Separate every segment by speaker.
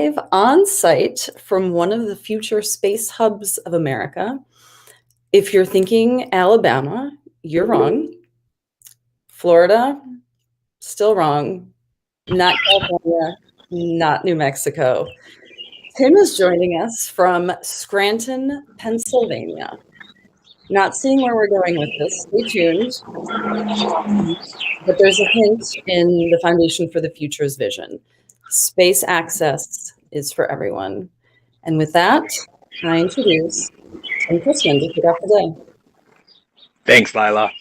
Speaker 1: live on site from one of the future space hubs of America. If you're thinking Alabama, you're wrong. Florida, still wrong. Not California, not New Mexico. Tim is joining us from Scranton, Pennsylvania. Not seeing where we're going with this, stay tuned. But there's a hint in the Foundation for the Future's vision. Space access is for everyone. And with that, I introduce Tim Cushman to kick off the day.
Speaker 2: Thanks, Lila.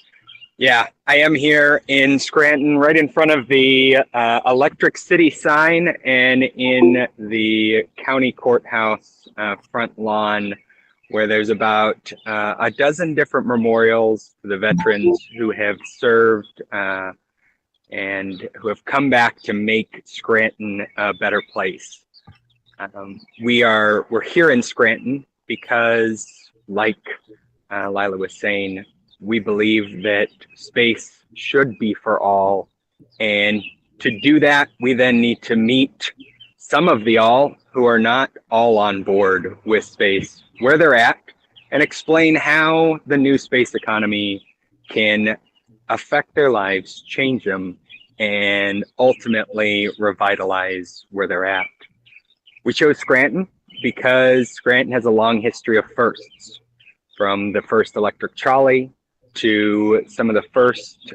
Speaker 2: Yeah, I am here in Scranton, right in front of the Electric City sign and in the county courthouse front lawn, where there's about a dozen different memorials for the veterans who have served and who have come back to make Scranton a better place. We're here in Scranton because, like Lila was saying, we believe that space should be for all. And to do that, we then need to meet some of the all who are not all on board with space, where they're at, and explain how the new space economy can affect their lives, change them, and ultimately revitalize where they're at. We chose Scranton because Scranton has a long history of firsts, from the first electric trolley to some of the first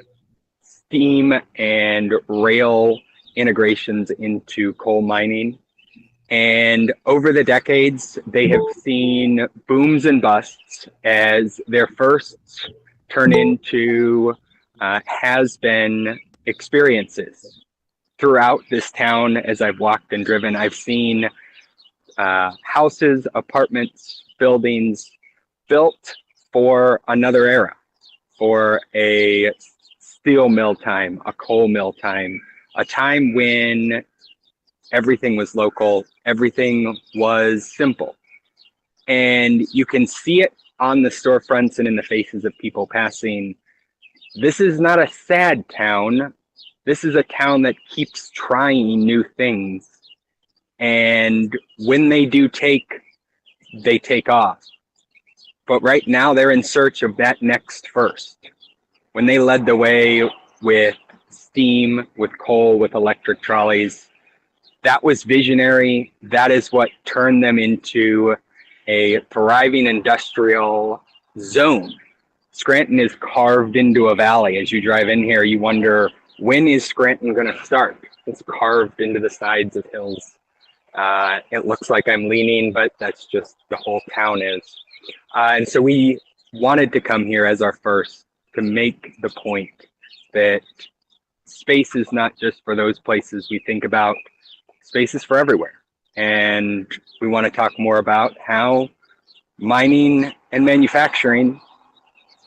Speaker 2: steam and rail integrations into coal mining. And over the decades, they have seen booms and busts as their firsts turn into has-been experiences. Throughout this town, as I've walked and driven, I've seen houses, apartments, buildings built for another era, for a steel mill time, a coal mill time, a time when everything was local, everything was simple. And you can see it on the storefronts and in the faces of people passing. This is not a sad town. This is a town that keeps trying new things. And when they do they take off. But right now they're in search of that next first. When they led the way with steam, with coal, with electric trolleys, that was visionary. That is what turned them into a thriving industrial zone. Scranton is carved into a valley. As you drive in here, you wonder, when is Scranton going to start? It's carved into the sides of hills. It looks like I'm leaning, but that's just the whole town is. And so we wanted to come here as our first to make the point that space is not just for those places we think about. Space is for everywhere. And we want to talk more about how mining and manufacturing,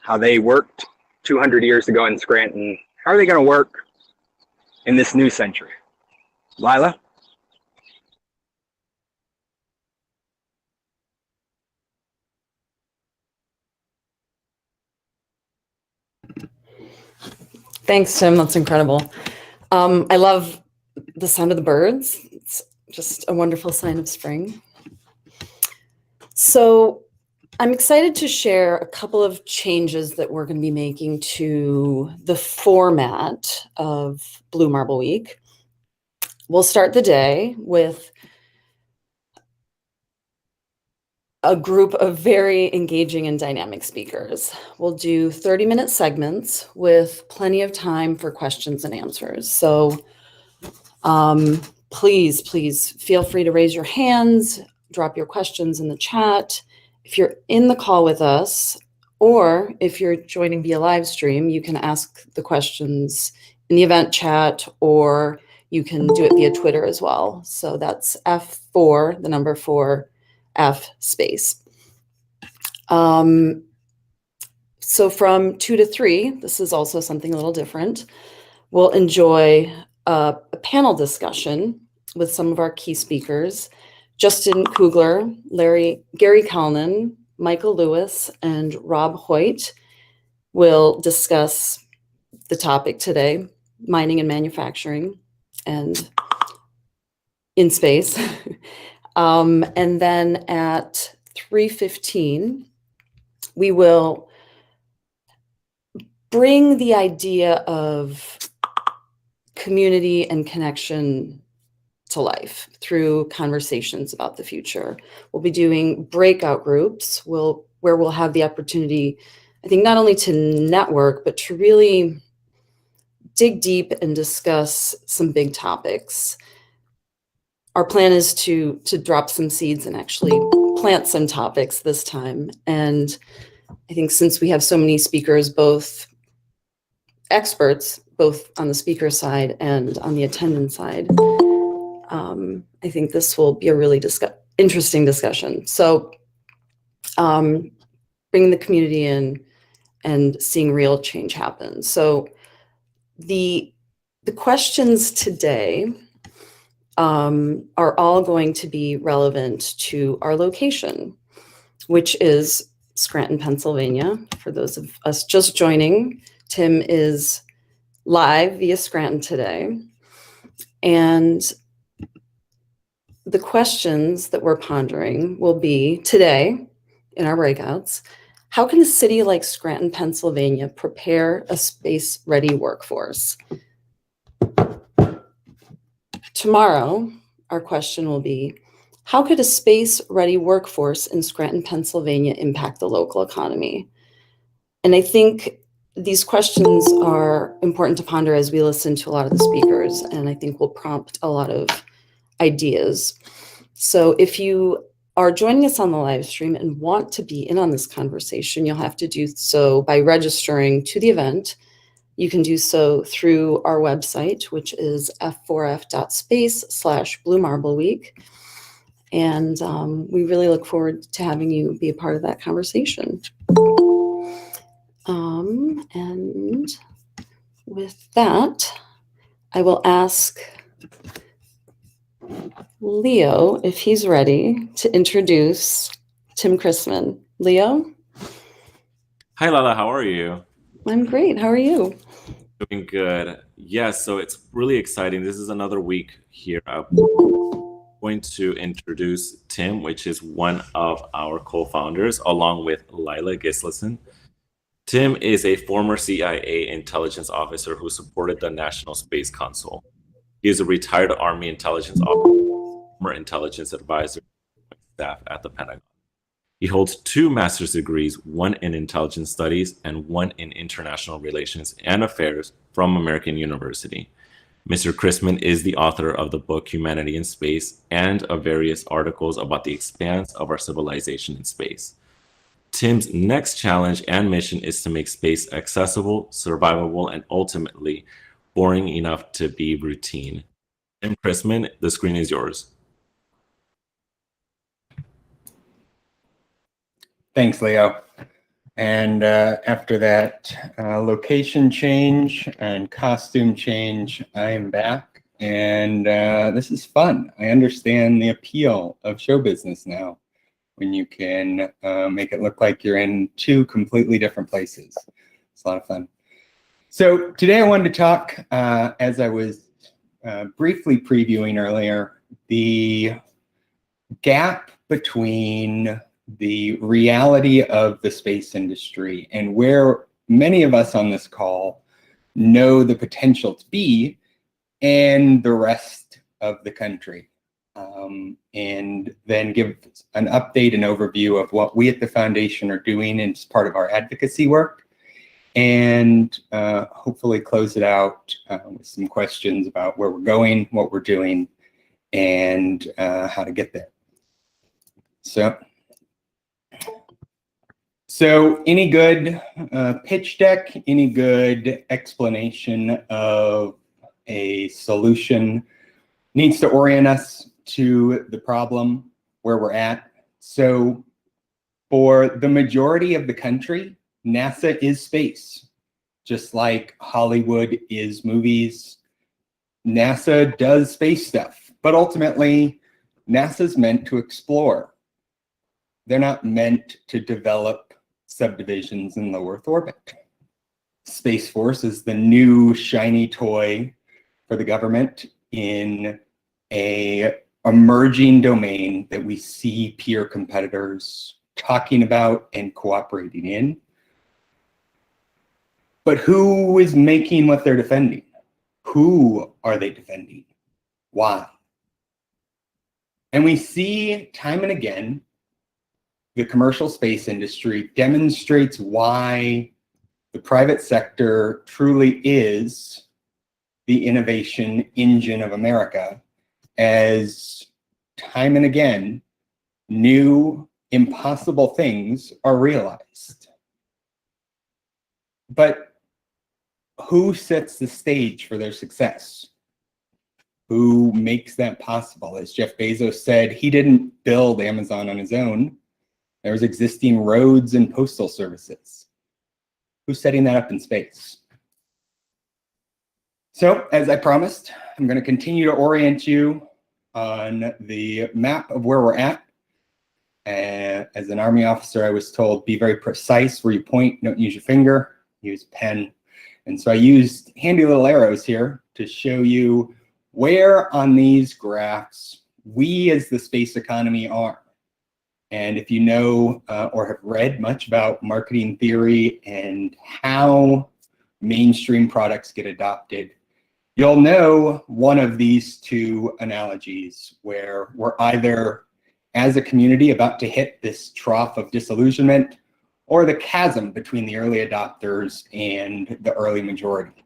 Speaker 2: how they worked 200 years ago in Scranton, how are they going to work in this new century? Lila?
Speaker 1: Thanks, Tim. That's incredible. I love the sound of the birds. It's just a wonderful sign of spring. So I'm excited to share a couple of changes that we're going to be making to the format of Blue Marble Week. We'll start the day with a group of very engaging and dynamic speakers. We'll do 30-minute segments with plenty of time for questions and answers. So please feel free to raise your hands, drop your questions in the chat. If you're in the call with us, or if you're joining via live stream, you can ask the questions in the event chat, or you can do it via Twitter as well. So that's F4, the number 4, F space. So from 2 to 3, this is also something a little different. We'll enjoy a panel discussion with some of our key speakers. Justin Kugler, Gary Kalnin, Michael Lewis, and Rob Hoyt will discuss the topic today, mining and manufacturing. And in space. And then at 3:15, we will bring the idea of community and connection to life through conversations about the future. We'll be doing breakout groups where we'll have the opportunity, I think, not only to network, but to really dig deep and discuss some big topics. Our plan is to drop some seeds and actually plant some topics this time. And I think since we have so many speakers, both experts, both on the speaker side and on the attendant side, I think this will be a really interesting discussion. So bringing the community in and seeing real change happen. So the questions today are all going to be relevant to our location, which is Scranton, Pennsylvania. For those of us just joining, Tim is live via Scranton today. And the questions that we're pondering will be today in our breakouts: how can a city like Scranton, Pennsylvania prepare a space-ready workforce? Tomorrow, our question will be, how could a space-ready workforce in Scranton, Pennsylvania impact the local economy? And I think these questions are important to ponder as we listen to a lot of the speakers, and I think will prompt a lot of ideas. So if you are joining us on the live stream and want to be in on this conversation, you'll have to do so by registering to the event. You can do so through our website, which is f4f.space/Blue Marble Week. And we really look forward to having you be a part of that conversation. And with that, I will ask Leo if he's ready to introduce Tim Chrisman. Leo?
Speaker 3: Hi, Lala. How are you?
Speaker 1: I'm great. How are you?
Speaker 3: Doing good. Yes, so it's really exciting. This is another week here. I'm going to introduce Tim, which is one of our co-founders, along with Lila Gislason. Tim is a former CIA intelligence officer who supported the National Space Council. He is a retired Army intelligence officer, former intelligence advisor, staff at the Pentagon. He holds 2 master's degrees, one in intelligence studies and one in international relations and affairs from American University. Mr. Chrisman is the author of the book Humanity in Space and of various articles about the expanse of our civilization in space. Tim's next challenge and mission is to make space accessible, survivable, and ultimately boring enough to be routine. Tim Chrisman, the screen is yours.
Speaker 4: Thanks, Leo. And after that location change and costume change, I am back. And this is fun. I understand the appeal of show business now, when you can make it look like you're in 2 completely different places. It's a lot of fun. So today I wanted to talk, as I was briefly previewing earlier, the gap between the reality of the space industry and where many of us on this call know the potential to be, and the rest of the country. And then give an update and overview of what we at the foundation are doing as part of our advocacy work, and hopefully close it out with some questions about where we're going, what we're doing, and how to get there. So any good pitch deck, any good explanation of a solution needs to orient us to the problem where we're at. So for the majority of the country, NASA is space. Just like Hollywood is movies, NASA does space stuff. But ultimately, NASA's meant to explore. They're not meant to develop subdivisions in low Earth orbit. Space Force is the new shiny toy for the government in a emerging domain that we see peer competitors talking about and cooperating in. But who is making what they're defending? Who are they defending? Why? And we see time and again, the commercial space industry demonstrates why the private sector truly is the innovation engine of America, as time and again, new impossible things are realized. But who sets the stage for their success? Who makes that possible? As Jeff Bezos said, he didn't build Amazon on his own. There was existing roads and postal services. Who's setting that up in space? So, as I promised, I'm going to continue to orient you on the map of where we're at. As an Army officer, I was told, be very precise where you point, don't use your finger, use a pen. And so I used handy little arrows here to show you where on these graphs we as the space economy are. And if you know or have read much about marketing theory and how mainstream products get adopted, you'll know one of these two analogies where we're either, as a community, about to hit this trough of disillusionment, or the chasm between the early adopters and the early majority.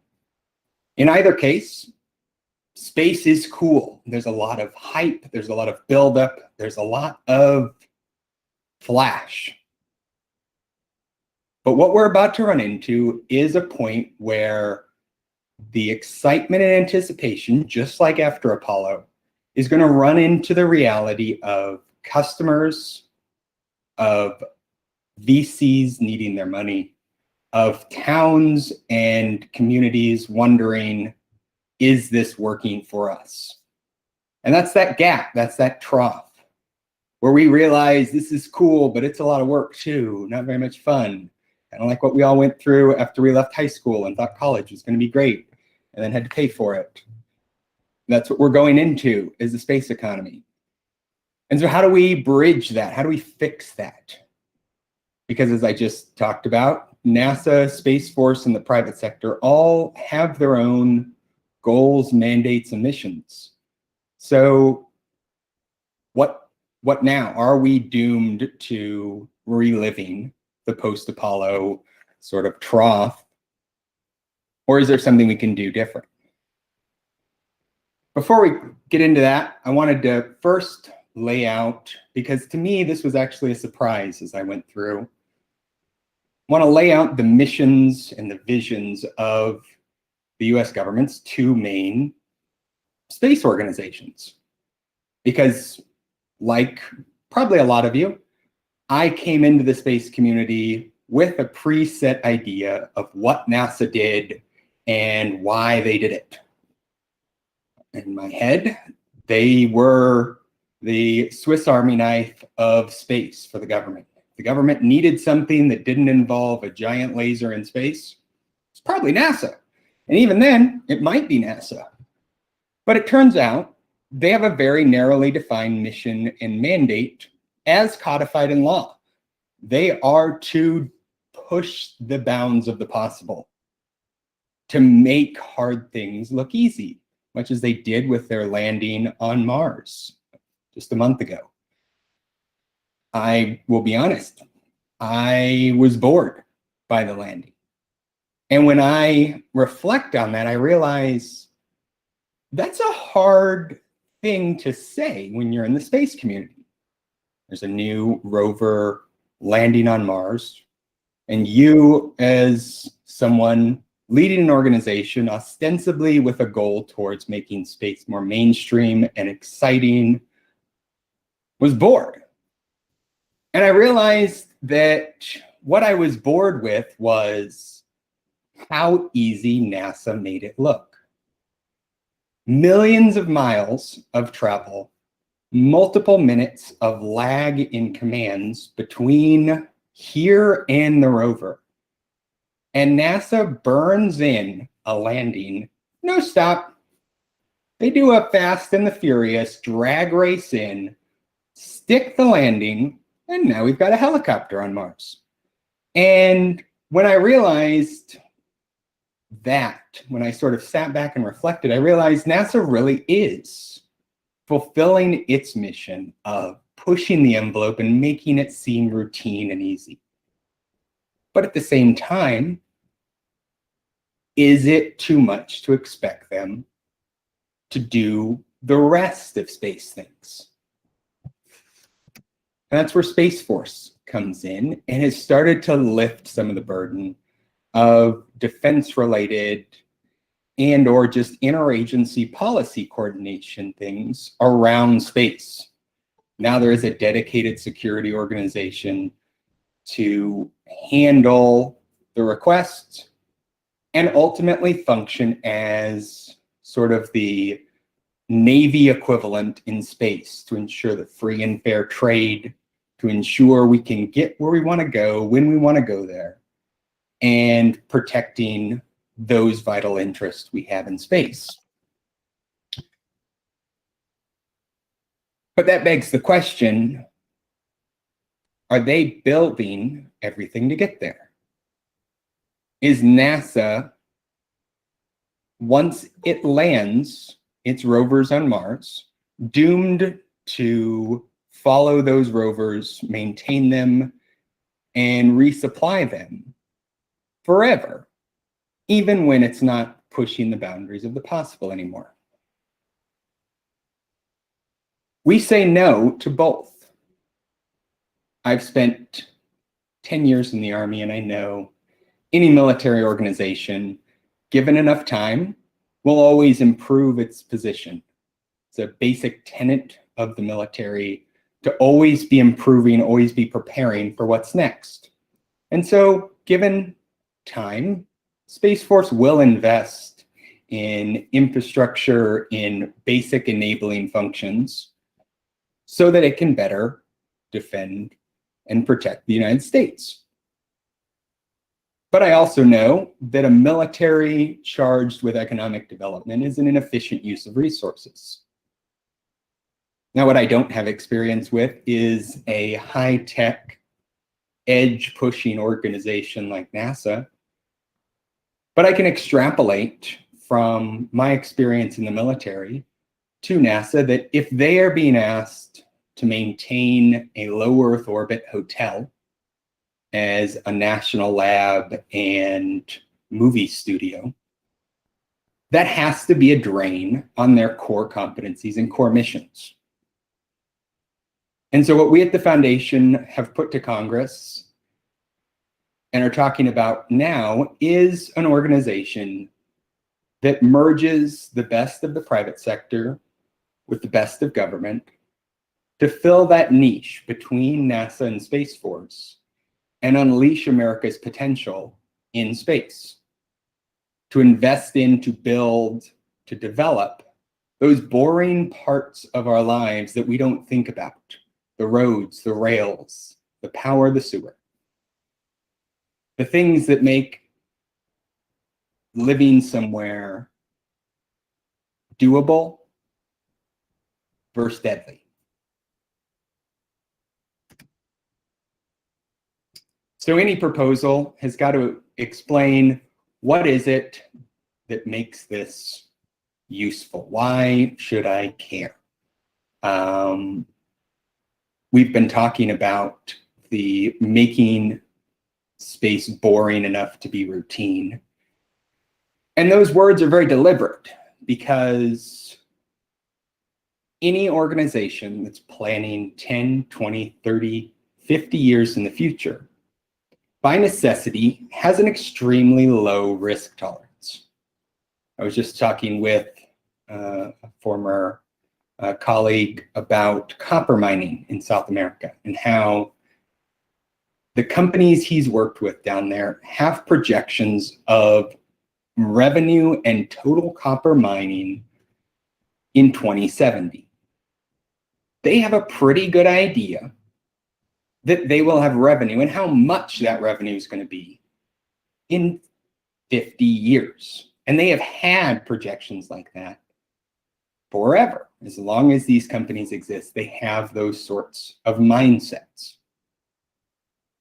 Speaker 4: In either case, space is cool. There's a lot of hype, there's a lot of buildup, there's a lot of flash. But what we're about to run into is a point where the excitement and anticipation, just like after Apollo, is going to run into the reality of customers, of VCs needing their money, of towns and communities wondering, is this working for us? And that's that gap, that's that trough, where we realize this is cool, but it's a lot of work too, not very much fun. Kind of like what we all went through after we left high school and thought college was going to be great, and then had to pay for it. That's what we're going into, is the space economy. And so how do we bridge that? How do we fix that? Because as I just talked about, NASA, Space Force, and the private sector all have their own goals, mandates, and missions. So what now? Are we doomed to reliving the post-Apollo sort of trough? Or is there something we can do different? Before we get into that, I wanted to first lay out, because to me, this was actually a surprise as I went through. I want to lay out the missions and the visions of the US government's two main space organizations. Because like probably a lot of you, I came into the space community with a preset idea of what NASA did and why they did it. In my head, they were the Swiss Army knife of space for the government. The government needed something that didn't involve a giant laser in space. It's probably NASA. And even then, it might be NASA. But it turns out they have a very narrowly defined mission and mandate as codified in law. They are to push the bounds of the possible, to make hard things look easy, much as they did with their landing on Mars just a month ago. I will be honest, I was bored by the landing. And when I reflect on that, I realize that's a hard thing to say when you're in the space community. There's a new rover landing on Mars, and you, as someone leading an organization ostensibly with a goal towards making space more mainstream and exciting, was bored. And I realized that what I was bored with was how easy NASA made it look. Millions of miles of travel, multiple minutes of lag in commands between here and the rover. And NASA burns in a landing, no stop, They do a Fast and the Furious drag race in, stick the landing, and now we've got a helicopter on Mars. And when I realized that, when I sort of sat back and reflected, I realized NASA really is fulfilling its mission of pushing the envelope and making it seem routine and easy. But at the same time, is it too much to expect them to do the rest of space things? And that's where Space Force comes in and has started to lift some of the burden of defense-related and or just interagency policy coordination things around space. Now there is a dedicated security organization to handle the requests and ultimately function as sort of the Navy equivalent in space to ensure the free and fair trade, to ensure we can get where we want to go when we want to go there, and protecting those vital interests we have in space. But that begs the question, are they building everything to get there? Is NASA, once it lands its rovers on Mars, doomed to follow those rovers, maintain them, and resupply them forever, even when it's not pushing the boundaries of the possible anymore? We say no to both. I've spent 10 years in the Army, and I know any military organization, given enough time, will always improve its position. It's a basic tenet of the military to always be improving, always be preparing for what's next. And so, given time, Space Force will invest in infrastructure, in basic enabling functions, so that it can better defend and protect the United States. But I also know that a military charged with economic development is an inefficient use of resources. Now, what I don't have experience with is a high-tech, edge-pushing organization like NASA, but I can extrapolate from my experience in the military to NASA that if they are being asked to maintain a low Earth orbit hotel as a national lab and movie studio, that has to be a drain on their core competencies and core missions. And so what we at the Foundation have put to Congress and are talking about now is an organization that merges the best of the private sector with the best of government to fill that niche between NASA and Space Force and unleash America's potential in space, to invest in, to build, to develop those boring parts of our lives that we don't think about: the roads, the rails, the power, the sewer, the things that make living somewhere doable versus deadly. So any proposal has got to explain, what is it that makes this useful? Why should I care? We've been talking about the making space boring enough to be routine. And those words are very deliberate, because any organization that's planning 10, 20, 30, 50 years in the future, by necessity, has an extremely low risk tolerance. I was just talking with a former colleague about copper mining in South America, and how the companies he's worked with down there have projections of revenue and total copper mining in 2070. They have a pretty good idea that they will have revenue and how much that revenue is going to be in 50 years. And they have had projections like that forever. As long as these companies exist, they have those sorts of mindsets.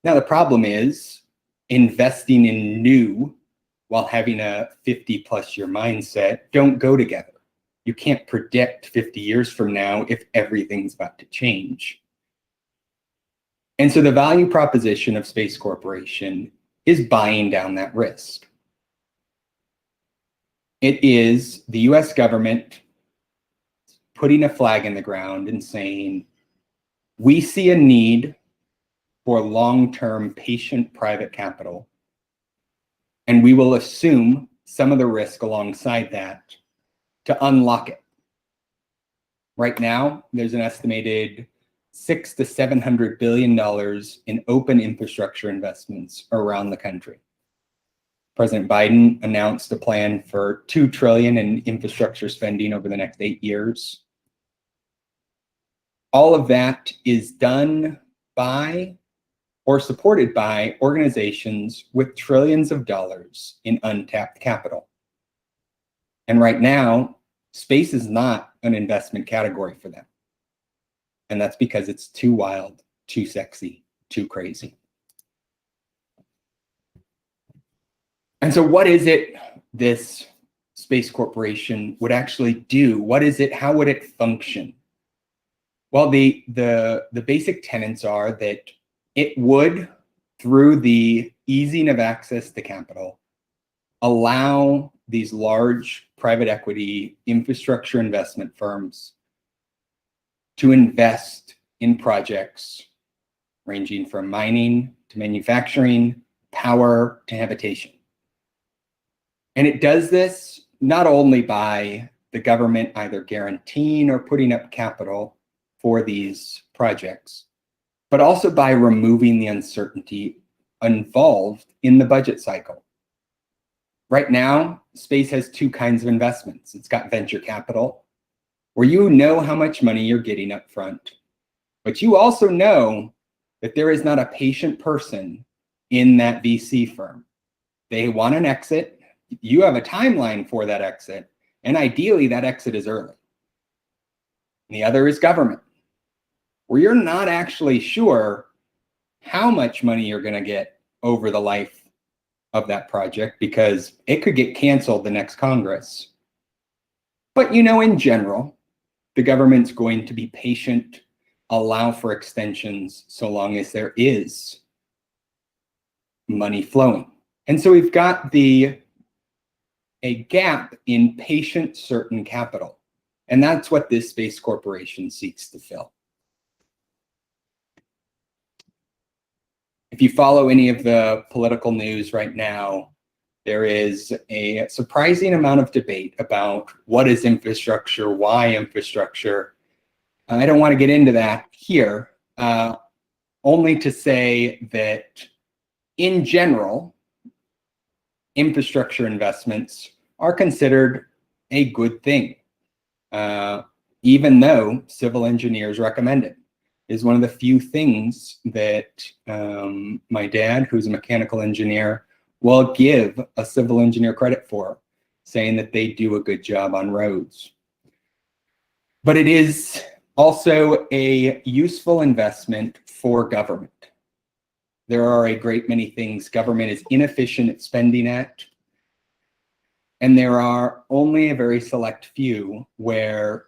Speaker 4: Now, the problem is investing in new while having a 50+ year mindset don't go together. You can't predict 50 years from now if everything's about to change. And so the value proposition of Space Corporation is buying down that risk. It is the US government putting a flag in the ground and saying, we see a need for long-term patient private capital, and we will assume some of the risk alongside that to unlock it. Right now, there's an estimated $600 to $700 billion in open infrastructure investments around the country. President Biden announced a plan for $2 trillion in infrastructure spending over the next 8 years. All of that is done by or supported by organizations with trillions of dollars in untapped capital. And right now, space is not an investment category for them. And that's because it's too wild, too sexy, too crazy. And so what is it this Space Corporation would actually do? What is it? How would it function? Well, the basic tenets are that it would, through the easing of access to capital, allow these large private equity infrastructure investment firms to invest in projects ranging from mining to manufacturing, power to habitation. And it does this not only by the government either guaranteeing or putting up capital for these projects, but also by removing the uncertainty involved in the budget cycle. Right now, space has two kinds of investments. It's got venture capital, where you know how much money you're getting up front, but you also know that there is not a patient person in that VC firm. They want an exit. You have a timeline for that exit, and ideally that exit is early. And the other is government, where you're not actually sure how much money you're going to get over the life of that project because it could get canceled the next Congress. But you know, in general, the government's going to be patient, allow for extensions so long as there is money flowing. And so we've got a gap in patient certain capital. And that's what this Space Corporation seeks to fill. If you follow any of the political news right now, there is a surprising amount of debate about what is infrastructure, why infrastructure. I don't want to get into that here, only to say that in general, infrastructure investments are considered a good thing, even though civil engineers recommend it. Is one of the few things that my dad, who's a mechanical engineer, will give a civil engineer credit for, saying that they do a good job on roads. But it is also a useful investment for government. There are a great many things government is inefficient at spending at, and there are only a very select few where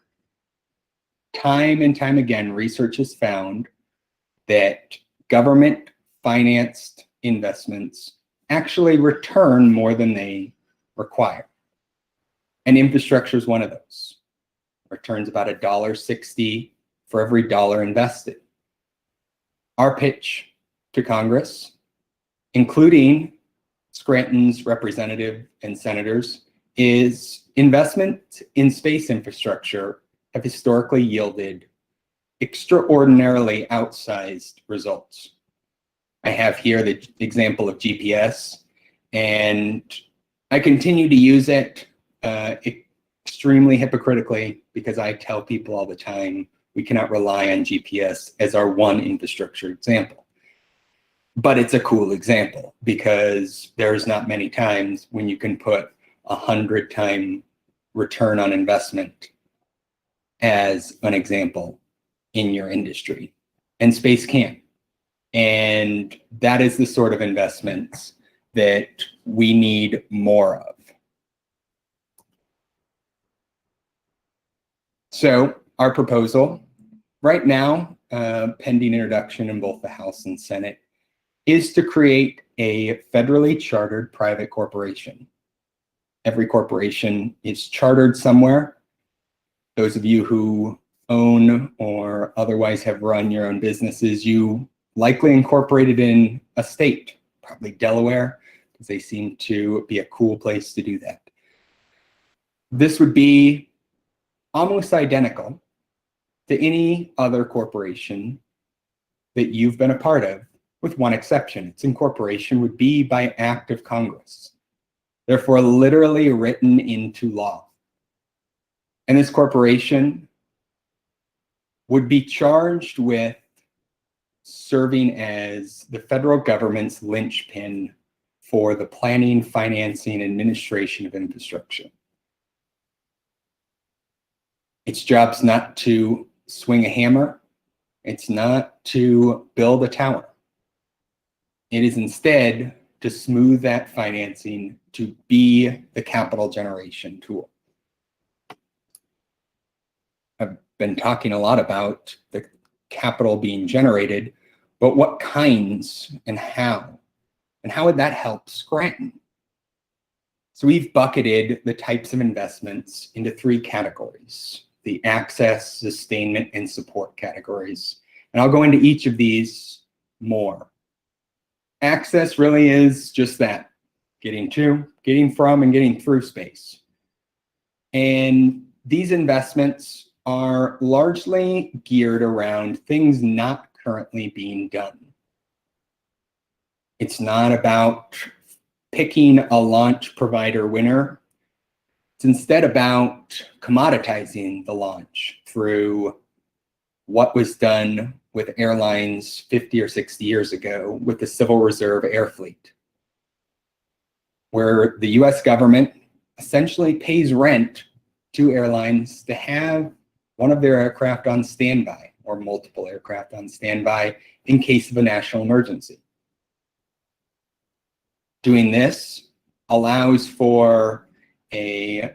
Speaker 4: time and time again, research has found that government-financed investments actually return more than they require. And infrastructure is one of those. Returns about $1.60 for every dollar invested. Our pitch to Congress, including Scranton's representative and senators, is investment in space infrastructure have historically yielded extraordinarily outsized results. I have here the example of GPS, and I continue to use it extremely hypocritically because I tell people all the time, we cannot rely on GPS as our one infrastructure example. But it's a cool example because there's not many times when you can put 100-time return on investment as an example in your industry, and space can. And that is the sort of investments that we need more of. So our proposal right now, pending introduction in both the House and Senate, is to create a federally chartered private corporation. Every corporation is chartered somewhere. Those of you who own or otherwise have run your own businesses, you likely incorporated in a state, probably Delaware, because they seem to be a cool place to do that. This would be almost identical to any other corporation that you've been a part of, with one exception. Its incorporation would be by act of Congress, therefore literally written into law. And this corporation would be charged with serving as the federal government's linchpin for the planning, financing, and administration of infrastructure. Its job's not to swing a hammer. It's not to build a tower. It is instead to smooth that financing, to be the capital generation tool. I've been talking a lot about the capital being generated, but what kinds and how would that help Scranton? So we've bucketed the types of investments into three categories: the access, sustainment, and support categories. And I'll go into each of these more. Access really is just that: getting to, getting from, and getting through space. And these investments are largely geared around things not currently being done. It's not about picking a launch provider winner. It's instead about commoditizing the launch through what was done with airlines 50 or 60 years ago with the Civil Reserve Air Fleet, where the US government essentially pays rent to airlines to have one of their aircraft on standby, or multiple aircraft on standby, in case of a national emergency. Doing this allows for a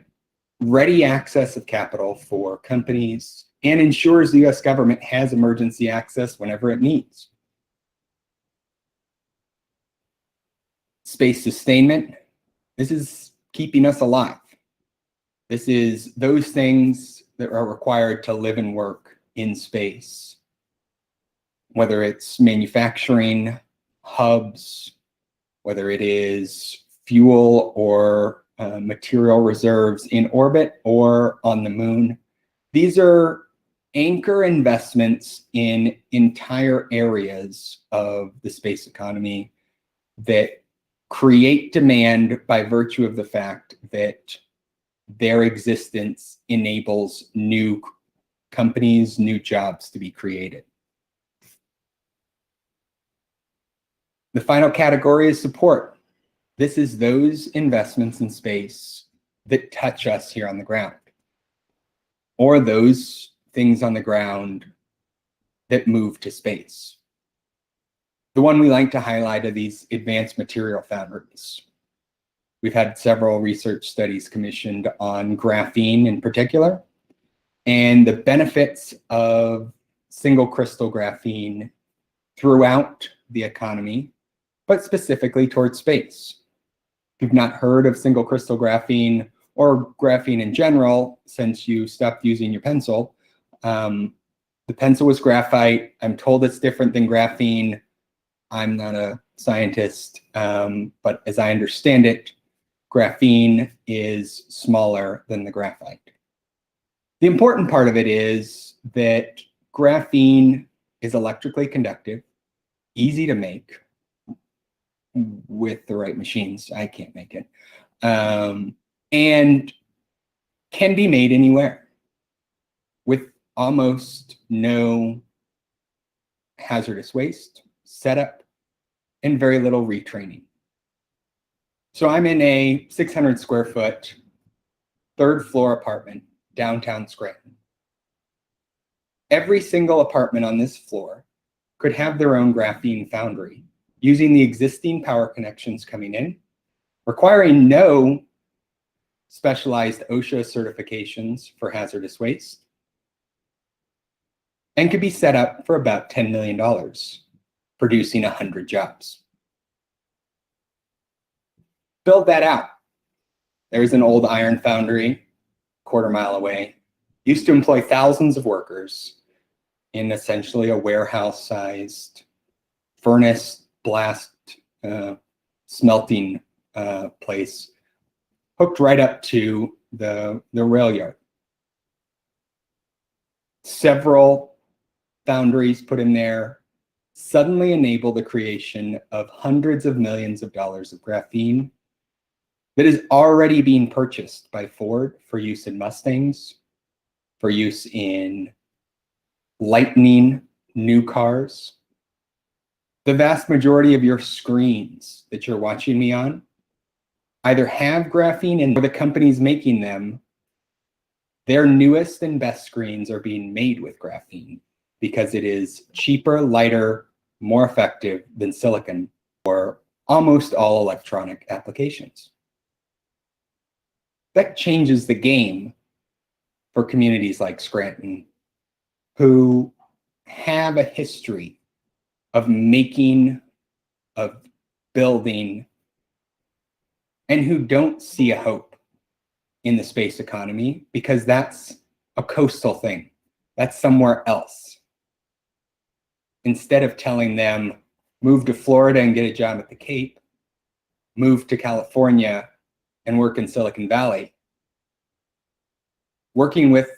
Speaker 4: ready access of capital for companies and ensures the US government has emergency access whenever it needs. Space sustainment, this is keeping us alive. This is those things that are required to live and work in space, whether it's manufacturing hubs, whether it is fuel or material reserves in orbit or on the moon. These are anchor investments in entire areas of the space economy that create demand by virtue of the fact that their existence enables new companies, new jobs to be created. The final category is support. This is those investments in space that touch us here on the ground, or those things on the ground that move to space. The one we like to highlight are these advanced material foundries. We've had several research studies commissioned on graphene in particular, and the benefits of single crystal graphene throughout the economy, but specifically towards space. If you've not heard of single crystal graphene or graphene in general since you stopped using your pencil, the pencil was graphite. I'm told it's different than graphene. I'm not a scientist, but as I understand it, graphene is smaller than the graphite. The important part of it is that graphene is electrically conductive, easy to make with the right machines. I can't make it. And can be made anywhere with almost no hazardous waste, setup, and very little retraining. So I'm in a 600 square foot, third floor apartment, downtown Scranton. every single apartment on this floor could have their own graphene foundry using the existing power connections coming in, requiring no specialized OSHA certifications for hazardous waste, and could be set up for about $10 million, producing 100 jobs. Build that out. There's an old iron foundry, quarter-mile away, used to employ thousands of workers in essentially a warehouse-sized furnace blast smelting place, hooked right up to the rail yard. Several foundries put in there suddenly enable the creation of hundreds of millions of dollars of graphene that is already being purchased by Ford for use in Mustangs, for use in Lightning new cars. The vast majority of your screens that you're watching me on either have graphene in, or the companies making them, their newest and best screens are being made with graphene because it is cheaper, lighter, more effective than silicon for almost all electronic applications. That changes the game for communities like Scranton, who have a history of making, of building, and who don't see a hope in the space economy because that's a coastal thing. That's somewhere else. Instead of telling them, move to Florida and get a job at the Cape, move to California and work in Silicon Valley, working with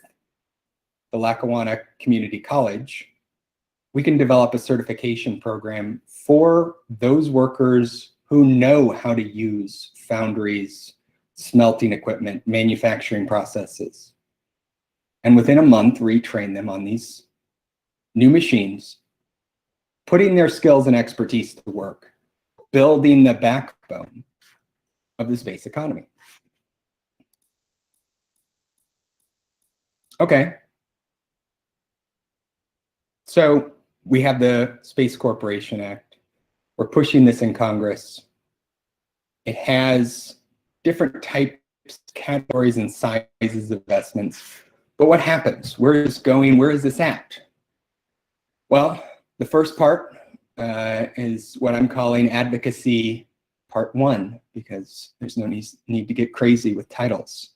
Speaker 4: the Lackawanna Community College, we can develop a certification program for those workers who know how to use foundries, smelting equipment, manufacturing processes. And within a month, retrain them on these new machines, putting their skills and expertise to work, building the backbone of the space economy. Okay. So we have the Space Corporation Act. We're pushing this in Congress. It has different types, categories, and sizes of investments. But what happens? Where is going? Where is this at? Well, the first part is what I'm calling advocacy part 1, because there's no need to get crazy with titles.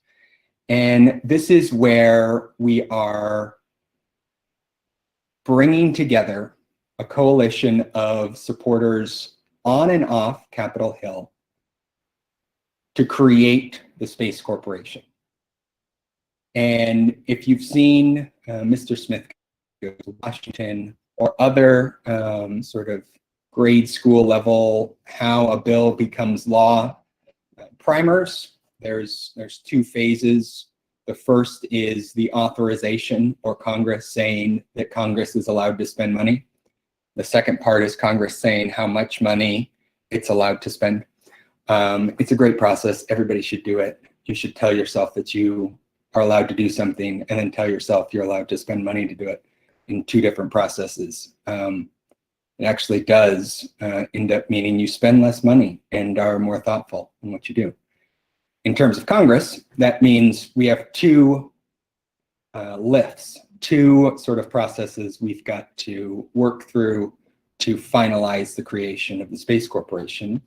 Speaker 4: And this is where we are bringing together a coalition of supporters on and off Capitol Hill to create the Space Corporation. And if you've seen Mr. Smith go to Washington or other sort of grade school level, how a bill becomes law primers, there's 2 phases. The first is the authorization, or Congress saying that Congress is allowed to spend money. The second part is Congress saying how much money it's allowed to spend. It's a great process. Everybody should do it. You should tell yourself that you are allowed to do something and then tell yourself you're allowed to spend money to do it in 2 different processes. It actually does end up meaning you spend less money and are more thoughtful in what you do. In terms of Congress, that means we have 2 lifts, 2 sort of processes we've got to work through to finalize the creation of the Space Corporation.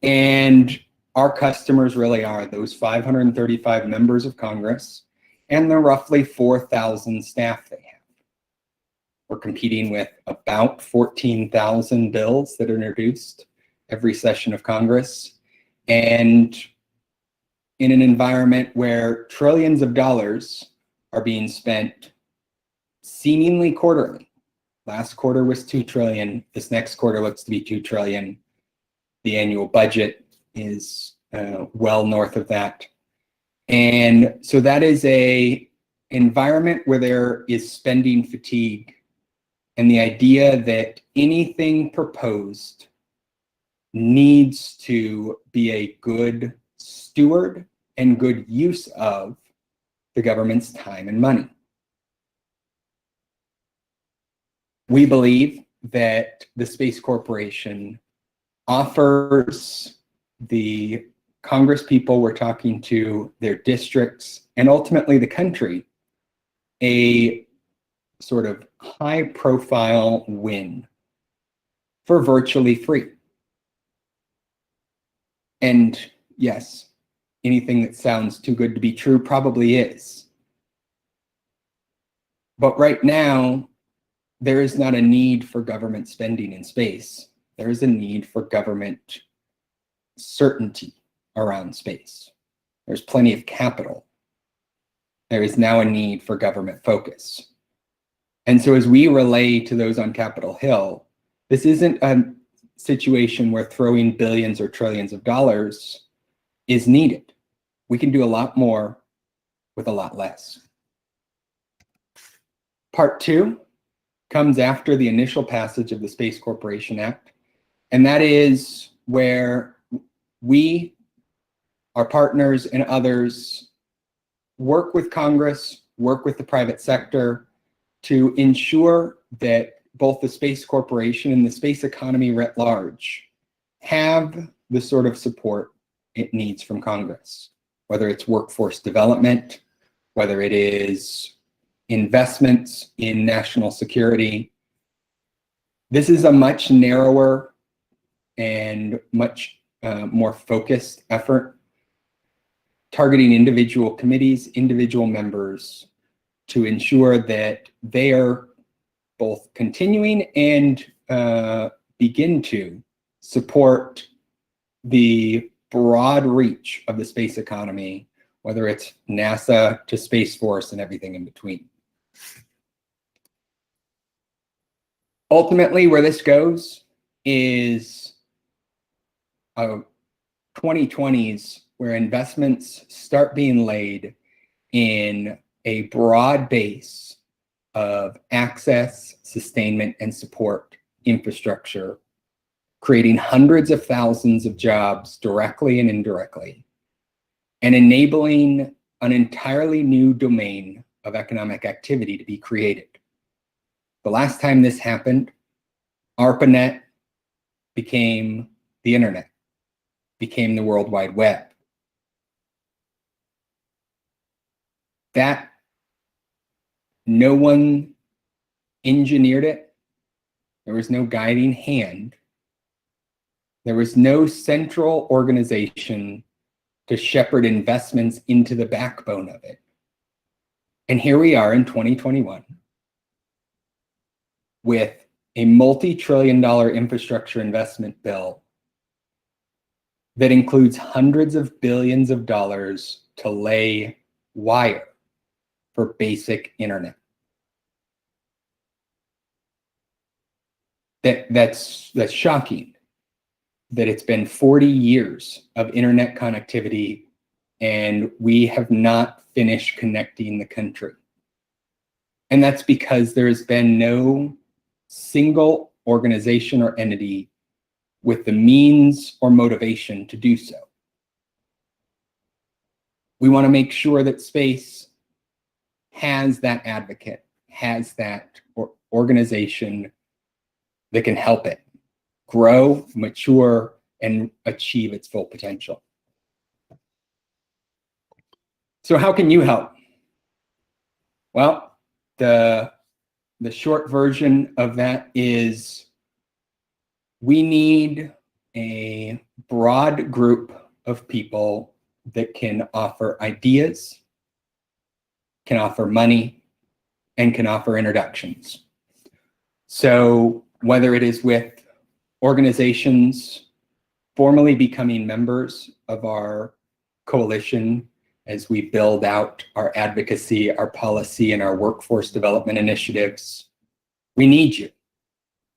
Speaker 4: And our customers really are those 535 members of Congress and the roughly 4,000 staff they have. We're competing with about 14,000 bills that are introduced every session of Congress. And in an environment where trillions of dollars are being spent seemingly quarterly. Last quarter was 2 trillion. This next quarter looks to be 2 trillion. The annual budget is well north of that. And so that is a environment where there is spending fatigue, and the idea that anything proposed needs to be a good steward and good use of the government's time and money. We believe that the Space Corporation offers the Congress people we're talking to, their districts, and ultimately the country, a sort of high-profile win for virtually free. And yes, anything that sounds too good to be true probably is. But right now, there is not a need for government spending in space. There is a need for government certainty around space. There's plenty of capital. There is now a need for government focus. And so as we relay to those on Capitol Hill, this isn't a situation where throwing billions or trillions of dollars is needed. We can do a lot more with a lot less. Part 2 comes after the initial passage of the Space Corporation Act, and that is where we, our partners, and others work with Congress, work with the private sector to ensure that both the Space Corporation and the space economy writ large have the sort of support it needs from Congress, whether it's workforce development, whether it is investments in national security. This is a much narrower and much more focused effort, targeting individual committees, individual members, to ensure that they are both continuing and begin to support the broad reach of the space economy, whether it's NASA to Space Force and everything in between. Ultimately, where this goes is 2020s where investments start being laid in a broad base of access, sustainment, and support infrastructure, creating hundreds of thousands of jobs directly and indirectly, and enabling an entirely new domain of economic activity to be created. The last time this happened, ARPANET became the internet, became the World Wide Web. That no one engineered it. There was no guiding hand. There was no central organization to shepherd investments into the backbone of it. And here we are in 2021 with a multi-trillion-dollar infrastructure investment bill that includes hundreds of billions of dollars to lay wire for basic internet. That's shocking that it's been 40 years of internet connectivity and we have not finished connecting the country. And that's because there has been no single organization or entity with the means or motivation to do so. We want to make sure that space has that advocate, has that organization that can help it grow, mature, and achieve its full potential. So how can you help? Well, the short version of that is we need a broad group of people that can offer ideas, can offer money, and can offer introductions. So whether it is with organizations formally becoming members of our coalition as we build out our advocacy, our policy, and our workforce development initiatives, we need you.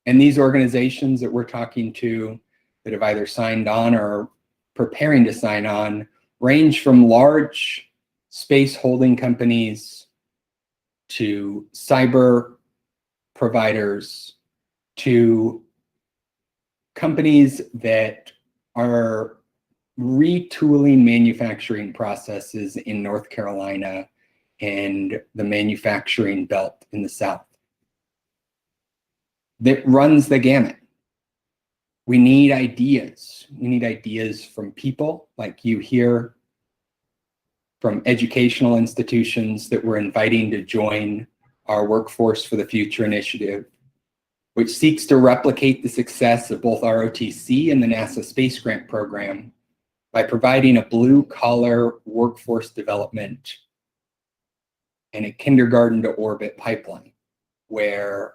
Speaker 4: And these organizations that we're talking to that have either signed on or preparing to sign on range from large space holding companies to cyber providers to companies that are retooling manufacturing processes in North Carolina and the manufacturing belt in the South. that runs the gamut. We need ideas. We need ideas from people like you here, from educational institutions that we're inviting to join our Workforce for the Future initiative, which seeks to replicate the success of both ROTC and the NASA Space Grant Program by providing a blue-collar workforce development and a kindergarten to orbit pipeline, where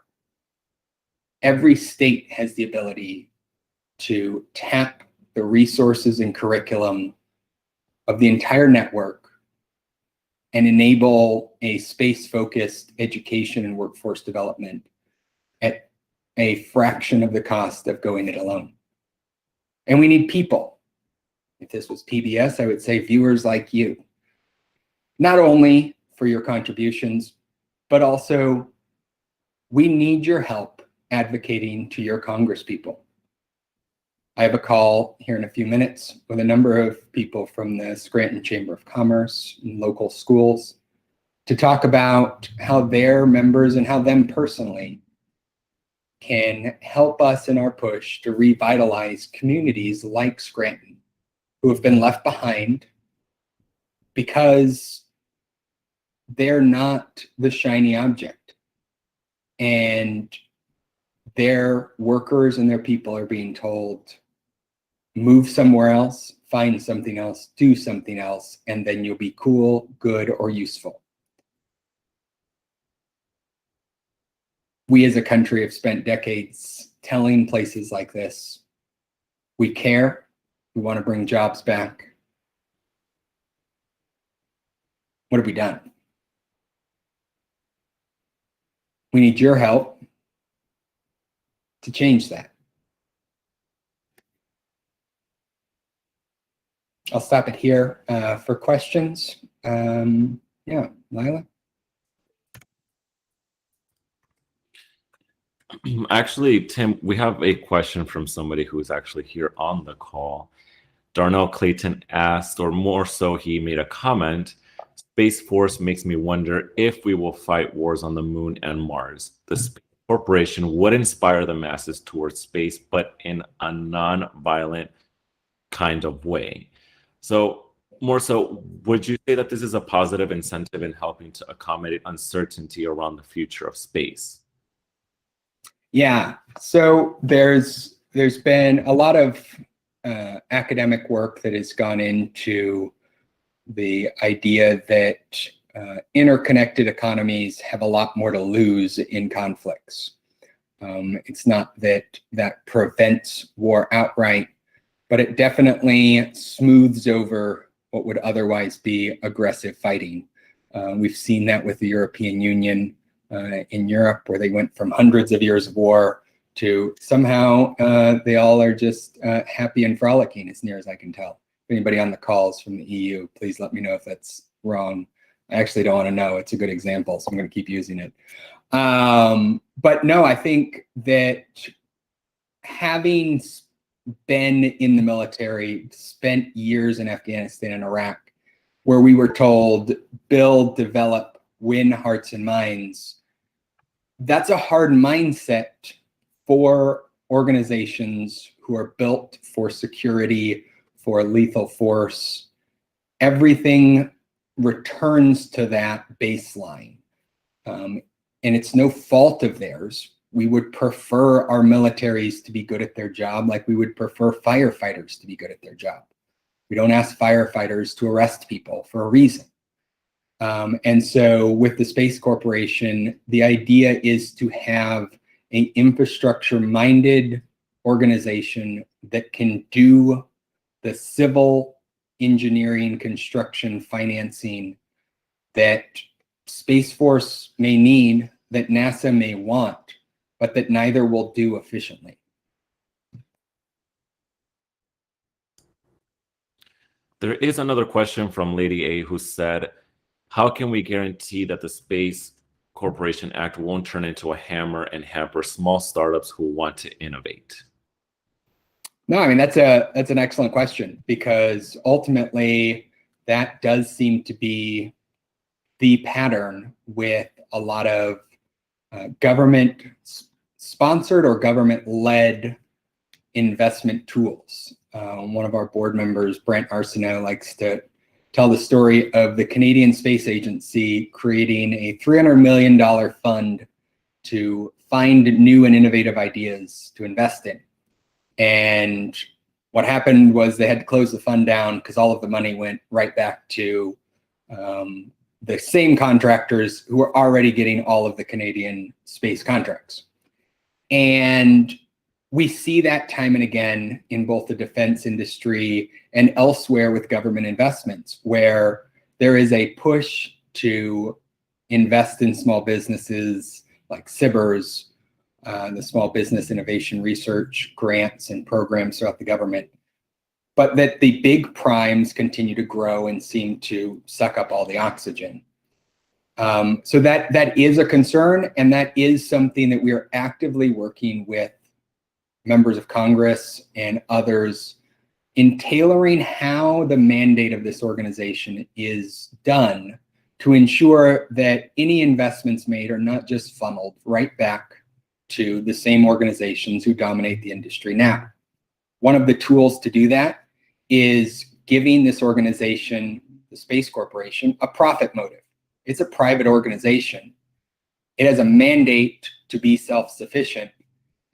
Speaker 4: every state has the ability to tap the resources and curriculum of the entire network and enable a space-focused education and workforce development at a fraction of the cost of going it alone. And we need people. If this was PBS, I would say viewers like you, not only for your contributions, but also we need your help advocating to your congresspeople. I have a call here in a few minutes with a number of people from the Scranton Chamber of Commerce and local schools to talk about how their members and how them personally can help us in our push to revitalize communities like Scranton, who have been left behind because they're not the shiny object. And their workers and their people are being told, move somewhere else, find something else, do something else, and then you'll be cool, good, or useful. We as a country have spent decades telling places like this, we care, we want to bring jobs back. What have we done? We need your help to change that. I'll stop it here for questions. Yeah, Lila?
Speaker 3: Actually, Tim, we have a question from somebody who is actually here on the call. Darnell Clayton asked, or more so, he made a comment, Space Force makes me wonder if we will fight wars on the moon and Mars. The Space Corporation would inspire the masses towards space, but in a non-violent kind of way. So, more so, would you say that this is a positive incentive in helping to accommodate uncertainty around the future of space?
Speaker 4: Yeah, so there's been a lot of academic work that has gone into the idea that interconnected economies have a lot more to lose in conflicts. It's not that that prevents war outright, but it definitely smooths over what would otherwise be aggressive fighting. We've seen that with the European Union in Europe, where they went from hundreds of years of war to somehow they all are just happy and frolicking, as near as I can tell. If anybody on the calls from the EU, please let me know if that's wrong. I actually don't want to know. It's a good example, so I'm going to keep using it. But no, I think that having been in the military, spent years in Afghanistan and Iraq, where we were told, build, develop, win hearts and minds, that's a hard mindset for organizations who are built for security, for lethal force. Everything returns to that baseline. And it's no fault of theirs. We would prefer our militaries to be good at their job like we would prefer firefighters to be good at their job. We don't ask firefighters to arrest people for a reason. And so with the Space Corporation, the idea is to have an infrastructure-minded organization that can do the civil engineering, construction, financing that Space Force may need, that NASA may want, but that neither will do efficiently.
Speaker 3: There is another question from Lady A who said, how can we guarantee that the Space Corporation Act won't turn into a hammer and hamper small startups who want to innovate?
Speaker 4: No, I mean, that's an excellent question, because ultimately that does seem to be the pattern with a lot of government sponsored or government-led investment tools. One of our board members, Brent Arsenault, likes to tell the story of the Canadian Space Agency creating a $300 million fund to find new and innovative ideas to invest in. And what happened was they had to close the fund down because all of the money went right back to the same contractors who were already getting all of the Canadian space contracts. And we see that time and again in both the defense industry and elsewhere with government investments, where there is a push to invest in small businesses like SBIRs, the Small Business Innovation Research grants and programs throughout the government, but that the big primes continue to grow and seem to suck up all the oxygen. So that is a concern, and that is something that we are actively working with members of Congress and others in tailoring how the mandate of this organization is done to ensure that any investments made are not just funneled right back to the same organizations who dominate the industry now. One of the tools to do that is giving this organization, the Space Corporation, a profit motive. It's a private organization. It has a mandate to be self-sufficient.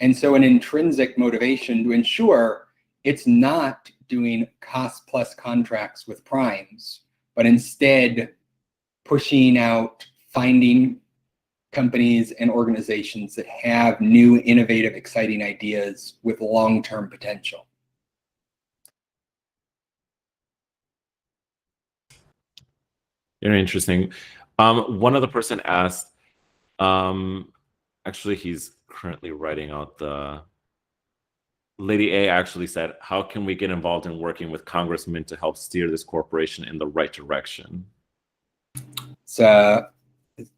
Speaker 4: And so an intrinsic motivation to ensure it's not doing cost plus contracts with primes, but instead pushing out, finding companies and organizations that have new, innovative, exciting ideas with long-term potential.
Speaker 3: Very interesting. One other person asked, actually, he's currently writing out the, Lady A actually said, how can we get involved in working with congressmen to help steer this corporation in the right direction?
Speaker 4: It's a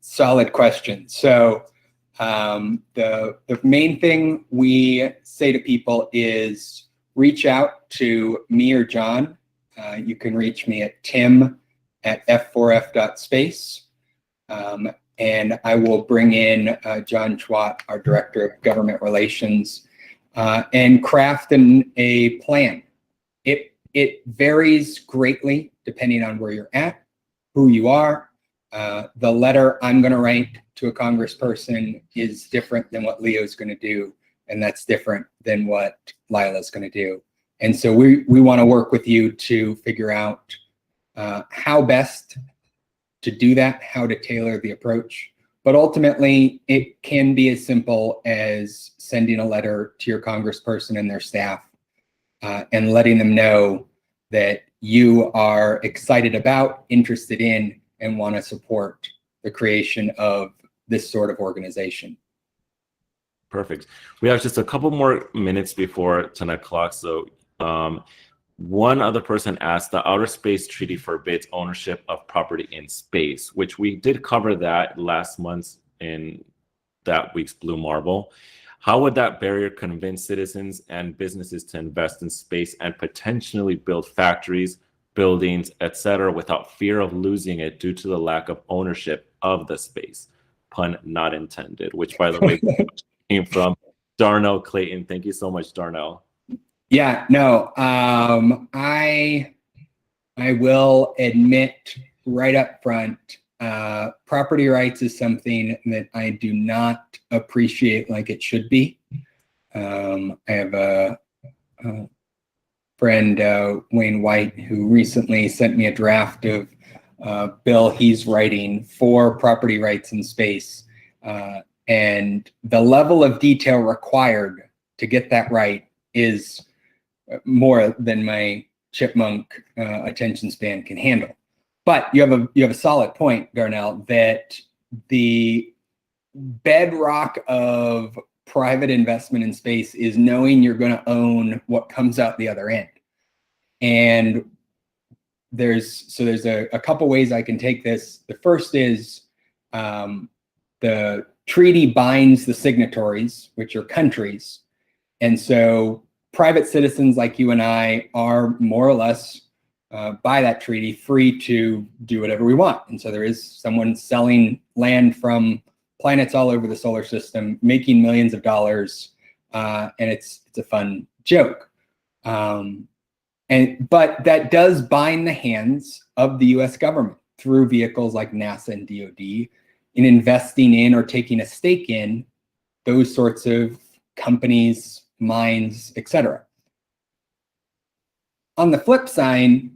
Speaker 4: solid question. So the main thing we say to people is reach out to me or John. You can reach me at tim@f4f.space. And I will bring in John Chwat, our Director of Government Relations, and craft a plan. It varies greatly depending on where you're at, who you are. The letter I'm going to write to a congressperson is different than what Leo's going to do, and that's different than what Lila's going to do. And so we want to work with you to figure out how best to do that, how to tailor the approach. But ultimately, it can be as simple as sending a letter to your congressperson and their staff and letting them know that you are excited about, interested in, and want to support the creation of this sort of organization.
Speaker 3: Perfect. We have just a couple more minutes before 10 o'clock. So one other person asked, the Outer Space Treaty forbids ownership of property in space, which we did cover that last month in that week's Blue Marble. How would that barrier convince citizens and businesses to invest in space and potentially build factories, buildings, etc., without fear of losing it due to the lack of ownership of the space? Pun not intended, which, by the way, came from Darnell Clayton. Thank you so much, Darnell.
Speaker 4: Yeah, no, I will admit right up front, property rights is something that I do not appreciate like it should be. I have a friend, Wayne White, who recently sent me a draft of bill he's writing for property rights in space. And the level of detail required to get that right is more than my chipmunk attention span can handle. But you have a solid point, Darnell, that the bedrock of private investment in space is knowing you're going to own what comes out the other end. And there's a couple ways I can take this. The first is the treaty binds the signatories, which are countries. And so private citizens like you and I are more or less, by that treaty, free to do whatever we want. And so there is someone selling land from planets all over the solar system, making millions of dollars, and it's a fun joke. But that does bind the hands of the U.S. government through vehicles like NASA and DoD in investing in or taking a stake in those sorts of companies, mines, etc. On the flip side,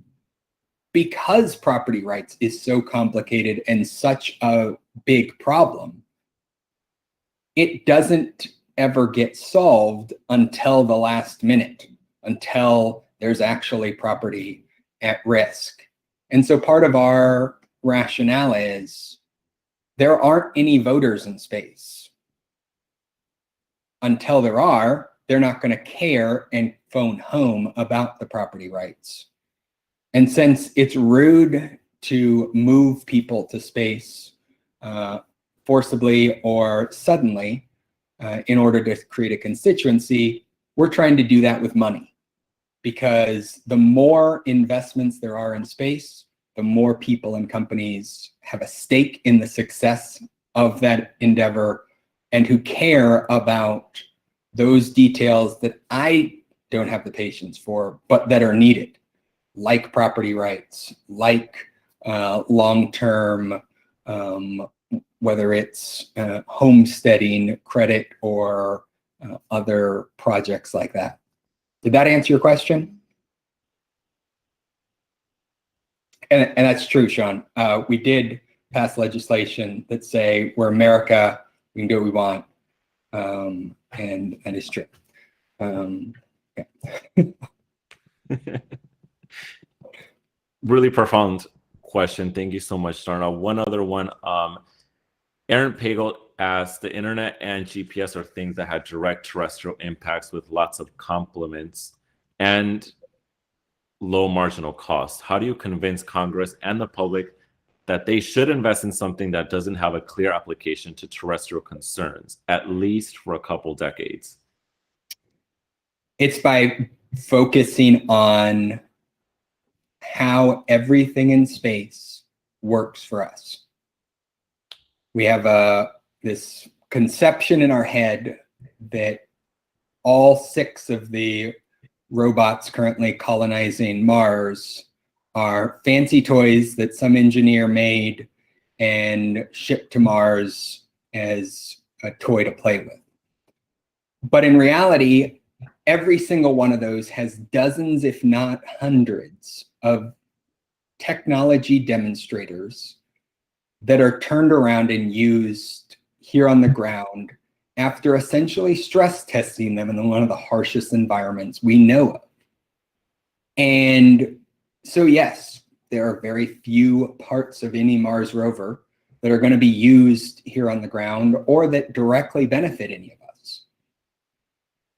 Speaker 4: because property rights is so complicated and such a big problem, it doesn't ever get solved until the last minute, until there's actually property at risk. And so part of our rationale is there aren't any voters in space. Until there are, they're not going to care and phone home about the property rights. And since it's rude to move people to space forcibly or suddenly in order to create a constituency, we're trying to do that with money. Because the more investments there are in space, the more people and companies have a stake in the success of that endeavor and who care about those details that I don't have the patience for, but that are needed, like property rights, like long-term, whether it's homesteading credit or other projects like that. Did that answer your question? And that's true, Sean. We did pass legislation that say we're America, we can do what we want, and that is true. Yeah.
Speaker 3: Really profound question. Thank you so much, Darna. One other one. Aaron Pagel asked, the internet and GPS are things that had direct terrestrial impacts with lots of complements and low marginal cost. How do you convince Congress and the public that they should invest in something that doesn't have a clear application to terrestrial concerns, at least for a couple decades?
Speaker 4: It's by focusing on how everything in space works for us. We have this conception in our head that all 6 of the robots currently colonizing Mars are fancy toys that some engineer made and shipped to Mars as a toy to play with. But in reality, every single one of those has dozens, if not hundreds, of technology demonstrators that are turned around and used here on the ground after essentially stress testing them in one of the harshest environments we know of. And so yes, there are very few parts of any Mars rover that are going to be used here on the ground or that directly benefit any of us.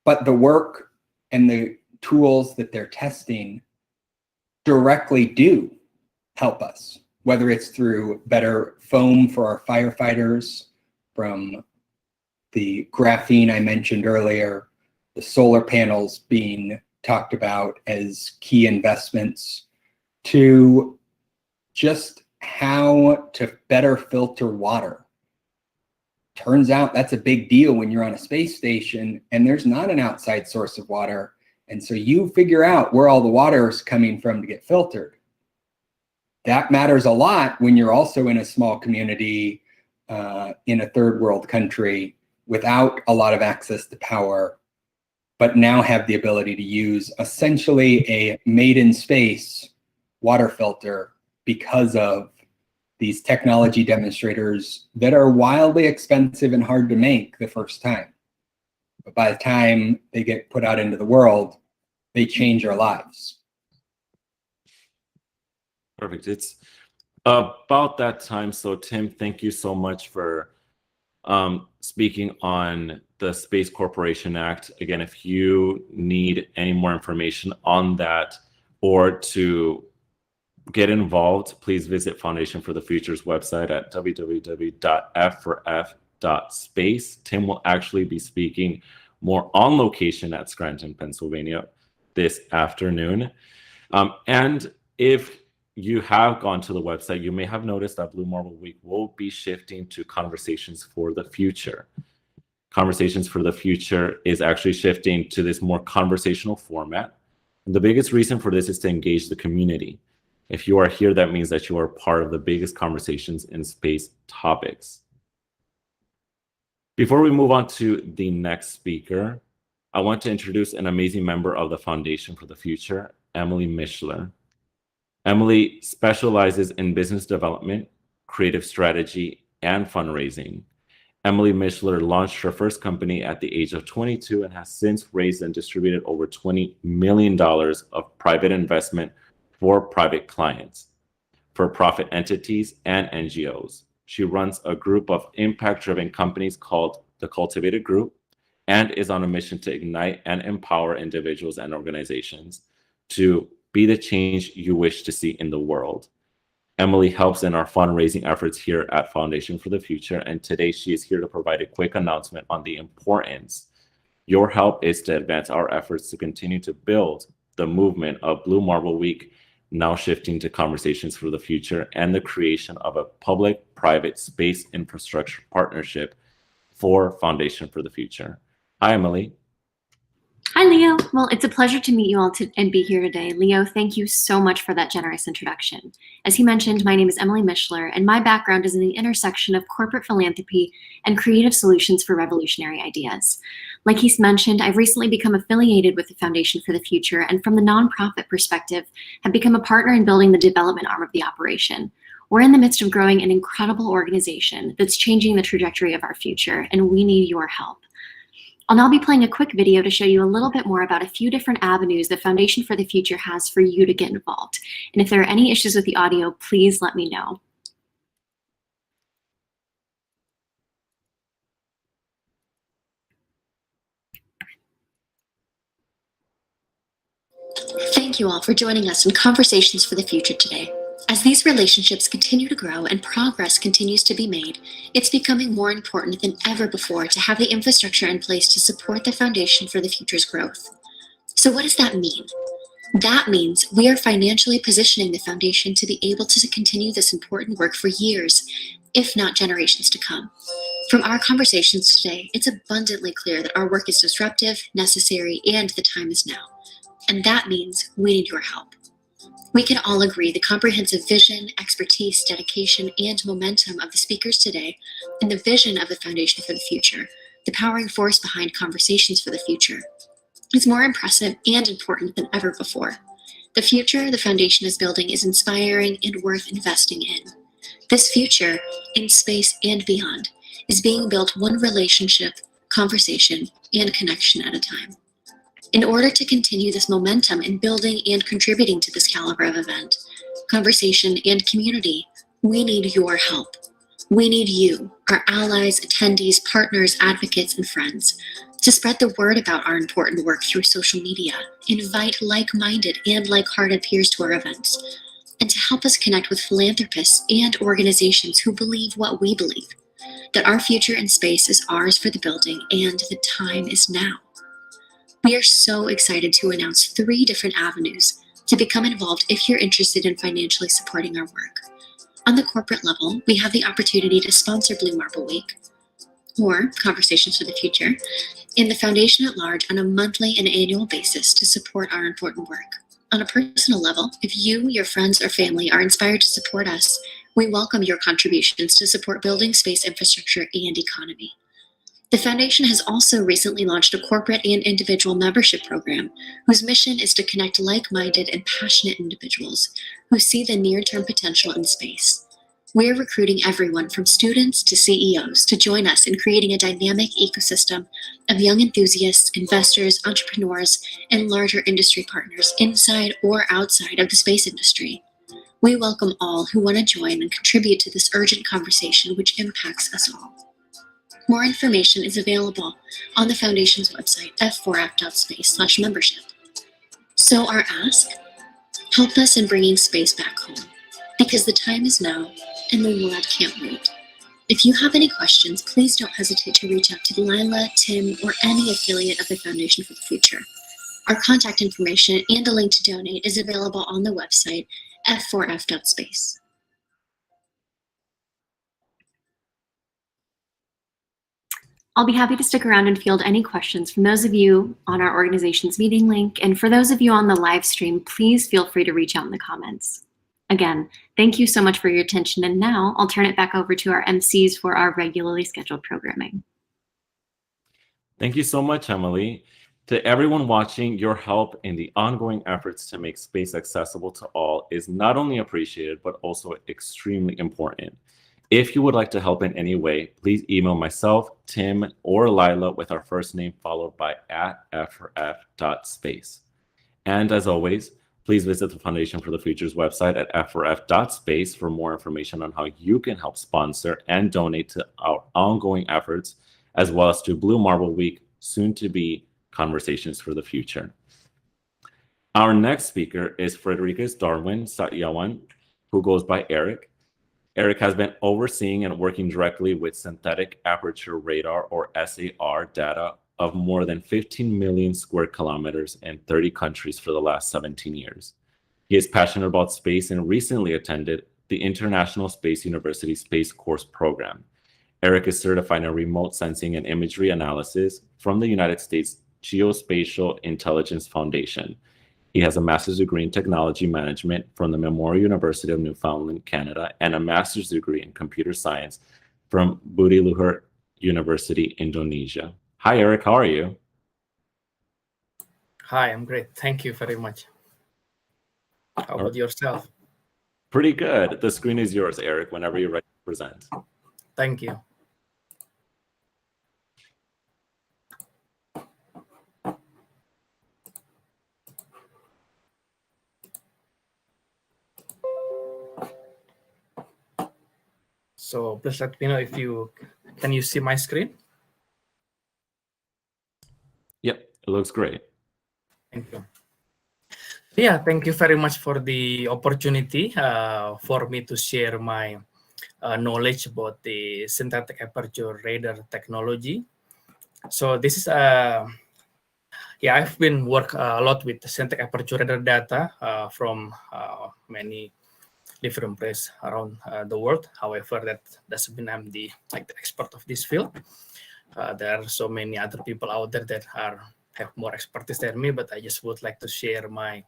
Speaker 4: But the work and the tools that they're testing directly do help us, whether it's through better foam for our firefighters, from the graphene I mentioned earlier, the solar panels being talked about as key investments, to just how to better filter water. Turns out that's a big deal when you're on a space station and there's not an outside source of water. And so you figure out where all the water is coming from to get filtered. That matters a lot when you're also in a small community in a third world country without a lot of access to power, but now have the ability to use essentially a made in space water filter because of these technology demonstrators that are wildly expensive and hard to make the first time. But by the time they get put out into the world, they change our lives.
Speaker 3: Perfect. It's about that time. So Tim, thank you so much for speaking on the Space Corporation Act. Again, if you need any more information on that or to get involved, please visit Foundation for the Future's website at www.f4f.space. Tim will actually be speaking more on location at Scranton, Pennsylvania this afternoon. And if you have gone to the website, you may have noticed that Blue Marble Week will be shifting to Conversations for the Future. Conversations for the Future is actually shifting to this more conversational format. And the biggest reason for this is to engage the community. If you are here, that means that you are part of the biggest conversations in space topics. Before we move on to the next speaker, I want to introduce an amazing member of the Foundation for the Future, Emily Mishler. Emily specializes in business development, creative strategy, and fundraising. Emily Mishler launched her first company at the age of 22 and has since raised and distributed over $20 million of private investment for private clients, for-profit entities, and NGOs. She runs a group of impact-driven companies called the Cultivated Group and is on a mission to ignite and empower individuals and organizations to be the change you wish to see in the world. Emily helps in our fundraising efforts here at Foundation for the Future, and today she is here to provide a quick announcement on the importance. Your help is to advance our efforts to continue to build the movement of Blue Marble Week, now shifting to Conversations for the Future, and the creation of a public-private space infrastructure partnership for Foundation for the Future. Hi, Emily.
Speaker 5: Hi, Leo. Well, it's a pleasure to meet you all and be here today. Leo, thank you so much for that generous introduction. As he mentioned, my name is Emily Mishler, and my background is in the intersection of corporate philanthropy and creative solutions for revolutionary ideas. Like he's mentioned, I've recently become affiliated with the Foundation for the Future, and from the nonprofit perspective, have become a partner in building the development arm of the operation. We're in the midst of growing an incredible organization that's changing the trajectory of our future, and we need your help. I'll now be playing a quick video to show you a little bit more about a few different avenues the Foundation for the Future has for you to get involved. And if there are any issues with the audio, please let me know. Thank you all for joining us in Conversations for the Future today. As these relationships continue to grow and progress continues to be made, it's becoming more important than ever before to have the infrastructure in place to support the Foundation for the Future's growth. So what does that mean? That means we are financially positioning the Foundation to be able to continue this important work for years, if not generations to come. From our conversations today, it's abundantly clear that our work is disruptive, necessary, and the time is now. And that means we need your help. We can all agree the comprehensive vision, expertise, dedication, and momentum of the speakers today, and the vision of the Foundation for the Future, the powering force behind Conversations for the Future, is more impressive and important than ever before. The future the Foundation is building is inspiring and worth investing in. This future, in space and beyond, is being built one relationship, conversation, and connection at a time. In order to continue this momentum in building and contributing to this caliber of event, conversation, and community, we need your help. We need you, our allies, attendees, partners, advocates, and friends, to spread the word about our important work through social media, invite like-minded and like-hearted peers to our events, and to help us connect with philanthropists and organizations who believe what we believe, that our future in space is ours for the building and the time is now. We are so excited to announce 3 different avenues to become involved if you're interested in financially supporting our work. On the corporate level, we have the opportunity to sponsor Blue Marble Week, or Conversations for the Future, and the Foundation at large on a monthly and annual basis to support our important work. On a personal level, if you, your friends, or family are inspired to support us, we welcome your contributions to support building space infrastructure and economy. The Foundation has also recently launched a corporate and individual membership program whose mission is to connect like-minded and passionate individuals who see the near-term potential in space. We're recruiting everyone from students to CEOs to join us in creating a dynamic ecosystem of young enthusiasts, investors, entrepreneurs, and larger industry partners inside or outside of the space industry. We welcome all who want to join and contribute to this urgent conversation which impacts us all. More information is available on the Foundation's website, f4f.space/membership. So our ask, help us in bringing space back home, because the time is now and the world can't wait. If you have any questions, please don't hesitate to reach out to Lila, Tim, or any affiliate of the Foundation for the Future. Our contact information and a link to donate is available on the website, f4f.space. I'll be happy to stick around and field any questions from those of you on our organization's meeting link. And for those of you on the live stream, please feel free to reach out in the comments. Again, thank you so much for your attention. And now I'll turn it back over to our MCs for our regularly scheduled programming.
Speaker 3: Thank you so much, Emily. To everyone watching, your help in the ongoing efforts to make space accessible to all is not only appreciated, but also extremely important. If you would like to help in any way, please email myself, Tim, or Lila with our first name followed by @f4f.space. And as always, please visit the Foundation for the Future's website at f4f.space for more information on how you can help sponsor and donate to our ongoing efforts, as well as to Blue Marble Week, soon to be Conversations for the Future. Our next speaker is Frederikus Darwin Satyawan, who goes by Eric. Eric has been overseeing and working directly with synthetic aperture radar, or SAR, data of more than 15 million square kilometers in 30 countries for the last 17 years. He is passionate about space and recently attended the International Space University Space Course program. Eric is certified in remote sensing and imagery analysis from the United States Geospatial Intelligence Foundation. He has a master's degree in technology management from the Memorial University of Newfoundland, Canada, and a master's degree in computer science from Budi University, Indonesia. Hi, Eric. How are you?
Speaker 6: Hi, I'm great. Thank you very much. How about yourself?
Speaker 3: Pretty good. The screen is yours, Eric, whenever you're ready to present.
Speaker 6: Thank you. So please let me know if can you see my screen?
Speaker 3: Yep, it looks great.
Speaker 6: Thank you. Yeah, thank you very much for the opportunity for me to share my knowledge about the synthetic aperture radar technology. So this is yeah, I've been work a lot with synthetic aperture radar data from many different places around the world. However, that doesn't mean I'm the expert of this field. There are so many other people out there that have more expertise than me, but I just would like to share my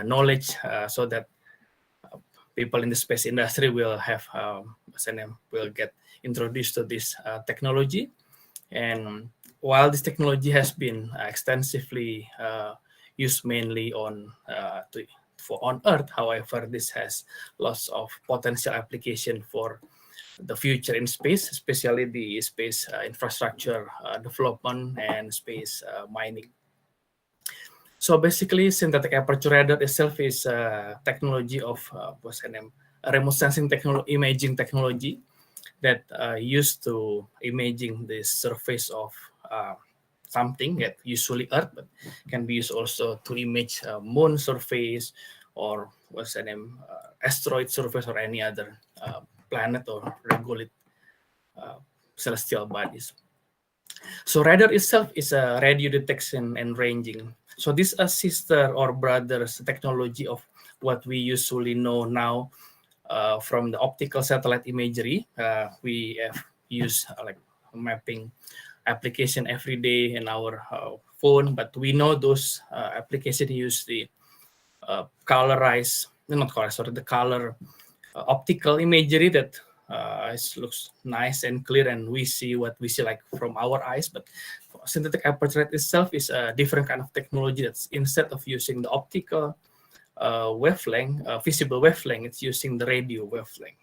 Speaker 6: knowledge so that people in the space industry will have will get introduced to this technology. And while this technology has been extensively used mainly on Earth, however, this has lots of potential application for the future in space, especially the space infrastructure development and space mining. So basically, synthetic aperture radar itself is a technology of a remote sensing imaging technology that used to imaging the surface of something that usually Earth, but can be used also to image moon surface or asteroid surface or any other planet or regolith celestial bodies. So radar itself is a radio detection and ranging. So this is a sister or brother's technology of what we usually know now from the optical satellite imagery. We have used like mapping application every day in our phone, but we know those applications use the the color optical imagery that looks nice and clear, and we see what we see like from our eyes. But synthetic aperture itself is a different kind of technology that's instead of using the optical wavelength, visible wavelength, it's using the radio wavelength.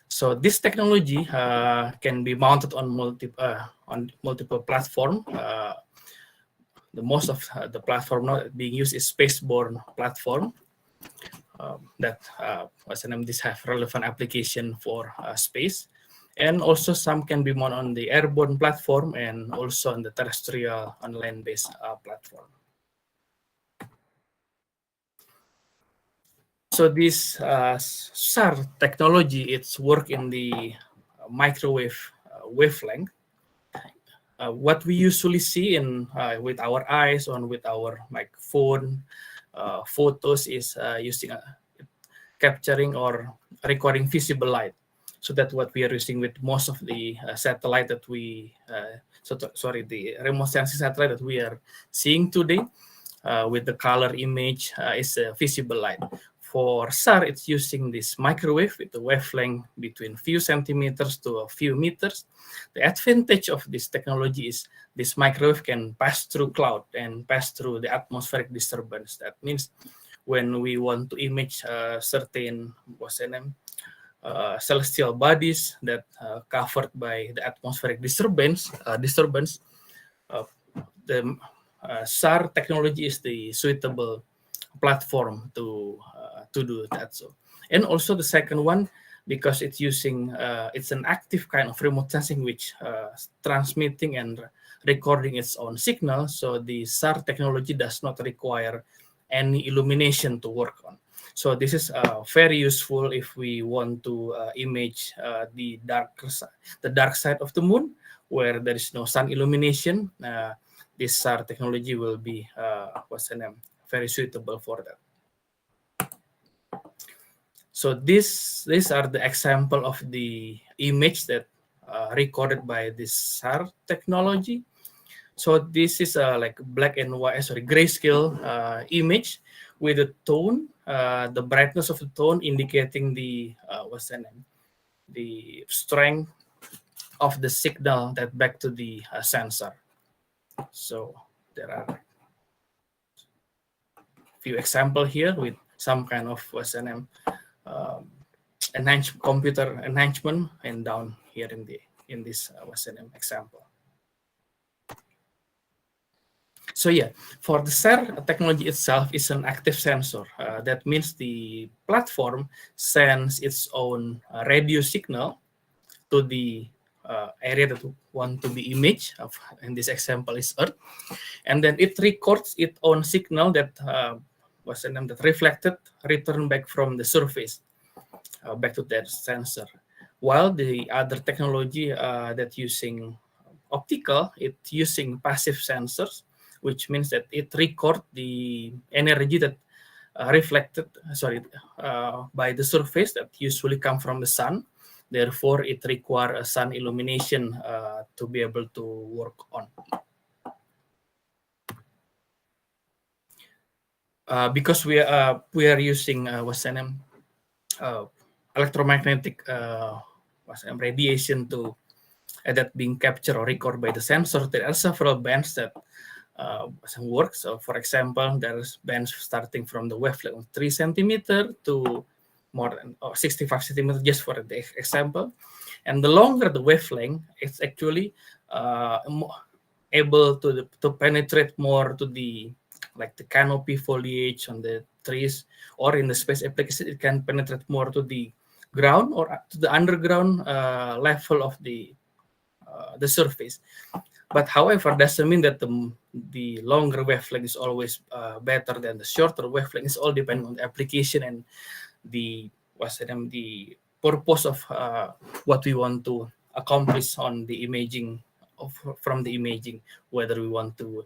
Speaker 6: So this technology can be mounted on multiple platforms. The most of the platform now being used is spaceborne platform that this have relevant application for space, and also some can be mounted on the airborne platform and also on the terrestrial on land-based platform. So this SAR technology, it's work in the microwave wavelength. What we usually see in with our eyes or with our phone photos is using capturing or recording visible light. So that's what we are using with most of the satellite that we, the remote sensing satellite that we are seeing today. With the color image is a visible light. For SAR, it's using this microwave with a wavelength between few centimeters to a few meters. The advantage of this technology is this microwave can pass through cloud and pass through the atmospheric disturbance. That means when we want to image certain celestial bodies that covered by the atmospheric disturbance, the SAR technology is the suitable platform to do that. So, and also the second one, because it's using it's an active kind of remote sensing which transmitting and recording its own signal. So the SAR technology does not require any illumination to work on. So this is very useful if we want to image the dark side of the moon, where there is no sun illumination. This SAR technology will be very suitable for that. So these are the example of the image that recorded by this SAR technology. So this is like black and white, grayscale image with the tone, the brightness of the tone indicating the the strength of the signal that back to the sensor. So there are a few examples here with some kind of computer enhancement, and down here in this example. So yeah, for the SAR technology itself is an active sensor. That means the platform sends its own radio signal to the area that want to be imaged. In this example is Earth, and then it records its own signal that that reflected, return back from the surface back to that sensor. While the other technology that using optical, it's using passive sensors, which means that it records the energy that reflected by the surface that usually come from the sun. Therefore, it requires a sun illumination to be able to work on. Because we are using electromagnetic radiation to that being captured or recorded by the sensor, there are several bands that work. So, for example, there's bands starting from the wavelength of 3 centimeter to more than 65 centimeters, just for the example. And the longer the wavelength, it's actually able to penetrate more to the the canopy foliage on the trees, or in the space application, it can penetrate more to the ground or to the underground level of the surface. But however, doesn't mean that the longer wavelength is always better than the shorter wavelength. It's all depending on the application and the purpose of what we want to accomplish on the imaging from the imaging, whether we want to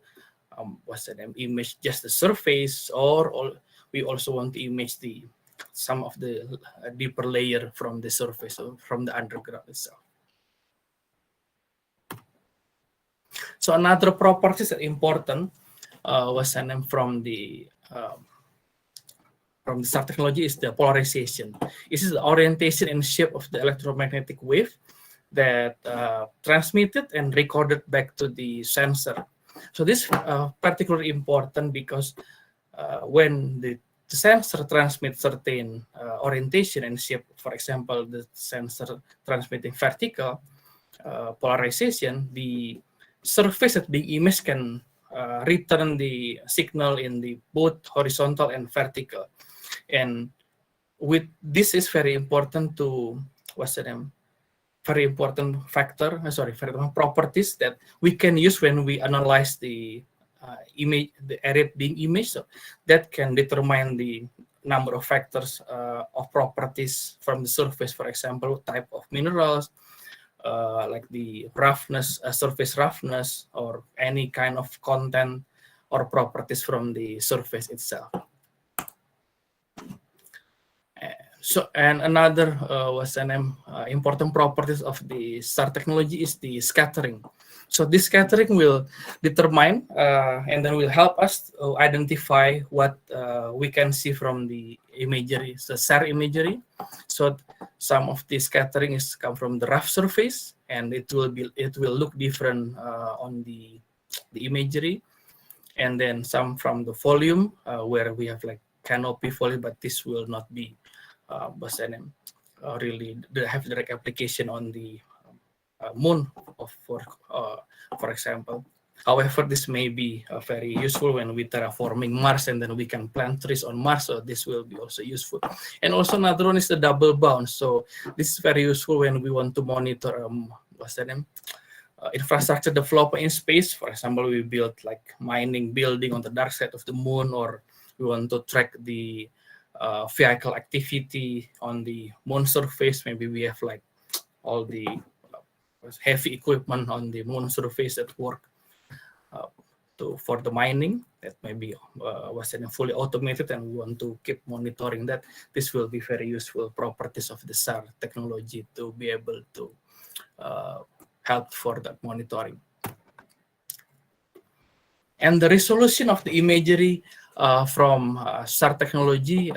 Speaker 6: image just the surface, or we also want to image some of the deeper layer from the surface or from the underground itself. So another properties that important from the SAR technology is the polarization. This is the orientation and shape of the electromagnetic wave that transmitted and recorded back to the sensor. So this particularly important because when the sensor transmits certain orientation and shape, for example, the sensor transmitting vertical polarization, the surface that being imaged can return the signal in the both horizontal and vertical. And with this is very important to very important factor, very important properties that we can use when we analyze the image, the area being imaged. So that can determine the number of factors of properties from the surface, for example, type of minerals, like the roughness, surface roughness, or any kind of content or properties from the surface itself. So, and another important properties of the SAR technology is the scattering. So this scattering will determine and then will help us to identify what we can see from the imagery, the SAR imagery. So some of the scattering is come from the rough surface, and it will look different on the imagery, and then some from the volume where we have like canopy volume, but this will not be really have direct application on the moon for example. However, this may be very useful when we terraforming Mars, and then we can plant trees on Mars, so this will be also useful. And also another one is the double bound. So this is very useful when we want to monitor infrastructure development in space. For example, we build like mining building on the dark side of the moon, or we want to track the vehicle activity on the moon surface. Maybe we have like all the heavy equipment on the moon surface that work for the mining that maybe wasn't fully automated, and we want to keep monitoring that. This will be very useful properties of the SAR technology to be able to help for that monitoring. And the resolution of the imagery from SAR technology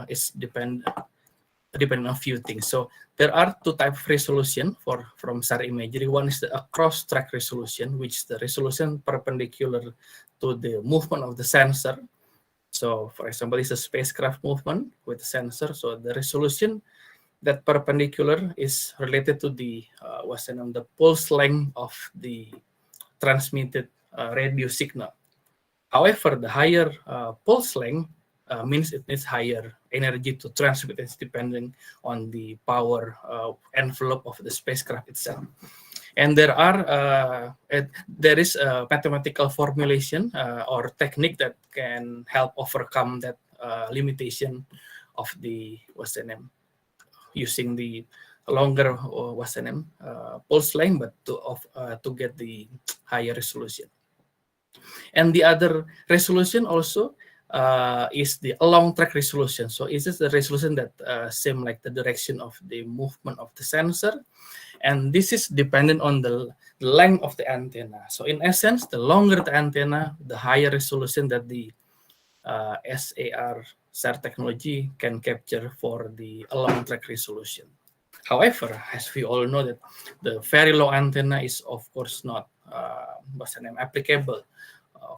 Speaker 6: is dependent on a few things. So there are two types of resolution from SAR imagery. One is the cross-track resolution, which is the resolution perpendicular to the movement of the sensor. So for example, it's a spacecraft movement with the sensor. So the resolution that perpendicular is related to the pulse length of the transmitted radio signal. However, the higher pulse length means it needs higher energy to transmit. It's depending on the power envelope of the spacecraft itself. And there is a mathematical formulation or technique that can help overcome that limitation of the using the longer pulse length, but to get the higher resolution. And the other resolution also is the along track resolution. So it is the resolution that same like the direction of the movement of the sensor, and this is dependent on the length of the antenna. So in essence, the longer the antenna, the higher resolution that the SAR technology can capture for the along track resolution. However, as we all know that the very low antenna is of course not applicable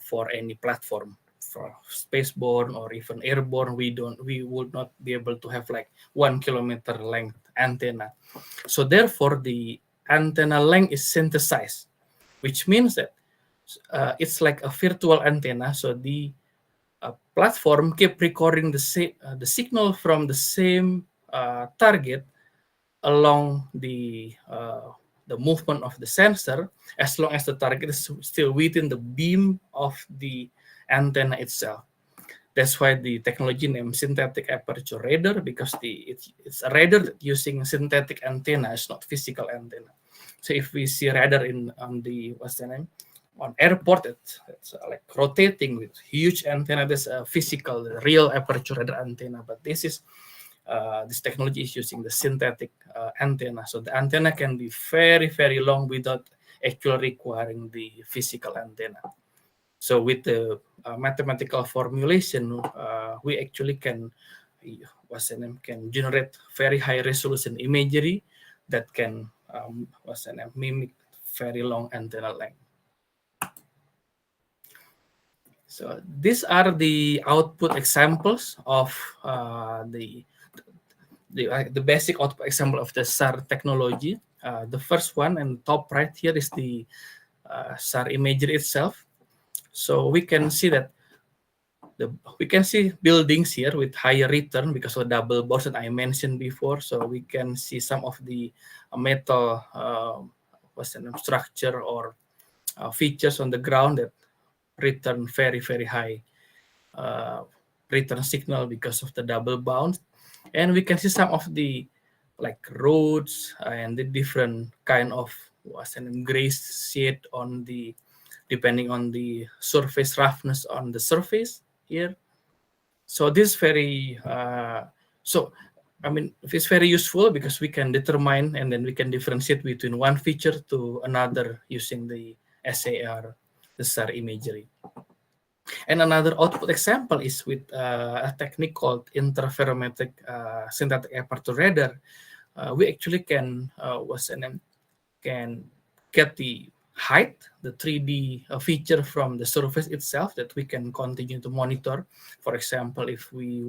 Speaker 6: for any platform. For spaceborne or even airborne, we would not be able to have like 1 kilometer length antenna. So therefore, the antenna length is synthesized, which means that it's like a virtual antenna. So the platform keep recording the signal from the same target along the movement of the sensor, as long as the target is still within the beam of the antenna itself. That's why the technology named synthetic aperture radar, because it's a radar that using synthetic antenna, it's not physical antenna. So if we see radar on airport, it's like rotating with huge antenna. There's a physical, real aperture radar antenna, but this technology is using the synthetic antenna. So the antenna can be very, very long without actually requiring the physical antenna. So with the mathematical formulation, we actually can generate very high resolution imagery that can mimic very long antenna length. So these are the output examples of the basic output example of the SAR technology. The first one and top right here is the SAR imagery itself. So we can see that we can see buildings here with higher return because of double bars that I mentioned before. So we can see some of the metal structure or features on the ground that return very, very high return signal because of the double bound. And we can see some of the like roads and the different kind of gray shade on the depending on the surface roughness on the surface here. So this very so I mean, it's very useful because we can determine and then we can differentiate between one feature to another using the SAR, the SAR imagery. And another output example is with a technique called interferometric synthetic aperture radar. We actually can can get the height, the 3D feature from the surface itself that we can continue to monitor. For example, if we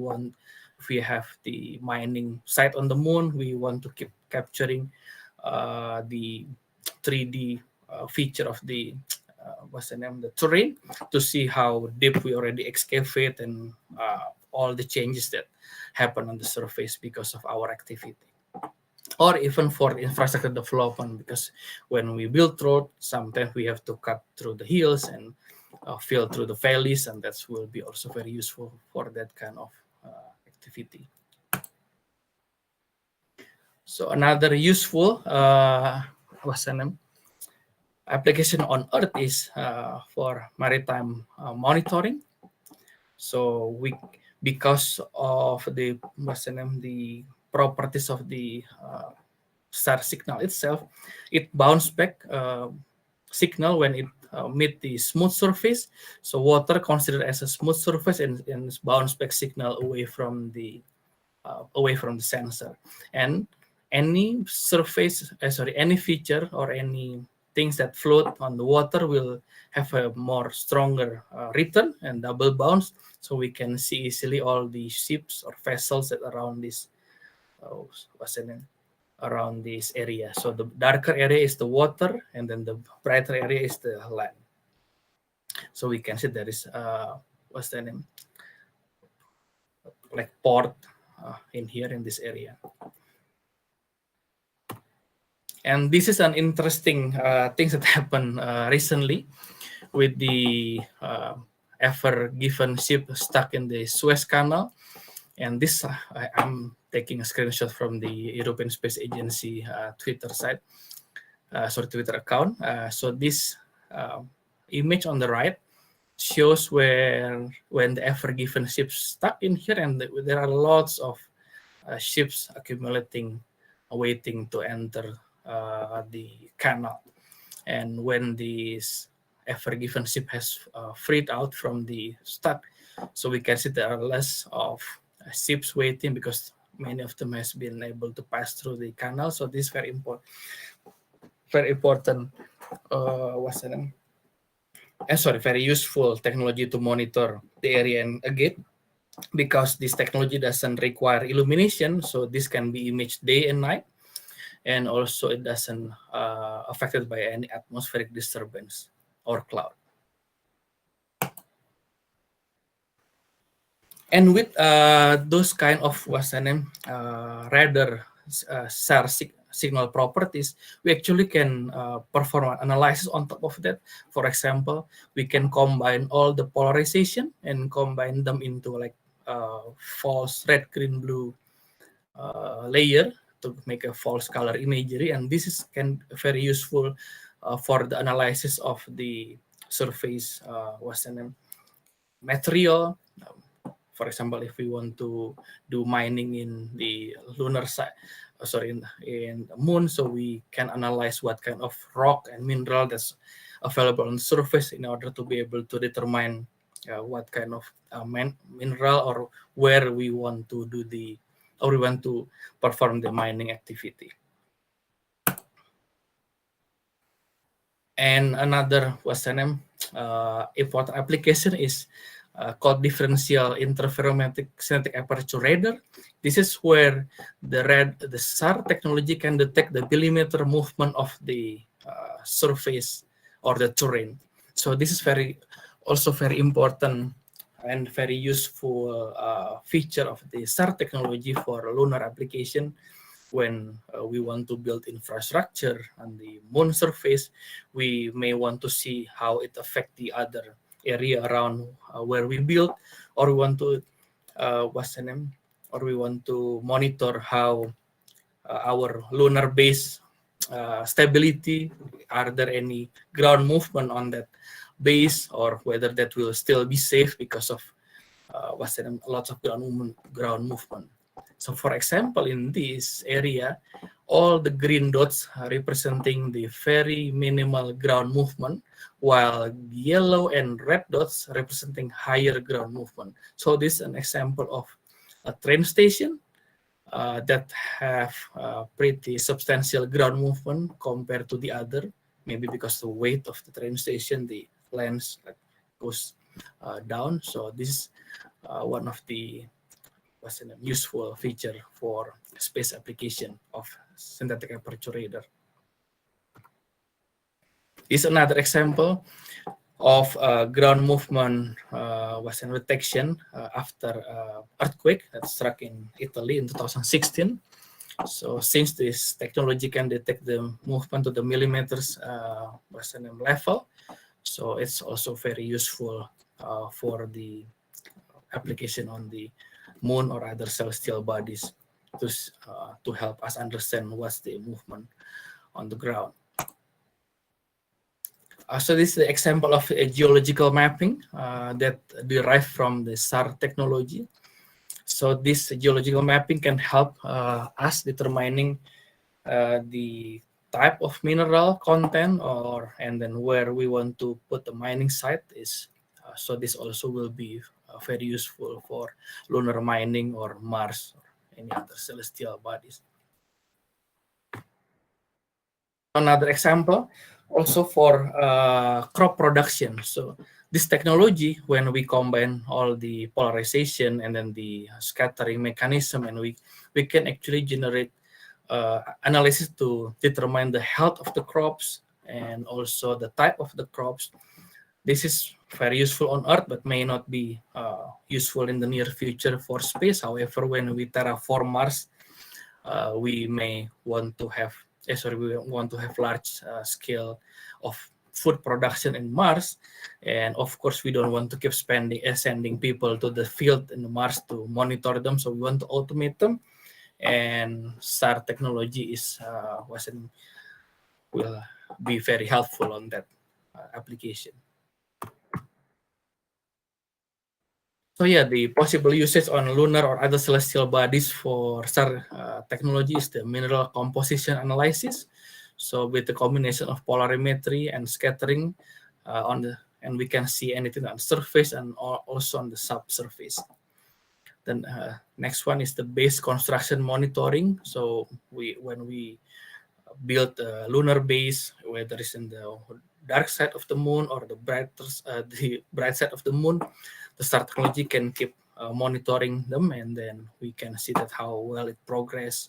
Speaker 6: have the mining site on the moon, we want to keep capturing the 3D feature of the the terrain to see how deep we already excavate and all the changes that happen on the surface because of our activity. Or even for infrastructure development, because when we build road, sometimes we have to cut through the hills and fill through the valleys, and that will be also very useful for that kind of activity. So another useful application on Earth is for maritime monitoring. So because of the properties of the SAR signal itself, it bounce back signal when it meet the smooth surface. So water considered as a smooth surface and bounce back signal away from the sensor. And any surface, any feature or any things that float on the water will have a more stronger return and double bounce, so we can see easily all the ships or vessels that around this around this area. So the darker area is the water, and then the brighter area is the land. So we can see there is like port in here in this area. And this is an interesting thing that happened recently with the Ever Given ship stuck in the Suez Canal. And this, I'm taking a screenshot from the European Space Agency Twitter site, Twitter account. So this image on the right shows when the Ever Given ship stuck in here, and there are lots of ships accumulating, waiting to enter the canal. And when this Ever Given ship has freed out from the stuck, so we can see there are less of ships waiting because many of them has been able to pass through the canal. So this is very important very useful technology to monitor the area. And again, because this technology doesn't require illumination, so this can be imaged day and night, and also it doesn't affected by any atmospheric disturbance or cloud. And with those kind of radar SAR signal properties, we actually can perform an analysis on top of that. For example, we can combine all the polarization and combine them into like false red, green, blue layer to make a false color imagery. And this is very useful for the analysis of the surface material. For example, if we want to do mining in the lunar side, in the moon, so we can analyze what kind of rock and mineral that's available on the surface in order to be able to determine what kind of mineral or where we want to do we want to perform the mining activity. And another important application is called differential interferometric synthetic aperture radar. This is where the SAR technology can detect the millimeter movement of the surface or the terrain. So this is also very important and very useful feature of the SAR technology for lunar application. When we want to build infrastructure on the moon surface, we may want to see how it affects the other area around where we build, or we want to monitor how our lunar base stability. Are there any ground movement on that base, or whether that will still be safe because of lots of ground movement. So for example, in this area, all the green dots are representing the very minimal ground movement, while yellow and red dots representing higher ground movement. So this is an example of a train station that have pretty substantial ground movement compared to the other, maybe because the weight of the train station, the length goes down. So this is one of the useful feature for space application of synthetic aperture radar. This is another example of ground movement detection after earthquake that struck in Italy in 2016. So since this technology can detect the movement to the millimeters level, so it's also very useful for the application on the moon or other celestial bodies to help us understand what's the movement on the ground. So this is the example of a geological mapping that derived from the SAR technology. So this geological mapping can help us determining the type of mineral content and then where we want to put the mining site is. So this also will be very useful for lunar mining or Mars or any other celestial bodies. Another example also for crop production. So this technology, when we combine all the polarization and then the scattering mechanism, and we can actually generate analysis to determine the health of the crops and also the type of the crops. This is very useful on Earth, but may not be useful in the near future for space. However, when we terraform Mars, we may want to have large scale of food production in Mars, and of course we don't want to keep sending people to the field in Mars to monitor them. So we want to automate them, and SAR technology will be very helpful on that application. So yeah, the possible usage on lunar or other celestial bodies for SAR technology is the mineral composition analysis. So with the combination of polarimetry and scattering and we can see anything on the surface and also on the subsurface. Then next one is the base construction monitoring. So when we build a lunar base, whether it's in the dark side of the moon or the bright side of the moon, the SAR technology can keep monitoring them, and then we can see that how well it progress.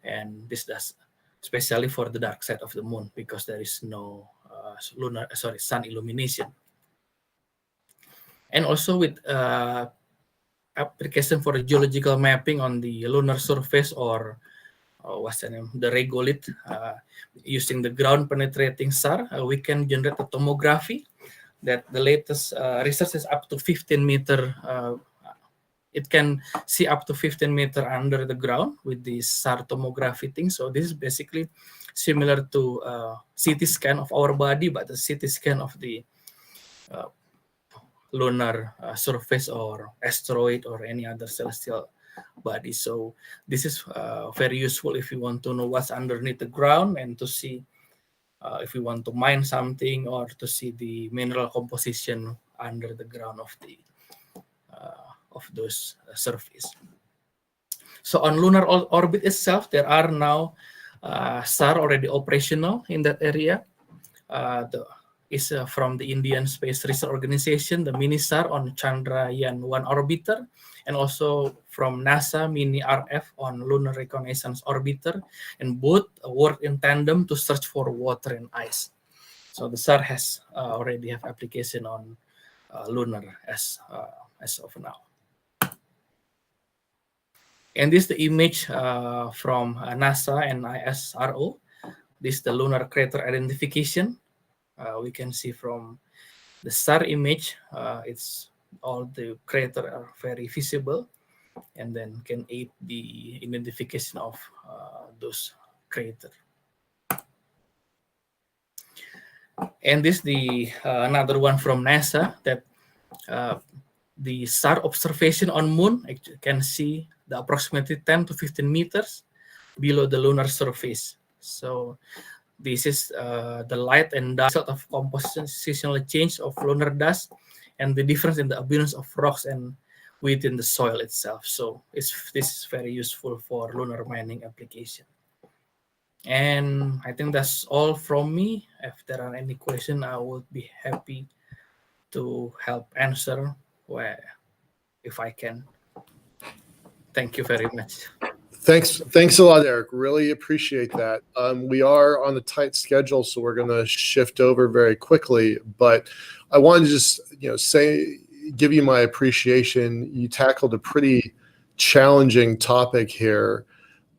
Speaker 6: And this does especially for the dark side of the moon because there is no sun illumination. And also with application for geological mapping on the lunar surface or the regolith, using the ground penetrating SAR, we can generate a tomography that the latest research is up to 15 meter. It can see up to 15 meter under the ground with the SAR tomography thing. So this is basically similar to CT scan of our body, but the CT scan of the lunar surface or asteroid or any other celestial body. So this is very useful if you want to know what's underneath the ground and to see if we want to mine something or to see the mineral composition under the ground of those surface. So on lunar orbit itself, there are now SAR already operational in that area. Is from the Indian Space Research Organization, the mini SAR on Chandrayaan-1 orbiter, and also from NASA mini RF on Lunar Reconnaissance Orbiter, and both work in tandem to search for water and ice. So the SAR has already have application on lunar as of now. And this is the image from NASA and ISRO. This is the lunar crater identification. We can see from the SAR image, it's all the crater are very visible, and then can aid the identification of those craters. And this the another one from NASA that the SAR observation on moon can see the approximately 10 to 15 meters below the lunar surface. So this is the light and dust of compositional change of lunar dust and the difference in the abundance of rocks and within the soil itself. So this is very useful for lunar mining application. And I think that's all from me. If there are any questions, I would be happy to help answer if I can. Thank you very much.
Speaker 7: Thanks a lot, Eric. Really appreciate that. We are on a tight schedule, so we're going to shift over very quickly. But I wanted to just, give you my appreciation. You tackled a pretty challenging topic here.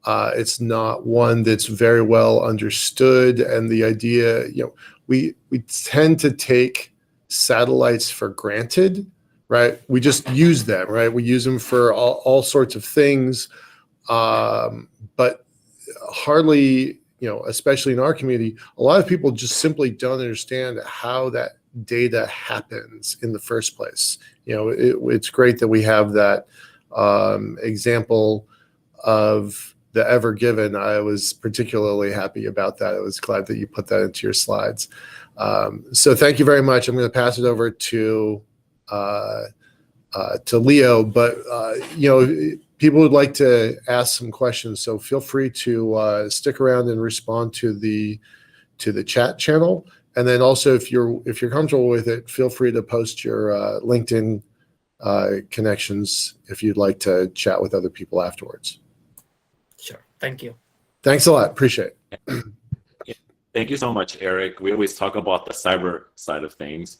Speaker 7: It's not one that's very well understood, and the idea, we tend to take satellites for granted, right? We just use them, right? We use them for all sorts of things. But hardly, especially in our community, a lot of people just simply don't understand how that data happens in the first place. It's great that we have that example of the Ever Given. I was particularly happy about that. I was glad that you put that into your slides. So thank you very much. I'm going to pass it over to Leo, but people would like to ask some questions, so feel free to stick around and respond to the chat channel. And then also, if you're comfortable with it, feel free to post your LinkedIn connections if you'd like to chat with other people afterwards.
Speaker 6: Sure. Thank you.
Speaker 7: Thanks a lot. Appreciate it.
Speaker 3: Thank you so much, Eric. We always talk about the cyber side of things,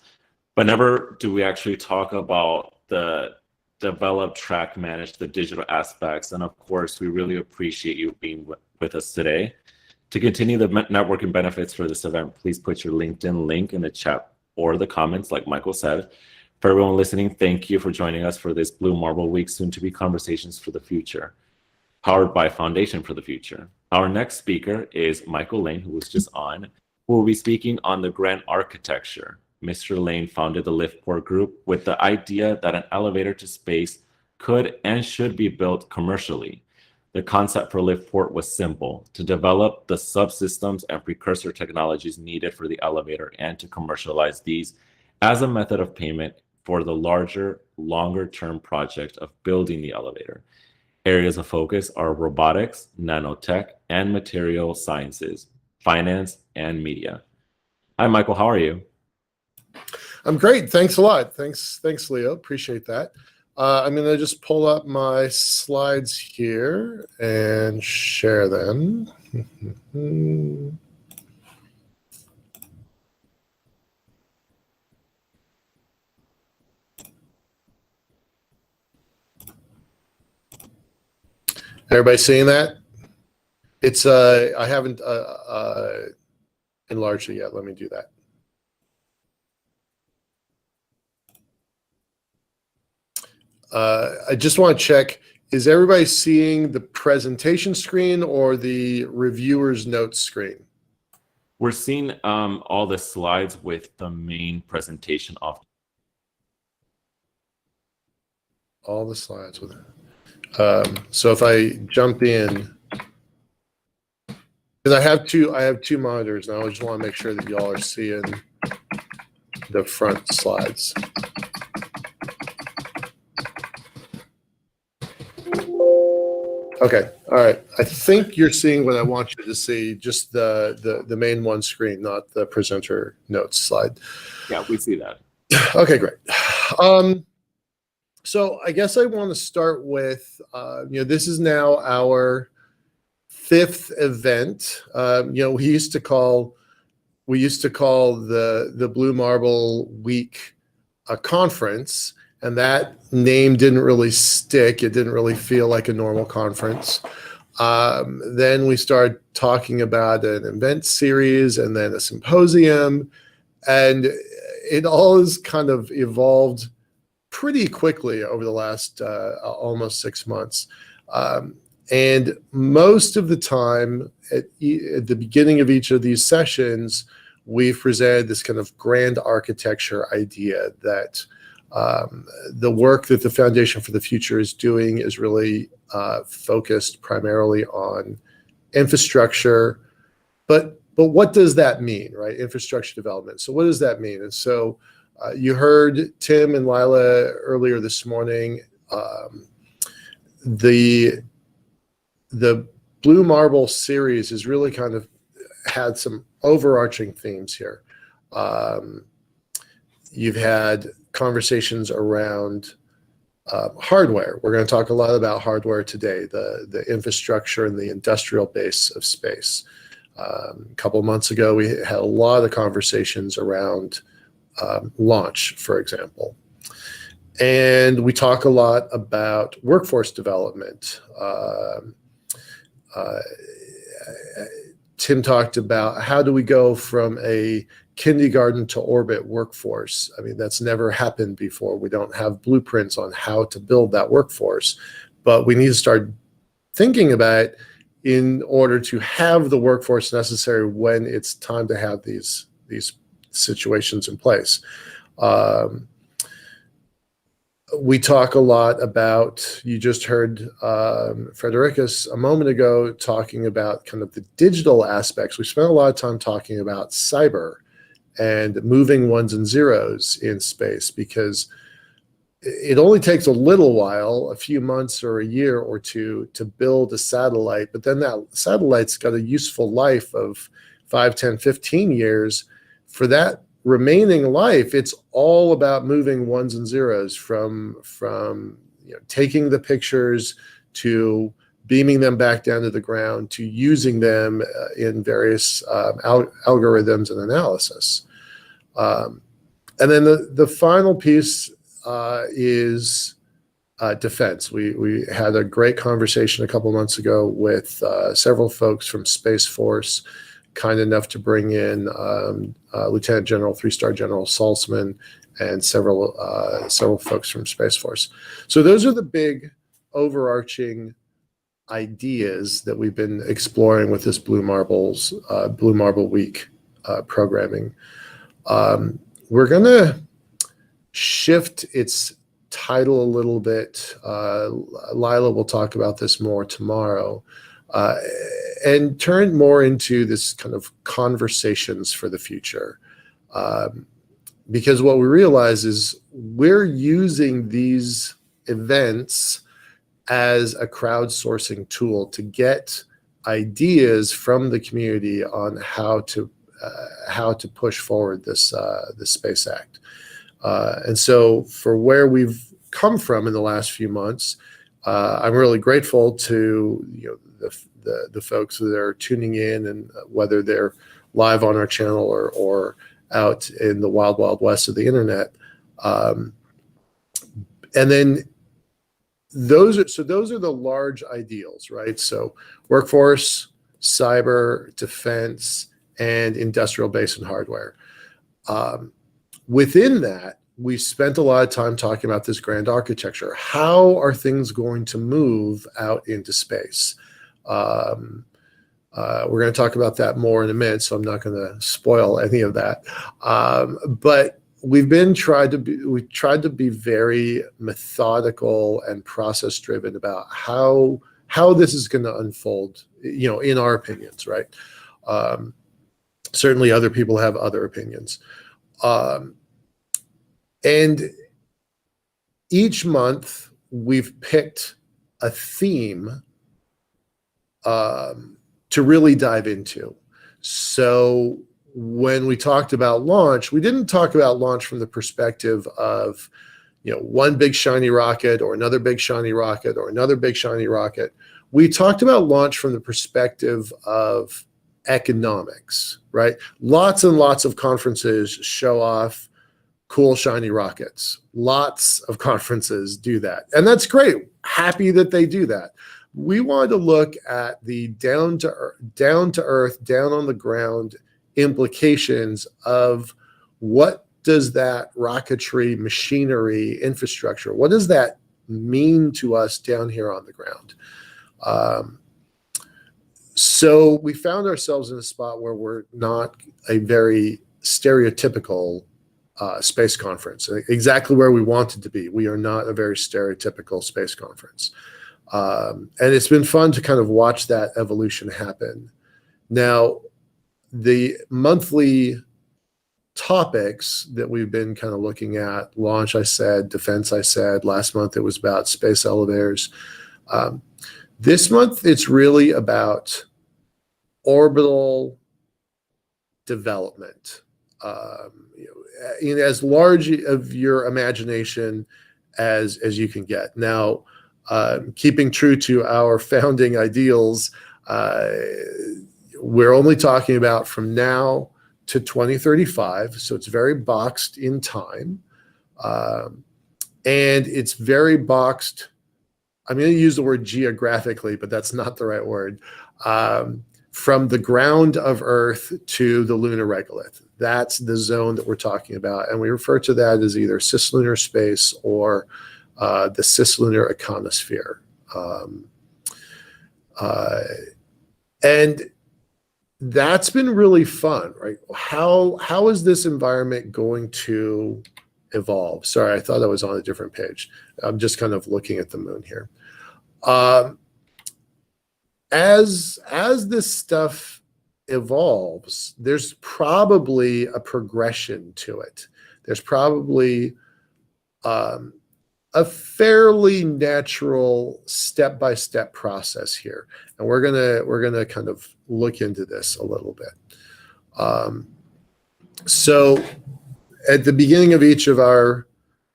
Speaker 3: but never do we actually talk about the develop, track, manage the digital aspects. And of course, we really appreciate you being with us today. To continue the networking benefits for this event, please put your LinkedIn link in the chat or the comments, like Michael said. For everyone listening, thank you for joining us for this Blue Marble Week, soon to be Conversations for the Future, powered by Foundation for the Future. Our next speaker is Michael Lane, who was just on, who will be speaking on the grand architecture. Mr. Lane founded the Liftport Group with the idea that an elevator to space could and should be built commercially. The concept for Liftport was simple: to develop the subsystems and precursor technologies needed for the elevator and to commercialize these as a method of payment for the larger, longer-term project of building the elevator. Areas of focus are robotics, nanotech, and material sciences, finance, and media. Hi, Michael. How are you?
Speaker 7: I'm great. Thanks a lot. Thanks, Leo. Appreciate that. I'm going to just pull up my slides here and share them. Everybody seeing that? It's I haven't enlarged it yet. Let me do that. I just want to check, is everybody seeing the presentation screen or the reviewer's notes screen?
Speaker 3: We're seeing all the slides with the main presentation off.
Speaker 7: All the slides with it. So if I jump in, because I have two monitors now, I just want to make sure that y'all are seeing the front slides. Okay, all right. I think you're seeing what I want you to see, just the main one screen, not the presenter notes slide.
Speaker 3: Yeah, we see that.
Speaker 7: Okay, great. So I guess I want to start with, this is now our 5th event. We used to call the Blue Marble Week a conference, and that name didn't really stick. It didn't really feel like a normal conference. Then we started talking about an event series and then a symposium, and it all has kind of evolved pretty quickly over the last almost 6 months. And most of the time at the beginning of each of these sessions, we've presented this kind of grand architecture idea that The work that the Foundation for the Future is doing is really focused primarily on infrastructure, but what does that mean, right? Infrastructure development. So what does that mean? And so you heard Tim and Lila earlier this morning. The Blue Marble series has really kind of had some overarching themes here. You've had conversations around hardware. We're going to talk a lot about hardware today, the infrastructure and the industrial base of space. A couple of months ago, we had a lot of conversations around launch, for example. And we talk a lot about workforce development. Tim talked about how do we go from a kindergarten to orbit workforce. I mean, that's never happened before. We don't have blueprints on how to build that workforce, but we need to start thinking about it in order to have the workforce necessary when it's time to have these situations in place. We talk a lot about, you just heard Fredericus a moment ago talking about kind of the digital aspects. We spent a lot of time talking about cyber and moving ones and zeros in space, because it only takes a little while, a few months or a year or two, to build a satellite, but then that satellite's got a useful life of 5, 10, 15 years. For that remaining life, it's all about moving ones and zeros from taking the pictures to beaming them back down to the ground to using them in various algorithms and analysis. And then the final piece is defense. We had a great conversation a couple months ago with several folks from Space Force, kind enough to bring in Lieutenant General, 3-star General Saltzman, and several folks from Space Force. So those are the big overarching ideas that we've been exploring with this Blue Marble Week programming. We're gonna shift its title a little bit. Lila will talk about this more tomorrow. And turn more into this kind of conversations for the future. Because what we realize is we're using these events as a crowdsourcing tool to get ideas from the community on how to push forward this Space Act. And so for where we've come from in the last few months, I'm really grateful to the folks that are tuning in, and whether they're live on our channel or out in the wild, wild west of the internet. And then those are the large ideals, right? So workforce, cyber, defense, and industrial base and hardware. Within that, we spent a lot of time talking about this grand architecture. How are things going to move out into space? We're going to talk about that more in a minute, so I'm not going to spoil any of that. But we tried to be very methodical and process driven about how this is going to unfold, in our opinions, right? Certainly other people have other opinions. And each month we've picked a theme to really dive into. So when we talked about launch, we didn't talk about launch from the perspective of, one big shiny rocket or another big shiny rocket or another big shiny rocket. We talked about launch from the perspective of economics, right? Lots and lots of conferences show off cool shiny rockets. Lots of conferences do that. And that's great. Happy that they do that. We wanted to look at the down to earth, down on the ground implications of what does that rocketry, machinery, infrastructure, what does that mean to us down here on the ground? So we found ourselves in a spot where we're not a very stereotypical space conference, exactly where we wanted to be. We are not a very stereotypical space conference. And it's been fun to kind of watch that evolution happen. Now, the monthly topics that we've been kind of looking at, launch, I said, defense, I said, last month it was about space elevators. This month, it's really about orbital development, in as large of your imagination as you can get. Now, keeping true to our founding ideals, we're only talking about from now to 2035, so it's very boxed in time, and it's very boxed. I'm going to use the word geographically, but that's not the right word. From the ground of Earth to the lunar regolith. That's the zone that we're talking about. And we refer to that as either CisLunar space or the CisLunar Econosphere. And that's been really fun, right? How is this environment going to evolve? Sorry, I thought I was on a different page. I'm just kind of looking at the moon here. As this stuff evolves, there's probably a progression to it. There's probably a fairly natural step-by-step process here, and we're gonna kind of look into this a little bit. So, at the beginning of each of our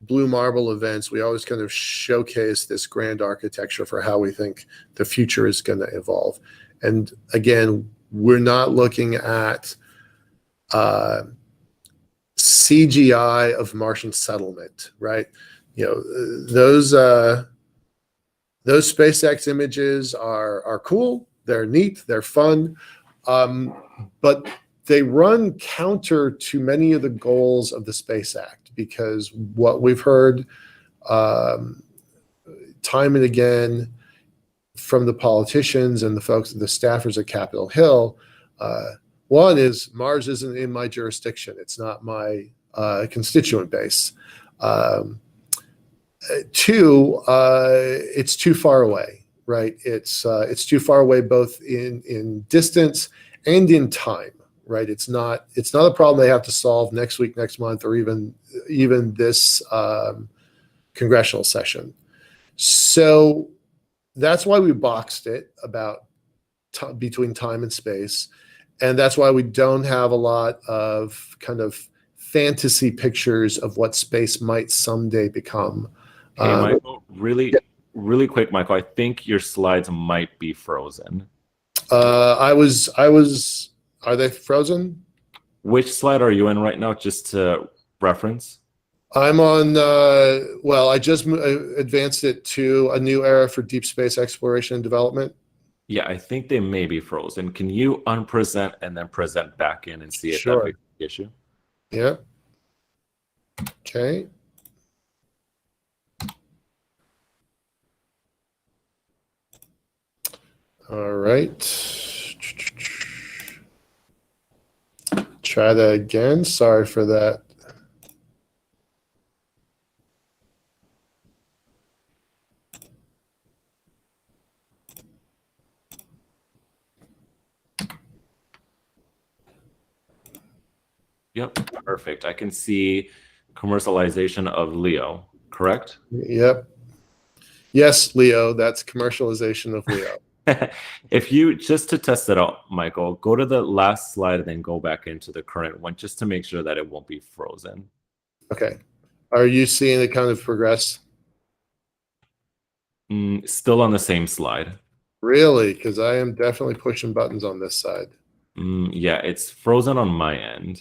Speaker 7: Blue Marble events, we always kind of showcase this grand architecture for how we think the future is going to evolve. And again, we're not looking at CGI of Martian settlement, right? You know, those SpaceX images are cool, they're neat, they're fun, but they run counter to many of the goals of the Space Act, because what we've heard time and again from the politicians and the folks, the staffers at Capitol Hill, one is Mars isn't in my jurisdiction. It's not my constituent base. Two, it's too far away, right? It's too far away both in distance and in time. Right, it's not a problem they have to solve next week, next month, or even this congressional session. So that's why we boxed it about between time and space, and that's why we don't have a lot of kind of fantasy pictures of what space might someday become.
Speaker 3: Hey, Michael, really quick, Michael. I think your slides might be frozen.
Speaker 7: I was. Are they frozen?
Speaker 3: Which slide are you in right now, just to reference?
Speaker 7: I'm on, well, I just advanced it to a new era for deep space exploration and development.
Speaker 3: Yeah, I think they may be frozen. Can you unpresent and then present back in and see if
Speaker 7: Sure.
Speaker 3: that fixes the issue?
Speaker 7: Yeah. Okay. All right. Try that again. Sorry for that.
Speaker 3: Yep, perfect. I can see commercialization of Leo, correct?
Speaker 7: Yep. Yes, Leo. That's commercialization of Leo.
Speaker 3: If you, just to test it out, Michael, go to the last slide and then go back into the current one just to make sure that it won't be frozen.
Speaker 7: Okay. Are you seeing it kind of progress?
Speaker 3: Still on the same slide.
Speaker 7: Really? Because I am definitely pushing buttons on this side.
Speaker 3: Yeah, it's frozen on my end.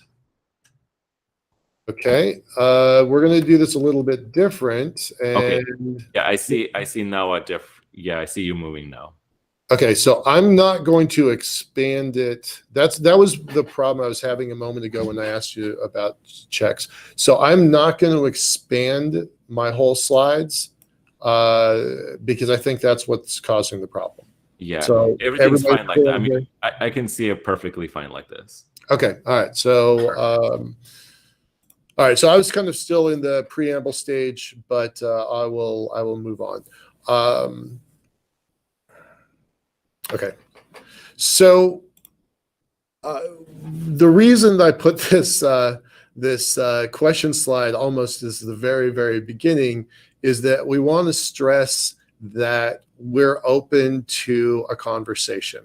Speaker 7: Okay. We're going to do this a little bit different. And
Speaker 3: Okay. Yeah, I see now a yeah, I see you moving now.
Speaker 7: Okay, so I'm not going to expand it. That was the problem I was having a moment ago when I asked you about checks. So I'm not going to expand my whole slides because I think that's what's causing the problem.
Speaker 3: Yeah,
Speaker 7: so
Speaker 3: everything's fine like that. I mean, I can see it perfectly fine like this.
Speaker 7: Okay, all right. So All right, so I was kind of still in the preamble stage, but I will move on. Okay, so the reason I put this question slide almost as the very beginning is that we want to stress that we're open to a conversation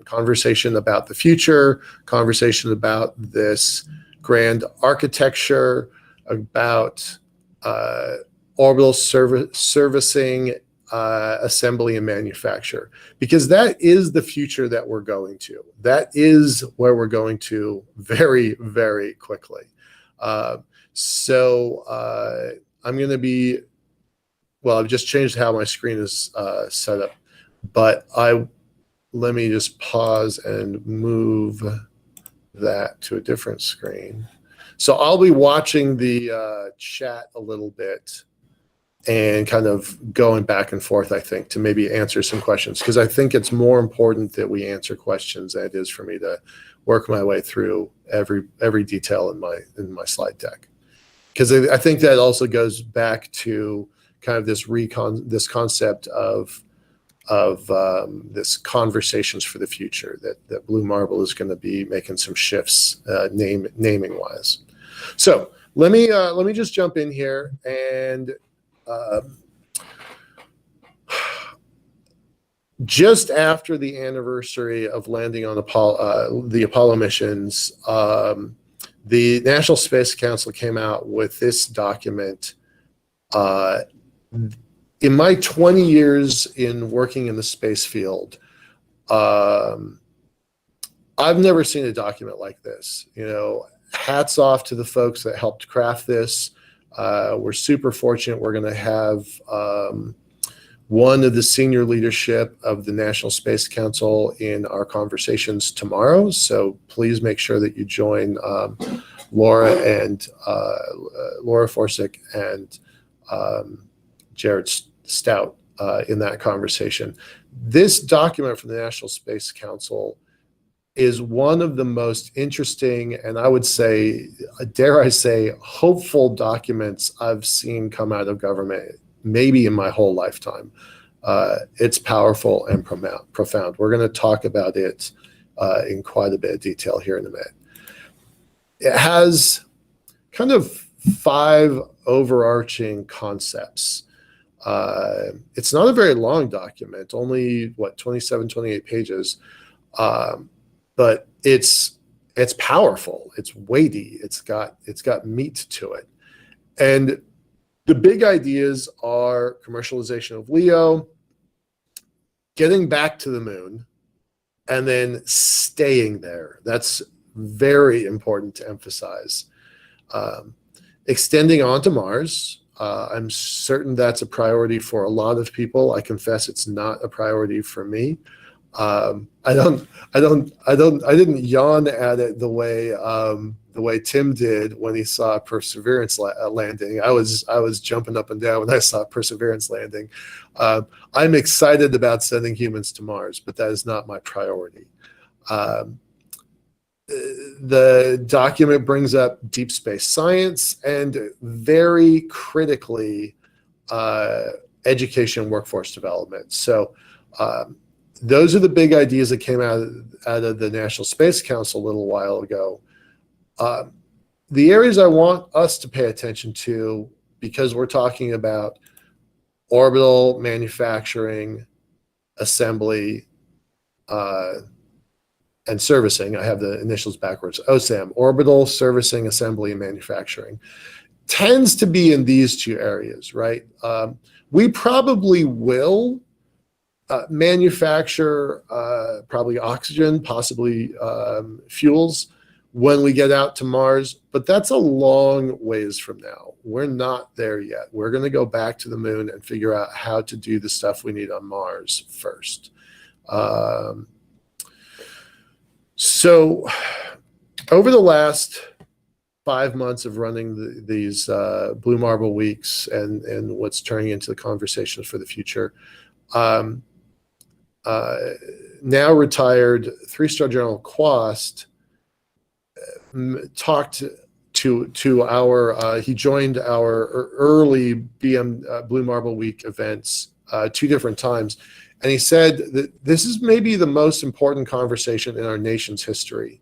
Speaker 7: about the future, conversation about this grand architecture, about orbital servicing, assembly and manufacture, because that is the future that we're going to. That is where we're going to very quickly. So I'm going to be, well, I've just changed how my screen is set up, but let me just pause and move that to a different screen. So I'll be watching the chat a little bit and kind of going back and forth, I think, to maybe answer some questions, because I think it's more important that we answer questions than it is for me to work my way through every detail in my slide deck. Because I think that also goes back to kind of this concept of this conversations for the future, that Blue Marble is going to be making some shifts naming wise. So let me just jump in here and just after the anniversary of landing on the Apollo missions, the National Space Council came out with this document. In my 20 years in working in the space field, I've never seen a document like this. You know, hats off to the folks that helped craft this. We're super fortunate. We're going to have one of the senior leadership of the National Space Council in our conversations tomorrow. So please make sure that you join Laura Forsick and Jared Stout in that conversation. This document from the National Space Council is one of the most interesting, and I would say, dare I say, hopeful documents I've seen come out of government, maybe in my whole lifetime. It's powerful and profound. We're going to talk about it in quite a bit of detail here in a minute. It has kind of 5 overarching concepts. It's not a very long document, only 27, 28 pages. But it's powerful, it's weighty, it's got meat to it. And the big ideas are commercialization of LEO, getting back to the moon, and then staying there. That's very important to emphasize. Extending onto Mars. I'm certain that's a priority for a lot of people. I confess it's not a priority for me. I didn't yawn at it the way Tim did when he saw Perseverance landing. I was jumping up and down when I saw Perseverance landing. I'm excited about sending humans to Mars, but that is not my priority. The document brings up deep space science and, very critically, education workforce development. So those are the big ideas that came out of the National Space Council a little while ago. The areas I want us to pay attention to, because we're talking about orbital manufacturing, assembly, and servicing. I have the initials backwards. OSAM, orbital servicing, assembly, and manufacturing, tends to be in these 2 areas, right? We probably will manufacture probably oxygen, possibly fuels when we get out to Mars, but that's a long ways from now. We're not there yet. We're going to go back to the moon and figure out how to do the stuff we need on Mars first. So over the last 5 months of running these Blue Marble weeks and what's turning into the conversations for the future, now retired 3-star General Quast talked to our he joined our early Blue Marble Week events 2 different times, and he said that this is maybe the most important conversation in our nation's history.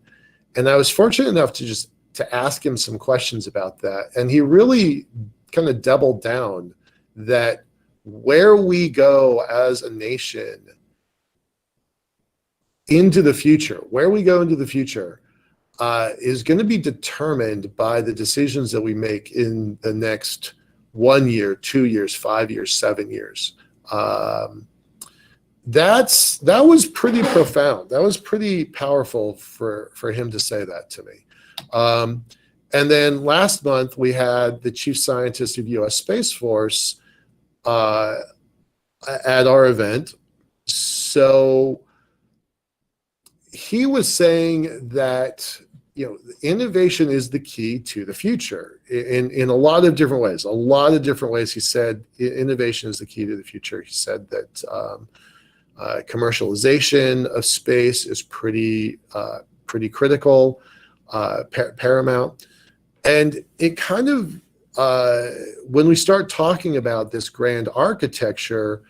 Speaker 7: And I was fortunate enough to ask him some questions about that, and he really kind of doubled down that where we go as a nation into the future, is going to be determined by the decisions that we make in the next 1 year, 2 years, 5 years, 7 years. That was pretty profound. That was pretty powerful for him to say that to me. And then last month we had the chief scientist of U.S. Space Force at our event. So he was saying that, you know, innovation is the key to the future in a lot of different ways. A lot of different ways. He said innovation is the key to the future. He said that commercialization of space is pretty critical, paramount. And it kind of, when we start talking about this grand architecture,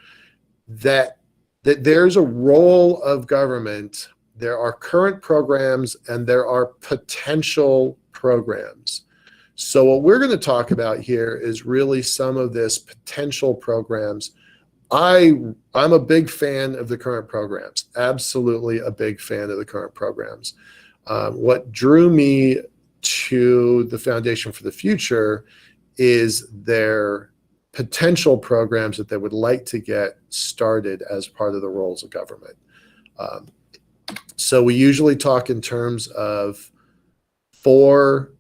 Speaker 7: that there's a role of government. There are current programs and there are potential programs. So what we're going to talk about here is really some of this potential programs. I'm a big fan of the current programs, absolutely a big fan of the current programs. What drew me to the Foundation for the Future is their potential programs that they would like to get started as part of the roles of government. So we usually talk in terms of four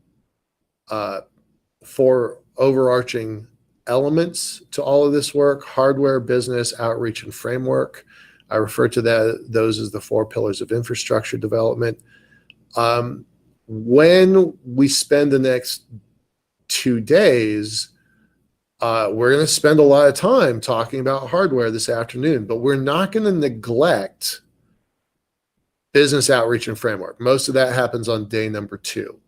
Speaker 7: overarching elements to all of this work: hardware, business, outreach, and framework. I refer to those as the 4 pillars of infrastructure development. When we spend the next 2 days, we're going to spend a lot of time talking about hardware this afternoon, but we're not going to neglect business, outreach, and framework. Most of that happens on day number 2.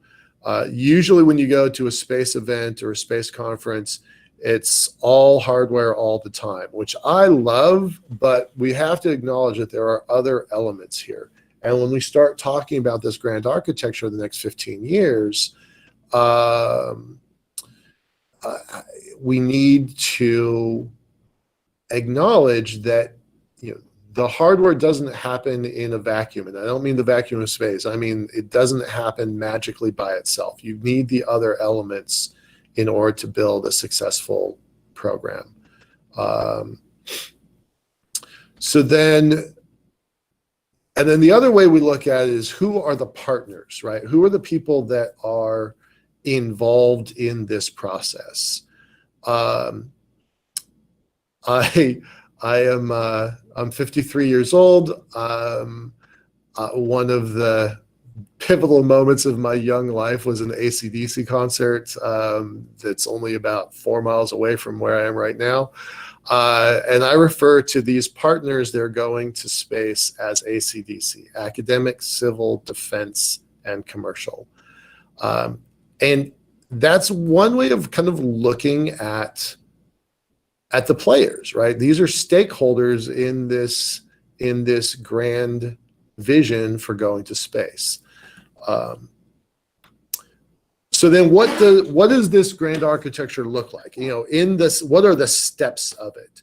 Speaker 7: Usually when you go to a space event or a space conference, it's all hardware all the time, which I love, but we have to acknowledge that there are other elements here. And when we start talking about this grand architecture of the next 15 years, we need to acknowledge that, you know, the hardware doesn't happen in a vacuum. And I don't mean the vacuum of space. I mean, it doesn't happen magically by itself. You need the other elements in order to build a successful program. And then the other way we look at it is, who are the partners, right? Who are the people that are involved in this process? I'm 53 years old. One of the pivotal moments of my young life was an AC/DC concert that's only about 4 miles away from where I am right now. And I refer to these partners that are going to space as AC/DC: academic, civil, defense, and commercial. And that's one way of kind of looking at the players, right? These are stakeholders in this grand vision for going to space. So then what does this grand architecture look like? You know, in this, what are the steps of it?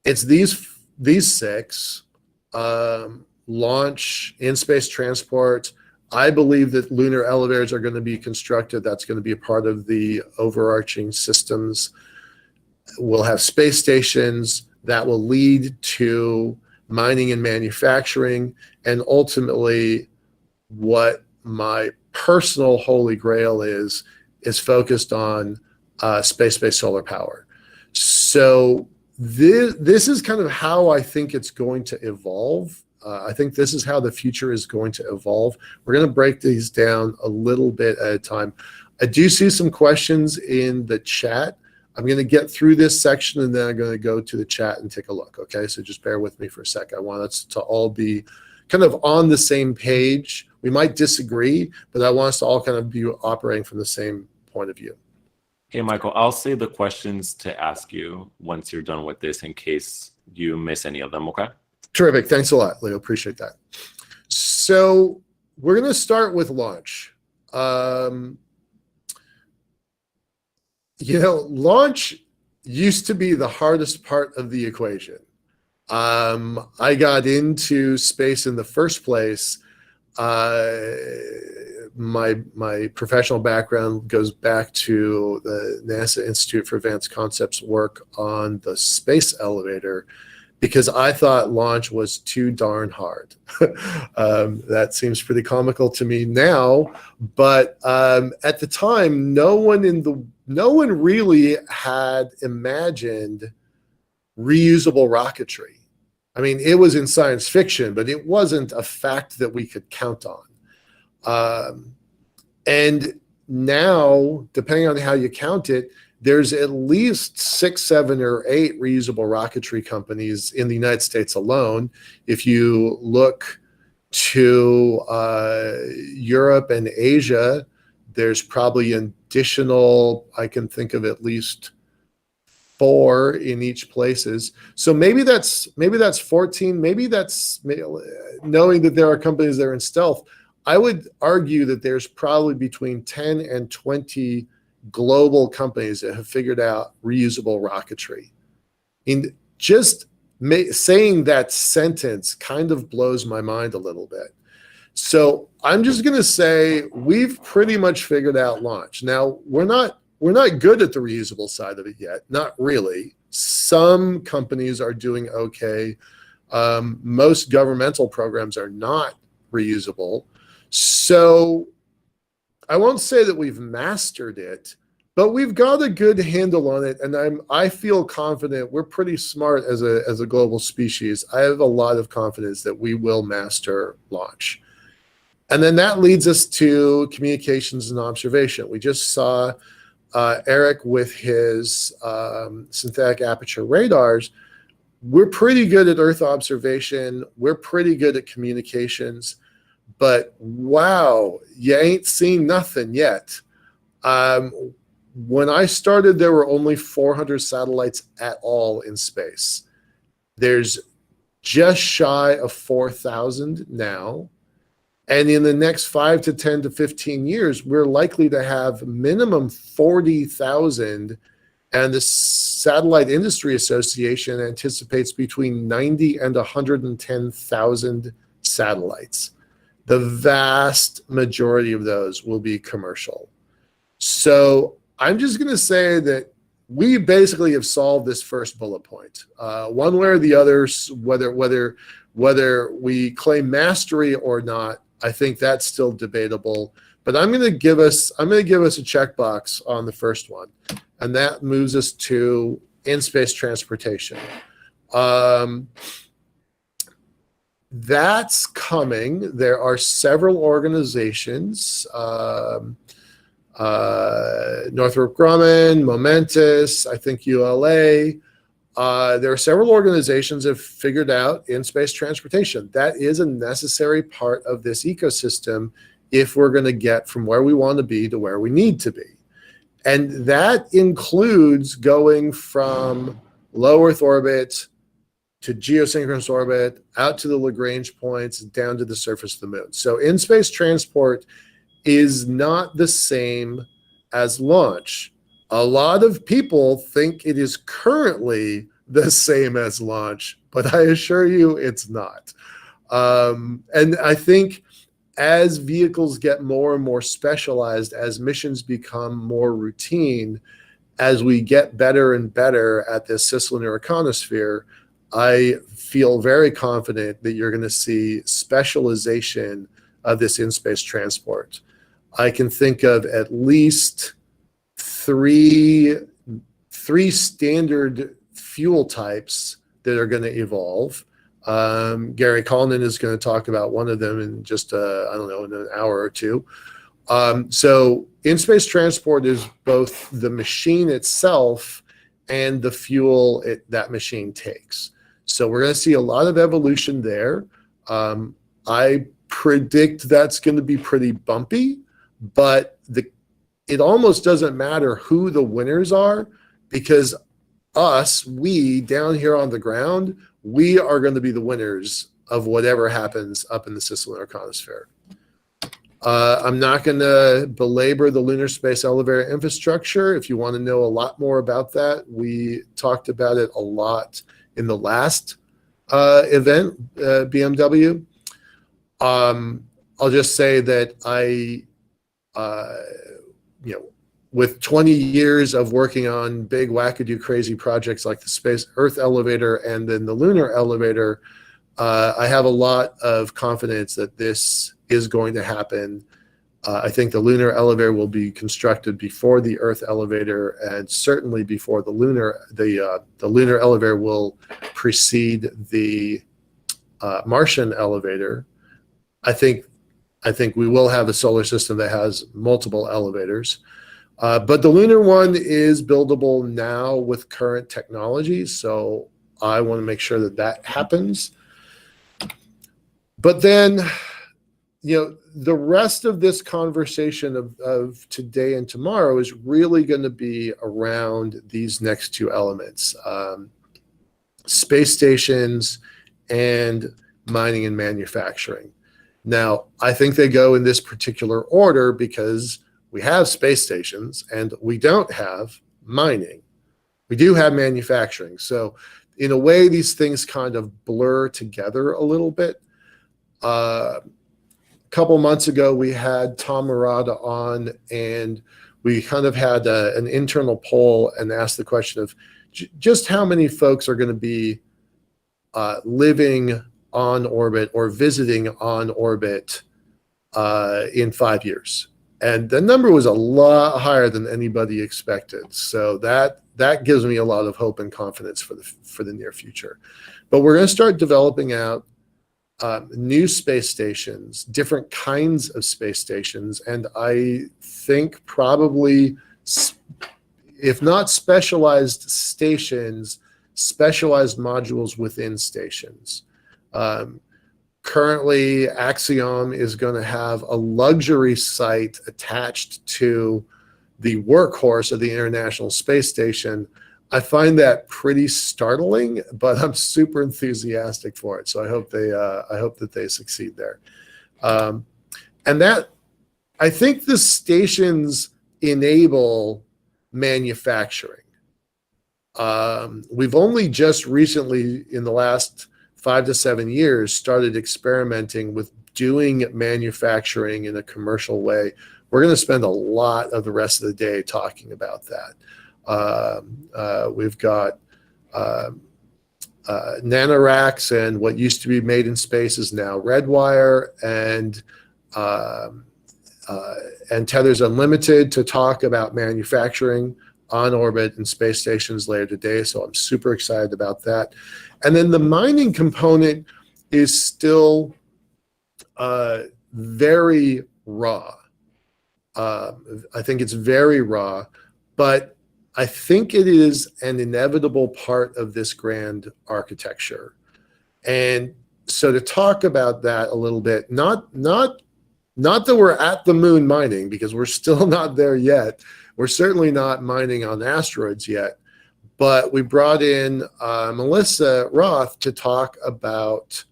Speaker 7: It's these 6: launch, in-space transport. I believe that lunar elevators are going to be constructed. That's going to be a part of the overarching systems. We'll have space stations that will lead to mining and manufacturing, and ultimately what my personal holy grail is focused on space-based solar power. So this is kind of how I think it's going to evolve. I think this is how the future is going to evolve. We're going to break these down a little bit at a time. I do see some questions in the chat. I'm going to get through this section and then I'm going to go to the chat and take a look. Okay, so just bear with me for a sec. I want us to all be kind of on the same page. We might disagree, but I want us to all kind of be operating from the same point of view.
Speaker 3: Hey, Michael, I'll save the questions to ask you once you're done with this in case you miss any of them, okay?
Speaker 7: Terrific. Thanks a lot, Leo. Appreciate that. So we're going to start with launch. Launch used to be the hardest part of the equation. I got into space in the first place. My professional background goes back to the NASA Institute for Advanced Concepts work on the space elevator, because I thought launch was too darn hard. That seems pretty comical to me now, but at the time, no one really had imagined reusable rocketry. I mean, it was in science fiction, but it wasn't a fact that we could count on. And now, depending on how you count it, there's at least 6, 7, or 8 reusable rocketry companies in the United States alone. If you look to Europe and Asia, there's probably additional, I can think of at least 4 in each places. So maybe that's 14. Maybe that's, knowing that there are companies that are in stealth, I would argue that there's probably between 10 and 20 global companies that have figured out reusable rocketry. And just saying that sentence kind of blows my mind a little bit. So I'm just going to say we've pretty much figured out launch. Now, we're not good at the reusable side of it yet. Not really. Some companies are doing okay. Most governmental programs are not reusable. So I won't say that we've mastered it, but we've got a good handle on it, and I feel confident. We're pretty smart as a global species. I have a lot of confidence that we will master launch. And then that leads us to communications and observation. We just saw Eric with his synthetic aperture radars. We're pretty good at Earth observation. We're pretty good at communications. But wow, you ain't seen nothing yet. When I started, there were only 400 satellites at all in space. There's just shy of 4,000 now. And in the next 5 to 10 to 15 years, we're likely to have minimum 40,000. And the Satellite Industry Association anticipates between 90 and 110,000 satellites. The vast majority of those will be commercial. So I'm just going to say that we basically have solved this first bullet point. One way or the other, whether we claim mastery or not, I think that's still debatable. But I'm going to give us a checkbox on the first one, and that moves us to in-space transportation. That's coming. There are several organizations, Northrop Grumman, Momentous, I think ULA. There are several organizations that have figured out in-space transportation. That is a necessary part of this ecosystem if we're going to get from where we want to be to where we need to be. And that includes going from low Earth orbit to geosynchronous orbit, out to the Lagrange points, down to the surface of the moon. So in-space transport is not the same as launch. A lot of people think it is currently the same as launch, but I assure you it's not. And I think as vehicles get more and more specialized, as missions become more routine, as we get better and better at this CisLunar Econosphere, I feel very confident that you're going to see specialization of this in-space transport. I can think of at least three standard fuel types that are going to evolve. Gary Collin is going to talk about one of them in just, in an hour or two. So in-space transport is both the machine itself and the fuel that machine takes. So we're going to see a lot of evolution there. I predict that's going to be pretty bumpy, but it almost doesn't matter who the winners are, because we down here on the ground, we are going to be the winners of whatever happens up in the CisLunar Econosphere. I'm not going to belabor the lunar space elevator infrastructure. If you want to know a lot more about that, we talked about it a lot in the last event, BMW. I'll just say that with 20 years of working on big wackadoo crazy projects like the Space Earth elevator and then the lunar elevator, I have a lot of confidence that this is going to happen. I think the lunar elevator will be constructed before the Earth elevator, and certainly before the lunar elevator will precede the Martian elevator. I think we will have a solar system that has multiple elevators. But the lunar one is buildable now with current technology, so I want to make sure that happens. But then, the rest of this conversation of today and tomorrow is really going to be around these next two elements, space stations and mining and manufacturing. Now, I think they go in this particular order because we have space stations and we don't have mining. We do have manufacturing. So in a way, these things kind of blur together a little bit. A couple months ago, we had Tom Murata on, and we kind of had an internal poll and asked the question of just how many folks are going to be living on orbit or visiting on orbit in 5 years. And the number was a lot higher than anybody expected. So that gives me a lot of hope and confidence for the near future. But we're going to start developing out new space stations, different kinds of space stations, and I think probably, if not specialized stations, specialized modules within stations. Currently, Axiom is going to have a luxury site attached to the workhorse of the International Space Station. I find that pretty startling, but I'm super enthusiastic for it. So I hope that they succeed there. And that, I think the stations enable manufacturing. We've only just recently, in the last 5 to 7 years, started experimenting with doing manufacturing in a commercial way. We're going to spend a lot of the rest of the day talking about that. We've got nanoracks, and what used to be made in space is now Redwire, and Tethers Unlimited to talk about manufacturing on orbit and space stations later today. So I'm super excited about that. And then the mining component is still very raw. I think it's very raw, but I think it is an inevitable part of this grand architecture. And so to talk about that a little bit, not that we're at the moon mining, because we're still not there yet. We're certainly not mining on asteroids yet. But we brought in Melissa Roth to talk about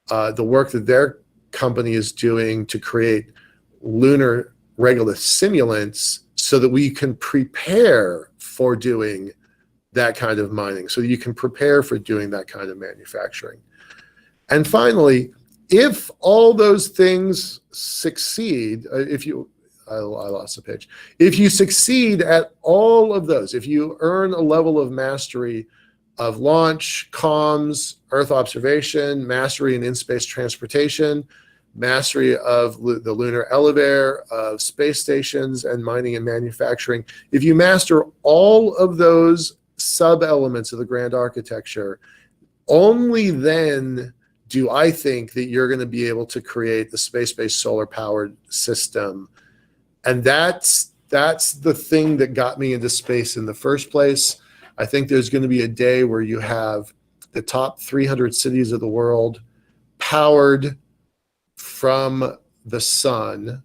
Speaker 7: the work that their company is doing to create lunar regolith simulants so that we can prepare for doing that kind of mining, so you can prepare for doing that kind of manufacturing. And finally, if all those things succeed, I lost the page. If you succeed at all of those, if you earn a level of mastery of launch, comms, Earth observation, mastery in in-space transportation, mastery of the lunar elevator, of space stations, and mining and manufacturing, if you master all of those sub-elements of the grand architecture, only then do I think that you're going to be able to create the space-based solar-powered system. And that's the thing that got me into space in the first place. I think there's going to be a day where you have the top 300 cities of the world powered from the sun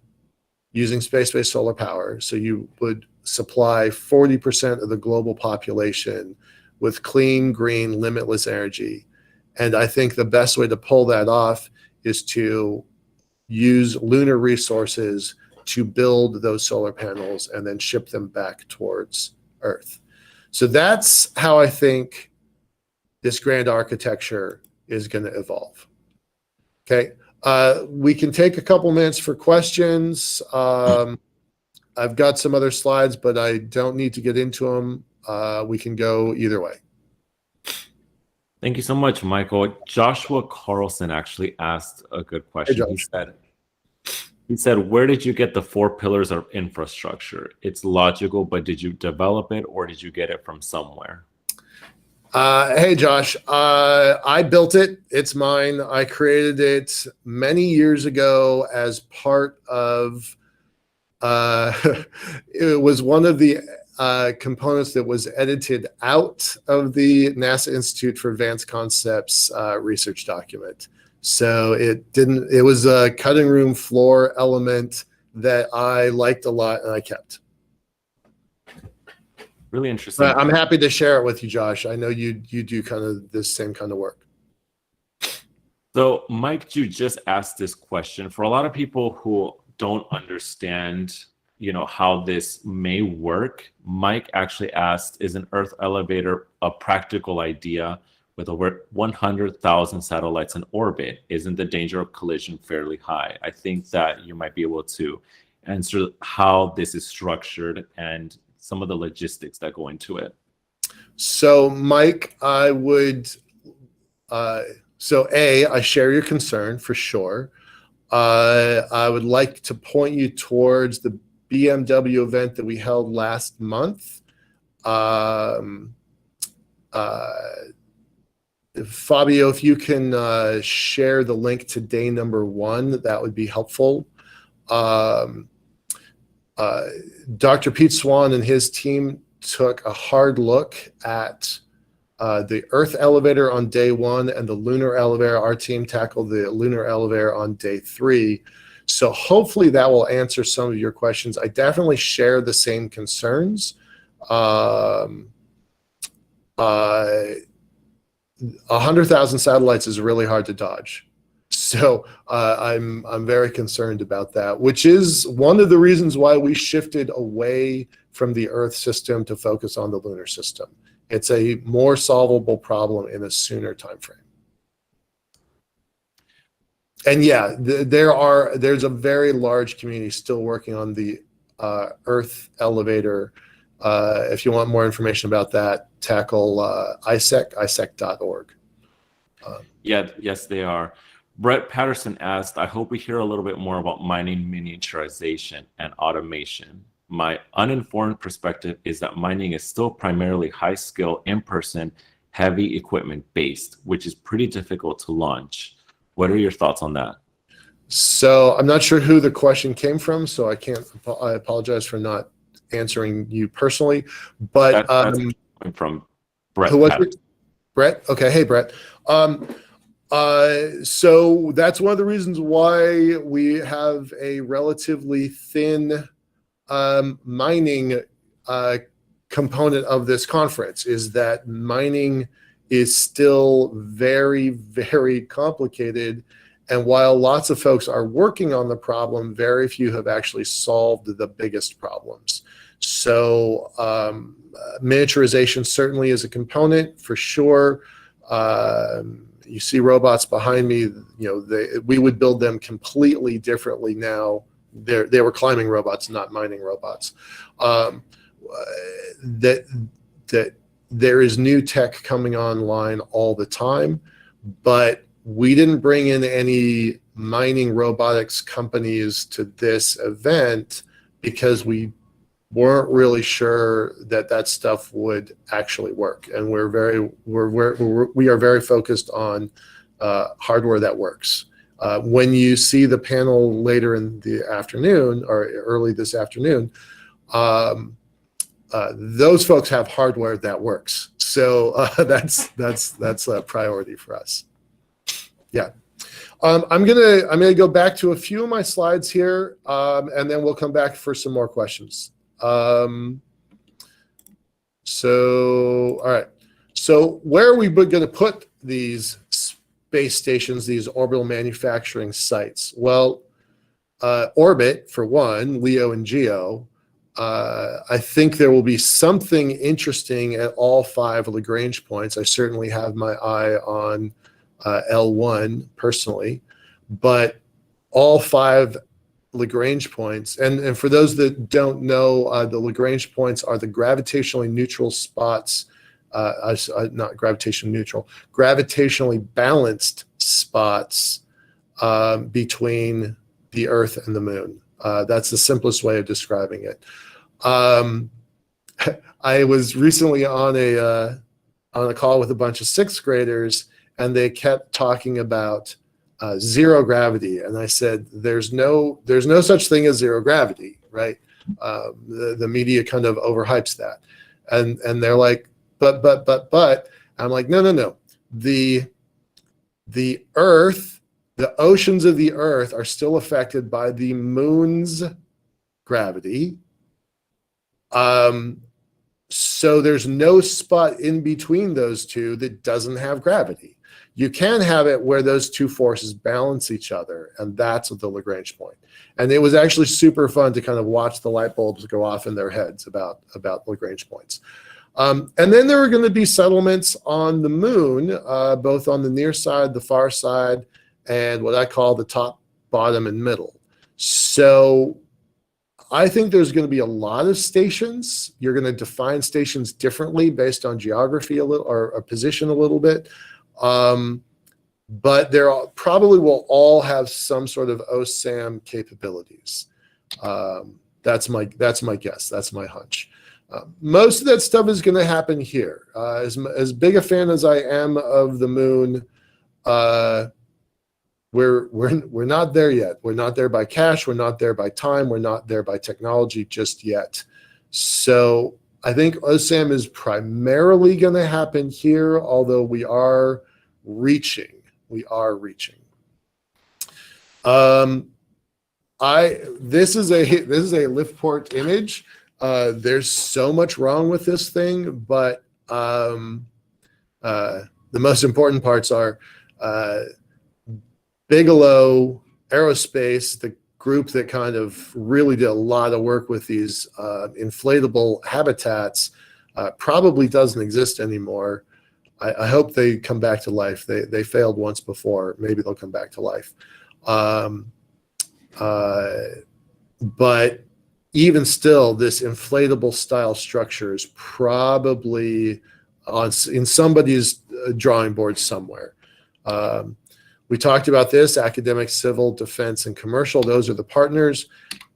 Speaker 7: using space-based solar power. So you would supply 40% of the global population with clean, green, limitless energy. And I think the best way to pull that off is to use lunar resources to build those solar panels and then ship them back towards Earth. So that's how I think this grand architecture is going to evolve. Okay. We can take a couple minutes for questions. I've got some other slides, but I don't need to get into them. We can go either way.
Speaker 3: Thank you so much, Michael. Joshua Carlson actually asked a good question.
Speaker 7: Hey,
Speaker 3: he said, where did you get the 4 pillars of infrastructure? It's logical, but did you develop it or did you get it from somewhere?
Speaker 7: Hey, Josh, I built it. It's mine. I created it many years ago as part of, it was one of the components that was edited out of the NASA Institute for Advanced Concepts research document. So it was a cutting room floor element that I liked a lot and I kept.
Speaker 3: Really interesting.
Speaker 7: I'm happy to share it with you, Josh. I know you do kind of this same kind of work.
Speaker 3: So Mike Ju just asked this question. For a lot of people who don't understand, how this may work, Mike actually asked, is an Earth elevator a practical idea with over 100,000 satellites in orbit? Isn't the danger of collision fairly high? I think that you might be able to answer how this is structured and some of the logistics that go into it.
Speaker 7: So, Mike, I would, I share your concern for sure. I would like to point you towards the BMW event that we held last month. Fabio, if you can share the link to day number 1, that would be helpful. Dr. Pete Swan and his team took a hard look at the Earth elevator on day 1 and the lunar elevator. Our team tackled the lunar elevator on day 3. So hopefully that will answer some of your questions. I definitely share the same concerns. 100,000 satellites is really hard to dodge. So I'm very concerned about that, which is one of the reasons why we shifted away from the Earth system to focus on the lunar system. It's a more solvable problem in a sooner time frame. And yeah, there's a very large community still working on the Earth elevator. If you want more information about that, tackle isec.org.
Speaker 3: Yes, they are. Brett Patterson asked, I hope we hear a little bit more about mining miniaturization and automation. My uninformed perspective is that mining is still primarily high skill, in-person, heavy equipment based, which is pretty difficult to launch. What are your thoughts on that? So
Speaker 7: I'm not sure who the question came from, so I apologize for not answering you personally, but
Speaker 3: that's from Brett.
Speaker 7: Who was it? Brett? Okay. Hey, Brett. So that's one of the reasons why we have a relatively thin mining component of this conference, is that mining is still very, very complicated. And while lots of folks are working on the problem, very few have actually solved the biggest problems. So miniaturization certainly is a component for sure. You see robots behind me, we would build them completely differently now. They were climbing robots, not mining robots. That there is new tech coming online all the time, but we didn't bring in any mining robotics companies to this event because we weren't really sure that stuff would actually work. And we are very focused on hardware that works. When you see the panel later in the afternoon or early this afternoon, those folks have hardware that works. So that's a priority for us. Yeah. I'm gonna go back to a few of my slides here, and then we'll come back for some more questions. So, all right. So where are we going to put these space stations, these orbital manufacturing sites? Well, orbit, for one, LEO and GEO. I think there will be something interesting at all 5 Lagrange points. I certainly have my eye on L1 personally, but all 5 Lagrange points, and for those that don't know, the Lagrange points are the gravitationally neutral spots, not gravitationally neutral, gravitationally balanced spots between the Earth and the Moon. That's the simplest way of describing it. I was recently on a call with a bunch of 6th graders, and they kept talking about zero gravity, and I said, "There's no such thing as zero gravity, right?" The media kind of overhypes that, and they're like, "But." I'm like, "No. The Earth, the oceans of the Earth are still affected by the Moon's gravity. So there's no spot in between those two that doesn't have gravity. You can have it where those two forces balance each other, and that's the Lagrange point." And it was actually super fun to kind of watch the light bulbs go off in their heads about Lagrange points. And then there are going to be settlements on the Moon, both on the near side, the far side, and what I call the top, bottom, and middle. So I think there's going to be a lot of stations. You're going to define stations differently based on geography a little, or position a little bit. But there probably will all have some sort of OSAM capabilities. That's my guess. That's my hunch. Most of that stuff is going to happen here. As big a fan as I am of the Moon, we're not there yet. We're not there by cash. We're not there by time. We're not there by technology just yet. So I think OSAM is primarily going to happen here, although we are reaching. This is a lift port image. There's so much wrong with this thing, but the most important parts are Bigelow Aerospace, the group that kind of really did a lot of work with these inflatable habitats, probably doesn't exist anymore. I hope they come back to life. They failed once before. Maybe they'll come back to life. But even still, this inflatable style structure is probably in somebody's drawing board somewhere. We talked about this: academic, civil, defense, and commercial. Those are the partners.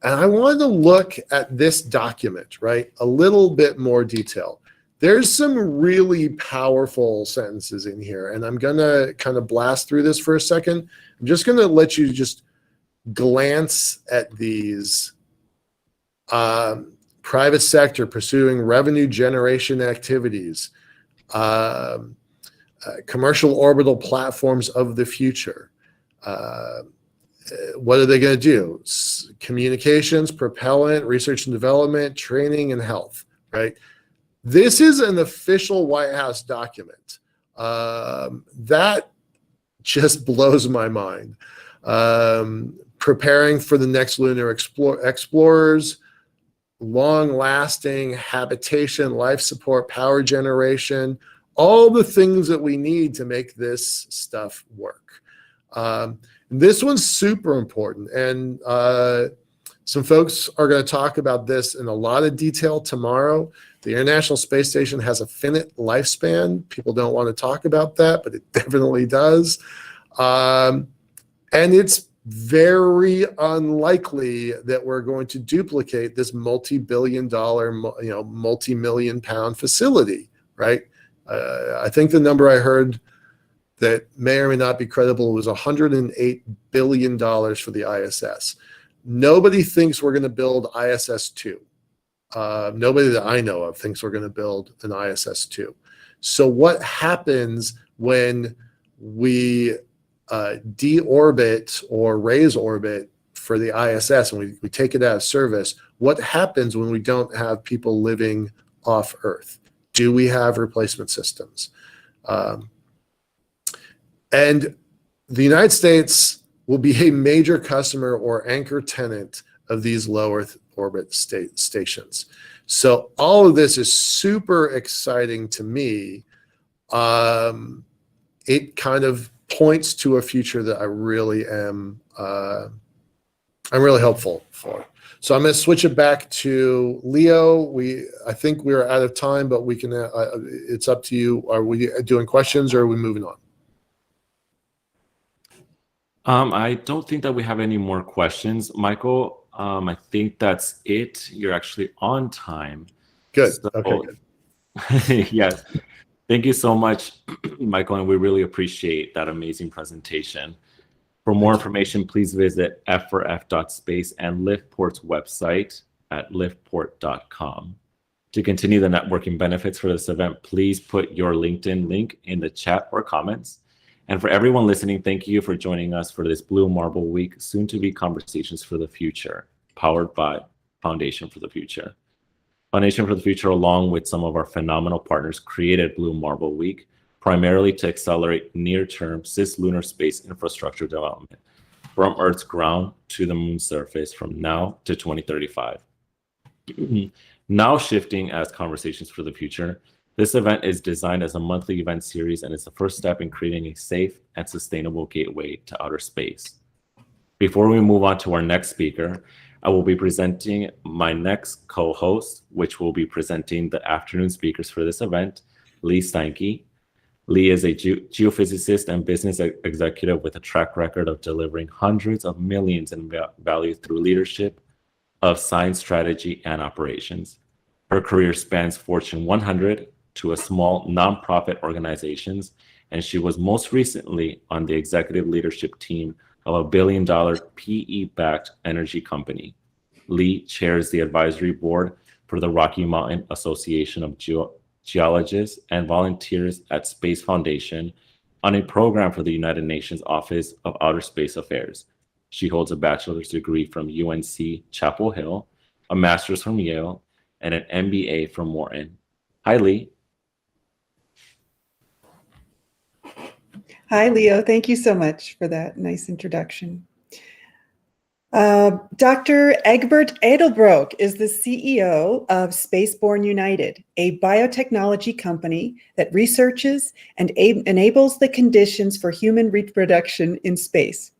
Speaker 7: And I wanted to look at this document, right? A little bit more detail. There's some really powerful sentences in here, and I'm going to kind of blast through this for a second. I'm just going to let you just glance at these. Private sector pursuing revenue generation activities. Commercial orbital platforms of the future. What are they going to do? Communications, propellant, research and development, training, and health, right? This is an official White House document. That just blows my mind. Preparing for the next lunar explorers, long-lasting habitation, life support, power generation, all the things that we need to make this stuff work. This one's super important, and some folks are going to talk about this in a lot of detail tomorrow. The International Space Station has a finite lifespan. People don't want to talk about that, but it definitely does. And it's very unlikely that we're going to duplicate this multi-billion-dollar, multi-million-pound facility, right? I think the number I heard that may or may not be credible was $108 billion for the ISS. Nobody thinks we're going to build ISS-2. Nobody that I know of thinks we're going to build an ISS-2. So what happens when we deorbit or raise orbit for the ISS and we take it out of service, what happens when we don't have people living off Earth? Do we have replacement systems? And the United States will be a major customer or anchor tenant of these low Earth orbit stations. So all of this is super exciting to me. It kind of points to a future that I really am, I'm really hopeful for. So I'm going to switch it back to Leo. I think we're out of time, but we can, it's up to you. Are we doing questions or are we moving on?
Speaker 3: I don't think that we have any more questions, Michael. I think that's it. You're actually on time.
Speaker 7: Good.
Speaker 3: So,
Speaker 7: Okay, good.
Speaker 3: yes. Thank you so much, Michael, and we really appreciate that amazing presentation. For more information, please visit f4f.space and Liftport's website at liftport.com. To continue the networking benefits for this event, please put your LinkedIn link in the chat or comments. And for everyone listening, thank you for joining us for this Blue Marble Week, soon to be Conversations for the Future, powered by Foundation for the Future. Foundation for the Future, along with some of our phenomenal partners, created Blue Marble Week, primarily to accelerate near-term CisLunar space infrastructure development from Earth's ground to the moon's surface from now to 2035. Now shifting as Conversations for the Future, this event is designed as a monthly event series and is the first step in creating a safe and sustainable gateway to outer space. Before we move on to our next speaker, I will be presenting my next co-host, which will be presenting the afternoon speakers for this event, Lee Steinke. Lee is a geophysicist and business executive with a track record of delivering hundreds of millions in value through leadership of science strategy and operations. Her career spans Fortune 100 to a small nonprofit organizations, and she was most recently on the executive leadership team of $1 billion PE-backed energy company. Lee chairs the advisory board for the Rocky Mountain Association of Geologists and volunteers at Space Foundation on a program for the United Nations Office of Outer Space Affairs. She holds a bachelor's degree from UNC Chapel Hill, a master's from Yale, and an MBA from Wharton. Hi, Lee.
Speaker 8: Hi, Leo. Thank you so much for that nice introduction. Dr. Egbert Edelbroek is the CEO of Spaceborne United, a biotechnology company that researches and enables the conditions for human reproduction in space.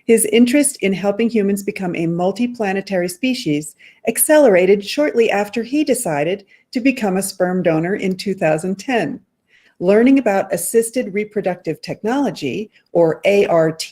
Speaker 8: His interest in helping humans become a multiplanetary species accelerated shortly after he decided to become a sperm donor in 2010. Learning about assisted reproductive technology, or ART,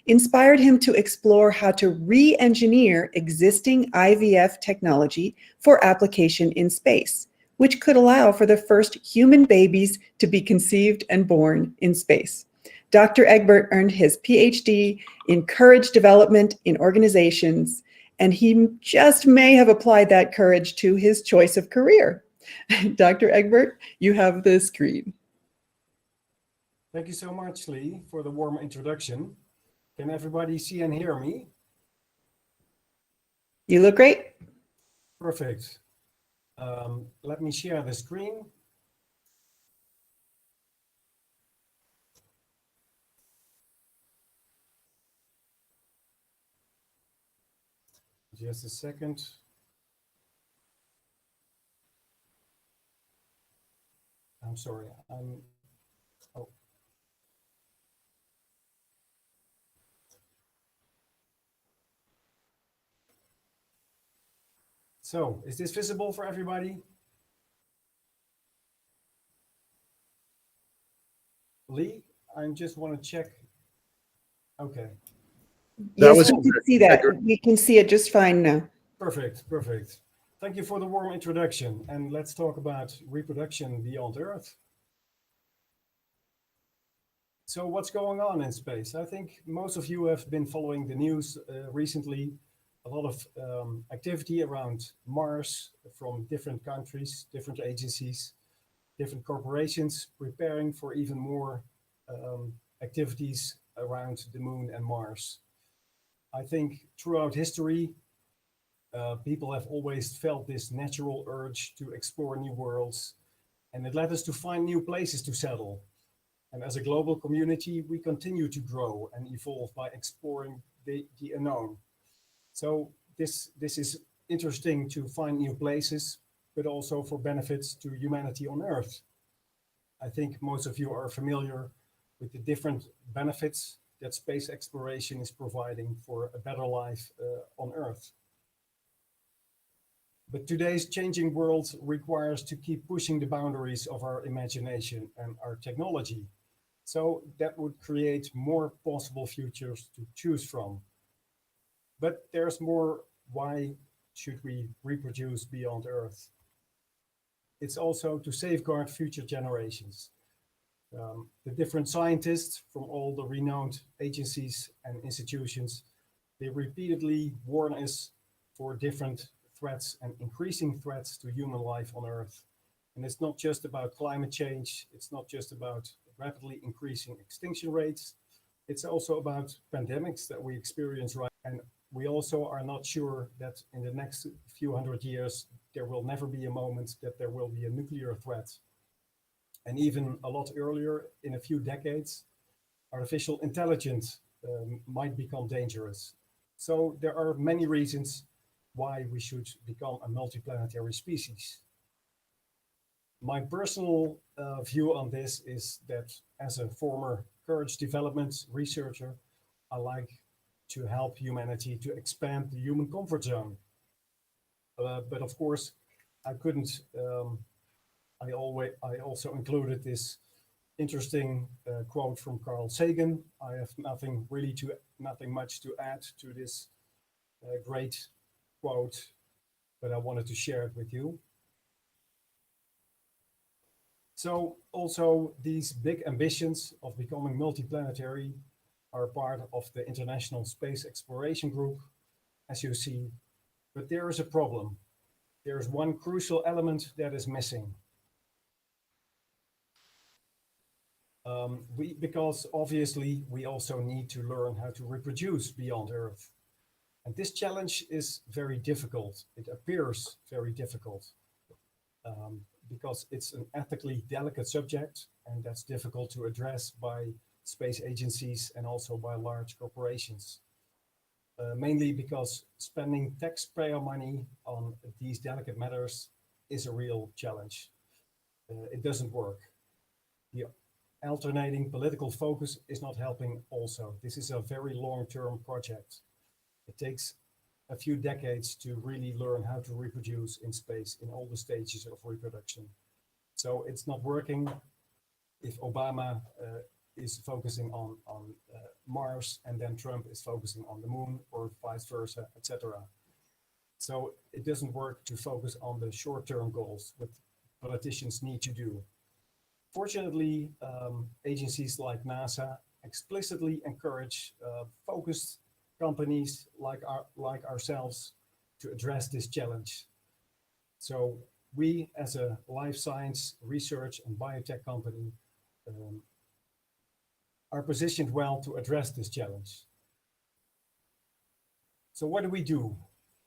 Speaker 8: inspired him to explore how to re-engineer existing IVF technology for application in space, which could allow for the first human babies to be conceived and born in space. Dr. Egbert earned his PhD in courage development in organizations, and he just may have applied that courage to his choice of career. Dr. Egbert, you have the screen.
Speaker 9: Thank you so much, Lee, for the warm introduction. Can everybody see and hear me?
Speaker 8: You look great.
Speaker 9: Perfect. Let me share the screen. Just a second. I'm sorry. Oh. So, is this visible for everybody? Lee, I just want to check. Okay.
Speaker 7: That
Speaker 8: Yes,
Speaker 7: was
Speaker 8: we can see that. We can see it just fine now.
Speaker 9: Perfect, perfect. Thank you for the warm introduction. And let's talk about reproduction beyond Earth. So what's going on in space? I think most of you have been following the news recently. A lot of activity around Mars from different countries, different agencies, different corporations preparing for even more activities around the moon and Mars. I think throughout history, people have always felt this natural urge to explore new worlds, and it led us to find new places to settle. And as a global community, we continue to grow and evolve by exploring the unknown. So this is interesting to find new places, but also for benefits to humanity on Earth. I think most of you are familiar with the different benefits that space exploration is providing for a better life on Earth. But today's changing world requires to keep pushing the boundaries of our imagination and our technology. So that would create more possible futures to choose from. But there's more. Why should we reproduce beyond Earth? It's also to safeguard future generations. The different scientists from all the renowned agencies and institutions, they repeatedly warn us for different threats and increasing threats to human life on Earth. And it's not just about climate change. It's not just about rapidly increasing extinction rates. It's also about pandemics that we experience right now. And we also are not sure that in the next few hundred years, there will never be a moment that there will be a nuclear threat. And even a lot earlier, in a few decades, artificial intelligence might become dangerous. So there are many reasons why we should become a multiplanetary species. My personal view on this is that as a former courage development researcher, I like to help humanity to expand the human comfort zone. But of course, I couldn't, I also included this interesting quote from Carl Sagan. I have nothing much to add to this great quote, but I wanted to share it with you. So also these big ambitions of becoming multiplanetary are part of the International Space Exploration Group, as you see. But there is a problem. There is one crucial element that is missing. Because obviously we also need to learn how to reproduce beyond Earth. And this challenge is very difficult. It appears very difficult because it's an ethically delicate subject, and that's difficult to address by space agencies and also by large corporations. Mainly because spending taxpayer money on these delicate matters is a real challenge. It doesn't work. The alternating political focus is not helping also. This is a very long-term project. It takes a few decades to really learn how to reproduce in space in all the stages of reproduction. So it's not working if Obama is focusing on Mars and then Trump is focusing on the moon, or vice versa, etc. So it doesn't work to focus on the short-term goals, what politicians need to do. Fortunately, agencies like NASA explicitly encourage focused companies like ourselves to address this challenge. So we, as a life science research and biotech company, are positioned well to address this challenge. So what do?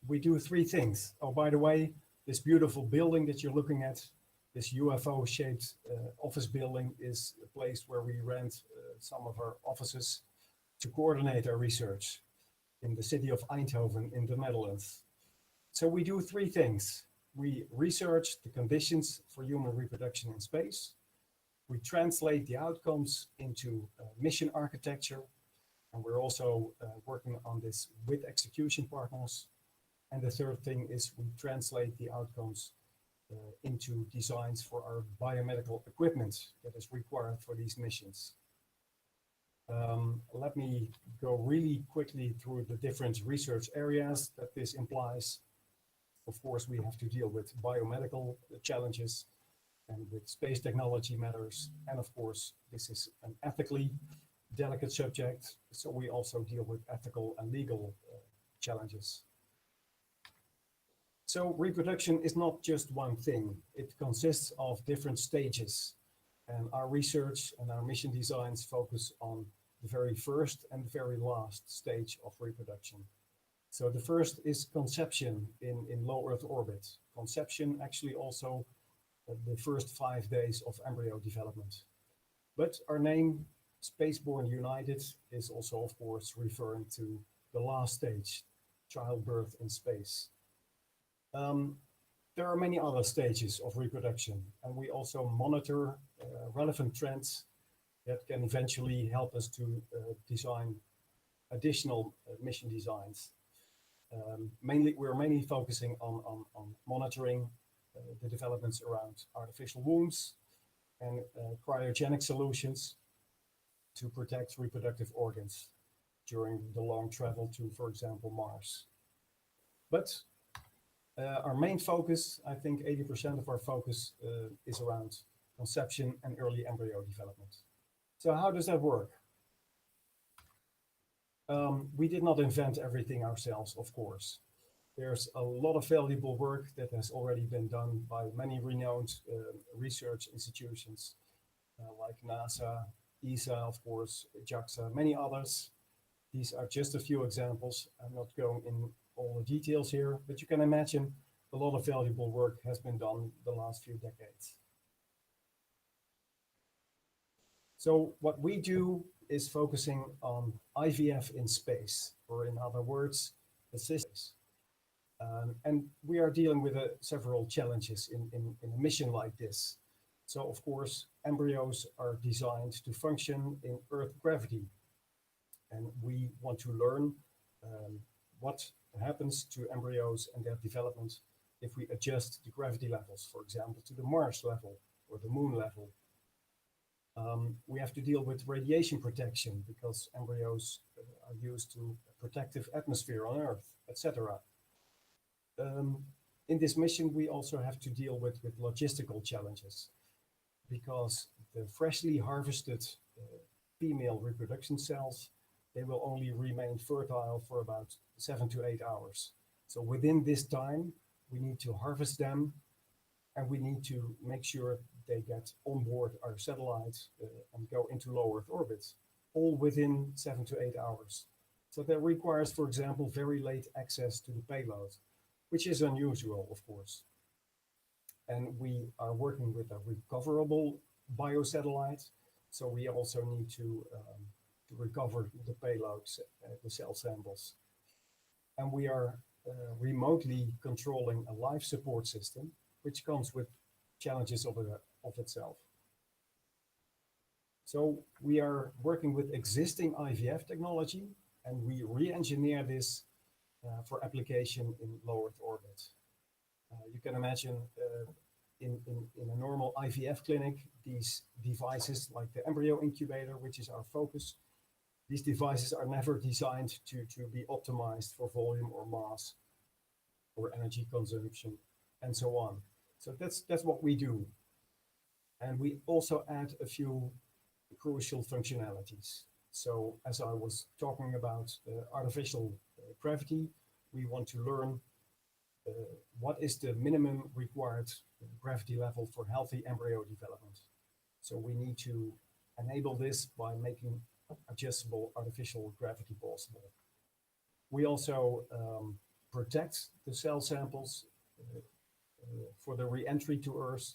Speaker 9: We do three things. Oh, by the way, this beautiful building that you're looking at, this UFO-shaped office building, is a place where we rent some of our offices to coordinate our research in the city of Eindhoven in the Netherlands. So we do three things. We research the conditions for human reproduction in space. We translate the outcomes into mission architecture, and we're also working on this with execution partners. And the third thing is we translate the outcomes into designs for our biomedical equipment that is required for these missions. Let me go really quickly through the different research areas that this implies. Of course, we have to deal with biomedical challenges and with space technology matters. And of course, this is an ethically delicate subject, so we also deal with ethical and legal challenges. So reproduction is not just one thing. It consists of different stages. And our research and our mission designs focus on the very first and the very last stage of reproduction. So the first is conception in low Earth orbit. Conception actually also the first 5 days of embryo development. But our name, Spaceborne United, is also, of course, referring to the last stage, childbirth in space. There are many other stages of reproduction, and we also monitor relevant trends that can eventually help us to design additional mission designs. We're mainly focusing on monitoring the developments around artificial wombs and cryogenic solutions to protect reproductive organs during the long travel to, for example, Mars. But our main focus, I think 80% of our focus is around conception and early embryo development. So how does that work? We did not invent everything ourselves, of course. There's a lot of valuable work that has already been done by many renowned research institutions like NASA, ESA, of course, JAXA, many others. These are just a few examples. I'm not going in all the details here, but you can imagine a lot of valuable work has been done the last few decades. So what we do is focusing on IVF in space, or in other words, assistance. And we are dealing with several challenges in a mission like this. So, of course, embryos are designed to function in Earth gravity. And we want to learn what happens to embryos and their development if we adjust the gravity levels, for example, to the Mars level or the Moon level. We have to deal with radiation protection because embryos are used to a protective atmosphere on Earth, etc. In this mission, we also have to deal with logistical challenges because the freshly harvested female reproduction cells, they will only remain fertile for about 7 to 8 hours. So within this time, we need to harvest them and we need to make sure they get on board our satellites and go into low Earth orbit, all within 7 to 8 hours. So that requires, for example, very late access to the payload, which is unusual, of course. And we are working with a recoverable biosatellite, so we also need to recover the payloads, the cell samples. And we are remotely controlling a life support system, which comes with challenges of itself. So we are working with existing IVF technology, and we re-engineer this for application in low Earth orbit. You can imagine in a normal IVF clinic, these devices like the embryo incubator, which is our focus, these devices are never designed to be optimized for volume or mass or energy consumption and so on. So that's what we do. And we also add a few crucial functionalities. So as I was talking about artificial gravity, we want to learn what is the minimum required gravity level for healthy embryo development. So we need to enable this by making adjustable artificial gravity possible. We also protect the cell samples for the re-entry to Earth.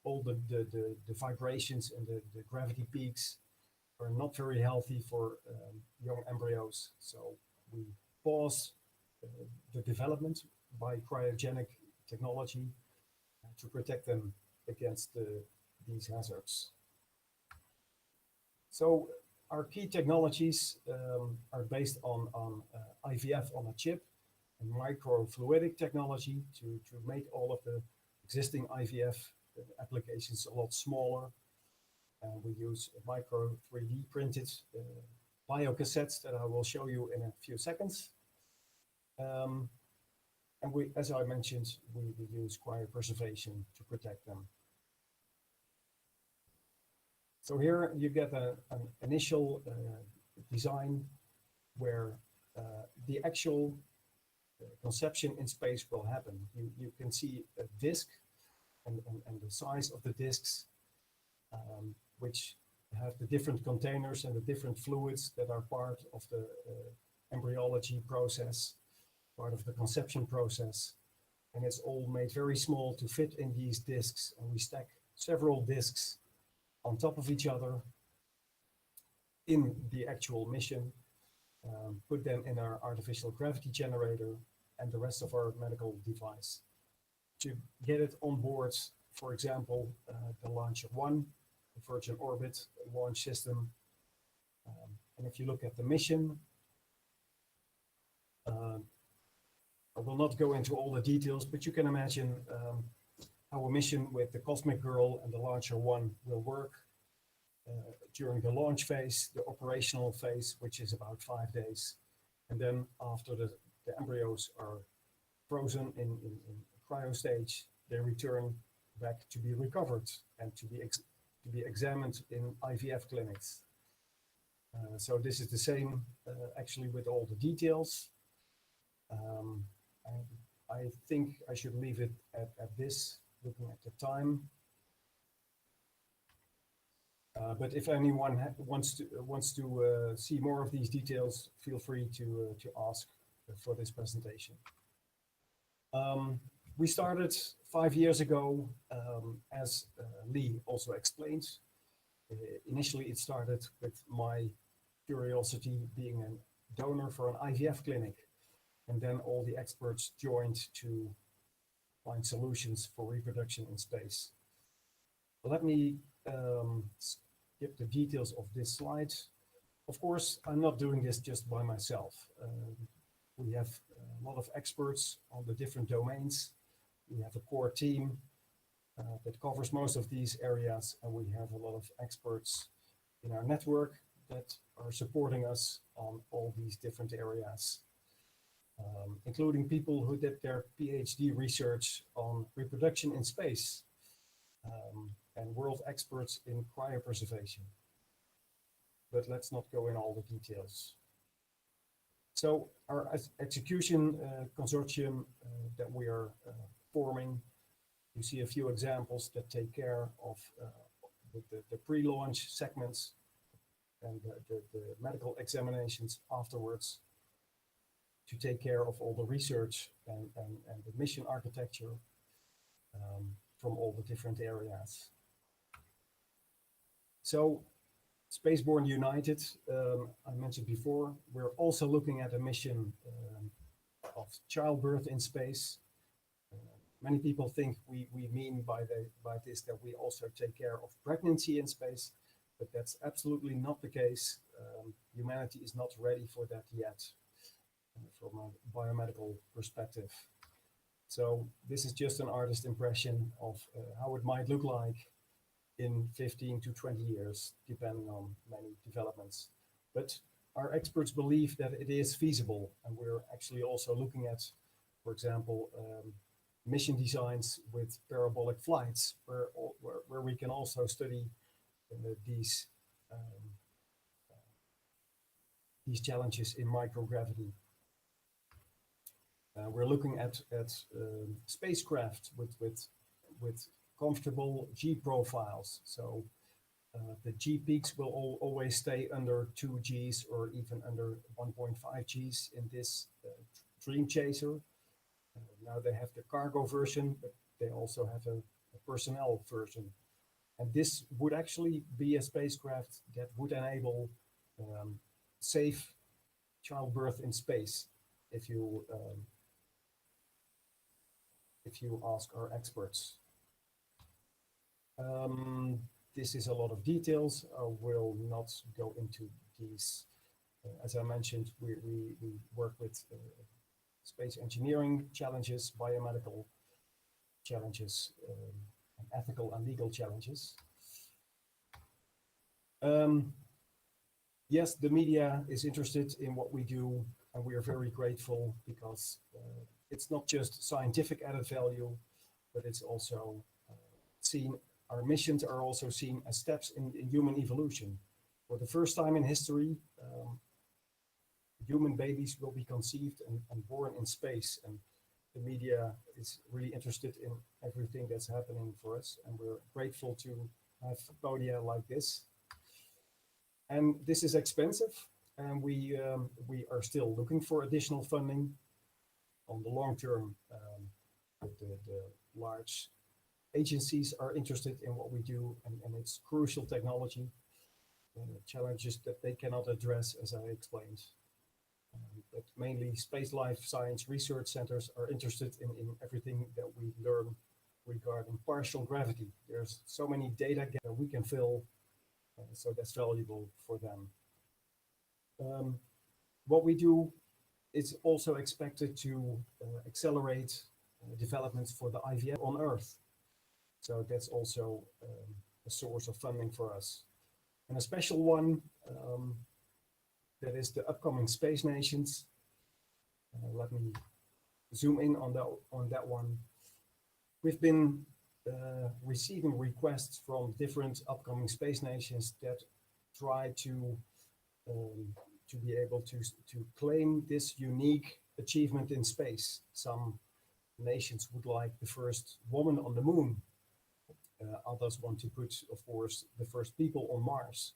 Speaker 9: All the vibrations and the gravity peaks are not very healthy for young embryos. So we pause the development by cryogenic technology to protect them against these hazards. So our key technologies are based on IVF on a chip and microfluidic technology to make all of the existing IVF applications a lot smaller. We use micro 3D printed biocassettes that I will show you in a few seconds. And we, as I mentioned, we use cryopreservation to protect them. So here you get an initial design where the actual conception in space will happen. You can see a disk and the size of the disks, which have the different containers and the different fluids that are part of the embryology process, part of the conception process. And it's all made very small to fit in these discs. And we stack several discs on top of each other in the actual mission, put them in our artificial gravity generator and the rest of our medical device. To get it on board, for example, the Launcher 1, the Virgin Orbit launch system. And if you look at the mission, I will not go into all the details, but you can imagine how a mission with the Cosmic Girl and the Launcher 1 will work during the launch phase, the operational phase, which is about 5 days. And then after the embryos are frozen in cryo stage, they return back to be recovered and to be examined in IVF clinics. So this is the same actually with all the details. I think I should leave it at this, looking at the time. But if anyone wants to see more of these details, feel free to ask for this presentation. We started 5 years ago, as Lee also explained. Initially, it started with my curiosity being a donor for an IVF clinic. And then all the experts joined to find solutions for reproduction in space. Let me skip the details of this slide. Of course, I'm not doing this just by myself. We have a lot of experts on the different domains. We have a core team that covers most of these areas, and we have a lot of experts in our network that are supporting us on all these different areas. Including people who did their PhD research on reproduction in space, and world experts in cryopreservation. But let's not go in all the details. So our execution consortium that we are forming, you see a few examples that take care of the pre-launch segments and the medical examinations afterwards, to take care of all the research and the mission architecture from all the different areas. So Spaceborne United, I mentioned before, we're also looking at a mission of childbirth in space. Many people think we mean by this that we also take care of pregnancy in space, but that's absolutely not the case. Humanity is not ready for that yet, from a biomedical perspective. So this is just an artist impression of how it might look like in 15 to 20 years, depending on many developments. But our experts believe that it is feasible, and we're actually also looking at, for example, mission designs with parabolic flights, where we can also study these challenges in microgravity. We're looking at spacecraft with comfortable G profiles. So the G peaks will always stay under 2 Gs or even under 1.5 Gs in this Dream Chaser. Now they have the cargo version, but they also have a personnel version. And this would actually be a spacecraft that would enable safe childbirth in space, if you ask our experts. This is a lot of details. I will not go into these. As I mentioned, we work with space engineering challenges, biomedical challenges, and ethical and legal challenges. Yes, the media is interested in what we do, and we are very grateful because it's not just scientific added value, but it's also seen, our missions are also seen as steps in human evolution. For the first time in history, human babies will be conceived and born in space, and the media is really interested in everything that's happening for us, and we're grateful to have podia like this. And this is expensive, and we are still looking for additional funding on the long term. The large agencies are interested in what we do, and it's crucial technology, challenges that they cannot address, as I explained. But mainly space life science research centers are interested in everything that we learn regarding partial gravity. There's so many data that we can fill, so that's valuable for them. What we do is also expected to accelerate developments for the IVF on Earth. So that's also a source of funding for us. And a special one that is the upcoming Space Nations. Let me zoom in on that one. We've been receiving requests from different upcoming Space Nations that try to be able to claim this unique achievement in space. Some nations would like the first woman on the moon. Others want to put, of course, the first people on Mars.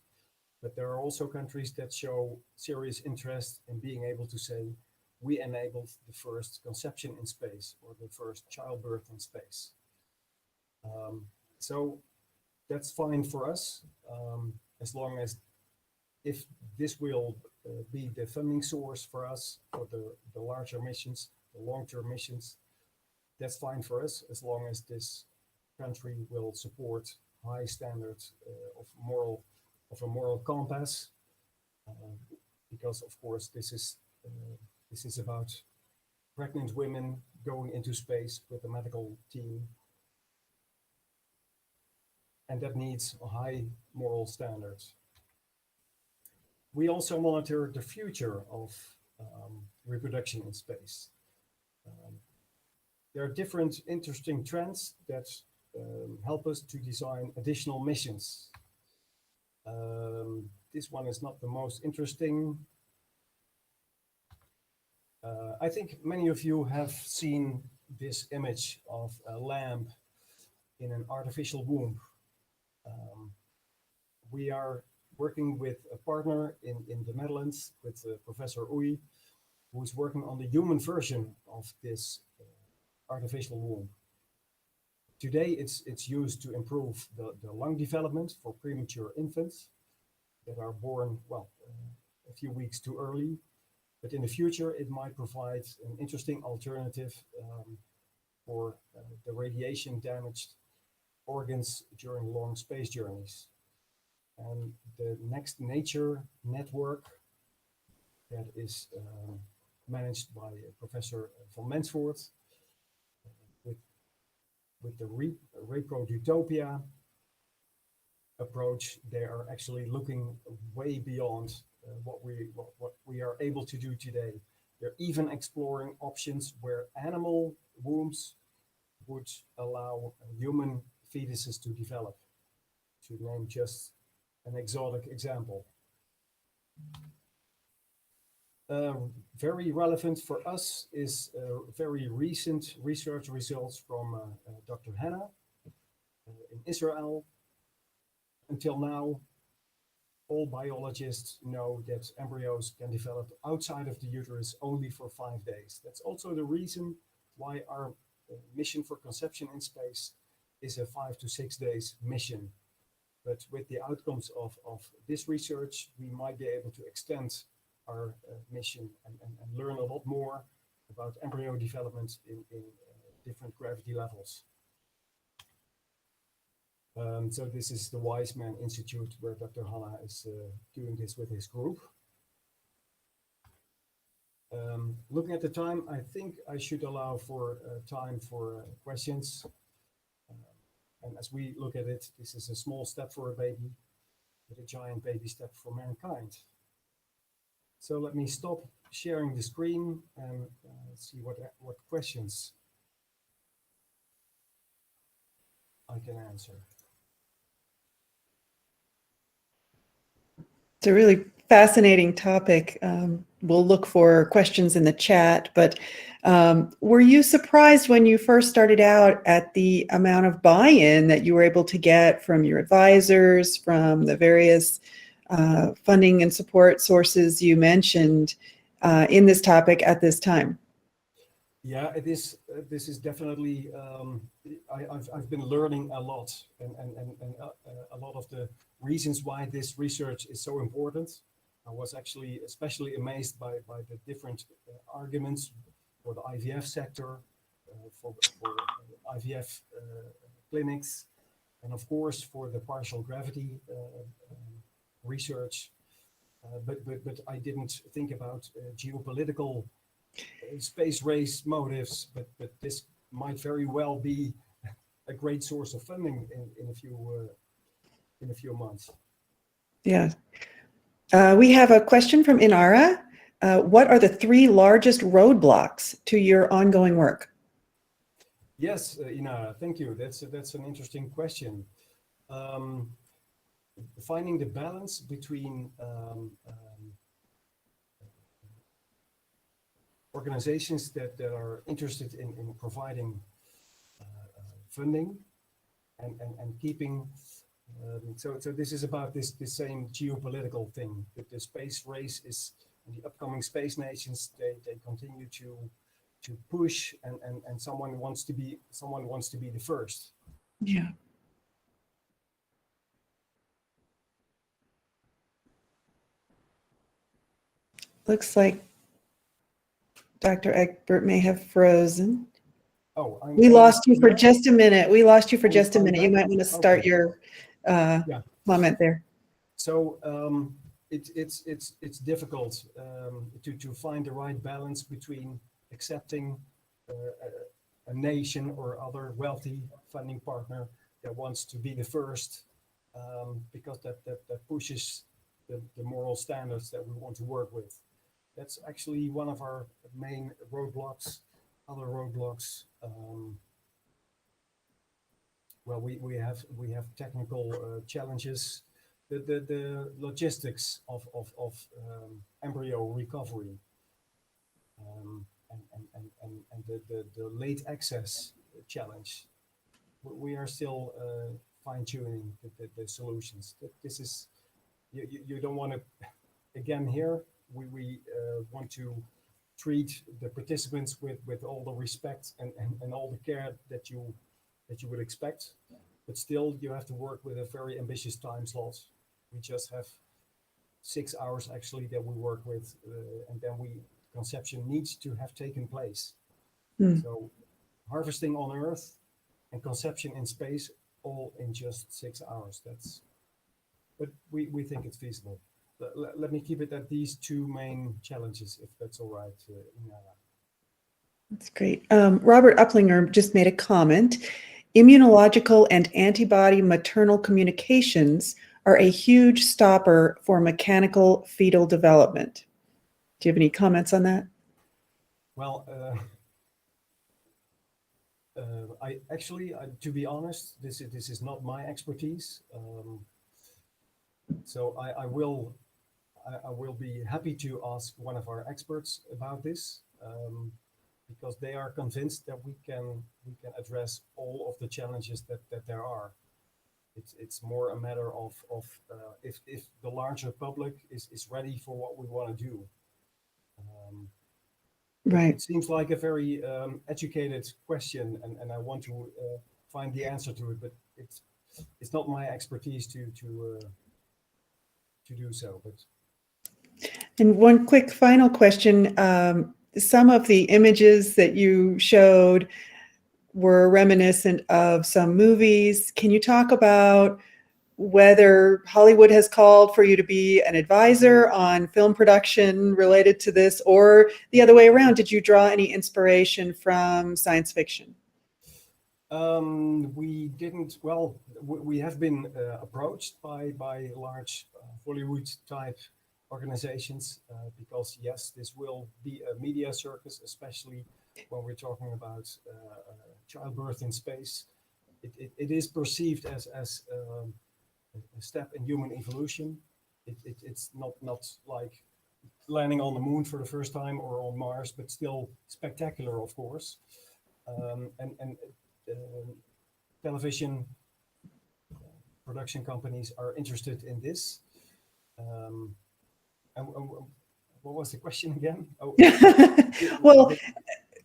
Speaker 9: But there are also countries that show serious interest in being able to say, we enabled the first conception in space or the first childbirth in space. So that's fine for us, as long as if this will be the funding source for us for the larger missions, the long-term missions, that's fine for us, as long as this country will support high standards of a moral compass, because of course this is about pregnant women going into space with a medical team, and that needs a high moral standards. We also monitor the future of reproduction in space. There are different interesting trends that help us to design additional missions. This one is not the most interesting. I think many of you have seen this image of a lamb in an artificial womb. We are working with a partner in the Netherlands, with Professor Oei, who's working on the human version of this artificial womb. Today, it's used to improve the lung development for premature infants that are born, well, a few weeks too early. But in the future, it might provide an interesting alternative for the radiation damaged organs during long space journeys. And the Next Nature network that is managed by Professor van Mensvoort with the Reprodutopia approach, they are actually looking way beyond what we are able to do today. They're even exploring options where animal wombs would allow human fetuses to develop, to name just an exotic example. Very relevant for us is very recent research results from Dr. Hanna in Israel. Until now, all biologists know that embryos can develop outside of the uterus only for 5 days. That's also the reason why our mission for conception in space is a 5 to 6 days mission. But with the outcomes of this research, we might be able to extend our mission and learn a lot more about embryo development in different gravity levels. So this is the Weizmann Institute, where Dr. Hanna is doing this with his group. Looking at the time, I think I should allow for time for questions. And as we look at it, this is a small step for a baby, but a giant baby step for mankind. So let me stop sharing the screen and see what questions I can answer.
Speaker 8: It's a really fascinating topic. We'll look for questions in the chat, but were you surprised when you first started out at the amount of buy-in that you were able to get from your advisors, from the various funding and support sources you mentioned in this topic at this time?
Speaker 9: Yeah, it is. This is definitely. I've been learning a lot, and a lot of the reasons why this research is so important. I was actually especially amazed by the different arguments for the IVF sector, for IVF clinics, and of course for the partial gravity research. But I didn't think about geopolitical space race motives, but this might very well be a great source of funding in a few months.
Speaker 8: Yeah. We have a question from Inara. What are the 3 largest roadblocks to your ongoing work?
Speaker 9: Yes, Inara, thank you. That's an interesting question. Finding the balance between organizations that are interested in providing funding and keeping so this is about this same geopolitical thing, that the space race is, and the upcoming space nations, they continue to push, and someone wants to be the first.
Speaker 8: Yeah. Looks like Dr. Egbert may have frozen.
Speaker 9: Oh,
Speaker 8: We lost you for
Speaker 9: back?
Speaker 8: just a minute. We lost you for just a
Speaker 9: I'm
Speaker 8: minute. You
Speaker 9: back?
Speaker 8: might want to start
Speaker 9: Okay.
Speaker 8: your comment there.
Speaker 9: So it's difficult to find the right balance between accepting a nation or other wealthy funding partner that wants to be the first, because that pushes the moral standards that we want to work with. That's actually one of our main roadblocks. Other roadblocks, well, we have technical challenges. The logistics of embryo recovery, and the late access challenge. We are still fine-tuning the solutions. This is, you don't want to, again here, we want to treat the participants with all the respect and all the care that you would expect, but still you have to work with a very ambitious time slot. We just have 6 hours actually that we work with, and then conception needs to have taken place. So harvesting on Earth and conception in space, all in just 6 hours. But we think it's feasible. Let me keep it at these 2 main challenges, if that's all right.
Speaker 8: That's great. Robert Uplinger just made a comment. Immunological and antibody maternal communications are a huge stopper for mechanical fetal development. Do you have any comments on that?
Speaker 9: Well, to be honest, this is not my expertise. So I will be happy to ask one of our experts about this, because they are convinced that we can address all of the challenges that there are. It's more a matter of if the larger public is ready for what we want to do.
Speaker 8: Right.
Speaker 9: It seems like a very educated question, and I want to find the answer to it, but it's not my expertise to do so. But
Speaker 8: And one quick final question. Some of the images that you showed were reminiscent of some movies. Can you talk about whether Hollywood has called for you to be an advisor on film production related to this, or the other way around? Did you draw any inspiration from science fiction?
Speaker 9: We didn't. Well, we have been approached by large Hollywood type organizations, because yes, this will be a media circus, especially when we're talking about childbirth in space. It is perceived as a step in human evolution. It's not like landing on the moon for the first time or on Mars, but still spectacular, of course. And television production companies are interested in this. And what was the question again? Oh,
Speaker 8: Well,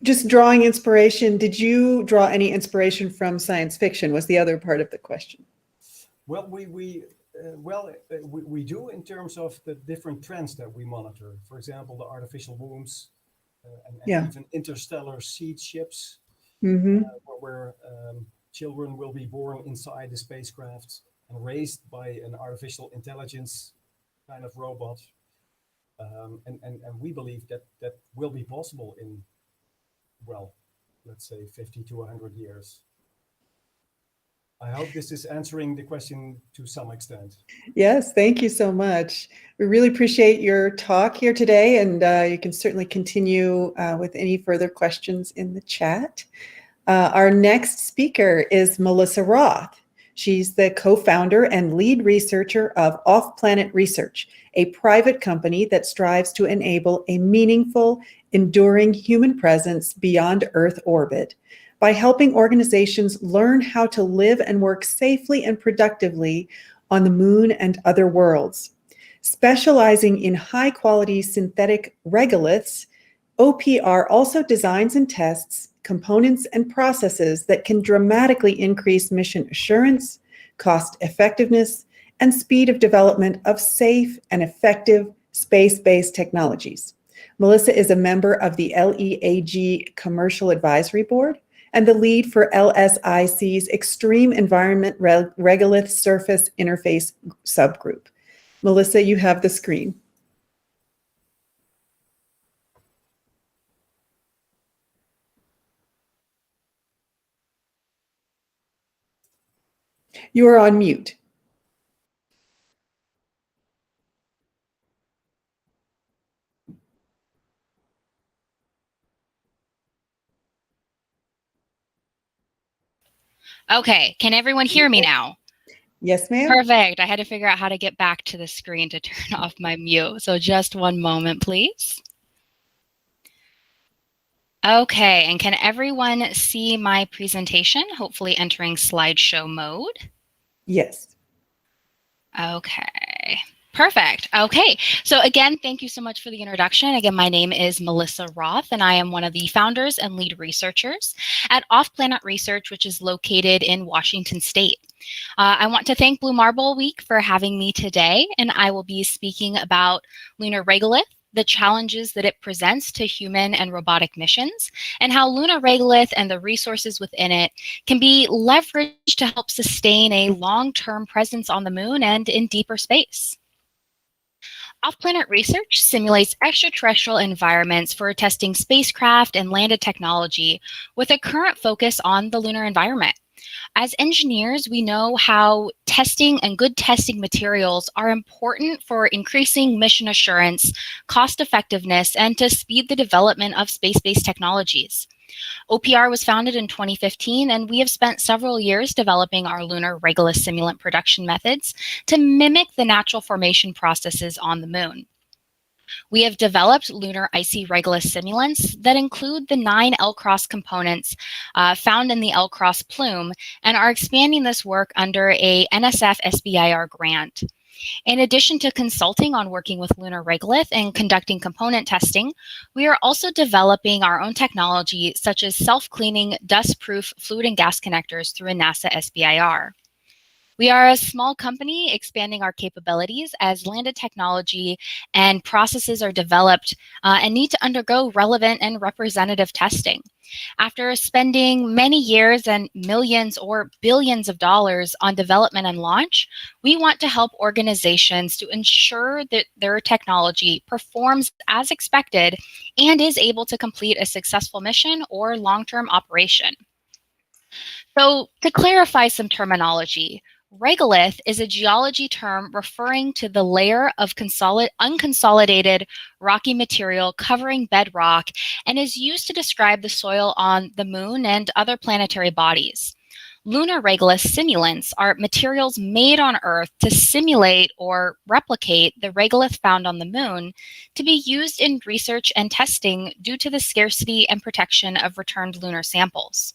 Speaker 8: just drawing inspiration. Did you draw any inspiration from science fiction? Was the other part of the question.
Speaker 9: well, we do in terms of the different trends that we monitor. For example, the artificial wombs and
Speaker 8: Yeah.
Speaker 9: even interstellar seed ships,
Speaker 8: Mm-hmm.
Speaker 9: where children will be born inside the spacecraft and raised by an artificial intelligence kind of robot. And we believe that that will be possible in, well, let's say 50 to 100 years. I hope this is answering the question to some extent.
Speaker 8: Yes, thank you so much. We really appreciate your talk here today, and you can certainly continue with any further questions in the chat. Our next speaker is Melissa Roth. She's the co-founder and lead researcher of Off-Planet Research, a private company that strives to enable a meaningful, enduring human presence beyond Earth orbit by helping organizations learn how to live and work safely and productively on the moon and other worlds. Specializing in high-quality synthetic regoliths, OPR also designs and tests components and processes that can dramatically increase mission assurance, cost effectiveness, and speed of development of safe and effective space-based technologies. Melissa is a member of the LEAG Commercial Advisory Board and the lead for LSIC's Extreme Environment Regolith Surface Interface subgroup. Melissa, you have the screen. You are on mute.
Speaker 10: Okay, can everyone hear me now?
Speaker 8: Yes, ma'am.
Speaker 10: Perfect. I had to figure out how to get back to the screen to turn off my mute. So just one moment, please. Okay, and can everyone see my presentation? Hopefully entering slideshow mode.
Speaker 8: Yes.
Speaker 10: Okay. Perfect. Okay. So again, thank you so much for the introduction. Again, my name is Melissa Roth, and I am one of the founders and lead researchers at Off-Planet Research, which is located in Washington State. I want to thank Blue Marble Week for having me today, and I will be speaking about lunar regolith, the challenges that it presents to human and robotic missions, and how lunar regolith and the resources within it can be leveraged to help sustain a long-term presence on the moon and in deeper space. Off-planet research simulates extraterrestrial environments for testing spacecraft and landed technology with a current focus on the lunar environment. As engineers, we know how testing and good testing materials are important for increasing mission assurance, cost effectiveness, and to speed the development of space-based technologies. OPR was founded in 2015, and we have spent several years developing our lunar regolith simulant production methods to mimic the natural formation processes on the moon. We have developed lunar icy regolith simulants that include the 9 L-cross components found in the L-cross plume and are expanding this work under a NSF SBIR grant. In addition to consulting on working with lunar regolith and conducting component testing, we are also developing our own technology such as self-cleaning, dust-proof fluid and gas connectors through a NASA SBIR. We are a small company expanding our capabilities as landed technology and processes are developed and need to undergo relevant and representative testing. After spending many years and millions or billions of dollars on development and launch, we want to help organizations to ensure that their technology performs as expected and is able to complete a successful mission or long-term operation. So to clarify some terminology, regolith is a geology term referring to the layer of unconsolidated rocky material covering bedrock and is used to describe the soil on the moon and other planetary bodies. Lunar regolith simulants are materials made on Earth to simulate or replicate the regolith found on the moon to be used in research and testing due to the scarcity and protection of returned lunar samples.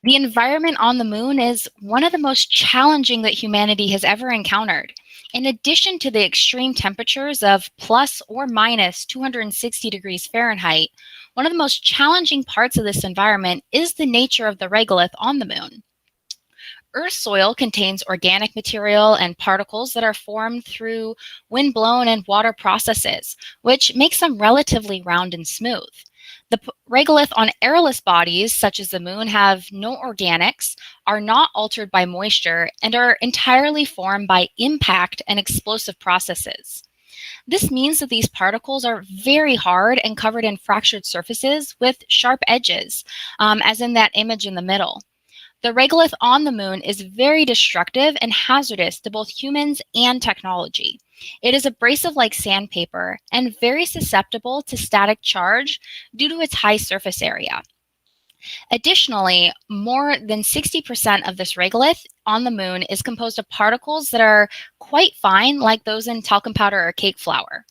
Speaker 10: The environment on the moon is one of the most challenging that humanity has ever encountered. In addition to the extreme temperatures of plus or minus 260 degrees Fahrenheit, one of the most challenging parts of this environment is the nature of the regolith on the moon. Earth's soil contains organic material and particles that are formed through wind-blown and water processes, which makes them relatively round and smooth. The regolith on airless bodies, such as the moon, have no organics, are not altered by moisture, and are entirely formed by impact and explosive processes. This means that these particles are very hard and covered in fractured surfaces with sharp edges, as in that image in the middle. The regolith on the moon is very destructive and hazardous to both humans and technology. It is abrasive like sandpaper and very susceptible to static charge due to its high surface area. Additionally, more than 60% of this regolith on the moon is composed of particles that are quite fine, like those in talcum powder or cake flour.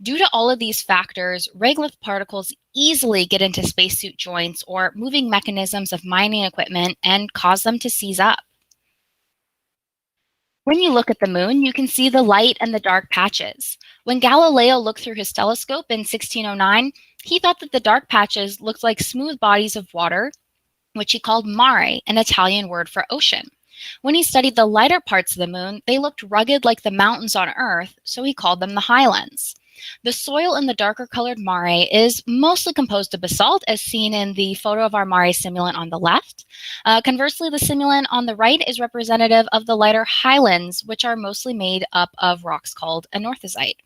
Speaker 10: Due to all of these factors, regolith particles easily get into spacesuit joints or moving mechanisms of mining equipment and cause them to seize up. When you look at the moon, you can see the light and the dark patches. When Galileo looked through his telescope in 1609, he thought that the dark patches looked like smooth bodies of water, which he called mare, an Italian word for ocean. When he studied the lighter parts of the moon, they looked rugged like the mountains on Earth, so he called them the highlands. The soil in the darker colored mare is mostly composed of basalt, as seen in the photo of our mare simulant on the left. Conversely, the simulant on the right is representative of the lighter highlands, which are mostly made up of rocks called anorthosite.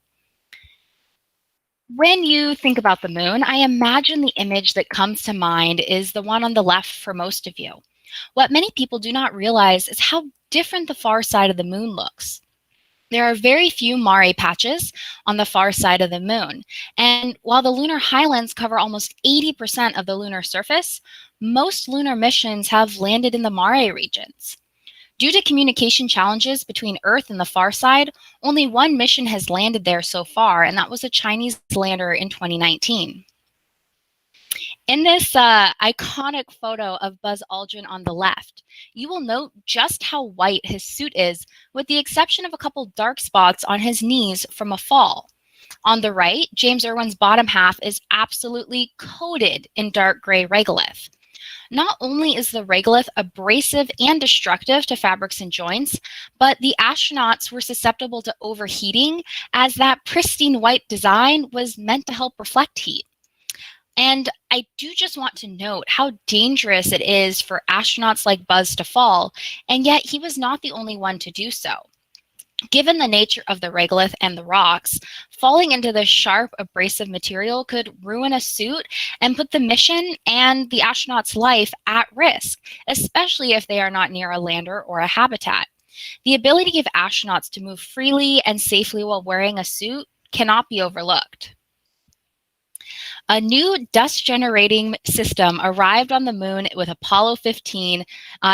Speaker 10: When you think about the moon, I imagine the image that comes to mind is the one on the left for most of you. What many people do not realize is how different the far side of the moon looks. There are very few mare patches on the far side of the moon, and while the lunar highlands cover almost 80% of the lunar surface, most lunar missions have landed in the mare regions. Due to communication challenges between Earth and the far side, only one mission has landed there so far, and that was a Chinese lander in 2019. In this iconic photo of Buzz Aldrin on the left, you will note just how white his suit is, with the exception of a couple dark spots on his knees from a fall. On the right, James Irwin's bottom half is absolutely coated in dark gray regolith. Not only is the regolith abrasive and destructive to fabrics and joints, but the astronauts were susceptible to overheating, as that pristine white design was meant to help reflect heat. And I do just want to note how dangerous it is for astronauts like Buzz to fall, and yet he was not the only one to do so. Given the nature of the regolith and the rocks, falling into this sharp, abrasive material could ruin a suit and put the mission and the astronaut's life at risk, especially if they are not near a lander or a habitat. The ability of astronauts to move freely and safely while wearing a suit cannot be overlooked. A new dust-generating system arrived on the moon with Apollo 15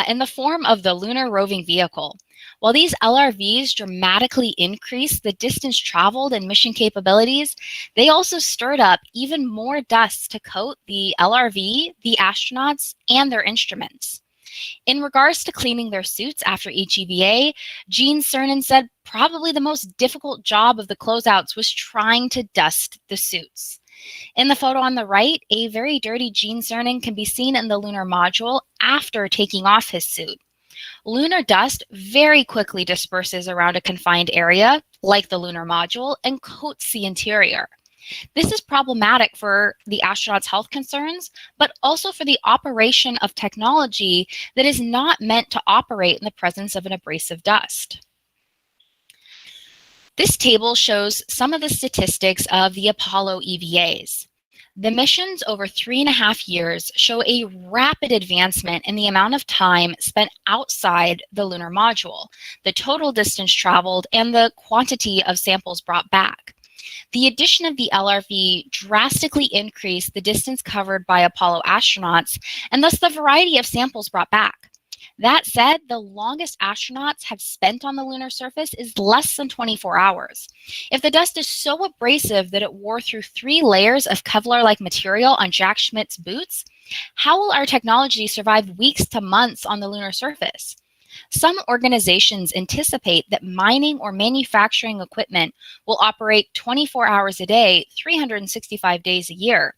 Speaker 10: in the form of the Lunar Roving Vehicle. While these LRVs dramatically increased the distance traveled and mission capabilities, they also stirred up even more dust to coat the LRV, the astronauts, and their instruments. In regards to cleaning their suits after each EVA, Gene Cernan said probably the most difficult job of the closeouts was trying to dust the suits. In the photo on the right, a very dirty Gene Cernan can be seen in the lunar module after taking off his suit. Lunar dust very quickly disperses around a confined area, like the lunar module, and coats the interior. This is problematic for the astronauts' health concerns, but also for the operation of technology that is not meant to operate in the presence of an abrasive dust. This table shows some of the statistics of the Apollo EVAs. The missions over 3.5 years show a rapid advancement in the amount of time spent outside the lunar module, the total distance traveled, and the quantity of samples brought back. The addition of the LRV drastically increased the distance covered by Apollo astronauts, and thus the variety of samples brought back. That said, the longest astronauts have spent on the lunar surface is less than 24 hours. If the dust is so abrasive that it wore through 3 layers of Kevlar-like material on Jack Schmidt's boots, how will our technology survive weeks to months on the lunar surface? Some organizations anticipate that mining or manufacturing equipment will operate 24 hours a day, 365 days a year.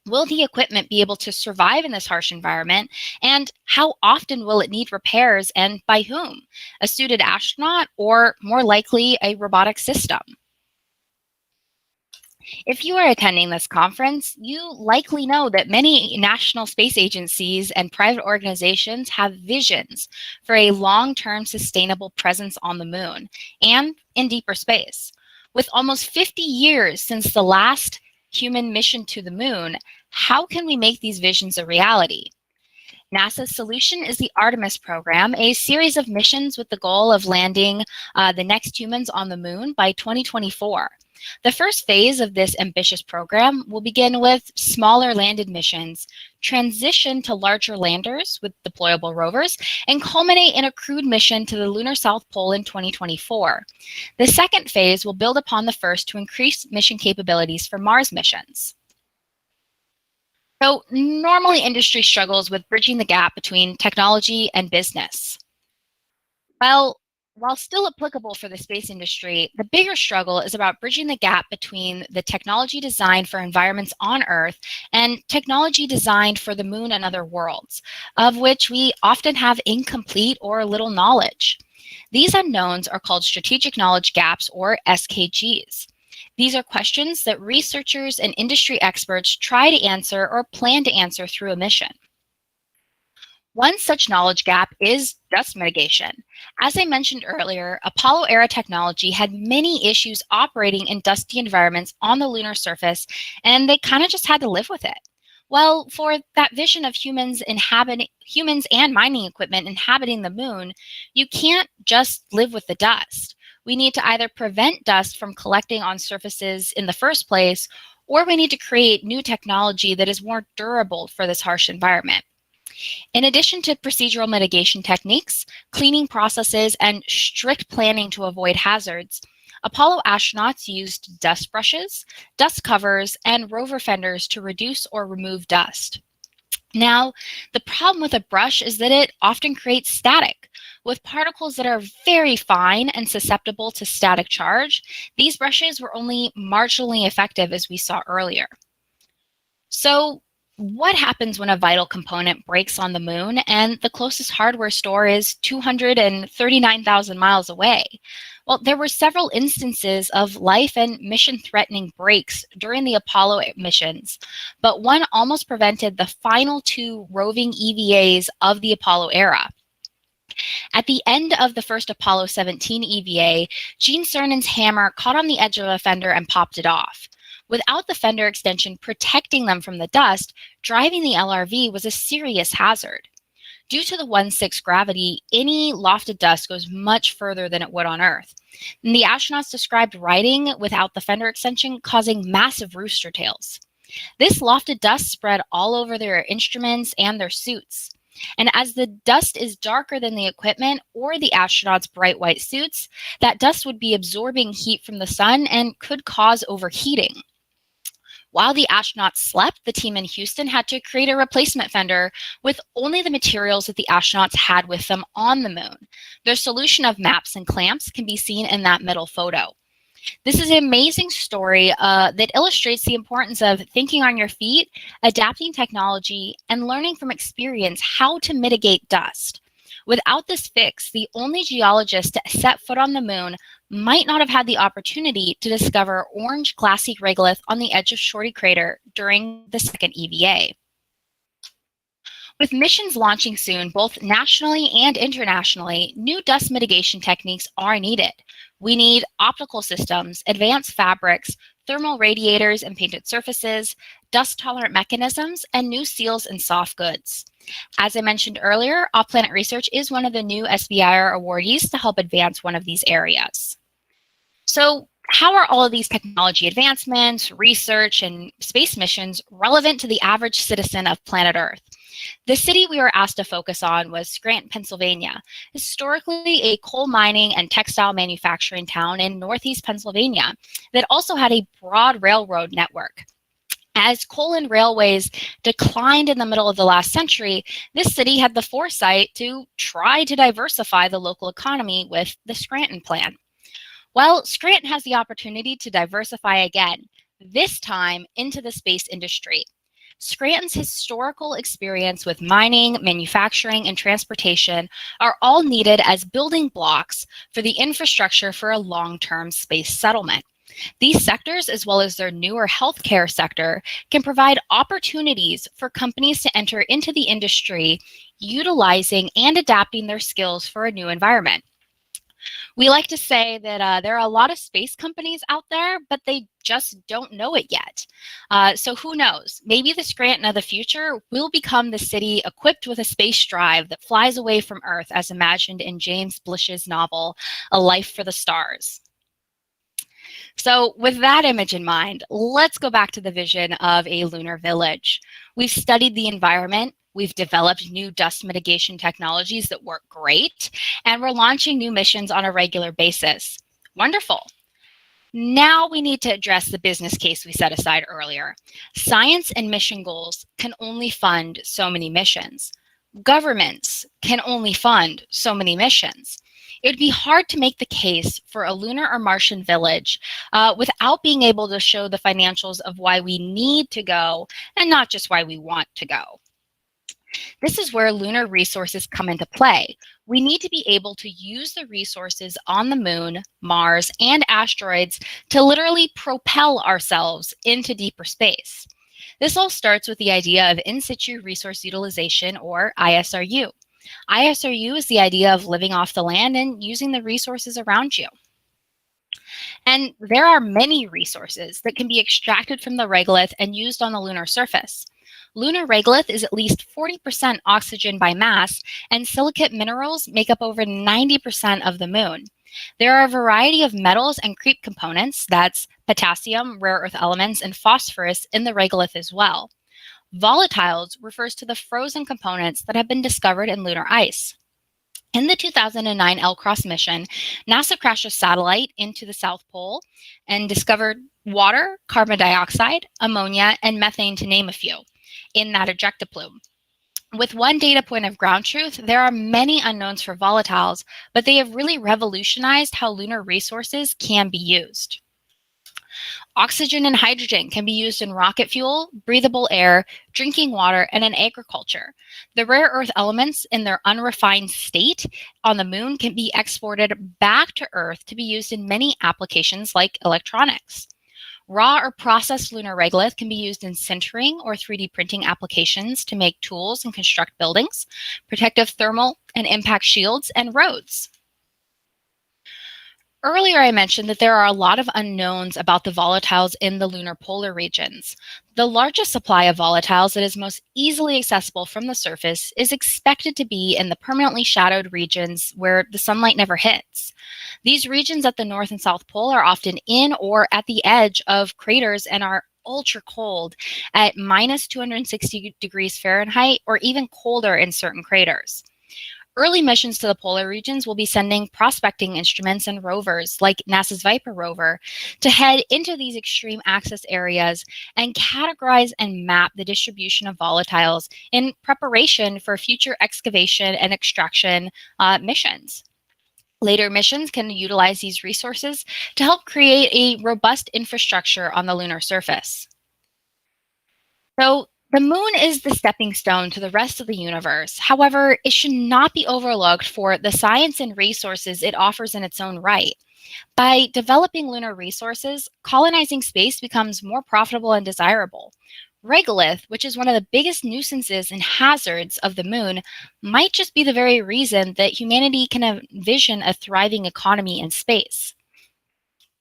Speaker 10: Will the equipment be able to survive in this harsh environment? And how often will it need repairs, and by whom? A suited astronaut, or more likely a robotic system? If you are attending this conference, you likely know that many national space agencies and private organizations have visions for a long-term sustainable presence on the moon and in deeper space. With almost 50 years since the last human mission to the moon, how can we make these visions a reality? NASA's solution is the Artemis program, a series of missions with the goal of landing the next humans on the moon by 2024. The first phase of this ambitious program will begin with smaller landed missions, transition to larger landers with deployable rovers, and culminate in a crewed mission to the lunar South Pole in 2024. The second phase will build upon the first to increase mission capabilities for Mars missions. So normally industry struggles with bridging the gap between technology and business. Well, while still applicable for the space industry, the bigger struggle is about bridging the gap between the technology designed for environments on Earth and technology designed for the moon and other worlds, of which we often have incomplete or little knowledge. These unknowns are called strategic knowledge gaps, or SKGs. These are questions that researchers and industry experts try to answer or plan to answer through a mission. One such knowledge gap is dust mitigation. As I mentioned earlier, Apollo-era technology had many issues operating in dusty environments on the lunar surface, and they kind of just had to live with it. Well, for that vision of humans and mining equipment inhabiting the moon, you can't just live with the dust. We need to either prevent dust from collecting on surfaces in the first place, or we need to create new technology that is more durable for this harsh environment. In addition to procedural mitigation techniques, cleaning processes, and strict planning to avoid hazards, Apollo astronauts used dust brushes, dust covers, and rover fenders to reduce or remove dust. Now, the problem with a brush is that it often creates static. With particles that are very fine and susceptible to static charge, these brushes were only marginally effective, as we saw earlier. So, what happens when a vital component breaks on the moon and the closest hardware store is 239,000 miles away? Well, there were several instances of life and mission-threatening breaks during the Apollo missions, but one almost prevented the final two roving EVAs of the Apollo era. At the end of the first Apollo 17 EVA, Gene Cernan's hammer caught on the edge of a fender and popped it off. Without the fender extension protecting them from the dust, driving the LRV was a serious hazard. Due to the 1/6 gravity, any lofted dust goes much further than it would on Earth. And the astronauts described riding without the fender extension causing massive rooster tails. This lofted dust spread all over their instruments and their suits. And as the dust is darker than the equipment or the astronauts' bright white suits, that dust would be absorbing heat from the sun and could cause overheating. While the astronauts slept, the team in Houston had to create a replacement fender with only the materials that the astronauts had with them on the moon. Their solution of maps and clamps can be seen in that middle photo. This is an amazing story that illustrates the importance of thinking on your feet, adapting technology, and learning from experience how to mitigate dust. Without this fix, the only geologist to set foot on the moon might not have had the opportunity to discover orange glassy regolith on the edge of Shorty Crater during the second EVA. With missions launching soon, both nationally and internationally, new dust mitigation techniques are needed. We need optical systems, advanced fabrics, thermal radiators and painted surfaces, dust-tolerant mechanisms, and new seals and soft goods. As I mentioned earlier, Off-Planet Research is one of the new SBIR awardees to help advance one of these areas. So, how are all of these technology advancements, research, and space missions relevant to the average citizen of planet Earth? The city we were asked to focus on was Scranton, Pennsylvania, historically a coal mining and textile manufacturing town in northeast Pennsylvania that also had a broad railroad network. As coal and railways declined in the middle of the last century, this city had the foresight to try to diversify the local economy with the Scranton Plan. Well, Scranton has the opportunity to diversify again, this time into the space industry. Scranton's historical experience with mining, manufacturing, and transportation are all needed as building blocks for the infrastructure for a long-term space settlement. These sectors, as well as their newer healthcare sector, can provide opportunities for companies to enter into the industry, utilizing and adapting their skills for a new environment. We like to say that there are a lot of space companies out there, but they just don't know it yet. So who knows? Maybe the Scranton of the future will become the city equipped with a space drive that flies away from Earth as imagined in James Blish's novel, A Life for the Stars. So with that image in mind, let's go back to the vision of a lunar village. We've studied the environment, we've developed new dust mitigation technologies that work great, and we're launching new missions on a regular basis. Wonderful. Now we need to address the business case we set aside earlier. Science and mission goals can only fund so many missions. Governments can only fund so many missions. It would be hard to make the case for a lunar or Martian village without being able to show the financials of why we need to go and not just why we want to go. This is where lunar resources come into play. We need to be able to use the resources on the moon, Mars, and asteroids to literally propel ourselves into deeper space. This all starts with the idea of in situ resource utilization, or ISRU. ISRU is the idea of living off the land and using the resources around you. And there are many resources that can be extracted from the regolith and used on the lunar surface. Lunar regolith is at least 40% oxygen by mass, and silicate minerals make up over 90% of the moon. There are a variety of metals and creep components, that's potassium, rare earth elements, and phosphorus in the regolith as well. Volatiles refers to the frozen components that have been discovered in lunar ice. In the 2009 LCROSS mission, NASA crashed a satellite into the South Pole and discovered water, carbon dioxide, ammonia, and methane, to name a few, in that ejecta plume. With one data point of ground truth, there are many unknowns for volatiles, but they have really revolutionized how lunar resources can be used. Oxygen and hydrogen can be used in rocket fuel, breathable air, drinking water, and in agriculture. The rare earth elements in their unrefined state on the moon can be exported back to Earth to be used in many applications like electronics. Raw or processed lunar regolith can be used in sintering or 3D printing applications to make tools and construct buildings, protective thermal and impact shields, and roads. Earlier, I mentioned that there are a lot of unknowns about the volatiles in the lunar polar regions. The largest supply of volatiles that is most easily accessible from the surface is expected to be in the permanently shadowed regions where the sunlight never hits. These regions at the North and South Pole are often in or at the edge of craters and are ultra cold at minus 260 degrees Fahrenheit or even colder in certain craters. Early missions to the polar regions will be sending prospecting instruments and rovers like NASA's Viper rover to head into these extreme access areas and categorize and map the distribution of volatiles in preparation for future excavation and extraction missions. Later missions can utilize these resources to help create a robust infrastructure on the lunar surface. So, the moon is the stepping stone to the rest of the universe. However, it should not be overlooked for the science and resources it offers in its own right. By developing lunar resources, colonizing space becomes more profitable and desirable. Regolith, which is one of the biggest nuisances and hazards of the moon, might just be the very reason that humanity can envision a thriving economy in space.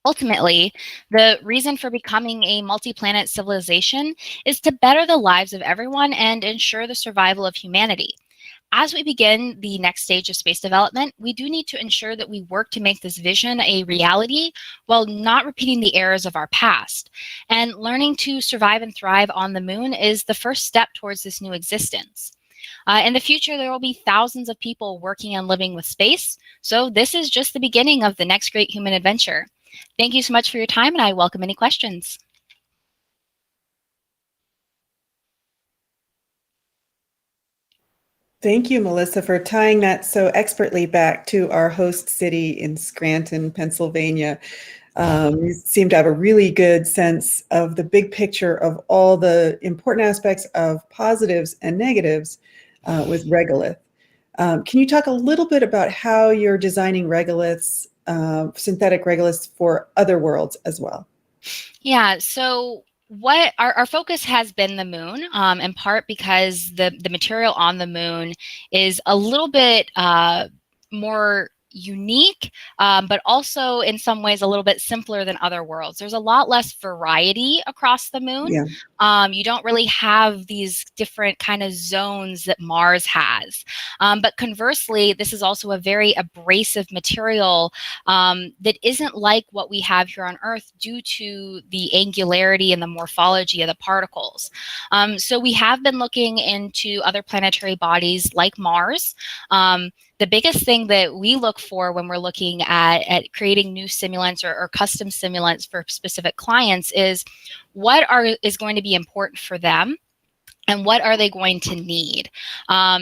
Speaker 10: Ultimately, the reason for becoming a multi-planet civilization is to better the lives of everyone and ensure the survival of humanity. As we begin the next stage of space development, we do need to ensure that we work to make this vision a reality while not repeating the errors of our past. And learning to survive and thrive on the moon is the first step towards this new existence. In the future, there will be thousands of people working and living with space, so this is just the beginning of the next great human adventure. Thank you so much for your time, and I welcome any questions.
Speaker 8: Thank you, Melissa, for tying that so expertly back to our host city in Scranton, Pennsylvania. You seem to have a really good sense of the big picture of all the important aspects of positives and negatives with regolith. Can you talk a little bit about how you're designing regoliths, synthetic regoliths for other worlds as well?
Speaker 10: Yeah, so what our focus has been the moon, in part because the material on the moon is a little bit more unique, but also in some ways a little bit simpler than other worlds. There's a lot less variety across the moon.
Speaker 8: Yeah.
Speaker 10: You don't really have these different kind of zones that Mars has. But conversely, this is also a very abrasive material that isn't like what we have here on Earth due to the angularity and the morphology of the particles. So we have been looking into other planetary bodies like Mars. The biggest thing that we look for when we're looking at creating new simulants or custom simulants for specific clients is what is going to be important for them and what are they going to need.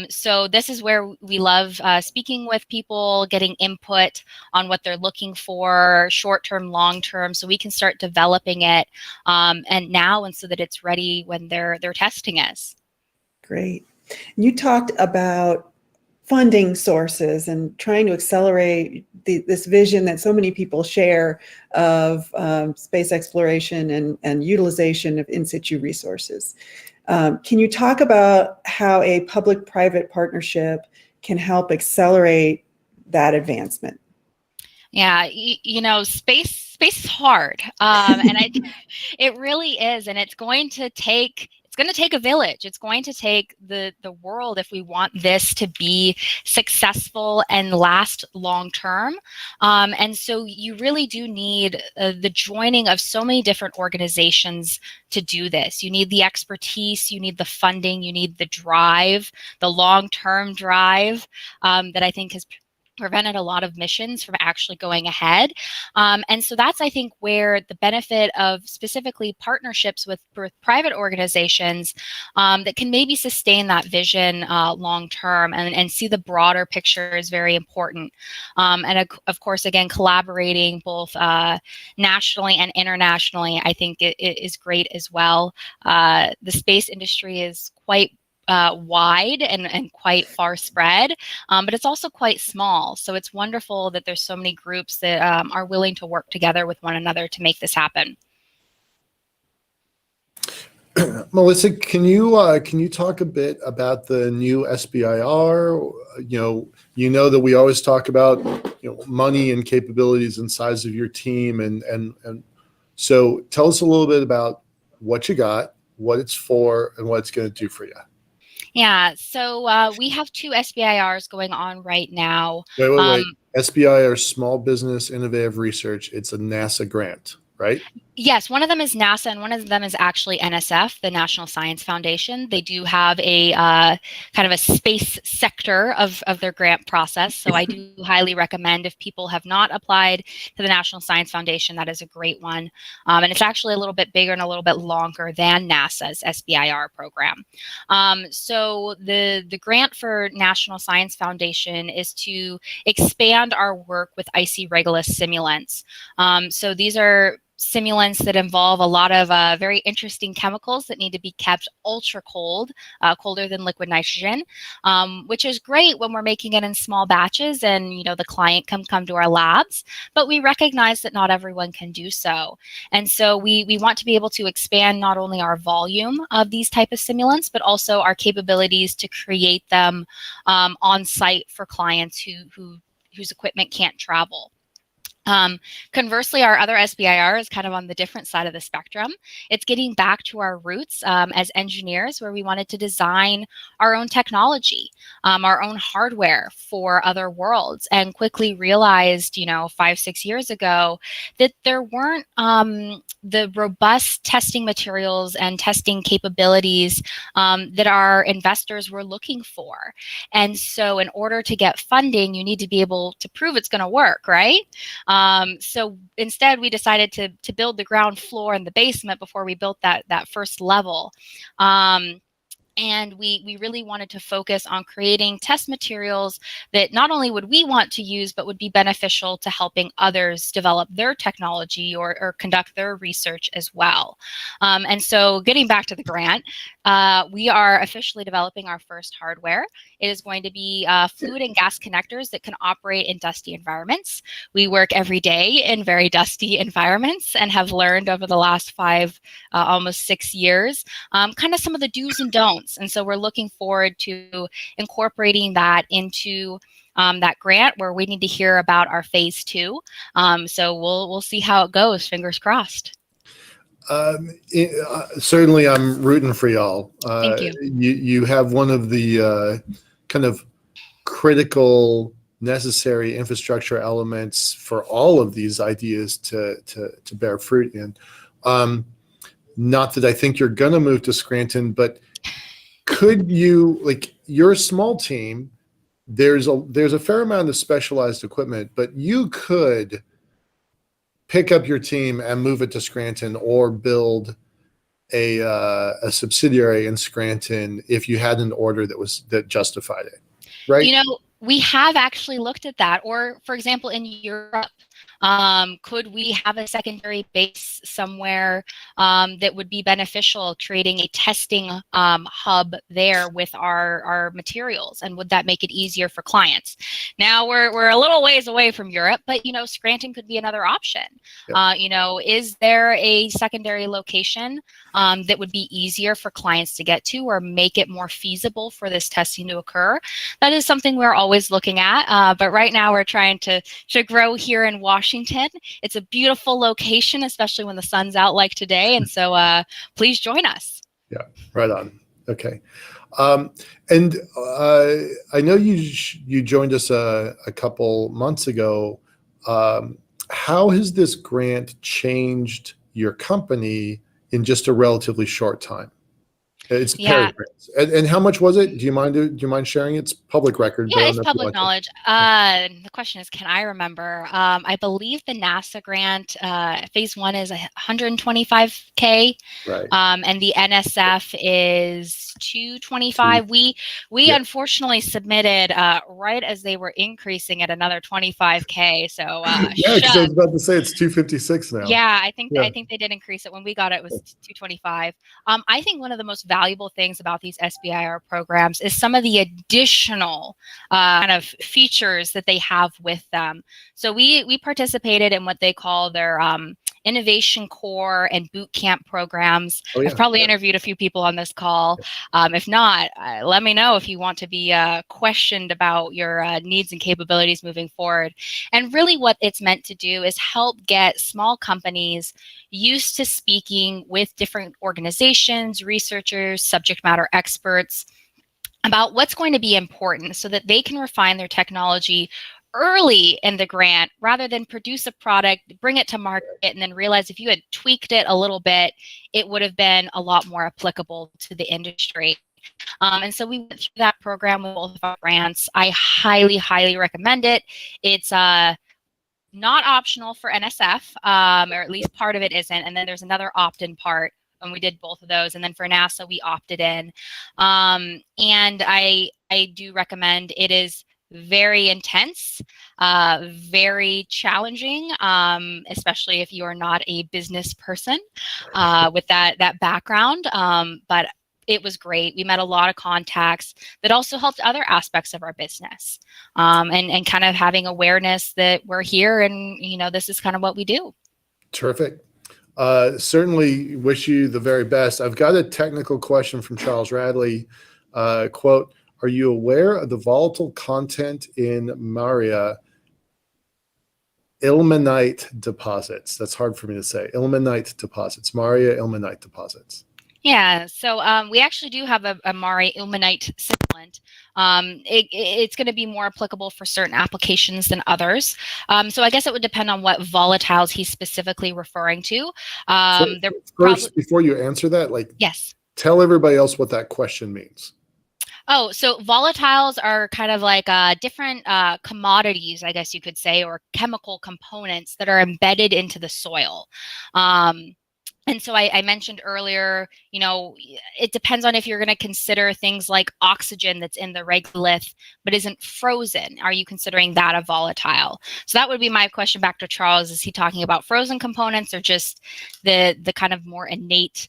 Speaker 10: So this is where we love speaking with people, getting input on what they're looking for, short-term, long-term, so we can start developing it and so that it's ready when they're testing us.
Speaker 8: Great. You talked about funding sources and trying to accelerate this vision that so many people share of space exploration and utilization of in situ resources. Can you talk about how a public-private partnership can help accelerate that advancement?
Speaker 10: Yeah, space is hard, and it really is, and it's going to take a village. It's going to take the world if we want this to be successful and last long term. And so you really do need the joining of so many different organizations to do this. You need the expertise, you need the funding, you need the drive, the long-term drive that I think has prevented a lot of missions from actually going ahead. And so that's, I think, where the benefit of specifically partnerships with private organizations that can maybe sustain that vision long term and see the broader picture is very important. And of course, again, collaborating both nationally and internationally, I think it is great as well. The space industry is quite wide and quite far spread, but it's also quite small. So it's wonderful that there's so many groups that are willing to work together with one another to make this happen.
Speaker 7: Melissa, can you talk a bit about the new SBIR? You know that we always talk about money and capabilities and size of your team, and so tell us a little bit about what you got, what it's for, and what it's going to do for you.
Speaker 10: Yeah, so we have 2 SBIRs going on right now.
Speaker 7: Wait. SBIR, Small Business Innovative Research. It's a NASA grant, right?
Speaker 10: Yes, one of them is NASA and one of them is actually NSF, the National Science Foundation. They do have a kind of a space sector of their grant process. So I do highly recommend, if people have not applied to the National Science Foundation, that is a great one. And it's actually a little bit bigger and a little bit longer than NASA's SBIR program. So the grant for National Science Foundation is to expand our work with icy regolith simulants. So these are simulants that involve a lot of very interesting chemicals that need to be kept ultra cold, colder than liquid nitrogen, which is great when we're making it in small batches and the client can come to our labs, but we recognize that not everyone can do so. And so we want to be able to expand not only our volume of these type of simulants, but also our capabilities to create them on site for clients whose equipment can't travel. Conversely, our other SBIR is kind of on the different side of the spectrum. It's getting back to our roots as engineers, where we wanted to design our own technology, our own hardware for other worlds, and quickly realized, 5-6 years ago, that there weren't the robust testing materials and testing capabilities that our investors were looking for. And so in order to get funding, you need to be able to prove it's going to work, right? So instead, we decided to build the ground floor and the basement before we built that first level. And we really wanted to focus on creating test materials that not only would we want to use, but would be beneficial to helping others develop their technology or conduct their research as well. And so getting back to the grant, we are officially developing our first hardware. It is going to be fluid and gas connectors that can operate in dusty environments. We work every day in very dusty environments and have learned over the last almost 6 years, kind of some of the do's and don'ts. And so we're looking forward to incorporating that into that grant, where we need to hear about our phase 2. So we'll see how it goes. Fingers crossed.
Speaker 7: Certainly, I'm rooting for y'all.
Speaker 10: Thank you.
Speaker 7: You have one of the kind of critical, necessary infrastructure elements for all of these ideas to bear fruit in. Not that I think you're going to move to Scranton, but could you, like, you're a small team, there's a fair amount of specialized equipment, but you could pick up your team and move it to Scranton, or build a subsidiary in Scranton if you had an order that justified it, right?
Speaker 10: You know, we have actually looked at that. Or, for example, in Europe, could we have a secondary base somewhere that would be beneficial, creating a testing hub there with our materials? And would that make it easier for clients? Now we're a little ways away from Europe, but, you know, Scranton could be another option.
Speaker 7: Yep.
Speaker 10: You know, is there a secondary location that would be easier for clients to get to, or make it more feasible for this testing to occur? That is something we're always looking at. But right now we're trying to grow here in Washington. It's a beautiful location, especially when the sun's out like today. And so please join us.
Speaker 7: Yeah, right on. Okay. And I know you joined us a couple months ago. How has this grant changed your company in just a relatively short time? It's
Speaker 10: Yeah.
Speaker 7: grants. And how much was it? Do you mind sharing? It's public record.
Speaker 10: Yeah, it's public knowledge. The question is, can I remember? I believe the NASA grant, phase 1 is $125K.
Speaker 7: Right.
Speaker 10: And the NSF is $225. We
Speaker 7: Yeah.
Speaker 10: Unfortunately submitted right as they were increasing at another $25K. So
Speaker 7: Yeah, because I was about to say it's 256 now.
Speaker 10: yeah, I think
Speaker 7: Yeah.
Speaker 10: they did increase it. When we got it, it was 225. I think one of the most valuable things about these SBIR programs is some of the additional kind of features that they have with them. So we participated in what they call their innovation core and boot camp programs.
Speaker 7: Oh, yeah.
Speaker 10: I've probably interviewed a few people on this call. If not, let me know if you want to be questioned about your needs and capabilities moving forward. And really what it's meant to do is help get small companies used to speaking with different organizations, researchers, subject matter experts about what's going to be important, so that they can refine their technology early in the grant, rather than produce a product, bring it to market, and then realize if you had tweaked it a little bit, it would have been a lot more applicable to the industry. And so we went through that program with both of our grants. I highly, highly recommend it. It's not optional for NSF, or at least part of it isn't. And then there's another opt-in part, and we did both of those. And then for NASA, we opted in. And I do recommend. It is very intense, very challenging, especially if you are not a business person with that background. But it was great. We met a lot of contacts that also helped other aspects of our business, and kind of having awareness that we're here and, you know, this is kind of what we do.
Speaker 7: Terrific. Certainly wish you the very best. I've got a technical question from Charles Radley. Quote, are you aware of the volatile content in Maria ilmenite deposits? That's hard for me to say. Ilmenite deposits. Maria ilmenite deposits.
Speaker 10: Yeah, so we actually do have a Mari ilmenite simulant. It's going to be more applicable for certain applications than others. So I guess it would depend on what volatiles he's specifically referring to.
Speaker 7: First, before you answer that,
Speaker 10: yes.
Speaker 7: Tell everybody else what that question means.
Speaker 10: Oh, so volatiles are kind of like different commodities, I guess you could say, or chemical components that are embedded into the soil. And so I mentioned earlier, you know, it depends on if you're going to consider things like oxygen that's in the regolith but isn't frozen. Are you considering that a volatile? So that would be my question back to Charles. Is he talking about frozen components or just the kind of more innate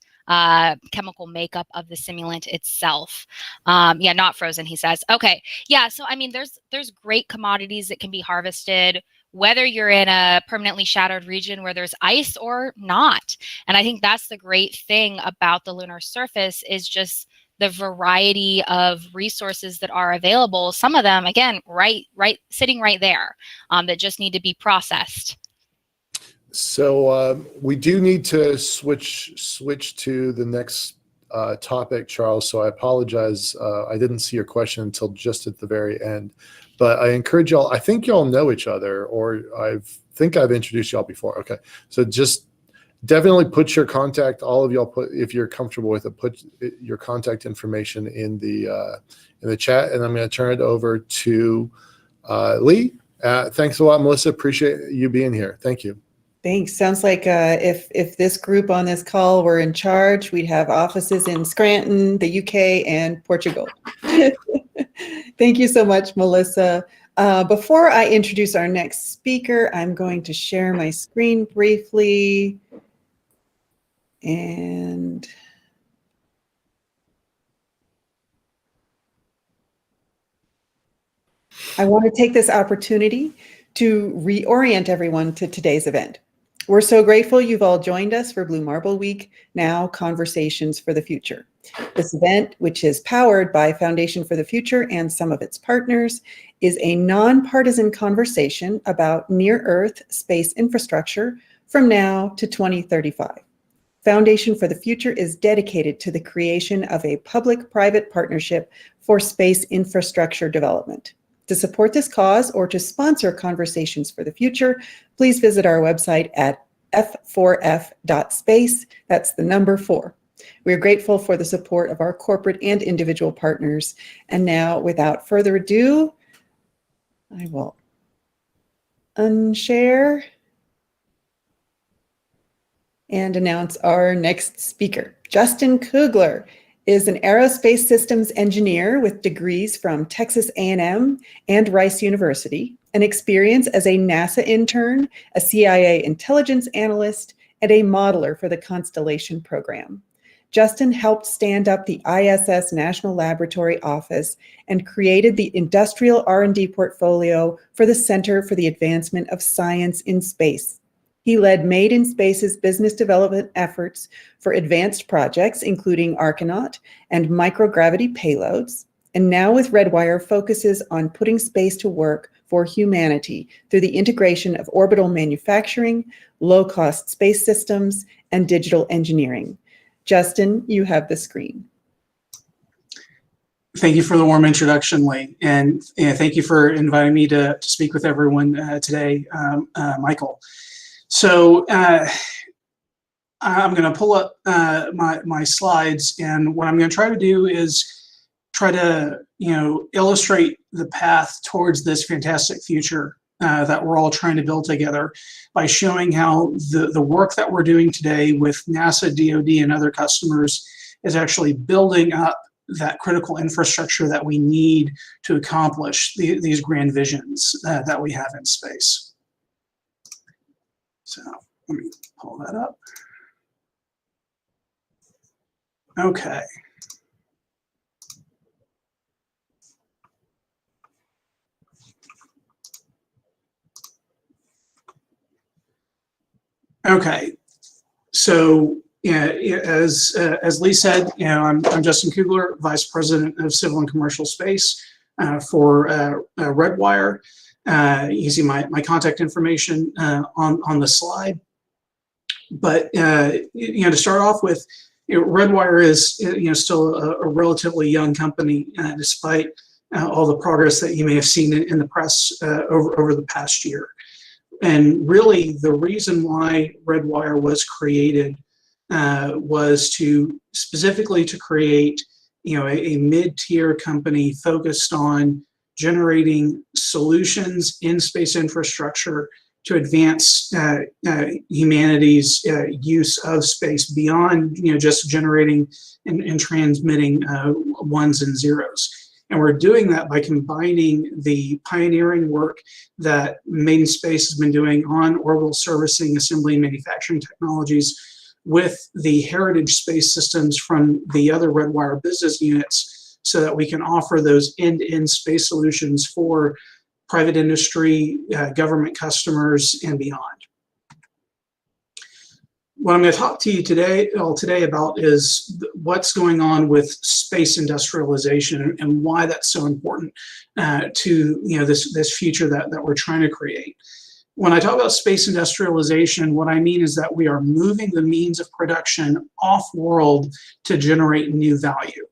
Speaker 10: chemical makeup of the simulant itself? Yeah, not frozen, he says. Okay, yeah. So I mean, there's great commodities that can be harvested, whether you're in a permanently shattered region where there's ice or not. And I think that's the great thing about the lunar surface is just the variety of resources that are available. Some of them, again, sitting right there, that just need to be processed.
Speaker 7: So we do need to switch to the next topic, Charles. So I apologize. I didn't see your question until just at the very end. But I encourage y'all, I think y'all know each other, or think I've introduced y'all before. Okay. So just definitely put your contact, all of y'all if you're comfortable with it, put your contact information in the chat, and I'm going to turn it over to Lee. Thanks a lot, Melissa. Appreciate you being here. Thank you.
Speaker 8: Thanks. Sounds like if this group on this call were in charge, we'd have offices in Scranton, the UK, and Portugal. Thank you so much, Melissa. Before I introduce our next speaker, I'm going to share my screen briefly. And I want to take this opportunity to reorient everyone to today's event. We're so grateful you've all joined us for Blue Marble Week, now Conversations for the Future. This event, which is powered by Foundation for the Future and some of its partners, is a nonpartisan conversation about near-Earth space infrastructure from now to 2035. Foundation for the Future is dedicated to the creation of a public-private partnership for space infrastructure development. To support this cause or to sponsor Conversations for the Future, please visit our website at f4f.space. That's the number 4. We are grateful for the support of our corporate and individual partners. And now, without further ado, I will unshare and announce our next speaker. Justin Kugler is an aerospace systems engineer with degrees from Texas A&M and Rice University, and experience as a NASA intern, a CIA intelligence analyst, and a modeler for the Constellation program. Justin helped stand up the ISS National Laboratory Office and created the industrial R&D portfolio for the Center for the Advancement of Science in Space. He led Made in Space's business development efforts for advanced projects, including Archinaut and microgravity payloads, and now with Redwire focuses on putting space to work for humanity through the integration of orbital manufacturing, low-cost space systems, and digital engineering. Justin, you have the screen.
Speaker 11: Thank you for the warm introduction, Lee, and thank you for inviting me to speak with everyone today, Michael. So I'm going to pull up my slides, and what I'm going to try to do is try to illustrate the path towards this fantastic future that we're all trying to build together by showing how the work that we're doing today with NASA, DoD, and other customers is actually building up that critical infrastructure that we need to accomplish these grand visions that we have in space. So let me pull that up. Okay. Okay. So as Lee said, I'm Justin Kugler, Vice President of Civil and Commercial Space for Redwire. You see my contact information on the slide. But to start off with, Redwire is still a relatively young company, despite all the progress that you may have seen in the press over the past year. And really, the reason why Redwire was created was specifically to create a mid-tier company focused on generating solutions in space infrastructure to advance humanity's use of space beyond just generating and transmitting ones and zeros. And we're doing that by combining the pioneering work that Made in Space has been doing on orbital servicing, assembly, and manufacturing technologies with the heritage space systems from the other Redwire business units, so that we can offer those end-to-end space solutions for private industry, government customers, and beyond. What I'm going to talk to you today about is what's going on with space industrialization and why that's so important to this future that we're trying to create. When I talk about space industrialization, what I mean is that we are moving the means of production off-world to generate new value.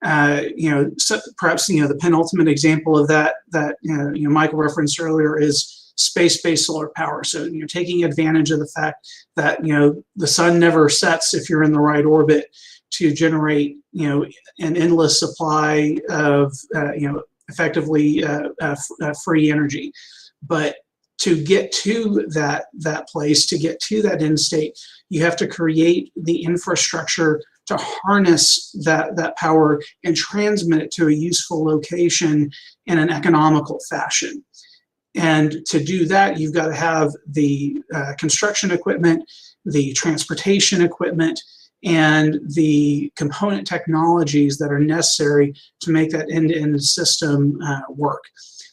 Speaker 11: So perhaps the penultimate example of that Michael referenced earlier is space-based solar power. So taking advantage of the fact that the sun never sets if you're in the right orbit, to generate an endless supply of effectively free energy. But to get to that place, to get to that end state, you have to create the infrastructure to harness that power and transmit it to a useful location in an economical fashion. And to do that, you've got to have the construction equipment, the transportation equipment, and the component technologies that are necessary to make that end-to-end system work.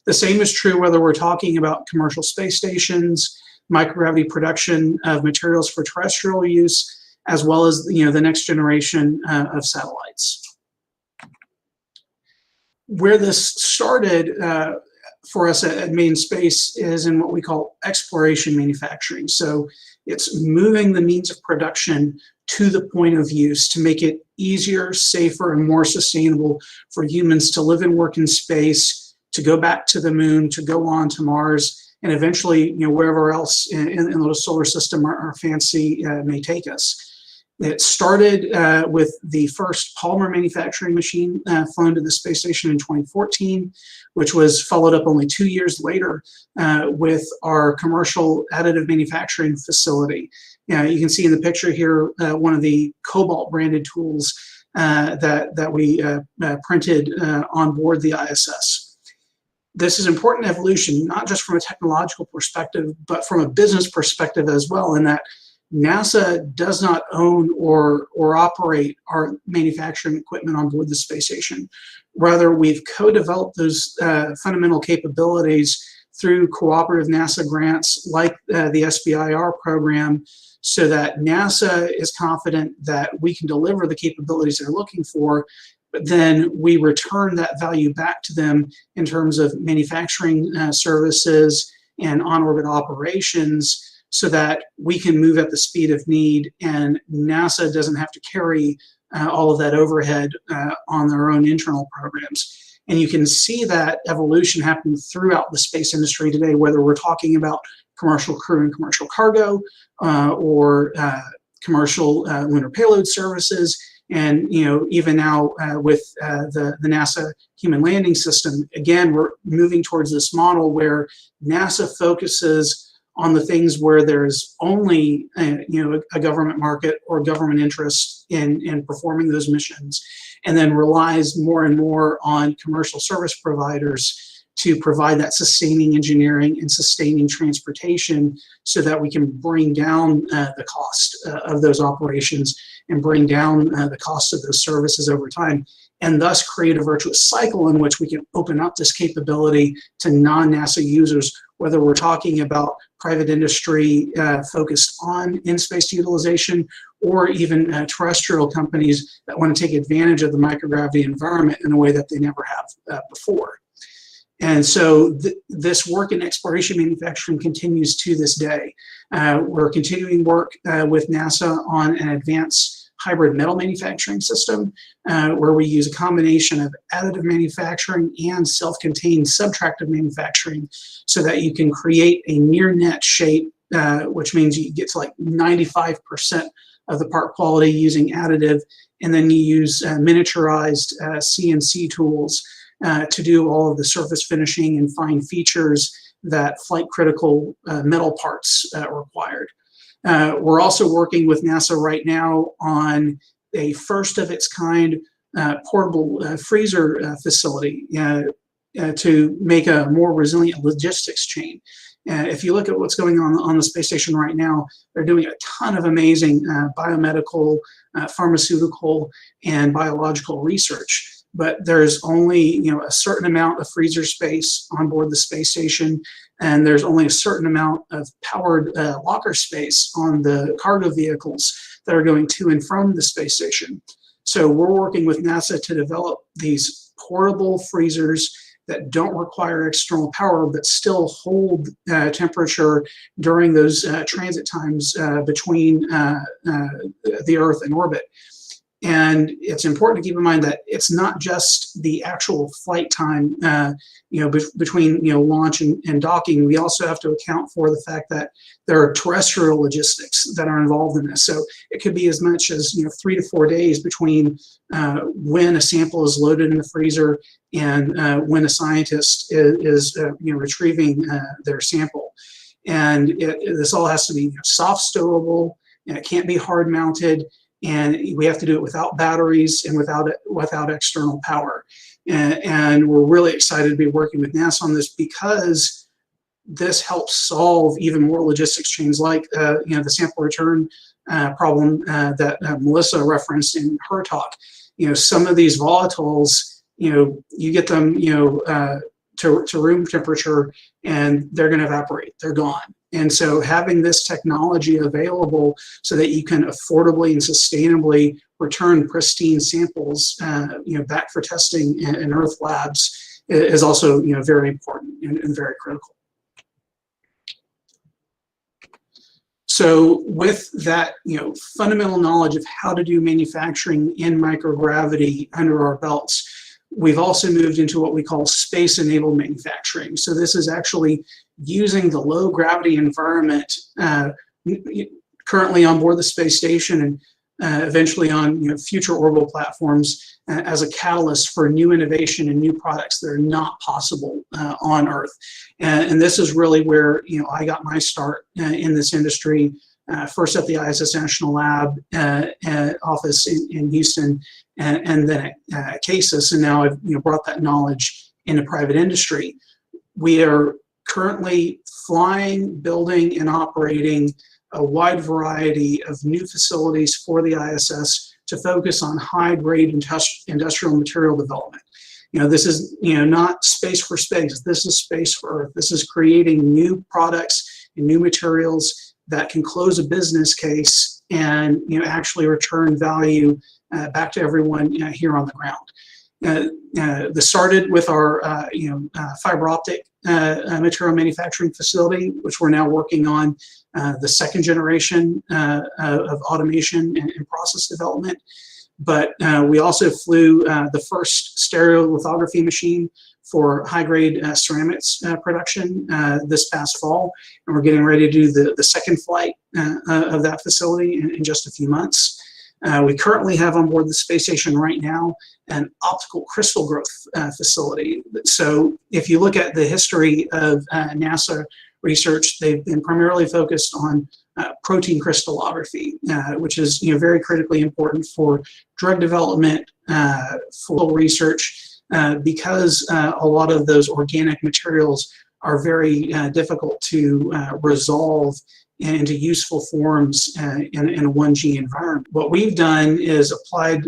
Speaker 11: The same is true whether we're talking about commercial space stations, microgravity production of materials for terrestrial use, as well as the next generation of satellites. Where this started for us at Made in Space is in what we call exploration manufacturing. So it's moving the means of production to the point of use to make it easier, safer, and more sustainable for humans to live and work in space, to go back to the moon, to go on to Mars, and eventually wherever else in the solar system our fancy may take us. It started with the first polymer manufacturing machine flown to the space station in 2014, which was followed up only 2 years later with our commercial additive manufacturing facility. You can see in the picture here one of the Cobalt branded tools that we printed on board the ISS. This is important evolution, not just from a technological perspective, but from a business perspective as well, in that NASA does not own or operate our manufacturing equipment on board the space station. Rather, we've co-developed those fundamental capabilities through cooperative NASA grants like the SBIR program, so that NASA is confident that we can deliver the capabilities they're looking for, but then we return that value back to them in terms of manufacturing services and on-orbit operations, so that we can move at the speed of need and NASA doesn't have to carry all of that overhead on their own internal programs. And you can see that evolution happen throughout the space industry today, whether we're talking about commercial crew and commercial cargo, or commercial lunar payload services, and even now with the NASA Human Landing System. Again, we're moving towards this model where NASA focuses on the things where there's only a government market or government interest in performing those missions, and then relies more and more on commercial service providers to provide that sustaining engineering and sustaining transportation, so that we can bring down the cost of those operations and bring down the cost of those services over time, and thus create a virtuous cycle in which we can open up this capability to non-NASA users, whether we're talking about private industry focused on in-space utilization, or even terrestrial companies that want to take advantage of the microgravity environment in a way that they never have before. And so this work in exploration manufacturing continues to this day. We're continuing work with NASA on an advanced hybrid metal manufacturing system, where we use a combination of additive manufacturing and self-contained subtractive manufacturing, so that you can create a near net shape, which means you get to like 95% of the part quality using additive, and then you use miniaturized CNC tools to do all of the surface finishing and fine features that flight critical metal parts required. We're also working with NASA right now on a first of its kind portable freezer facility to make a more resilient logistics chain. If you look at what's going on the space station right now, they're doing a ton of amazing biomedical, pharmaceutical, and biological research. But there's only a certain amount of freezer space on board the space station, and there's only a certain amount of powered locker space on the cargo vehicles that are going to and from the space station. So we're working with NASA to develop these portable freezers that don't require external power, but still hold temperature during those transit times between the Earth and orbit. And it's important to keep in mind that it's not just the actual flight time, between launch and docking. We also have to account for the fact that there are terrestrial logistics that are involved in this. So it could be as much as 3 to 4 days between when a sample is loaded in the freezer and when a scientist is retrieving their sample. And this all has to be soft stowable, and it can't be hard mounted. And we have to do it without batteries and without external power. And we're really excited to be working with NASA on this, because this helps solve even more logistics chains, like the sample return problem that Melissa referenced in her talk. Some of these volatiles, you get them to room temperature, and they're going to evaporate. They're gone. And so having this technology available so that you can affordably and sustainably return pristine samples, back for testing in Earth labs is also, very important and very critical. So with that, fundamental knowledge of how to do manufacturing in microgravity under our belts, we've also moved into what we call space-enabled manufacturing. So this is actually using the low gravity environment currently on board the space station and eventually on future orbital platforms as a catalyst for new innovation and new products that are not possible on Earth. And this is really where I got my start in this industry. First at the ISS National Lab office in Houston, and then at CASIS, and now I've brought that knowledge into private industry. We are currently flying, building, and operating a wide variety of new facilities for the ISS to focus on high-grade industrial material development. This is not space for space. This is space for Earth. This is creating new products and new materials that can close a business case and actually return value back to everyone here on the ground. This started with our fiber optic material manufacturing facility, which we're now working on the second generation of automation and process development. But we also flew the first stereolithography machine for high-grade ceramics production this past fall, and we're getting ready to do the second flight of that facility in just a few months. We currently have on board the space station right now an optical crystal growth facility. So if you look at the history of NASA research, they've been primarily focused on protein crystallography, which is very critically important for drug development, for research, because a lot of those organic materials are very difficult to resolve into useful forms in a 1G environment. What we've done is applied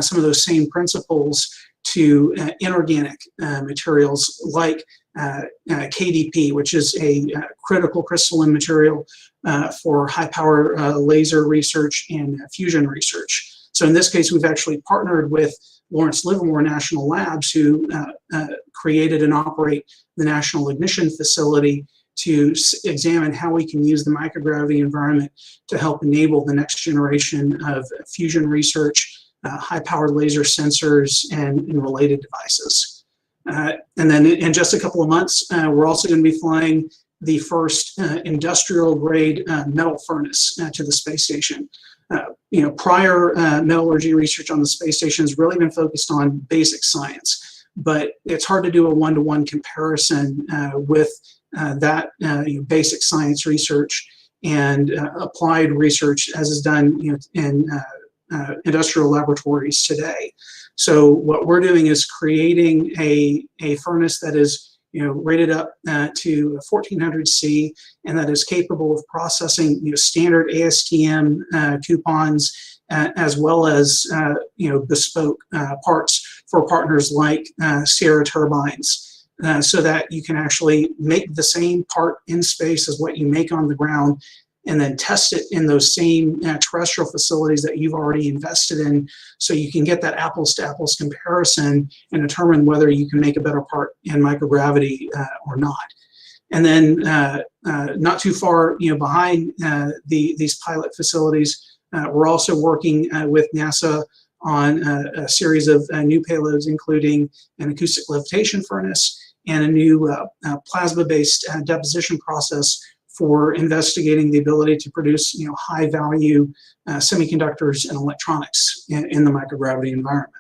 Speaker 11: some of those same principles to inorganic materials like KDP, which is a critical crystalline material for high power laser research and fusion research. So in this case, we've actually partnered with Lawrence Livermore National Labs, who created and operate the National Ignition Facility, to examine how we can use the microgravity environment to help enable the next generation of fusion research, high-powered laser sensors, and related devices. And then in just a couple of months, we're also going to be flying the first industrial-grade metal furnace to the space station. Prior metallurgy research on the space station has really been focused on basic science, but it's hard to do a one-to-one comparison with that basic science research and applied research as is done in industrial laboratories today. So what we're doing is creating a furnace that is rated up to 1400 C, and that is capable of processing standard ASTM coupons as well as bespoke parts for partners like Sierra Turbines, so that you can actually make the same part in space as what you make on the ground, and then test it in those same terrestrial facilities that you've already invested in, so you can get that apples to apples comparison and determine whether you can make a better part in microgravity or not. And then not too far behind these pilot facilities, we're also working with NASA on a series of new payloads, including an acoustic levitation furnace and a new plasma-based deposition process for investigating the ability to produce high-value semiconductors and electronics in the microgravity environment.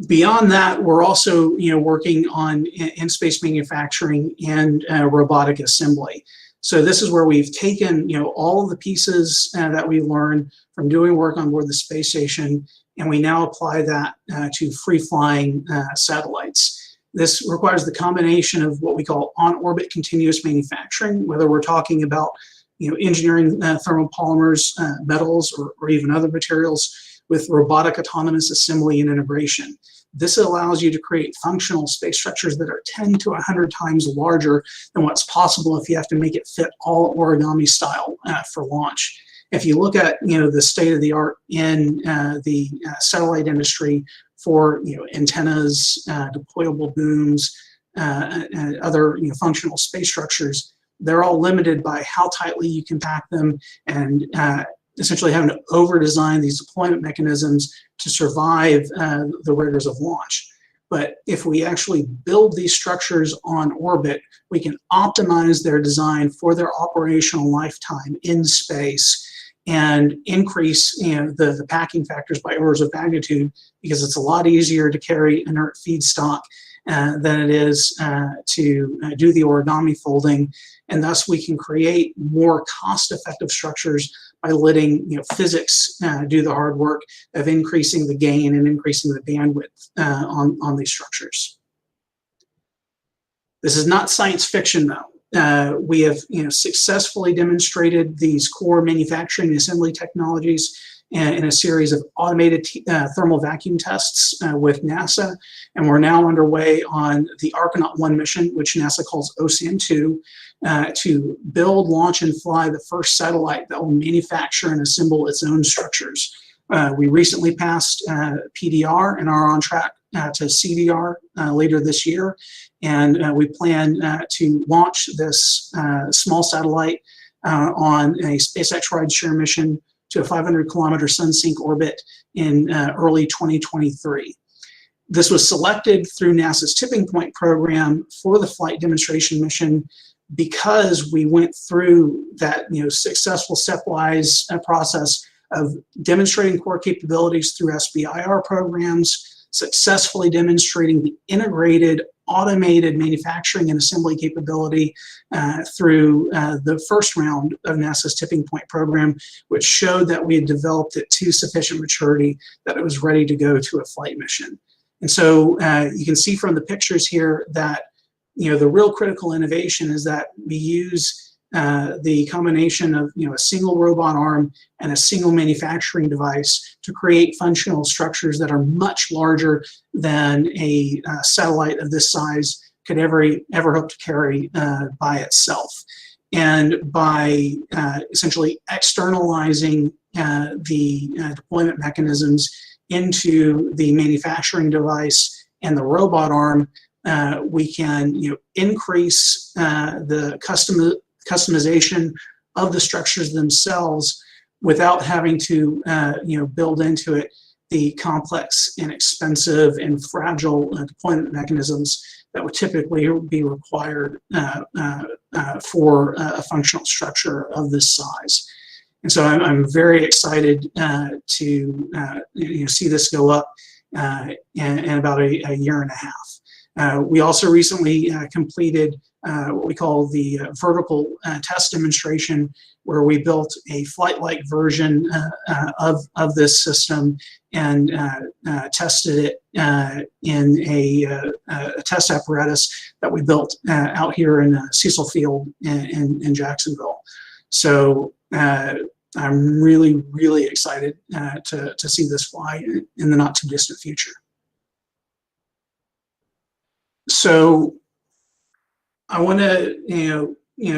Speaker 11: Beyond that, we're also working on in-space manufacturing and robotic assembly. So this is where we've taken all of the pieces that we learned from doing work on board the space station, and we now apply that to free-flying satellites. This requires the combination of what we call on-orbit continuous manufacturing, whether we're talking about engineering thermopolymers, metals, or even other materials, with robotic autonomous assembly and integration. This allows you to create functional space structures that are 10 to 100 times larger than what's possible if you have to make it fit all origami style for launch. If you look at the state of the art in the satellite industry for antennas, deployable booms, and other functional space structures, they're all limited by how tightly you can pack them, and essentially having to over-design these deployment mechanisms to survive the rigors of launch. But if we actually build these structures on orbit, we can optimize their design for their operational lifetime in space and increase the packing factors by orders of magnitude, because it's a lot easier to carry inert feedstock than it is to do the origami folding, and thus we can create more cost-effective structures by letting physics do the hard work of increasing the gain and increasing the bandwidth on these structures. This is not science fiction, though. We have successfully demonstrated these core manufacturing and assembly technologies in a series of automated thermal vacuum tests with NASA, and we're now underway on the Argonaut 1 mission, which NASA calls OSAN-2, to build, launch, and fly the first satellite that will manufacture and assemble its own structures. We recently passed PDR and are on track to CDR later this year, and we plan to launch this small satellite on a SpaceX rideshare mission to a 500-kilometer sun-sink orbit in early 2023. This was selected through NASA's Tipping Point program for the flight demonstration mission because we went through that successful stepwise process of demonstrating core capabilities through SBIR programs, successfully demonstrating the integrated automated manufacturing and assembly capability through the first round of NASA's Tipping Point program, which showed that we had developed it to sufficient maturity that it was ready to go to a flight mission. And so you can see from the pictures here that the real critical innovation is that we use the combination of a single robot arm and a single manufacturing device to create functional structures that are much larger than a satellite of this size could ever hope to carry by itself. And by essentially externalizing the deployment mechanisms into the manufacturing device and the robot arm, we can increase the customization of the structures themselves without having to build into it the complex and expensive and fragile deployment mechanisms that would typically be required for a functional structure of this size. And so I'm very excited to see this go up in about a year and a half. We also recently completed what we call the vertical test demonstration, where we built a flight-like version of this system and tested it in a test apparatus that we built out here in Cecil Field in Jacksonville. So I'm really, really excited to see this fly in the not too distant future. So I want to,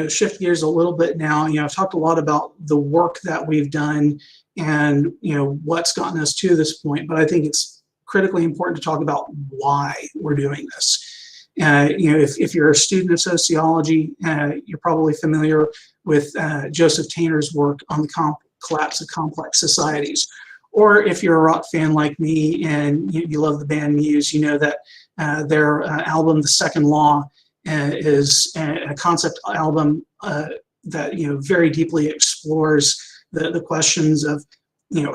Speaker 11: shift gears a little bit now. I've talked a lot about the work that we've done and, what's gotten us to this point, but I think it's critically important to talk about why we're doing this. If you're a student of sociology, you're probably familiar with Joseph Tainer's work on the collapse of complex societies. Or if you're a rock fan like me and you love the band Muse, you know that their album, The Second Law, is a concept album that very deeply explores the questions of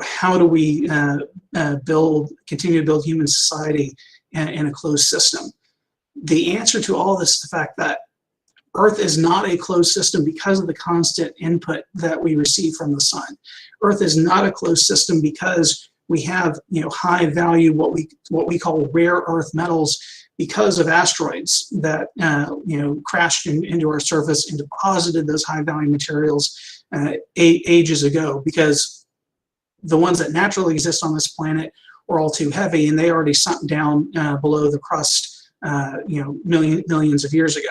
Speaker 11: how do we continue to build human society in a closed system. The answer to all this is the fact that Earth is not a closed system because of the constant input that we receive from the sun. Earth is not a closed system because we have high value what we call rare earth metals because of asteroids that crashed into our surface and deposited those high value materials ages ago, because the ones that naturally exist on this planet were all too heavy and they already sunk down below the crust millions of years ago.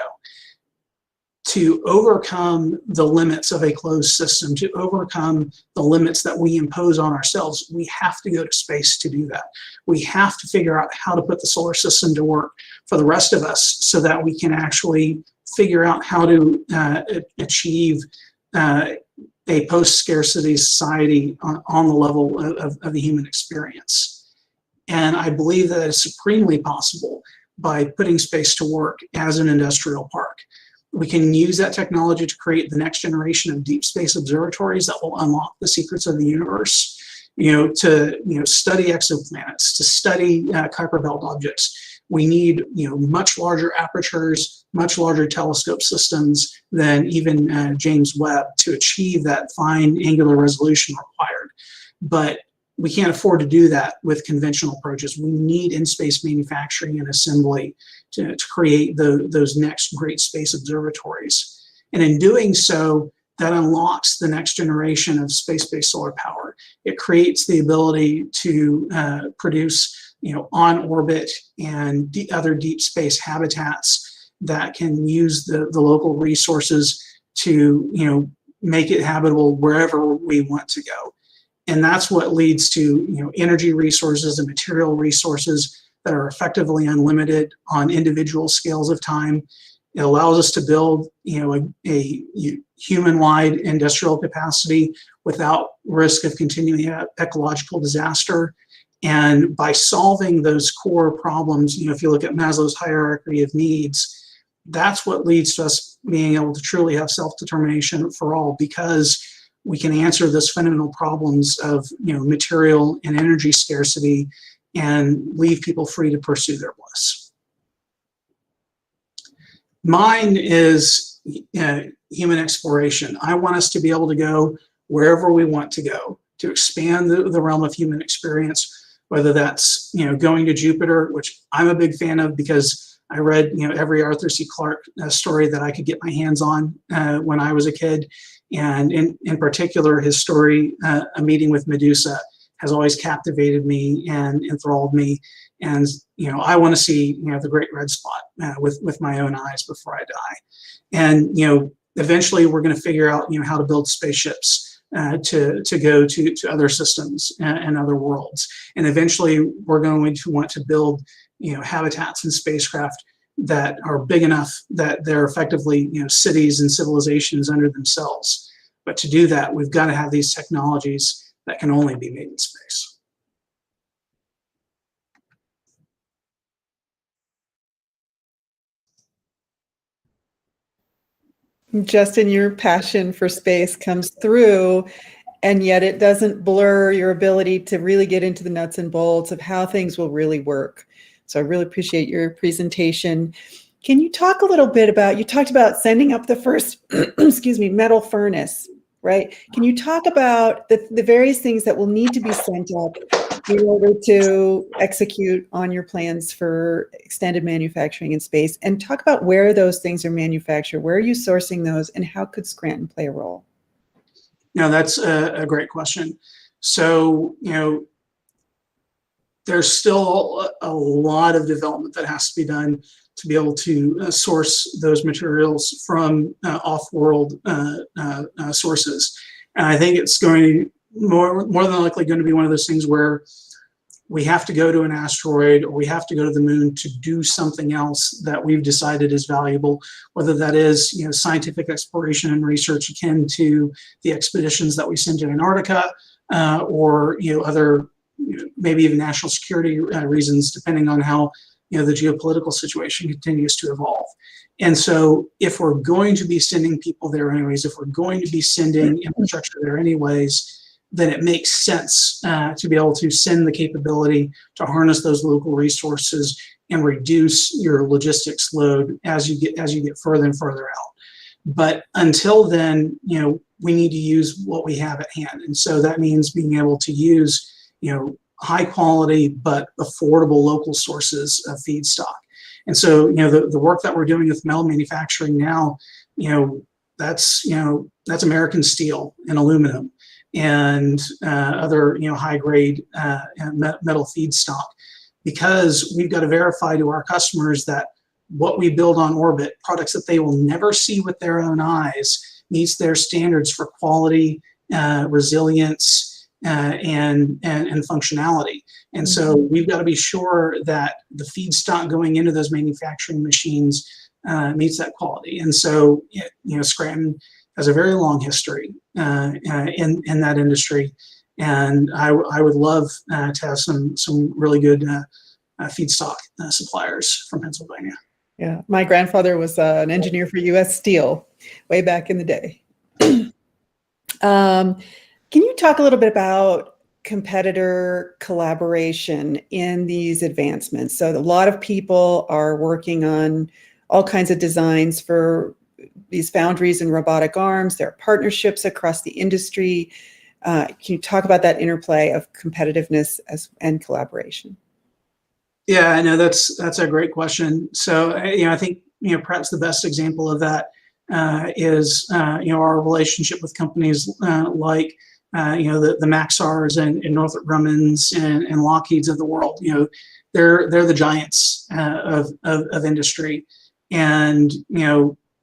Speaker 11: To overcome the limits of a closed system, to overcome the limits that we impose on ourselves, we have to go to space to do that. We have to figure out how to put the solar system to work for the rest of us so that we can actually figure out how to achieve a post-scarcity society on the level of the human experience. And I believe that it's supremely possible by putting space to work as an industrial park. We can use that technology to create the next generation of deep space observatories that will unlock the secrets of the universe, to study exoplanets, to study Kuiper Belt objects. We need much larger apertures, much larger telescope systems than even James Webb to achieve that fine angular resolution required. But we can't afford to do that with conventional approaches. We need in-space manufacturing and assembly to create those next great space observatories. And in doing so, that unlocks the next generation of space-based solar power. It creates the ability to produce on orbit and other deep space habitats that can use the local resources to make it habitable wherever we want to go. And that's what leads to energy resources and material resources that are effectively unlimited on individual scales of time. It allows us to build a human-wide industrial capacity without risk of continuing ecological disaster. And by solving those core problems, if you look at Maslow's hierarchy of needs, that's what leads to us being able to truly have self-determination for all, because we can answer those fundamental problems of material and energy scarcity and leave people free to pursue their bliss. Mine is human exploration. I want us to be able to go wherever we want to go, to expand the realm of human experience, whether that's going to Jupiter, which I'm a big fan of because I read every Arthur C. Clarke story that I could get my hands on when I was a kid. And in particular, his story, A Meeting with Medusa, has always captivated me and enthralled me. And I want to see the Great Red Spot with my own eyes before I die. And eventually, we're going to figure out how to build spaceships to go to other systems and other worlds. And eventually, we're going to want to build habitats and spacecraft that are big enough that they're effectively cities and civilizations under themselves. But to do that, we've got to have these technologies that can only be made in space.
Speaker 8: Justin, your passion for space comes through. and yet it doesn't blur your ability to really get into the nuts and bolts of how things will really work. So I really appreciate your presentation. Can you talk a little bit about, you talked about sending up the first, excuse me, metal furnace, right? Can you talk about the various things that will need to be sent up in order to execute on your plans for extended manufacturing in space, and talk about where those things are manufactured, where are you sourcing those, and how could Scranton play a role?
Speaker 11: No, that's a great question. So, there's still a lot of development that has to be done to be able to source those materials from off-world sources. And I think it's going more than likely going to be one of those things where we have to go to an asteroid or we have to go to the moon to do something else that we've decided is valuable, whether that is scientific exploration and research akin to the expeditions that we send to Antarctica, or other maybe even national security reasons, depending on how the geopolitical situation continues to evolve. And so if we're going to be sending people there anyways, if we're going to be sending infrastructure there anyways, then it makes sense to be able to send the capability to harness those local resources and reduce your logistics load as you get further and further out. But until then, we need to use what we have at hand. And so that means being able to use, high quality but affordable local sources of feedstock. And so, the work that we're doing with metal manufacturing now, that's American steel and aluminum and other, high grade metal feedstock, because we've got to verify to our customers that what we build on orbit, products that they will never see with their own eyes, meets their standards for quality, resilience, and functionality. And so we've got to be sure that the feedstock going into those manufacturing machines meets that quality. And so, Scranton has a very long history in that industry, and I would love to have some really good feedstock suppliers from Pennsylvania.
Speaker 8: Yeah, my grandfather was an engineer for U.S. Steel way back in the day. Can you talk a little bit about competitor collaboration in these advancements? So a lot of people are working on all kinds of designs for these foundries and robotic arms. There are partnerships across the industry. Can you talk about that interplay of competitiveness and collaboration?
Speaker 11: Yeah, I know that's a great question. So, I think, perhaps the best example of that is, our relationship with companies like, the Maxars and Northrop Grumman's and Lockheed's of the world. They're the giants of industry, and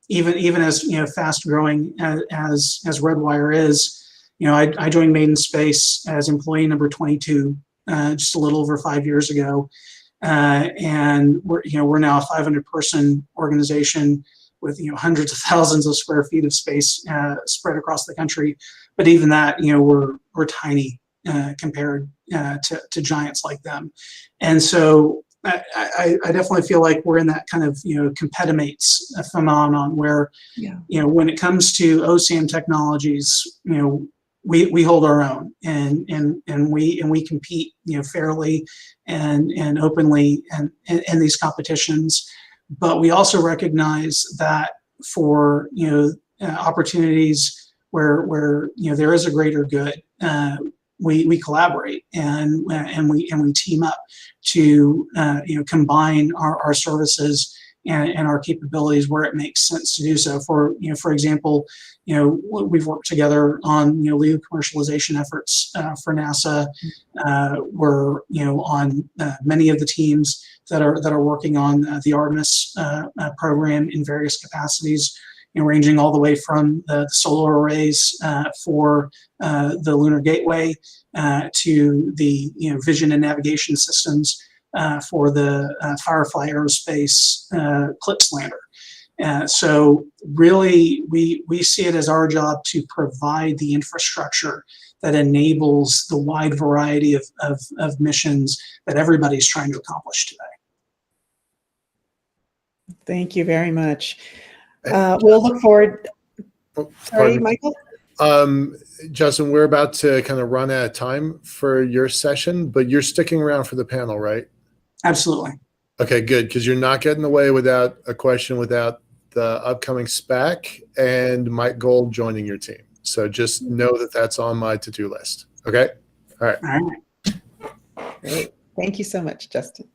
Speaker 11: even as fast growing as Redwire is, I joined Maiden Space as employee number 22 just a little over 5 years ago. And we're now a 500-person organization with hundreds of thousands of square feet of space spread across the country. But even that, we're tiny compared to giants like them. And so I definitely feel like we're in that kind of competimates phenomenon where when it comes to OSAM technologies, we hold our own, and we compete fairly and openly in these competitions. But we also recognize that for opportunities where there is a greater good, we collaborate and we team up to combine our services and our capabilities where it makes sense to do so. For example, we've worked together on LEO commercialization efforts for NASA. We're on many of the teams that are working on the Artemis program in various capacities, ranging all the way from the solar arrays for the Lunar Gateway to the vision and navigation systems for the Firefly Aerospace CLPS lander. So really, we see it as our job to provide the infrastructure that enables the wide variety of missions that everybody's trying to accomplish today.
Speaker 8: Thank you very much. We'll look forward. Sorry, Michael?
Speaker 7: Justin, we're about to kind of run out of time for your session, but you're sticking around for the panel, right?
Speaker 11: Absolutely.
Speaker 7: Okay, good, because you're not getting away without a question without the upcoming SPAC and Mike Gold joining your team. So just know that that's on my to-do list. Okay? All right.
Speaker 11: All right.
Speaker 8: Great. Thank you so much, Justin.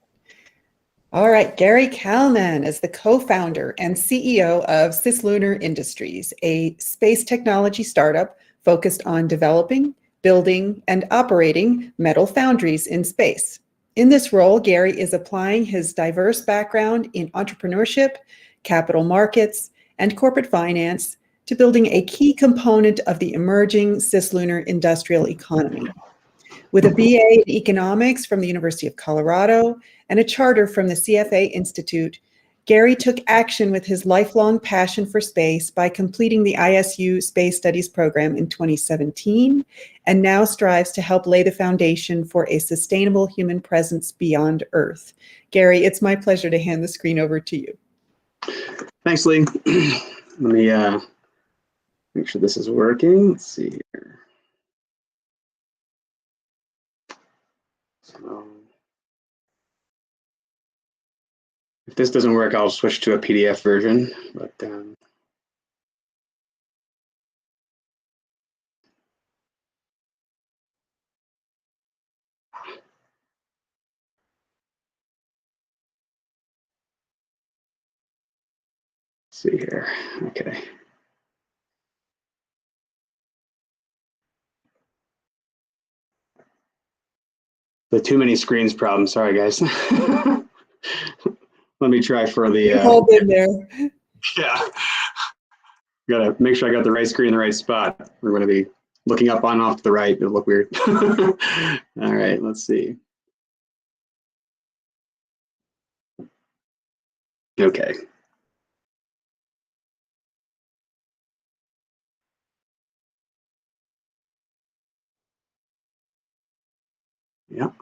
Speaker 8: All right, Gary Kalman is the co-founder and CEO of CisLunar Industries, a space technology startup focused on developing, building, and operating metal foundries in space. In this role, Gary is applying his diverse background in entrepreneurship, capital markets, and corporate finance to building a key component of the emerging CisLunar industrial economy. With a BA in economics from the University of Colorado and a charter from the CFA Institute, Gary took action with his lifelong passion for space by completing the ISU Space Studies program in 2017, and now strives to help lay the foundation for a sustainable human presence beyond Earth. Gary, it's my pleasure to hand the screen over to you.
Speaker 12: Thanks, Lee. Let me make sure this is working. Let's see here. So, if this doesn't work, I'll switch to a PDF version. But let's see here. Okay. The too many screens problem. Sorry, guys. Let me try for the.
Speaker 8: Hold in there.
Speaker 12: Yeah. Gotta make sure I got the right screen in the right spot. We're going to be looking up on off to the right. It'll look weird. All right, let's see. Okay. Yep.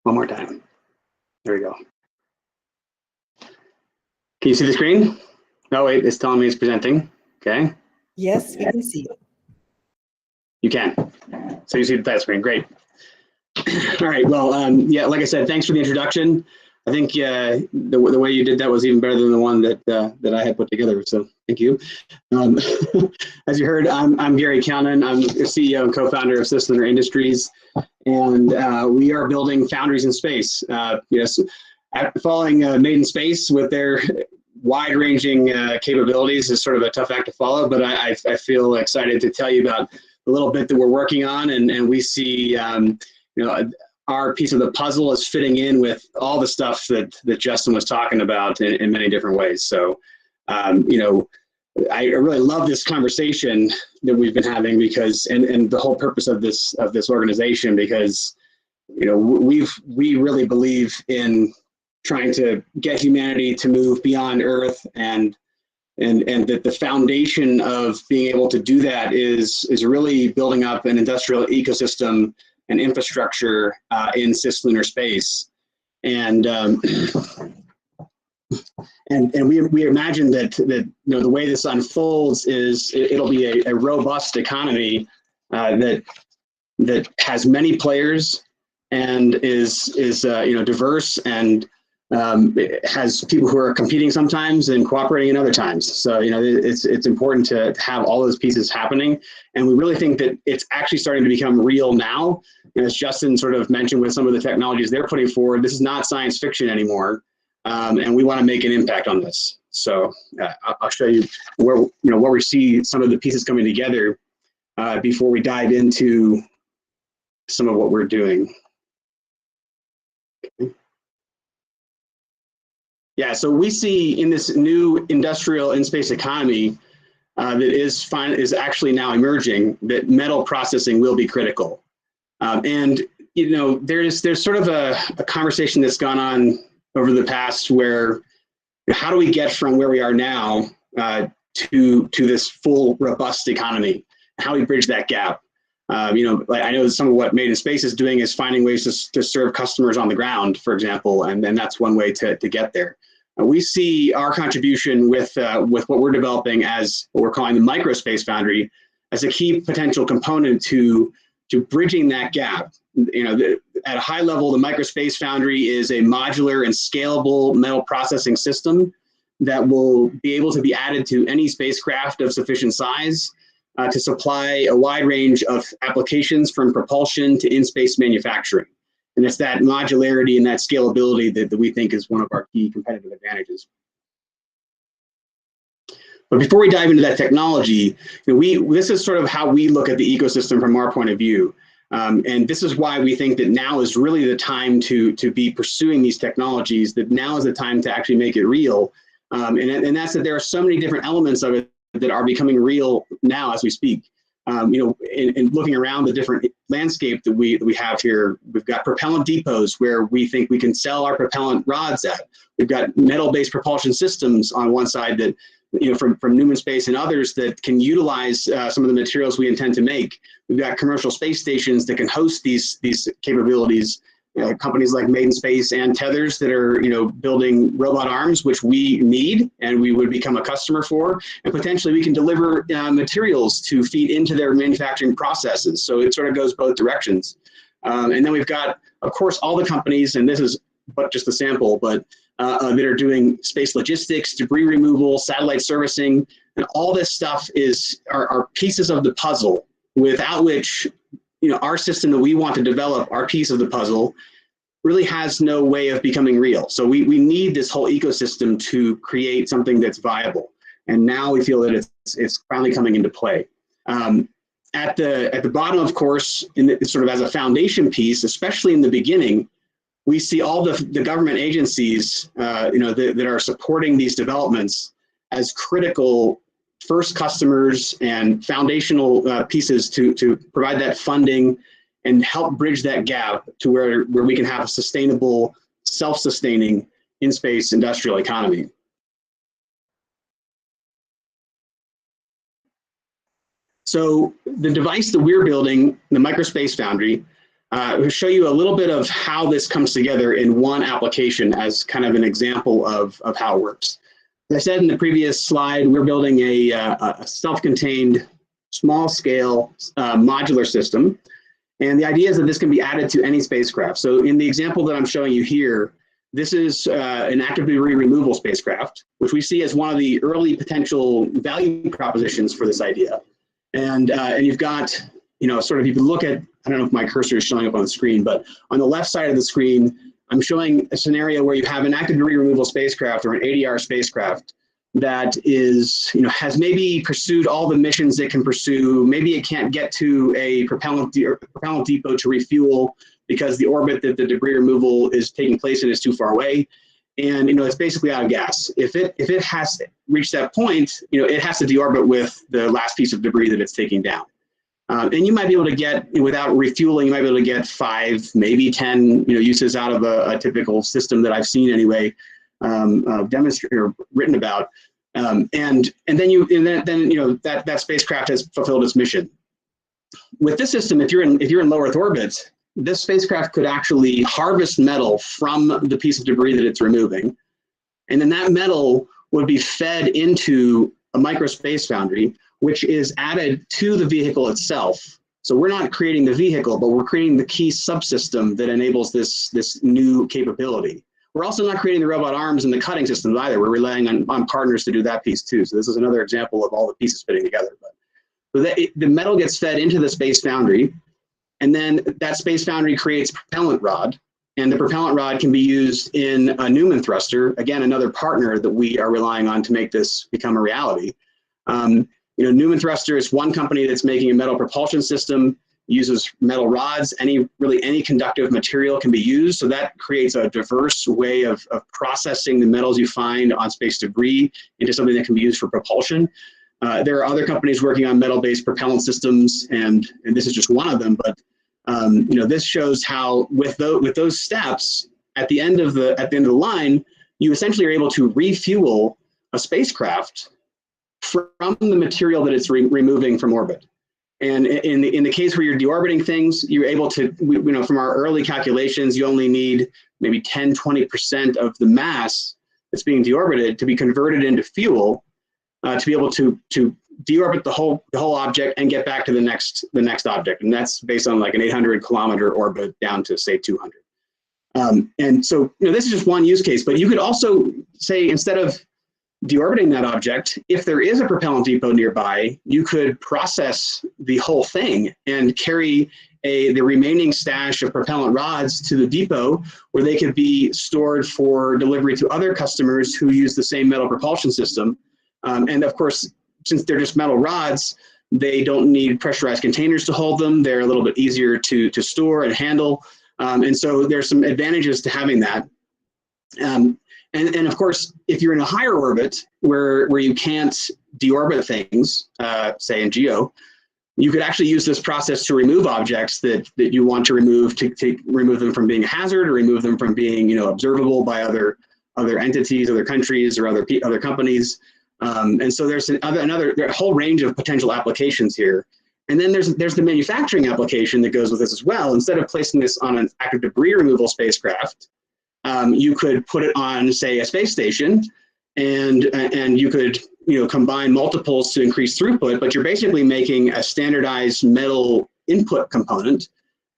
Speaker 12: One more time. There we go. Can you see the screen? Oh, wait, it's telling me it's presenting. Okay.
Speaker 8: Yes, we can see it.
Speaker 12: You can. So you see that screen. Great. All right. Well, yeah, like I said, thanks for the introduction. I think the way you did that was even better than the one that I had put together. So thank you. As you heard, I'm Gary Kalman. I'm the CEO and co-founder of CisLunar Industries, and we are building foundries in space. Yes, following Made in Space with their wide-ranging capabilities is sort of a tough act to follow, but I feel excited to tell you about a little bit that we're working on, and we see our piece of the puzzle is fitting in with all the stuff that Justin was talking about in many different ways. So, I really love this conversation that we've been having because, and the whole purpose of this organization, because, we really believe in trying to get humanity to move beyond Earth, and that the foundation of being able to do that is really building up an industrial ecosystem and infrastructure in CisLunar space, and we imagine that the way this unfolds is it'll be a robust economy that has many players and is diverse, and it has people who are competing sometimes and cooperating in other times. So it's important to have all those pieces happening, and we really think that it's actually starting to become real now. As Justin sort of mentioned with some of the technologies they're putting forward, this is not science fiction anymore, and we want to make an impact on this. So I'll show you where we see some of the pieces coming together before we dive into some of what we're doing. Okay. Yeah, so we see in this new industrial in-space economy that is actually now emerging, that metal processing will be critical. And there's sort of a conversation that's gone on over the past where how do we get from where we are now to this full robust economy? How do we bridge that gap? Like I know some of what Made in Space is doing is finding ways to serve customers on the ground, for example, and then that's one way to get there. We see our contribution with what we're developing as what we're calling the microspace foundry as a key potential component to bridging that gap. At a high level, the microspace foundry is a modular and scalable metal processing system that will be able to be added to any spacecraft of sufficient size to supply a wide range of applications from propulsion to in-space manufacturing. And it's that modularity and that scalability that we think is one of our key competitive advantages. But before we dive into that technology, this is sort of how we look at the ecosystem from our point of view. And this is why we think that now is really the time to be pursuing these technologies, that now is the time to actually make it real. And that's that there are so many different elements of it that are becoming real now as we speak. In looking around the different landscape that we have here, we've got propellant depots where we think we can sell our propellant rods at. We've got metal-based propulsion systems on one side that, from Newman Space and others that can utilize some of the materials we intend to make. We've got commercial space stations that can host these capabilities. Companies like Made in Space and Tethers that are building robot arms, which we need and we would become a customer for, and potentially we can deliver materials to feed into their manufacturing processes. So it sort of goes both directions. And then we've got, of course, all the companies, and this is but just a sample, but that are doing space logistics, debris removal, satellite servicing, and all this stuff are pieces of the puzzle without which our system that we want to develop, our piece of the puzzle, really has no way of becoming real. So we need this whole ecosystem to create something that's viable. And now we feel that it's finally coming into play. At the bottom, of course, sort of as a foundation piece, especially in the beginning, we see all the government agencies that are supporting these developments as critical first customers and foundational pieces to provide that funding and help bridge that gap to where we can have a sustainable, self-sustaining in-space industrial economy. So the device that we're building, the Microspace Foundry, will show you a little bit of how this comes together in one application as kind of an example of how it works. As I said in the previous slide, we're building a self-contained, small-scale modular system. And the idea is that this can be added to any spacecraft. So in the example that I'm showing you here, this is an active debris removal spacecraft, which we see as one of the early potential value propositions for this idea. And you've got, sort of, you can look at, I don't know if my cursor is showing up on the screen, but on the left side of the screen, I'm showing a scenario where you have an active debris removal spacecraft or an ADR spacecraft that is, has maybe pursued all the missions it can pursue. Maybe it can't get to a propellant depot to refuel because the orbit that the debris removal is taking place in is too far away. And, it's basically out of gas. If it has reached that point, it has to deorbit with the last piece of debris that it's taking down. And you might be able to get, without refueling, you might be able to get 5, maybe 10, uses out of a typical system that I've seen anyway, demonstrated or written about. And then that spacecraft has fulfilled its mission. With this system, if you're in low Earth orbit, this spacecraft could actually harvest metal from the piece of debris that it's removing, and then that metal would be fed into a microspace foundry, which is added to the vehicle itself. So we're not creating the vehicle, but we're creating the key subsystem that enables this new capability. We're also not creating the robot arms and the cutting systems either. We're relying on partners to do that piece too. So this is another example of all the pieces fitting together. So the metal gets fed into the space foundry, and then that space foundry creates a propellant rod, and the propellant rod can be used in a Newman thruster, again, another partner that we are relying on to make this become a reality. Newman Thruster is one company that's making a metal propulsion system, uses metal rods, any conductive material can be used. So that creates a diverse way of processing the metals you find on space debris into something that can be used for propulsion. There are other companies working on metal-based propellant systems, and this is just one of them. But this shows how with those steps at the end of the line, you essentially are able to refuel a spacecraft from the material that it's removing from orbit. And in the case where you're deorbiting things, you're able to, from our early calculations, you only need maybe 10, 20% of the mass that's being deorbited to be converted into fuel to be able to deorbit the whole object and get back to the next object. And that's based on like an 800-kilometer orbit down to say 200. And so this is just one use case, but you could also say, instead of deorbiting that object, if there is a propellant depot nearby, you could process the whole thing and carry the remaining stash of propellant rods to the depot, where they could be stored for delivery to other customers who use the same metal propulsion system. And of course, since they're just metal rods, they don't need pressurized containers to hold them. They're a little bit easier to store and handle. And so there's some advantages to having that. And of course, if you're in a higher orbit where you can't deorbit things, say in GEO, you could actually use this process to remove objects that you want to remove, to remove them from being a hazard, or remove them from being observable by other entities, other countries, or other companies. And so there's a whole range of potential applications here. And then there's the manufacturing application that goes with this as well. Instead of placing this on an active debris removal spacecraft, you could put it on, say, a space station, and you could combine multiples to increase throughput, but you're basically making a standardized metal input component.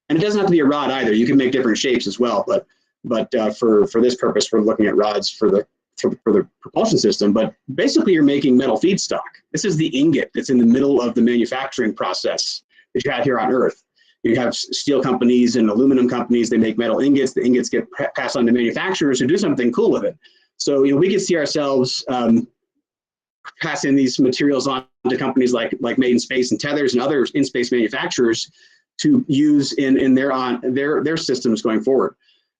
Speaker 12: And it doesn't have to be a rod either. You can make different shapes as well, but for this purpose, we're looking at rods for the propulsion system. But basically, you're making metal feedstock. This is the ingot that's in the middle of the manufacturing process that you have here on Earth. You have steel companies and aluminum companies. They make metal ingots. The ingots get passed on to manufacturers who do something cool with it. So we could see ourselves passing these materials on to companies like Made in Space and Tethers and other in-space manufacturers to use in their systems going forward.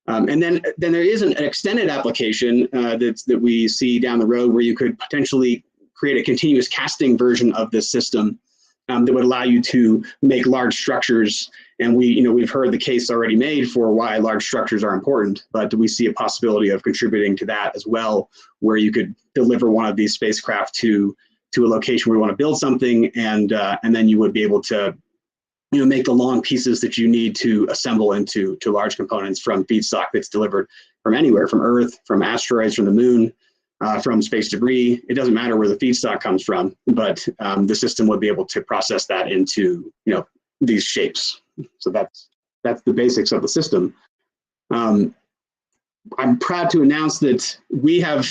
Speaker 12: And then there is an extended application that we see down the road, where you could potentially create a continuous casting version of this system that would allow you to make large structures. And we've heard the case already made for why large structures are important, but we see a possibility of contributing to that as well, where you could deliver one of these spacecraft to a location where you want to build something, and then you would be able to make the long pieces that you need to assemble into large components from feedstock that's delivered from anywhere, from Earth, from asteroids, from the moon, from space debris. It doesn't matter where the feedstock comes from, but the system would be able to process that into these shapes. So that's the basics of the system. I'm proud to announce that we have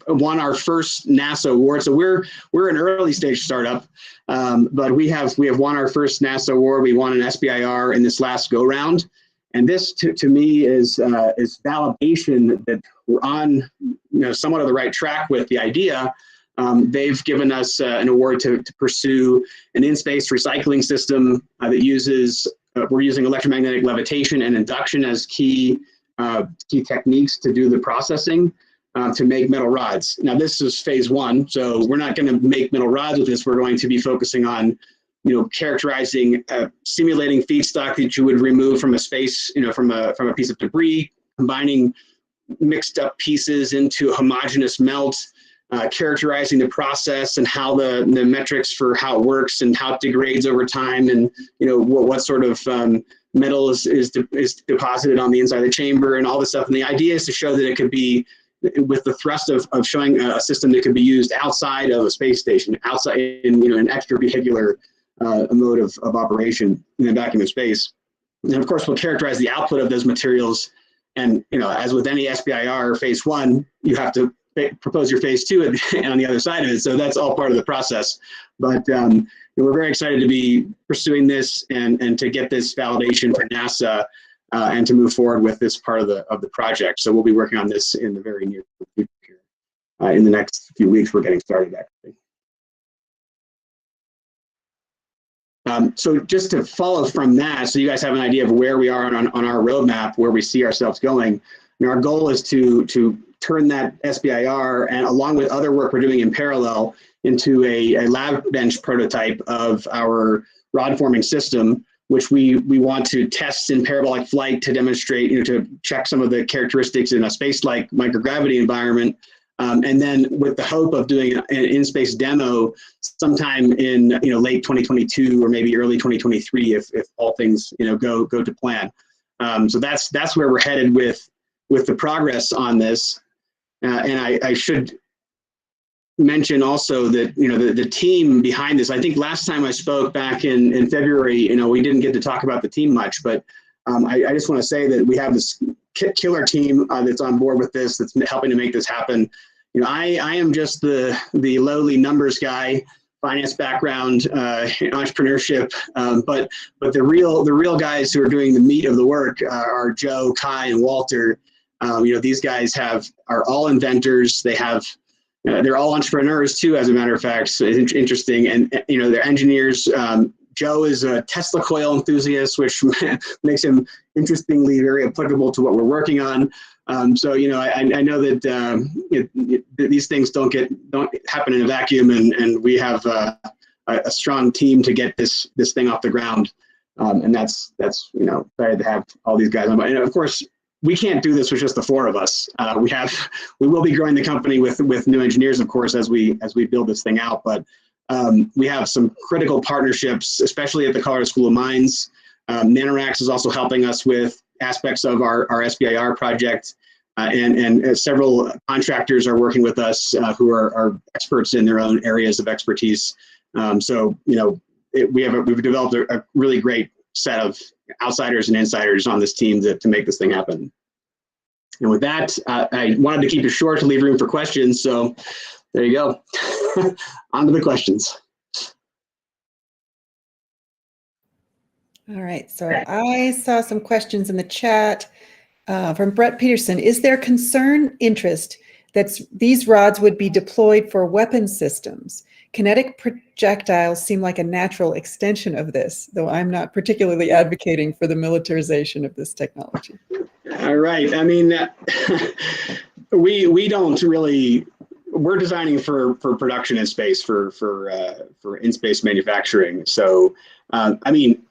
Speaker 12: won our first NASA award. So we're an early stage startup, but we have won our first NASA award. We won an SBIR in this last go round, and this to me is validation that we're on somewhat of the right track with the idea. They've given us an award to pursue an in-space recycling system that uses we're using electromagnetic levitation and induction as key techniques to do the processing to make metal rods. Now, this is phase one, so we're not going to make metal rods with this. We're going to be focusing on, characterizing, simulating feedstock that you would remove from a space, from a piece of debris, combining mixed up pieces into a homogeneous melt, characterizing the process and how the metrics for how it works and how it degrades over time, and what sort of metal is deposited on the inside of the chamber and all this stuff. And the idea is to show that it could be, with the thrust of showing a system that could be used outside of a space station, outside in an extravehicular mode of operation in the vacuum of space. And of course, we'll characterize the output of those materials. And as with any SBIR phase one, you have to propose your phase two on the other side of it. So that's all part of the process. But we're very excited to be pursuing this and to get this validation for NASA and to move forward with this part of the project. So we'll be working on this in the very near future. In the next few weeks, we're getting started, actually. So just to follow from that, so you guys have an idea of where we are on our roadmap, where we see ourselves going. And our goal is to turn that SBIR, and along with other work we're doing in parallel, into a lab bench prototype of our rod forming system, which we want to test in parabolic flight to demonstrate, to check some of the characteristics in a space-like microgravity environment, And then with the hope of doing an in-space demo sometime in late 2022 or maybe early 2023 if all things go to plan. So that's where we're headed with the progress on this. And I should mention also that the team behind this. I think last time I spoke back in February, we didn't get to talk about the team much, but I just want to say that we have this killer team that's on board with this, that's helping to make this happen. I am just the lowly numbers guy, finance background, entrepreneurship, but the real guys who are doing the meat of the work are Joe, Kai, and Walter. These guys are all inventors. They're all entrepreneurs too, as a matter of fact. So it's interesting, and they're engineers. Joe is a Tesla coil enthusiast, which makes him interestingly very applicable to what we're working on. So I know that these things don't happen in a vacuum, and we have a strong team to get this thing off the ground, and that's excited to have all these guys on. And of course, we can't do this with just the four of us. We will be growing the company with new engineers, of course, as we build this thing out. But we have some critical partnerships, especially at the Colorado School of Mines. NanoRacks is also helping us with aspects of our SBIR project, and several contractors are working with us who are experts in their own areas of expertise. So we've developed a really great set of outsiders and insiders on this team to make this thing happen. And with that, I wanted to keep it short to leave room for questions. So there you go. On to the questions.
Speaker 8: All right, so I saw some questions in the chat from Brett Peterson. Is there interest that these rods would be deployed for weapon systems? Kinetic projectiles seem like a natural extension of this, though I'm not particularly advocating for the militarization of this technology.
Speaker 12: All right. I mean, we don't really. We're designing for production in space, for in-space manufacturing. So, I mean,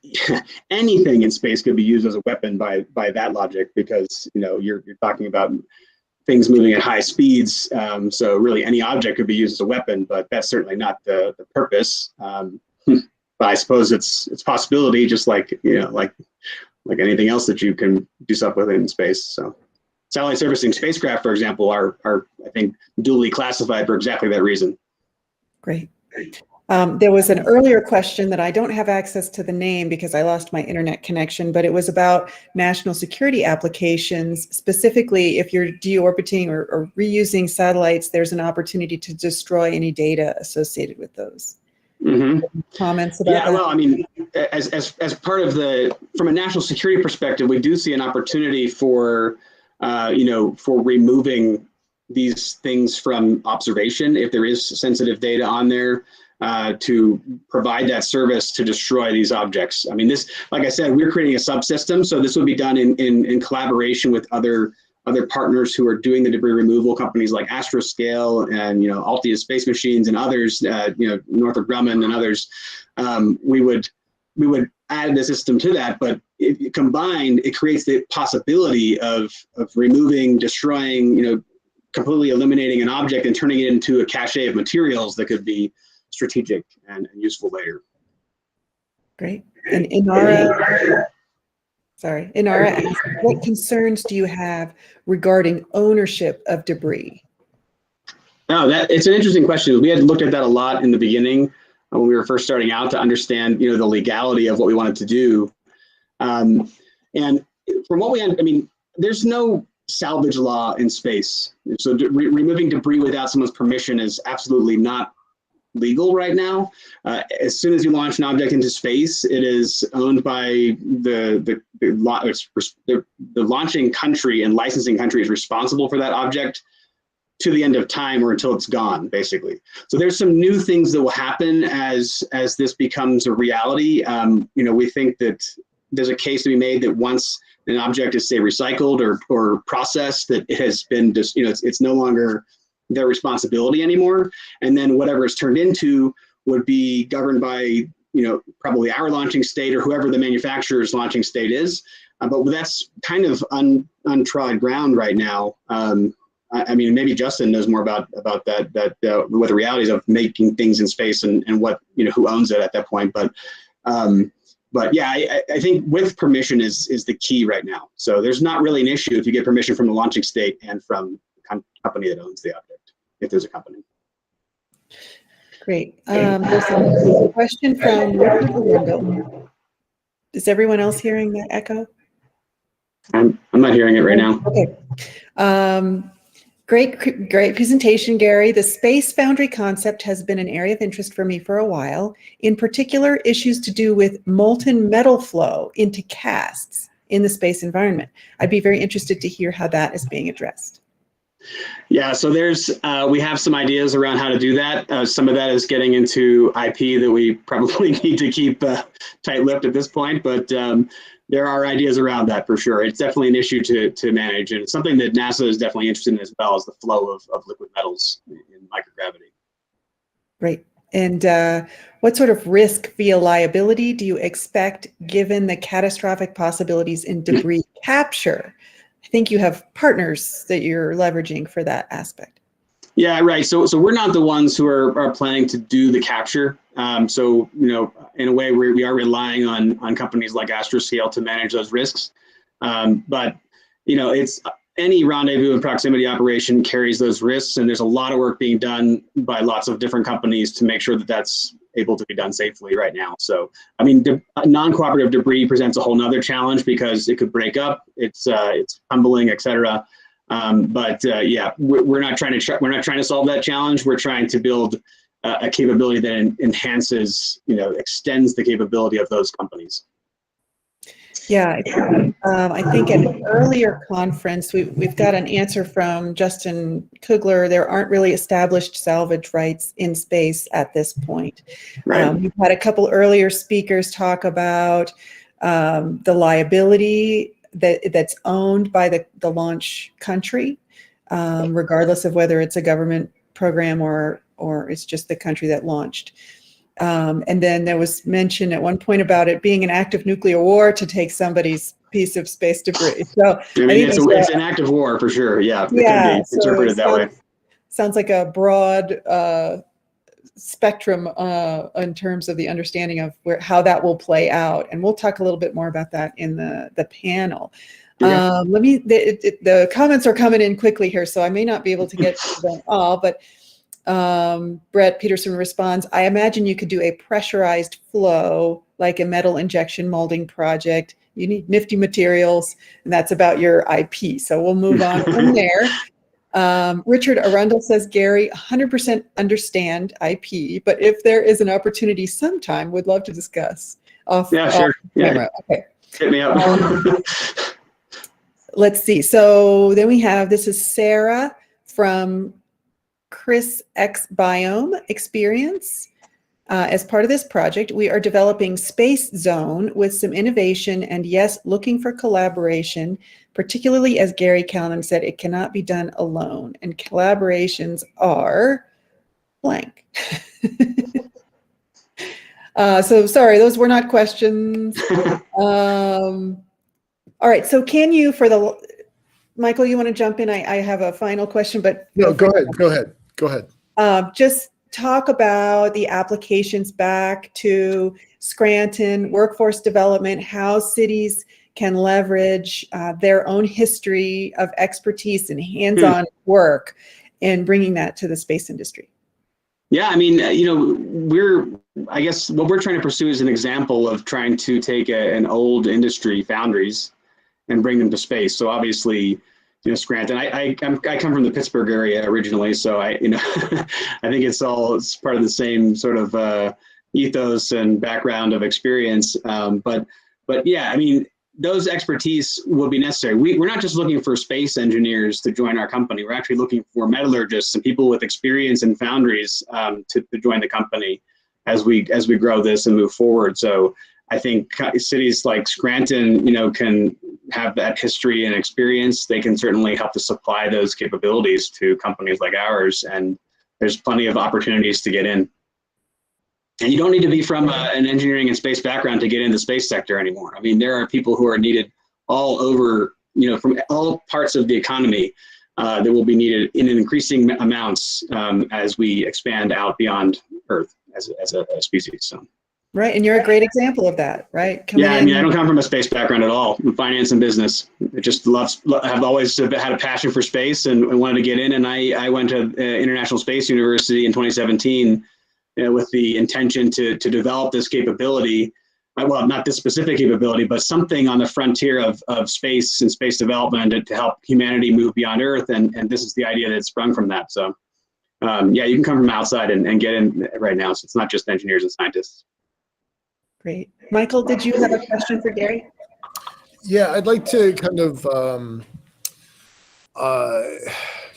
Speaker 12: anything in space could be used as a weapon by that logic, because you're talking about things moving at high speeds. So really, any object could be used as a weapon, but that's certainly not the purpose. But I suppose it's a possibility, just like like anything else that you can do stuff with in space. So. Satellite servicing spacecraft, for example, are I think duly classified for exactly that reason.
Speaker 8: Great. There was an earlier question that I don't have access to the name because I lost my internet connection, but it was about national security applications. Specifically, if you're deorbiting or reusing satellites, there's an opportunity to destroy any data associated with those.
Speaker 12: Mm-hmm.
Speaker 8: Comments about that?
Speaker 12: Well, I mean, as part of from a national security perspective, we do see an opportunity for removing these things from observation if there is sensitive data on there, to provide that service to destroy these objects. I mean, this, like I said, we're creating a subsystem, so this will be done in collaboration with other partners who are doing the debris removal, companies like Astroscale and Altia Space Machines and others, Northrop Grumman and others. We would add the system to that, but combined, it creates the possibility of removing, destroying, completely eliminating an object and turning it into a cache of materials that could be strategic and useful later.
Speaker 8: Great. And Inara asks, what concerns do you have regarding ownership of debris?
Speaker 12: No, it's an interesting question. We had looked at that a lot in the beginning when we were first starting out to understand, the legality of what we wanted to do. And from what we had, I mean, there's no salvage law in space. So removing debris without someone's permission is absolutely not legal right now. As soon as you launch an object into space, it is owned by the launching country, and licensing country is responsible for that object to the end of time or until it's gone, basically. So there's some new things that will happen as this becomes a reality. We think that there's a case to be made that once an object is, say, recycled or processed, that it has been just, it's no longer their responsibility anymore. And then whatever it's turned into would be governed by, probably our launching state or whoever the manufacturer's launching state is. But that's kind of untrod ground right now. I mean, maybe Justin knows more about that what the realities of making things in space and what, you know, who owns it at that point. But yeah, I think with permission is the key right now. So there's not really an issue if you get permission from the launching state and from the company that owns the object, if there's a company.
Speaker 8: Great. There's a question from Richard Arundel. Is everyone else hearing that echo?
Speaker 12: I'm not hearing it right now.
Speaker 8: Okay. Great presentation, Gary. The space foundry concept has been an area of interest for me for a while. In particular, issues to do with molten metal flow into casts in the space environment. I'd be very interested to hear how that is being addressed.
Speaker 12: Yeah, so there's we have some ideas around how to do that. Some of that is getting into IP that we probably need to keep tight-lipped at this point, but there are ideas around that for sure. It's definitely an issue to manage, and it's something that NASA is definitely interested in as well, as the flow of liquid metals in microgravity.
Speaker 8: Great. And what sort of risk via liability do you expect given the catastrophic possibilities in debris capture? I think you have partners that you're leveraging for that aspect.
Speaker 12: Yeah, right. So we're not the ones who are planning to do the capture. So, you know, in a way, we are relying on companies like Astroscale to manage those risks. But, you know, it's any rendezvous and proximity operation carries those risks, and there's a lot of work being done by lots of different companies to make sure that that's able to be done safely right now. So, I mean, non-cooperative debris presents a whole nother challenge because it could break up, it's tumbling, et cetera. Yeah, we're not trying to solve that challenge. We're trying to build a capability that enhances, you know, extends the capability of those companies.
Speaker 8: Yeah, I think at an earlier conference, we've got an answer from Justin Kugler. There aren't really established salvage rights in space at this point.
Speaker 12: Right.
Speaker 8: We've had a couple earlier speakers talk about the liability that's owned by the launch country, regardless of whether it's a government program or it's just the country that launched. And then there was mention at one point about it being an act of nuclear war to take somebody's piece of space debris. So
Speaker 12: I mean, it's an act of war for sure. Yeah, it could be interpreted that way.
Speaker 8: Sounds like a broad spectrum in terms of the understanding of how that will play out. And we'll talk a little bit more about that in the panel.
Speaker 12: Okay.
Speaker 8: The comments are coming in quickly here, so I may not be able to get to them all, but Brett Peterson responds, I imagine you could do a pressurized flow like a metal injection molding project. You need nifty materials, and that's about your IP. So we'll move on from there. Richard Arundel says, Gary, 100% understand IP, but if there is an opportunity sometime, would love to discuss.
Speaker 12: Sure.
Speaker 8: Camera. Okay.
Speaker 12: Hit me up.
Speaker 8: Let's see. So then we have, this is Sarah from Chris X Biome Experience. As part of this project, we are developing Space Zone with some innovation and yes, looking for collaboration, particularly as Gary Callan said, it cannot be done alone. And collaborations are blank. So sorry, those were not questions. All right, so can you, Michael, you want to jump in? I have a final question, but.
Speaker 7: No, go ahead.
Speaker 8: Just talk about the applications back to Scranton, workforce development, how cities can leverage their own history of expertise and hands-on work and bringing that to the space industry.
Speaker 12: Yeah, I mean, you know, I guess what we're trying to pursue is an example of trying to take an old industry, foundries, and bring them to space. So obviously, you know, Scranton. I come from the Pittsburgh area originally, so I think it's part of the same sort of ethos and background of experience. But yeah, I mean, those expertise will be necessary. We're not just looking for space engineers to join our company. We're actually looking for metallurgists and people with experience in foundries to join the company as we grow this and move forward. So I think cities like Scranton, you know, can have that history and experience. They can certainly help to supply those capabilities to companies like ours, and there's plenty of opportunities to get in. And you don't need to be from an engineering and space background to get in the space sector anymore. I mean, there are people who are needed all over, you know, from all parts of the economy. that will be needed in increasing amounts as we expand out beyond Earth as a species. So.
Speaker 8: Right, and you're a great example of that, right?
Speaker 12: Yeah, I mean, I don't come from a space background at all. I'm finance and business. I just have always had a passion for space and wanted to get in. And I went to International Space University in 2017 with the intention to develop this capability. Well, not this specific capability, but something on the frontier of space and space development to help humanity move beyond Earth. And this is the idea that sprung from that. So, yeah, you can come from outside and get in right now. So it's not just engineers and scientists.
Speaker 8: Great. Michael, did you have a question for Gary?
Speaker 7: Yeah, I'd like to kind of,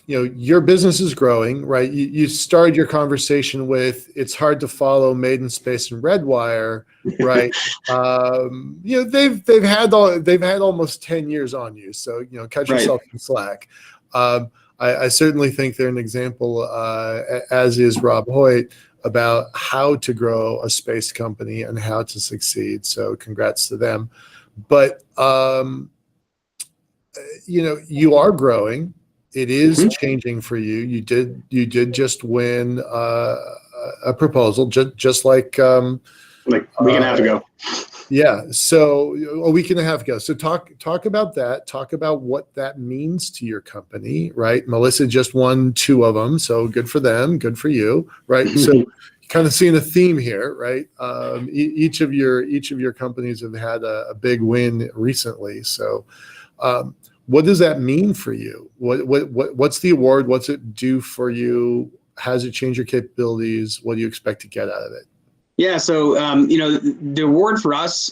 Speaker 7: your business is growing, right? You started your conversation with, it's hard to follow Made in Space and Redwire, right? They've had almost 10 years on you, so cut yourself some slack. I certainly think they're an example, as is Rob Hoyt, about how to grow a space company and how to succeed. So congrats to them. But you are growing. It is changing for you. You did just win a proposal, just like a week
Speaker 12: and a half ago.
Speaker 7: Yeah, so a week and a half ago. So talk about that. Talk about what that means to your company, right? Melissa just won 2 of them, so good for them, good for you, right? So kind of seeing a theme here, right? Each of your companies have had a big win recently. So what does that mean for you? What's the award? What's it do for you? How does it change your capabilities? What do you expect to get out of it?
Speaker 12: Yeah, so the award for us,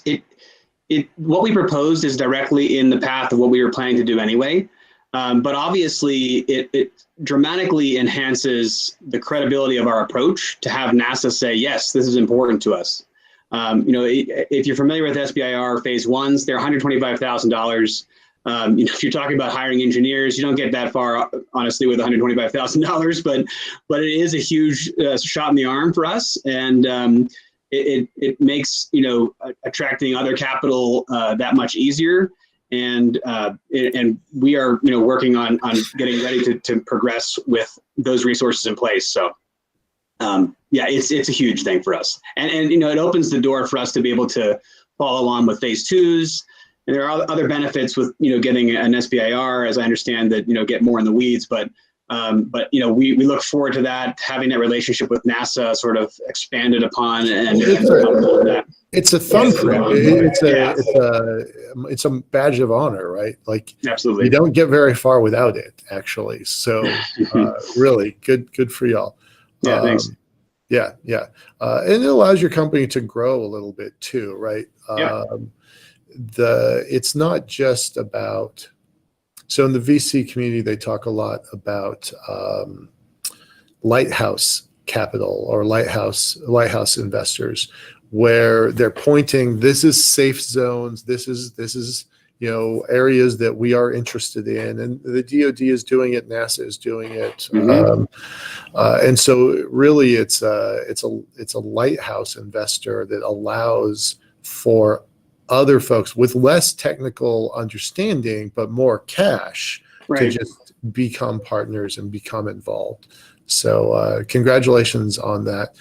Speaker 12: what we proposed is directly in the path of what we were planning to do anyway. But obviously, it dramatically enhances the credibility of our approach to have NASA say, yes, this is important to us. If you're familiar with SBIR phase 1s, they're $125,000. If you're talking about hiring engineers, you don't get that far, honestly, with $125,000, but it is a huge shot in the arm for us, and it makes attracting other capital that much easier, and we are working on getting ready to progress with those resources in place. So yeah, it's a huge thing for us, and it opens the door for us to be able to follow on with phase 2s. And there are other benefits with getting an SBIR, as I understand, that get more in the weeds. But we look forward to that, having that relationship with NASA sort of expanded upon, and
Speaker 7: it's a thumbprint. It's a badge of honor, right? Like,
Speaker 12: absolutely,
Speaker 7: you don't get very far without it, actually. So really good for y'all.
Speaker 12: Yeah, thanks.
Speaker 7: Yeah. And it allows your company to grow a little bit too, right?
Speaker 12: Yeah.
Speaker 7: It's not just about, so in the VC community, they talk a lot about lighthouse capital or lighthouse investors, where they're pointing, this is safe zones, this is areas that we are interested in, and the DoD is doing it, NASA is doing it, and so really it's a lighthouse investor that allows for other folks with less technical understanding but more cash to just become partners and become involved. So congratulations on that.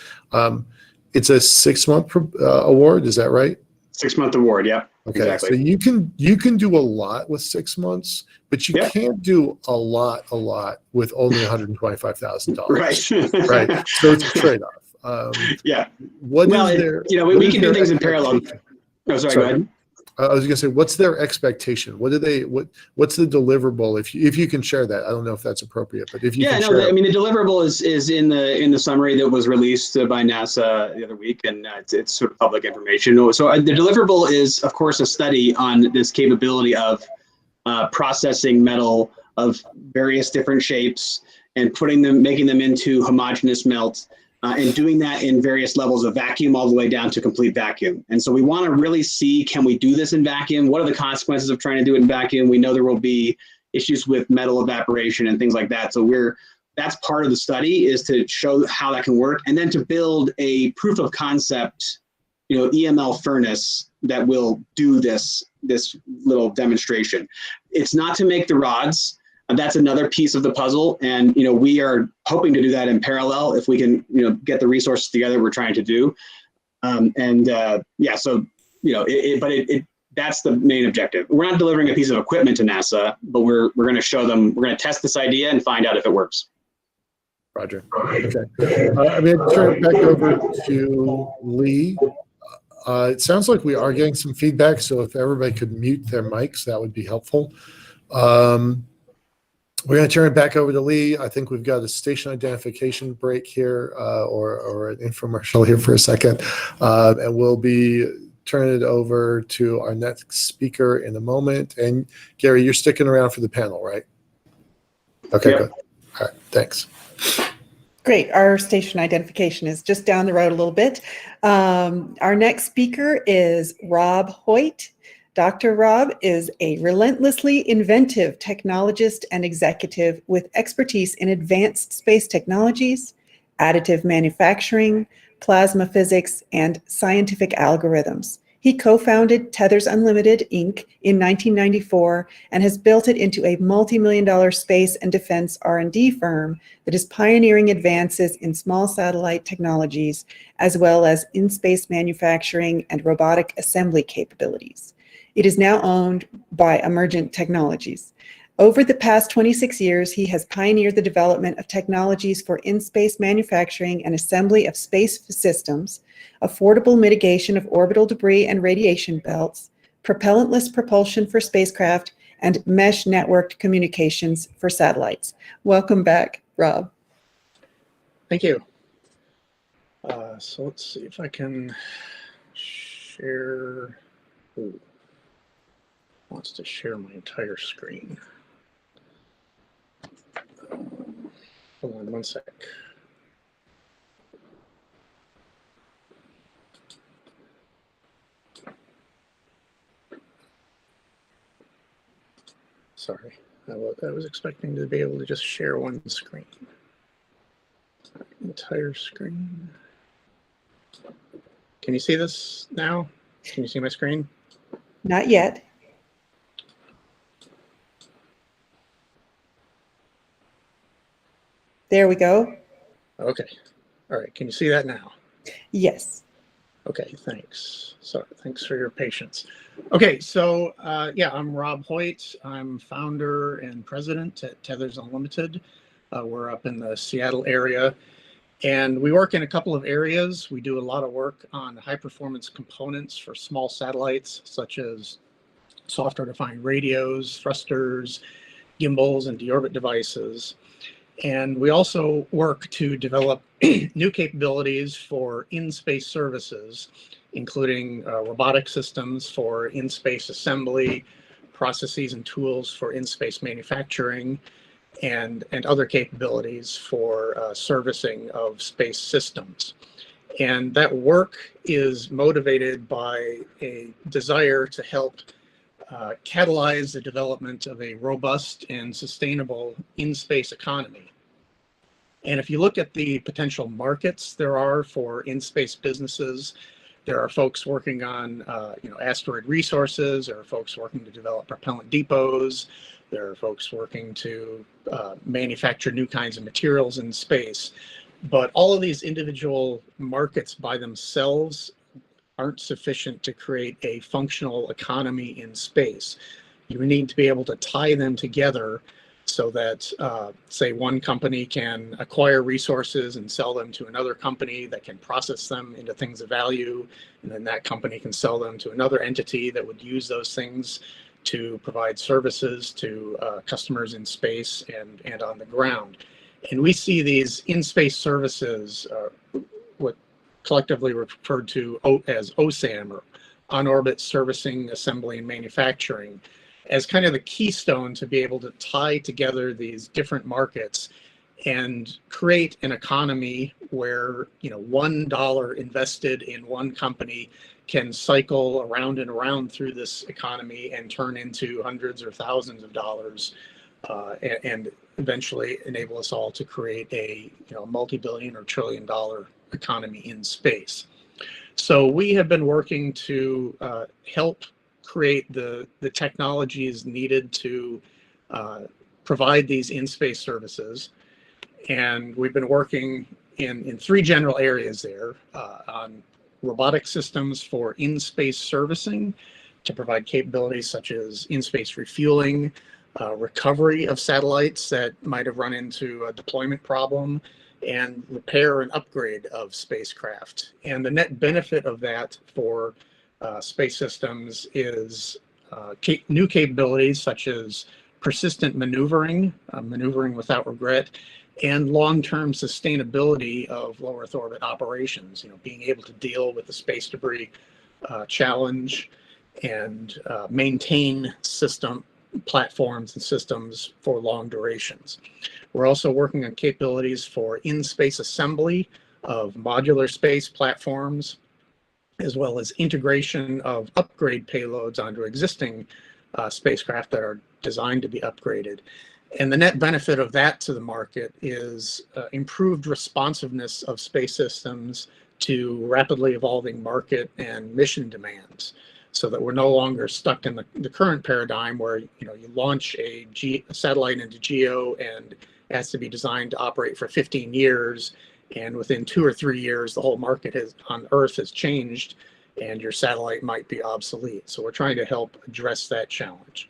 Speaker 7: It's a 6-month award, is that right?
Speaker 12: 6-month award, yeah.
Speaker 7: Okay,
Speaker 12: exactly.
Speaker 7: so you can do a lot with 6 months, but you can't do a lot with only $125,000. Right. So it's a trade-off.
Speaker 12: Yeah.
Speaker 7: We
Speaker 12: can do things in parallel. Oh, sorry, go ahead.
Speaker 7: I was going to say, what's their expectation? What's the deliverable? If you can share that, I don't know if that's appropriate, but if you can share.
Speaker 12: I mean, the deliverable is in the summary that was released by NASA the other week, and it's sort of public information. So the deliverable is, of course, a study on this capability of processing metal of various different shapes and making them into homogeneous melt. And doing that in various levels of vacuum all the way down to complete vacuum. And so we want to really see, can we do this in vacuum? What are the consequences of trying to do it in vacuum? We know there will be issues with metal evaporation and things like that. So that's part of the study, is to show how that can work, and then to build a proof of concept, EML furnace that will do this little demonstration. It's not to make the rods. And that's another piece of the puzzle. And, we are hoping to do that in parallel if we can, get the resources together we're trying to do. That's the main objective. We're not delivering a piece of equipment to NASA, but we're going to show them, we're going to test this idea and find out if it works.
Speaker 7: Roger. Okay. I'm going to turn it back over to Lee. It sounds like we are getting some feedback, so if everybody could mute their mics, that would be helpful. We're going to turn it back over to Lee. I think we've got a station identification break here, or an infomercial here for a second, and we'll be turning it over to our next speaker in a moment. And Gary, you're sticking around for the panel, right? Okay,
Speaker 12: Yep.
Speaker 7: Good. All right, thanks.
Speaker 8: Great. Our station identification is just down the road a little bit. Our next speaker is Rob Hoyt. Dr. Rob is a relentlessly inventive technologist and executive with expertise in advanced space technologies, additive manufacturing, plasma physics, and scientific algorithms. He co-founded Tethers Unlimited, Inc. in 1994 and has built it into a multi-million-dollar space and defense R&D firm that is pioneering advances in small satellite technologies, as well as in-space manufacturing and robotic assembly capabilities. It is now owned by Emergent Technologies. Over the past 26 years, he has pioneered the development of technologies for in-space manufacturing and assembly of space systems, affordable mitigation of orbital debris and radiation belts, propellantless propulsion for spacecraft, and mesh networked communications for satellites. Welcome back, Rob.
Speaker 11: Thank you. So let's see if I can share. Ooh. Wants to share my entire screen. Hold on one sec. Sorry, I was expecting to be able to just share one screen. Entire screen. Can you see this now? Can you see my screen?
Speaker 8: Not yet. There we go.
Speaker 11: Okay. All right. Can you see that now?
Speaker 8: Yes.
Speaker 11: Okay. Thanks. So thanks for your patience. Okay. So yeah, I'm Rob Hoyt. I'm founder and president at Tethers Unlimited. We're up in the Seattle area. And we work in a couple of areas. We do a lot of work on high performance components for small satellites, such as software defined radios, thrusters, gimbals, and deorbit devices. And we also work to develop new capabilities for in-space services, including robotic systems for in-space assembly, processes and tools for in-space manufacturing, and other capabilities for servicing of space systems. And that work is motivated by a desire to help catalyze the development of a robust and sustainable in-space economy. And if you look at the potential markets there are for in-space businesses, there are folks working on asteroid resources, there are folks working to develop propellant depots, there are folks working to manufacture new kinds of materials in space. But all of these individual markets by themselves aren't sufficient to create a functional economy in space. You need to be able to tie them together so that, say, one company can acquire resources and sell them to another company that can process them into things of value, and then that company can sell them to another entity that would use those things to provide services to customers in space and on the ground. And we see these in-space services, what collectively referred to as OSAM, or on-orbit servicing, assembly, and manufacturing, as kind of the keystone to be able to tie together these different markets and create an economy where $1 invested in one company can cycle around and around through this economy and turn into hundreds or thousands of dollars, and eventually enable us all to create a multi-billion or trillion-dollar economy in space. So we have been working to help create the technologies needed to
Speaker 13: provide these in-space services. And we've been working in three general areas there, on robotic systems for in-space servicing to provide capabilities such as in-space refueling, recovery of satellites that might have run into a deployment problem, and repair and upgrade of spacecraft. And the net benefit of that for space systems is new capabilities such as persistent maneuvering, maneuvering without regret, and long-term sustainability of low Earth orbit operations, being able to deal with the space debris challenge and maintain system platforms and systems for long durations. We're also working on capabilities for in-space assembly of modular space platforms, as well as integration of upgrade payloads onto existing spacecraft that are designed to be upgraded. And the net benefit of that to the market is improved responsiveness of space systems to rapidly evolving market and mission demands, so that we're no longer stuck in the current paradigm where you launch a satellite into GEO and it has to be designed to operate for 15 years, and within 2 or 3 years the whole market on Earth has changed and your satellite might be obsolete. So we're trying to help address that challenge.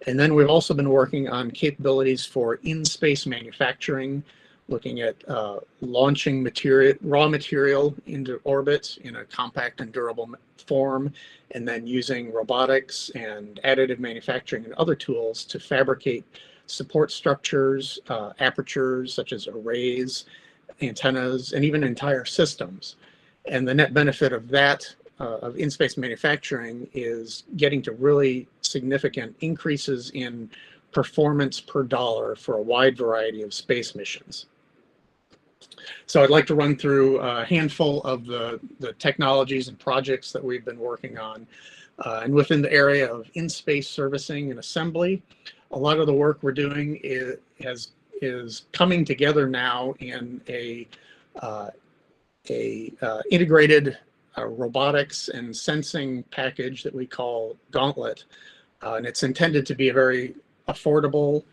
Speaker 13: And then we've also been working on capabilities for in-space manufacturing, looking at launching raw material into orbit in a compact and durable form, and then using robotics and additive manufacturing and other tools to fabricate support structures, apertures such as arrays, antennas, and even entire systems. And the net benefit of that, of in-space manufacturing, is getting to really significant increases in performance per dollar for a wide variety of space missions. So I'd like to run through a handful of the technologies and projects that we've been working on. And within the area of in-space servicing and assembly, a lot of the work we're doing is coming together now in a integrated robotics and sensing package that we call Gauntlet. And it's intended to be a very affordable,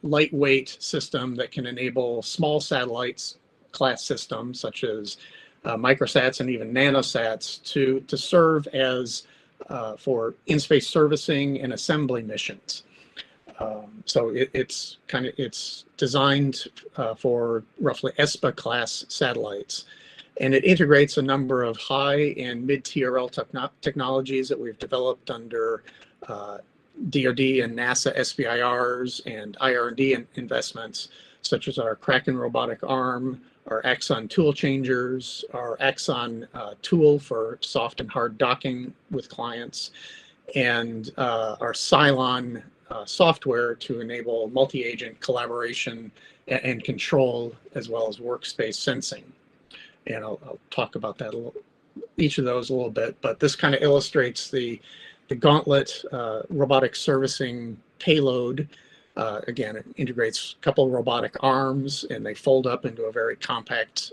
Speaker 13: lightweight system that can enable small satellites class systems such as microsats and even nanosats to serve as for in-space servicing and assembly missions. So it's designed for roughly ESPA class satellites, and it integrates a number of high and mid TRL technologies that we've developed under DoD and NASA SBIRs and IR&D investments, such as our Kraken robotic arm, our Axon tool changers, our Axon tool for soft and hard docking with clients, and our Cylon software to enable multi-agent collaboration and control, as well as workspace sensing. And I'll talk about that each of those a little bit, but this kind of illustrates the Gauntlet robotic servicing payload. Again, it integrates a couple of robotic arms, and they fold up into a very compact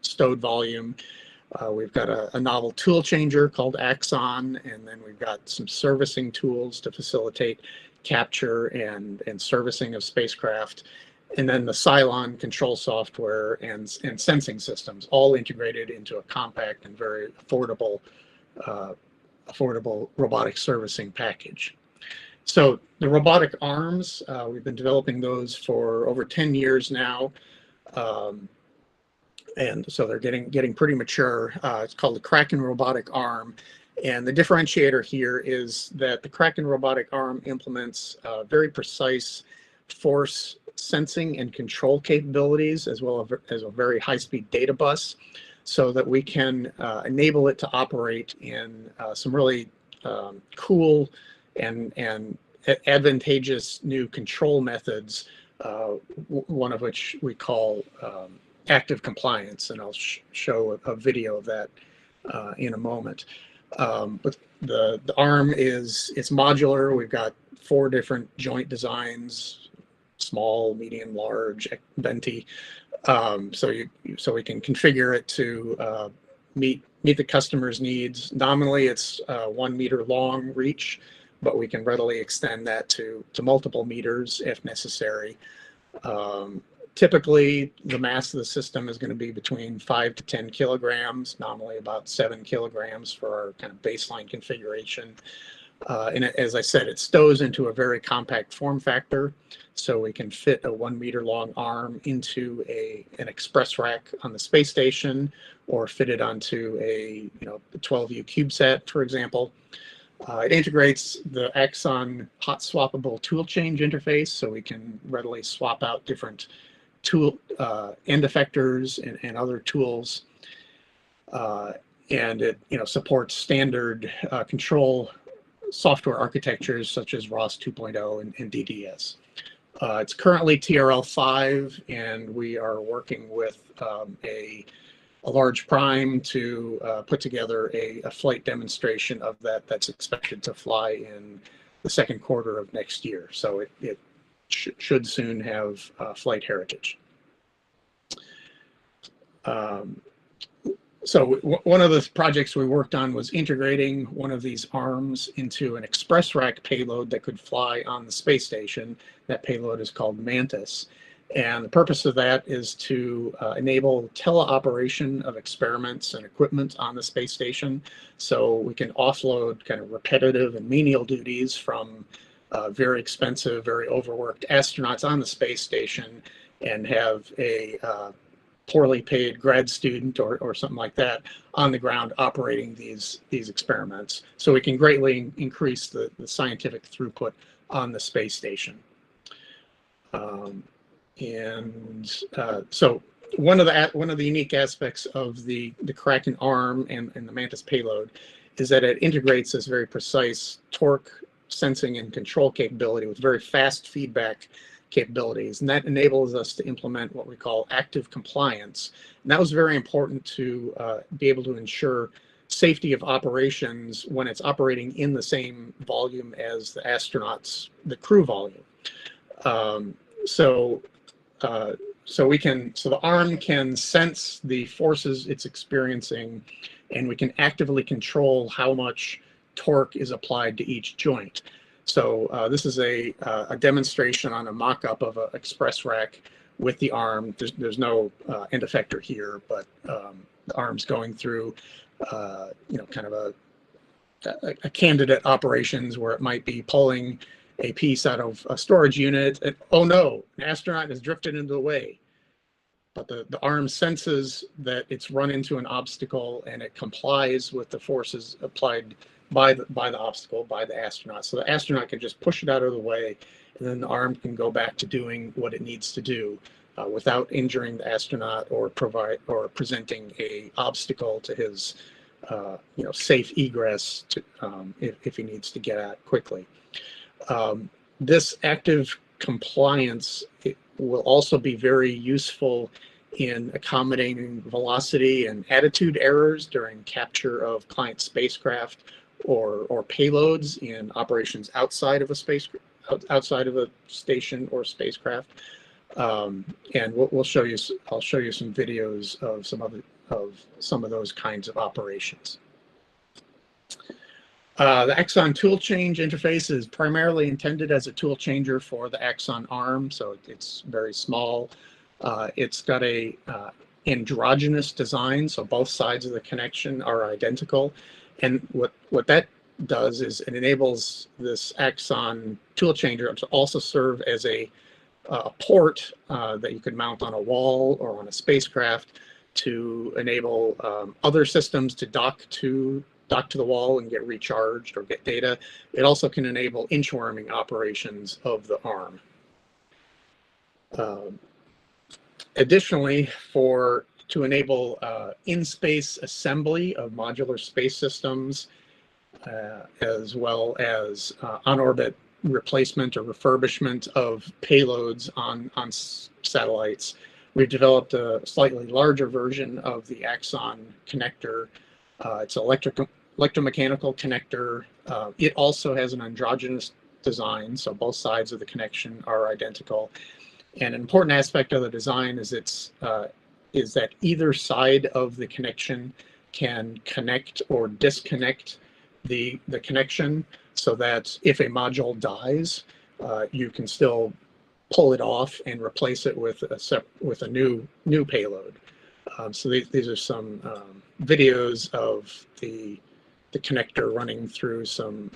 Speaker 13: stowed volume. We've got a novel tool changer called Axon, and then we've got some servicing tools to facilitate capture and servicing of spacecraft, and then the Cylon control software and sensing systems, all integrated into a compact and very affordable robotic servicing package. So the robotic arms, we've been developing those for over 10 years now. And so they're getting pretty mature. It's called the Kraken robotic arm. And the differentiator here is that the Kraken robotic arm implements very precise force sensing and control capabilities, as well as a very high-speed data bus, so that we can enable it to operate in some really cool and advantageous new control methods, one of which we call active compliance, and I'll show a video of that in a moment. But the arm it's modular. We've got 4 different joint designs: small, medium, large, venti. So we can configure it to meet the customer's needs. Nominally, it's 1 meter long reach, but we can readily extend that to multiple meters if necessary. Typically, the mass of the system is going to be between 5 to 10 kilograms, nominally about 7 kilograms for our kind of baseline configuration. And as I said, it stows into a very compact form factor, so we can fit a 1 meter long arm into an express rack on the space station, or fit it onto a 12U CubeSat, for example. It integrates the Axon hot swappable tool change interface, so we can readily swap out different tool end effectors and other tools. And it supports standard control software architectures such as ROS 2.0 and DDS. It's currently TRL5, and we are working with a large prime to put together a flight demonstration of that's expected to fly in the second quarter of next year. So it should soon have flight heritage. So one of the projects we worked on was integrating one of these arms into an express rack payload that could fly on the space station. That payload is called Mantis. And the purpose of that is to enable teleoperation of experiments and equipment on the space station. So we can offload kind of repetitive and menial duties from very expensive, very overworked astronauts on the space station, and have a poorly paid grad student or something like that on the ground operating these experiments. So we can greatly increase the scientific throughput on the space station. So one of the unique aspects of the Kraken arm and the Mantis payload is that it integrates this very precise torque sensing and control capability with very fast feedback capabilities, and that enables us to implement what we call active compliance. And that was very important to be able to ensure safety of operations when it's operating in the same volume as the astronauts, the crew volume. So the arm can sense the forces it's experiencing, and we can actively control how much torque is applied to each joint. So this is a demonstration on a mock-up of an express rack with the arm. There's no end effector here, but the arm's going through, kind of a candidate operations where it might be pulling a piece out of a storage unit. And, oh no, an astronaut has drifted into the way. But the arm senses that it's run into an obstacle, and it complies with the forces applied by the obstacle, by the astronaut. So the astronaut can just push it out of the way, and then the arm can go back to doing what it needs to do without injuring the astronaut or presenting a obstacle to his safe egress to, if he needs to get out quickly. This active compliance will also be very useful in accommodating velocity and attitude errors during capture of client spacecraft or payloads in operations outside of a station or spacecraft. And I'll show you some videos of some of those kinds of operations. The Axon tool change interface is primarily intended as a tool changer for the Axon arm, so it's very small. It's got a androgynous design, so both sides of the connection are identical. And what that does is it enables this Axon tool changer to also serve as a port that you could mount on a wall or on a spacecraft to enable other systems to dock to the wall and get recharged or get data. It also can enable inchworming operations of the arm. Additionally, to enable in-space assembly of modular space systems, as well as on-orbit replacement or refurbishment of payloads on satellites, we've developed a slightly larger version of the Axon connector. It's an electromechanical connector. It also has an androgynous design, so both sides of the connection are identical. And an important aspect of the design is is that either side of the connection can connect or disconnect the connection so that if a module dies, you can still pull it off and replace it with a new payload. So these are some videos of the connector running through some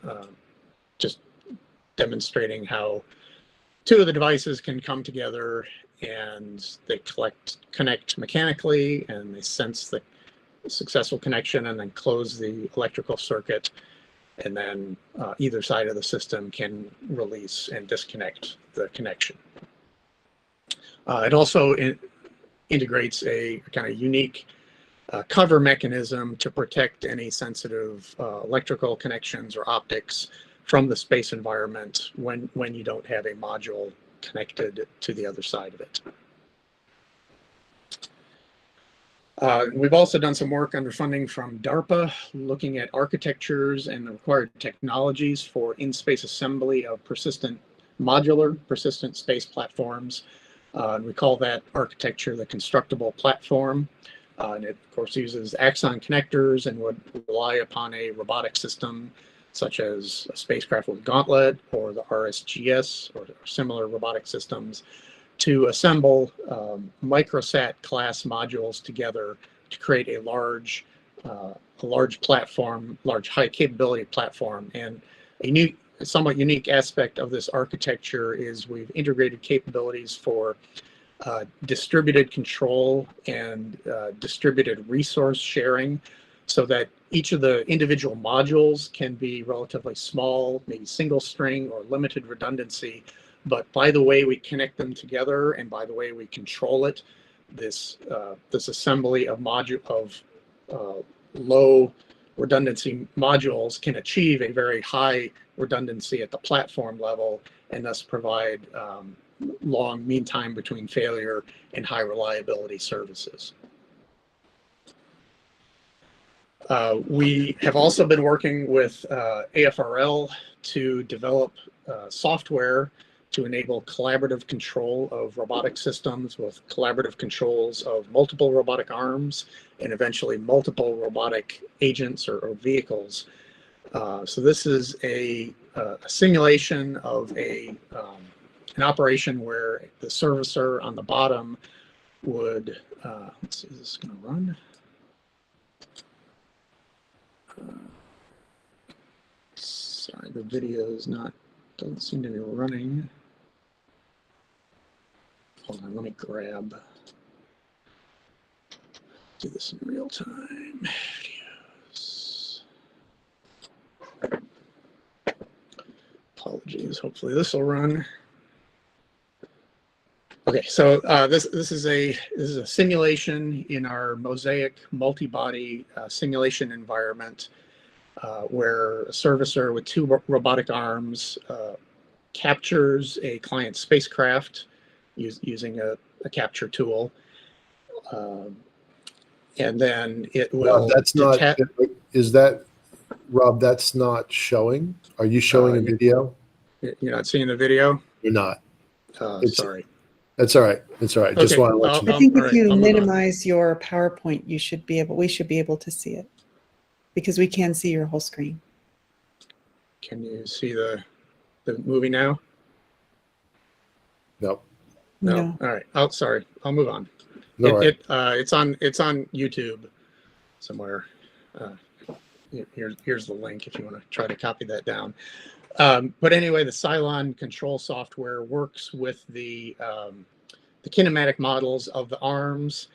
Speaker 13: just demonstrating how two of the devices can come together and they connect mechanically, and they sense the successful connection and then close the electrical circuit, and then either side of the system can release and disconnect the connection. It also integrates a kind of unique cover mechanism to protect any sensitive electrical connections or optics from the space environment when you don't have a module connected to the other side of it. We've also done some work under funding from DARPA, looking at architectures and the required technologies for in-space assembly of modular persistent space platforms. And we call that architecture the constructible platform. And it, of course, uses axon connectors and would rely upon a robotic system such as a spacecraft with Gauntlet or the RSGS or similar robotic systems to assemble microsat class modules together to create a large platform, large high capability platform. And a somewhat unique aspect of this architecture is we've integrated capabilities for distributed control and distributed resource sharing, so that each of the individual modules can be relatively small, maybe single string or limited redundancy. But by the way we connect them together and by the way we control it, this assembly of low redundancy modules can achieve a very high redundancy at the platform level, and thus provide long mean time between failure and high reliability services. We have also been working with AFRL to develop software to enable collaborative control of robotic systems with collaborative controls of multiple robotic arms and eventually multiple robotic agents or vehicles. So this is a simulation of an operation where the servicer on the bottom would, let's see, is this going to run? Sorry, the video is doesn't seem to be running. Hold on, let me do this in real time. Videos. Apologies, hopefully this will run. Okay, so this is a simulation in our Mosaic multi-body simulation environment where a servicer with two robotic arms captures a client spacecraft using a capture tool, and then it will.
Speaker 7: Rob, that's not. Is that, Rob? That's not showing. Are you showing a video?
Speaker 13: You're not seeing the video?
Speaker 7: You're not.
Speaker 13: Sorry.
Speaker 7: That's all right. That's all right. Just
Speaker 13: Okay,
Speaker 7: want to let you know.
Speaker 8: I think if
Speaker 13: right,
Speaker 8: you
Speaker 13: I'll move on.
Speaker 8: minimize your PowerPoint, we should be able to see it, because we can see your whole screen.
Speaker 13: Can you see the movie now?
Speaker 7: No.
Speaker 8: No.
Speaker 13: All right. Oh, sorry. I'll move on.
Speaker 7: No. Right.
Speaker 13: It's on YouTube somewhere. Here's the link if you want to try to copy that down. But anyway, the Cylon control software works with the kinematic models of the arms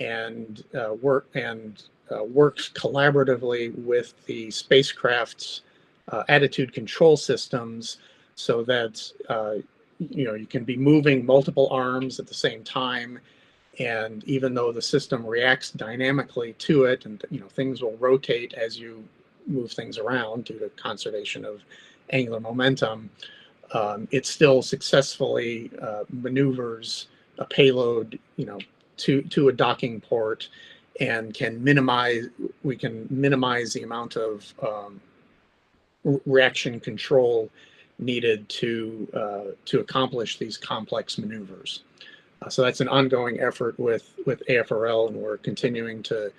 Speaker 13: and works collaboratively with the spacecraft's attitude control systems, so that you can be moving multiple arms at the same time, and even though the system reacts dynamically to it, and things will rotate as you move things around due to conservation of angular momentum, it still successfully maneuvers a payload to a docking port, and we can minimize the amount of reaction control needed to accomplish these complex maneuvers. So that's an ongoing effort with AFRL, and we're continuing to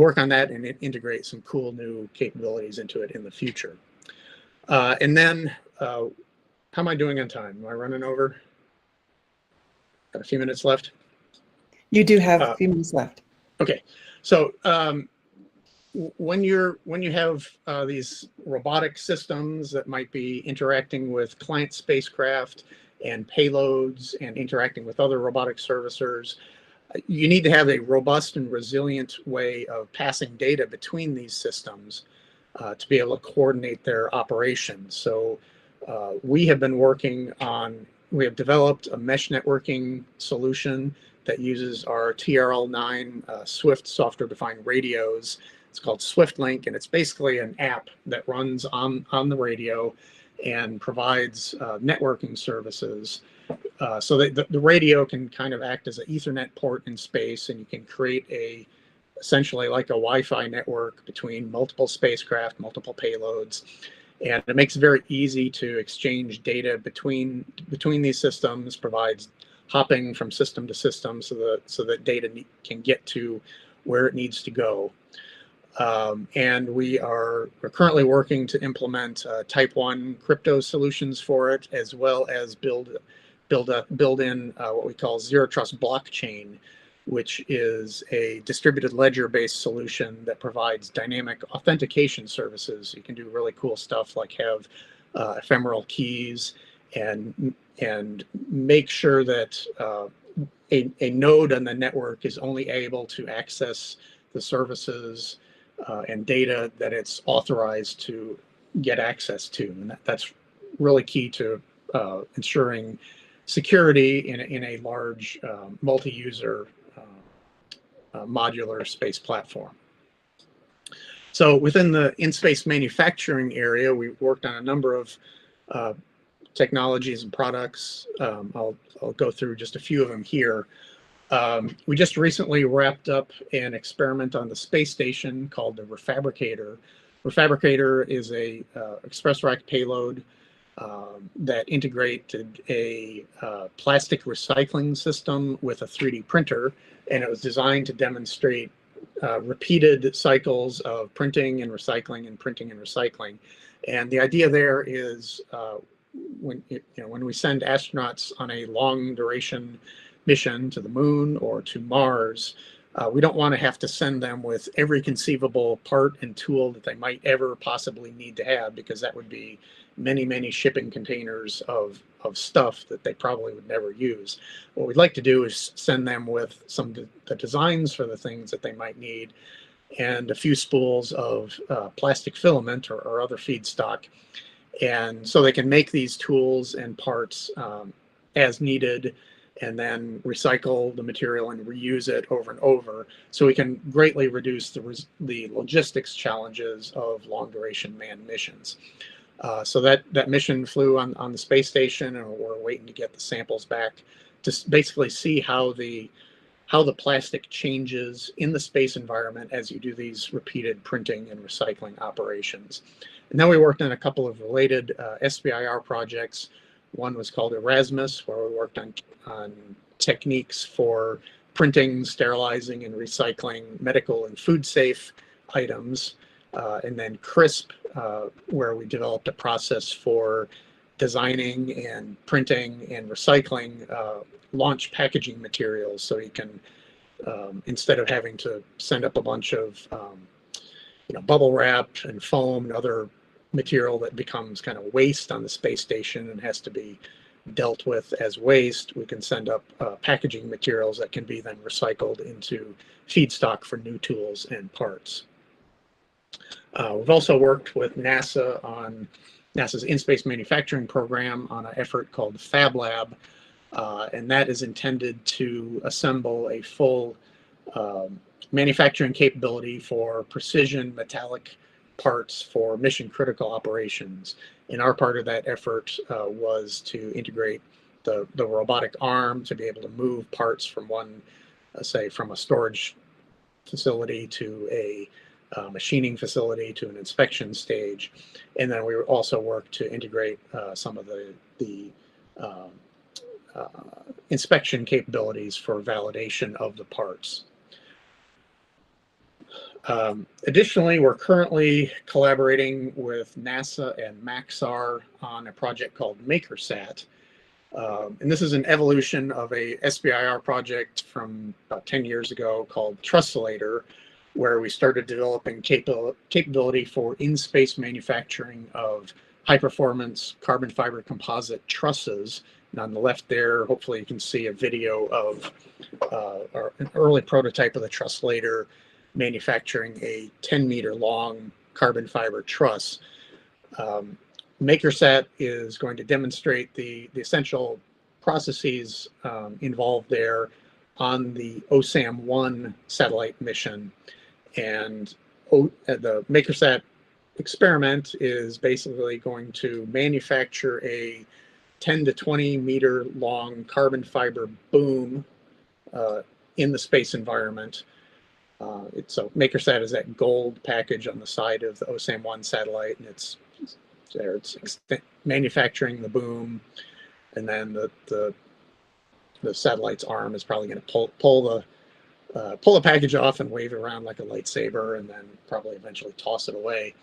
Speaker 13: work on that and integrate some cool new capabilities into it in the future. And then, how am I doing on time? Am I running over? Got a few minutes left.
Speaker 8: You do have a few minutes left.
Speaker 13: Okay, so when you have these robotic systems that might be interacting with client spacecraft and payloads and interacting with other robotic servicers, you need to have a robust and resilient way of passing data between these systems to be able to coordinate their operations. So we have developed a mesh networking solution that uses our TRL9 Swift software-defined radios. It's called SwiftLink, and it's basically an app that runs on the radio and provides networking services. So that the radio can kind of act as an Ethernet port in space, and you can create essentially like a Wi-Fi network between multiple spacecraft, multiple payloads. And it makes it very easy to exchange data between these systems, provides hopping from system to system so that data can get to where it needs to go. And we're currently working to implement Type 1 crypto solutions for it, as well as build in what we call zero trust blockchain, which is a distributed ledger-based solution that provides dynamic authentication services. You can do really cool stuff like have ephemeral keys and make sure that a node on the network is only able to access the services and data that it's authorized to get access to. And that's really key to ensuring security in a large multi-user modular space platform. So within the in-space manufacturing area, we've worked on a number of technologies and products. I'll go through just a few of them here. We just recently wrapped up an experiment on the space station called the Refabricator. Refabricator is a express rack payload that integrated a plastic recycling system with a 3D printer, and it was designed to demonstrate repeated cycles of printing and recycling and printing and recycling. And the idea there is when we send astronauts on a long duration mission to the moon or to Mars, we don't want to have to send them with every conceivable part and tool that they might ever possibly need to have, because that would be many shipping containers of stuff that they probably would never use. What we'd like to do is send them with some of the designs for the things that they might need and a few spools of plastic filament or other feedstock. And so they can make these tools and parts as needed, and then recycle the material and reuse it over and over, so we can greatly reduce the logistics challenges of long duration manned missions. So that mission flew on the space station, and we're waiting to get the samples back to basically see how the plastic changes in the space environment as you do these repeated printing and recycling operations. And then we worked on a couple of related SBIR projects. One was called Erasmus, where we worked on techniques for printing, sterilizing, and recycling medical and food safe items. And then CRISP, where we developed a process for designing and printing and recycling launch packaging materials. So you can, instead of having to send up a bunch of bubble wrap and foam and other material that becomes kind of waste on the space station and has to be dealt with as waste, we can send up packaging materials that can be then recycled into feedstock for new tools and parts. We've also worked with NASA on NASA's in-space manufacturing program on an effort called Fab Lab, and that is intended to assemble a full manufacturing capability for precision metallic parts for mission critical operations. And our part of that effort was to integrate the robotic arm to be able to move parts from one, say, from a storage facility to a machining facility to an inspection stage. And then we also worked to integrate some of the inspection capabilities for validation of the parts. Additionally, we're currently collaborating with NASA and Maxar on a project called MakerSat. And this is an evolution of a SBIR project from about 10 years ago called CisLunar, where we started developing capability for in-space manufacturing of high-performance carbon fiber composite trusses. And on the left there, hopefully you can see a video of an early prototype of the CisLunar manufacturing a 10-meter long carbon fiber truss. MakerSat is going to demonstrate the essential processes involved there on the OSAM-1 satellite mission. And the MakerSat experiment is basically going to manufacture a 10 to 20 meter long carbon fiber boom in the space environment. So MakerSat is that gold package on the side of the OSAM-1 satellite, and it's manufacturing the boom, and then the satellite's arm is probably going to pull the package off and wave it around like a lightsaber, and then probably eventually toss it away.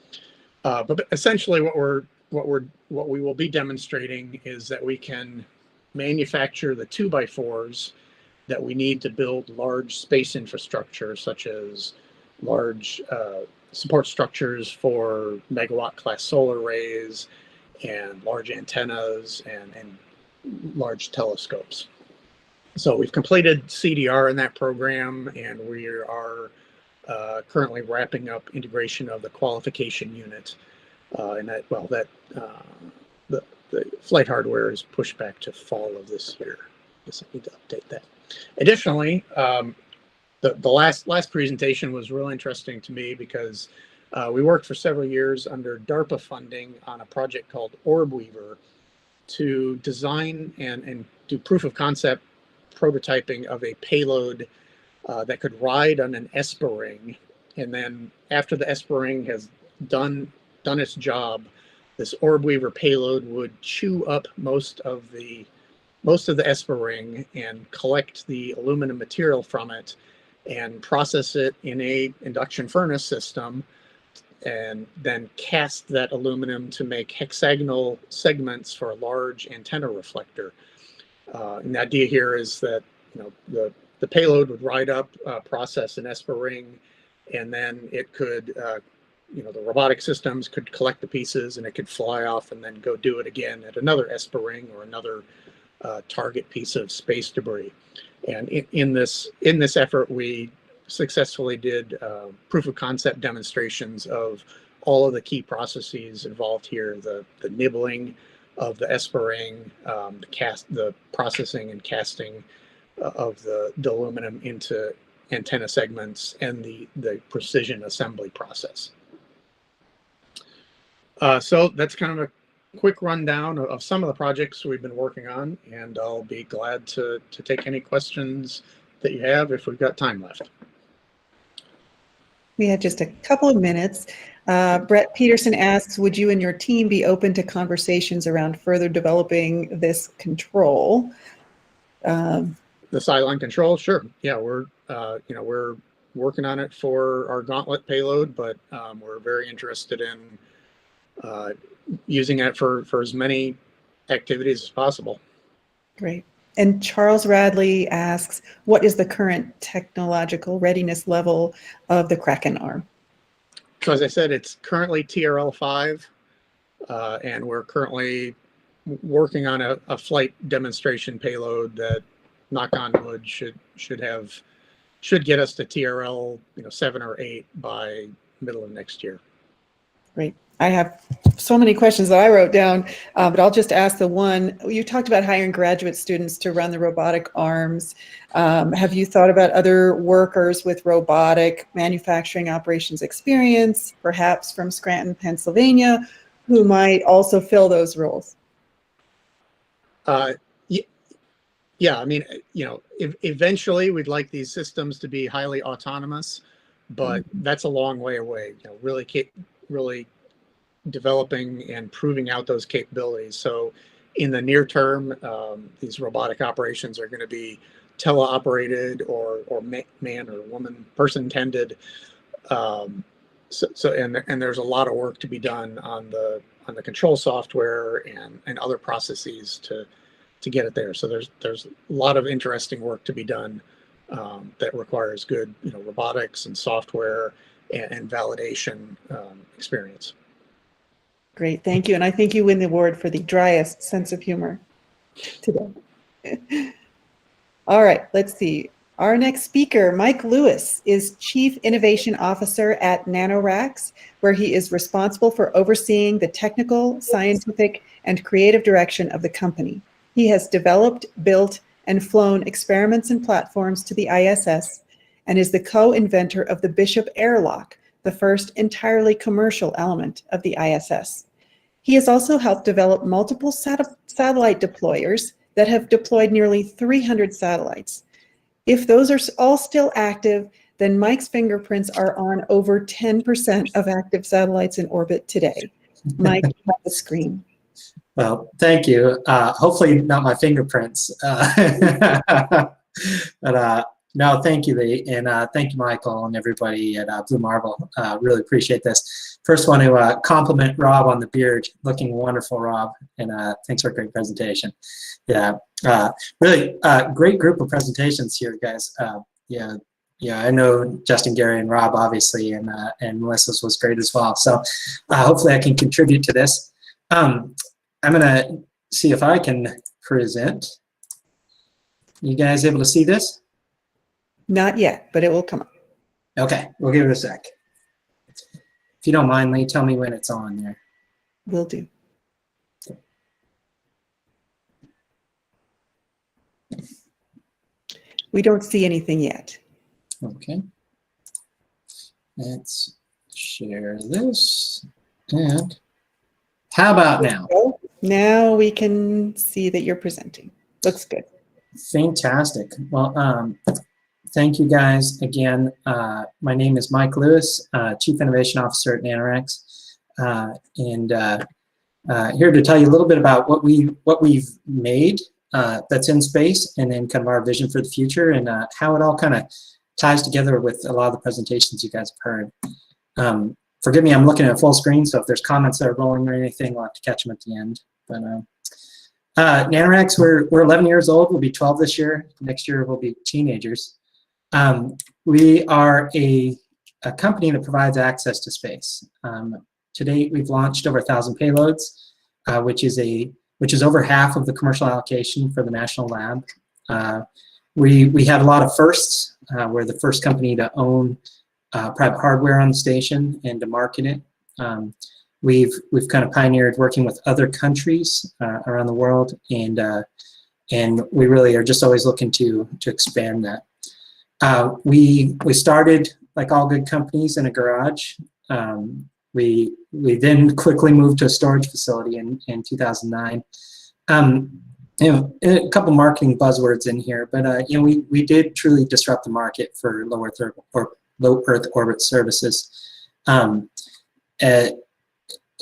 Speaker 13: But essentially, what we will be demonstrating is that we can manufacture the 2x4s that we need to build large space infrastructure, such as large support structures for megawatt class solar arrays and large antennas and large telescopes. So we've completed CDR in that program, and we are currently wrapping up integration of the qualification unit. And the flight hardware is pushed back to fall of this year. I guess I need to update that. Additionally, the last presentation was really interesting to me because we worked for several years under DARPA funding on a project called Orbweaver to design and do proof of concept prototyping of a payload that could ride on an ESPA ring. And then after the ESPA ring has done its job, this Orbweaver payload would chew up most of the ESPA ring and collect the aluminum material from it and process it in a induction furnace system, and then cast that aluminum to make hexagonal segments for a large antenna reflector. And the idea here is that the payload would ride up, process an ESPA ring, and then it could, the robotic systems could collect the pieces, and it could fly off and then go do it again at another ESPA ring or another target piece of space debris. And in this effort, we successfully did proof of concept demonstrations of all of the key processes involved here: the nibbling of the ESPA ring, the processing and casting of the aluminum into antenna segments, and the precision assembly process. So that's kind of a quick rundown of some of the projects we've been working on, and I'll be glad to take any questions that you have if we've got time left.
Speaker 8: We have just a couple of minutes. Brett Peterson asks, would you and your team be open to conversations around further developing this control?
Speaker 13: The sideline control, sure. Yeah, we're working on it for our Gauntlet payload, but we're very interested in using it for as many activities as possible.
Speaker 8: Great. And Charles Radley asks, what is the current technological readiness level of the Kraken arm?
Speaker 13: So as I said, it's currently TRL 5, and we're currently working on a flight demonstration payload that, knock on wood, should get us to TRL 7 or 8 by middle of next year.
Speaker 8: Great. I have so many questions that I wrote down, but I'll just ask the one. You talked about hiring graduate students to run the robotic arms. Have you thought about other workers with robotic manufacturing operations experience, perhaps from Scranton, Pennsylvania, who might also fill those roles?
Speaker 13: Yeah, I mean, eventually we'd like these systems to be highly autonomous, but that's a long way away. Really developing and proving out those capabilities. So in the near term, these robotic operations are going to be teleoperated or man or woman person tended. And there's a lot of work to be done on the control software and other processes to get it there. So there's a lot of interesting work to be done that requires good robotics and software and validation experience.
Speaker 8: Great, thank you. And I think you win the award for the driest sense of humor today. All right, let's see. Our next speaker, Mike Lewis, is Chief Innovation Officer at NanoRacks, where he is responsible for overseeing the technical, scientific, and creative direction of the company. He has developed, built, and flown experiments and platforms to the ISS, and is the co-inventor of the Bishop airlock, the first entirely commercial element of the ISS. He has also helped develop multiple satellite deployers that have deployed nearly 300 satellites. If those are all still active, then Mike's fingerprints are on over 10% of active satellites in orbit today. Mike, you have the screen.
Speaker 14: Well, thank you. Hopefully not my fingerprints. But no, thank you, Lee. And thank you, Michael, and everybody at Blue Marble. Really appreciate this. First, want to compliment Rob on the beard. Looking wonderful, Rob. And thanks for a great presentation. Yeah, really great group of presentations here, guys. Yeah, I know Justin, Gary, and Rob, obviously, and Melissa's was great as well. So hopefully I can contribute to this. I'm going to see if I can present. You guys able to see this?
Speaker 8: Not yet, but it will come up.
Speaker 14: Okay, we'll give it a sec. If you don't mind, Lee, tell me when it's on there.
Speaker 8: Will do. We don't see anything yet.
Speaker 14: Okay. Let's share this. And how about now?
Speaker 8: Now we can see that you're presenting. Looks good.
Speaker 14: Fantastic. Well, thank you guys again. My name is Mike Lewis, Chief Innovation Officer at NanoRacks, and here to tell you a little bit about what we've made that's in space, and then kind of our vision for the future, and how it all kind of ties together with a lot of the presentations you guys have heard. Forgive me, I'm looking at full screen, so if there's comments that are rolling or anything, we'll have to catch them at the end. But NanoRacks, we're 11 years old. We'll be 12 this year. Next year we'll be teenagers. We are a company that provides access to space. To date, we've launched over 1,000 payloads, which is over half of the commercial allocation for the National Lab. We had a lot of firsts. We're the first company to own private hardware on the station and to market it. We've kind of pioneered working with other countries around the world, and we really are just always looking to expand that. We started, like all good companies, in a garage. We then quickly moved to a storage facility in 2009. A couple marketing buzzwords in here, but we did truly disrupt the market for low Earth orbit services.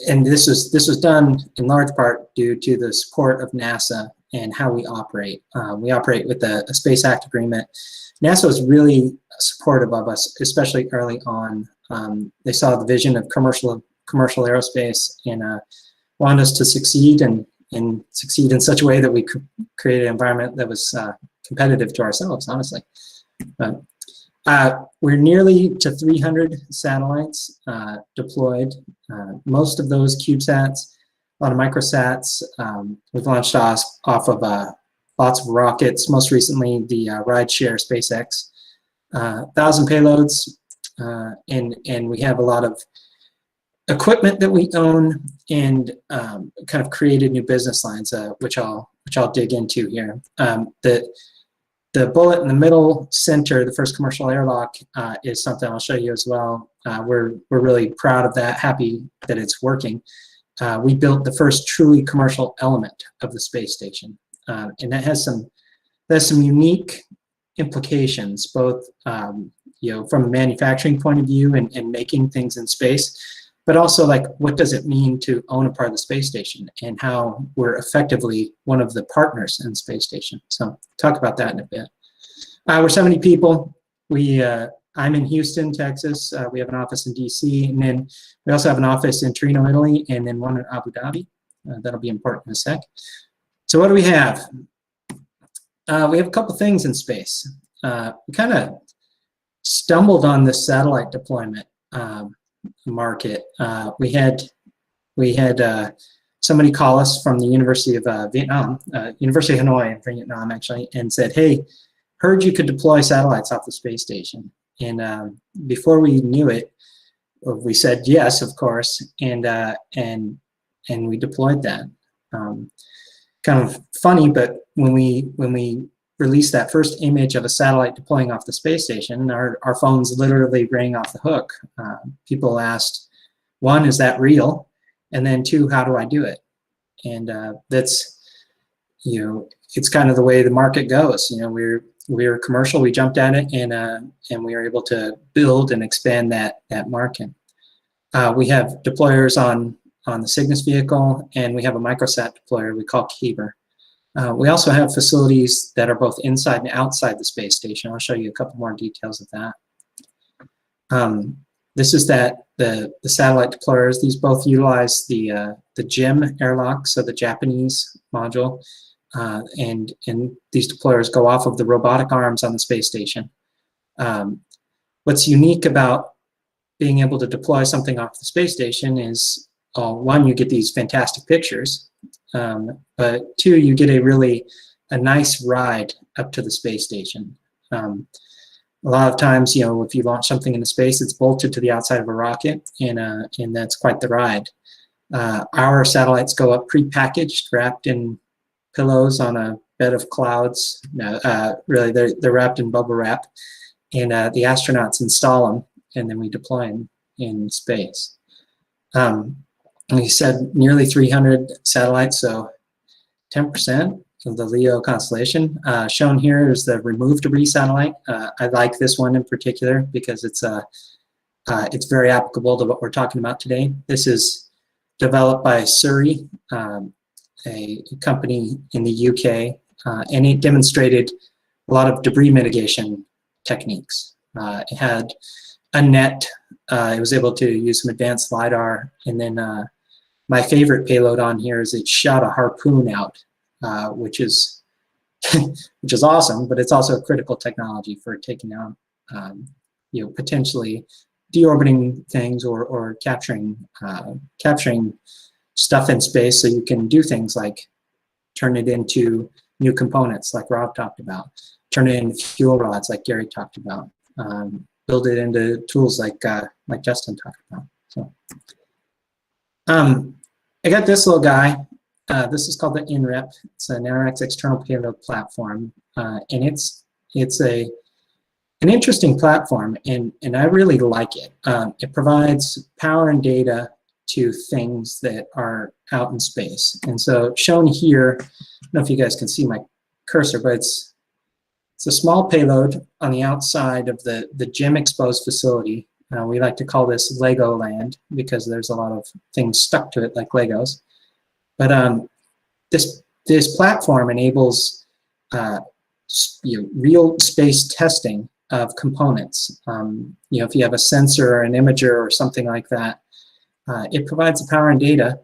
Speaker 14: And this was done in large part due to the support of NASA and how we operate. We operate with a Space Act agreement. NASA was really supportive of us, especially early on. They saw the vision of commercial aerospace and wanted us to succeed and succeed in such a way that we could create an environment that was competitive to ourselves, honestly. We're nearly to 300 satellites deployed. Most of those CubeSats, a lot of microsats. We've launched off of lots of rockets, most recently the rideshare SpaceX. 1,000 payloads, and we have a lot of equipment that we own and kind of created new business lines, which I'll dig into here. The bullet in the middle center, the first commercial airlock, is something I'll show you as well. We're really proud of that, happy that it's working. We built the first truly commercial element of the space station, and that has some unique implications, both from a manufacturing point of view and making things in space, but also like what does it mean to own a part of the space station and how we're effectively one of the partners in the space station. So talk about that in a bit. We're 70 people. We I'm in Houston, Texas. We have an office in DC, and then we also have an office in Torino, Italy, and then one in Abu Dhabi. That'll be important in a sec. So what do we have? We have a couple things in space. We kind of stumbled on this satellite deployment market. We had somebody call us from the University of Vietnam, University of Hanoi in Vietnam actually, and said, "Hey, heard you could deploy satellites off the space station." And before we knew it, we said yes, of course, and we deployed that. Kind of funny, but when we released that first image of a satellite deploying off the space station, our phones literally rang off the hook. People asked, one, is that real? And then two, how do I do it? And that's, it's kind of the way the market goes. We're commercial, we jumped at it, and we were able to build and expand that market. We have deployers on the Cygnus vehicle, and we have a microsat deployer we call Caber. We also have facilities that are both inside and outside the space station. I'll show you a couple more details of that. This is the satellite deployers. These both utilize the JIM airlock, so the Japanese module, and these deployers go off of the robotic arms on the space station. What's unique about being able to deploy something off the space station is, one, you get these fantastic pictures, but two, you get a nice ride up to the space station. A lot of times, if you launch something into space, it's bolted to the outside of a rocket, and that's quite the ride. Our satellites go up prepackaged, wrapped in pillows on a bed of clouds. Really, they're wrapped in bubble wrap, and the astronauts install them, and then we deploy them in space. We said nearly 300 satellites, so 10% of the LEO constellation. Shown here is the removed debris satellite. I like this one in particular because it's very applicable to what we're talking about today. This is developed by Surrey, a company in the UK, and it demonstrated a lot of debris mitigation techniques. It had a net. It was able to use some advanced LiDAR, and then my favorite payload on here is it shot a harpoon out, which is awesome, but it's also a critical technology for taking out, potentially deorbiting things or capturing stuff in space, so you can do things like turn it into new components, like Rob talked about, turn it into fuel rods, like Gary talked about, build it into tools like Justin talked about. So, I got this little guy. This is called the INREP. It's an NRX external payload platform, and it's an interesting platform, and I really like it. It provides power and data to things that are out in space. And so shown here, I don't know if you guys can see my cursor, but it's a small payload on the outside of the JIM exposed facility. We like to call this Lego land because there's a lot of things stuck to it like Legos. But this platform enables real space testing of components. If you have a sensor or an imager or something like that, it provides the power and data,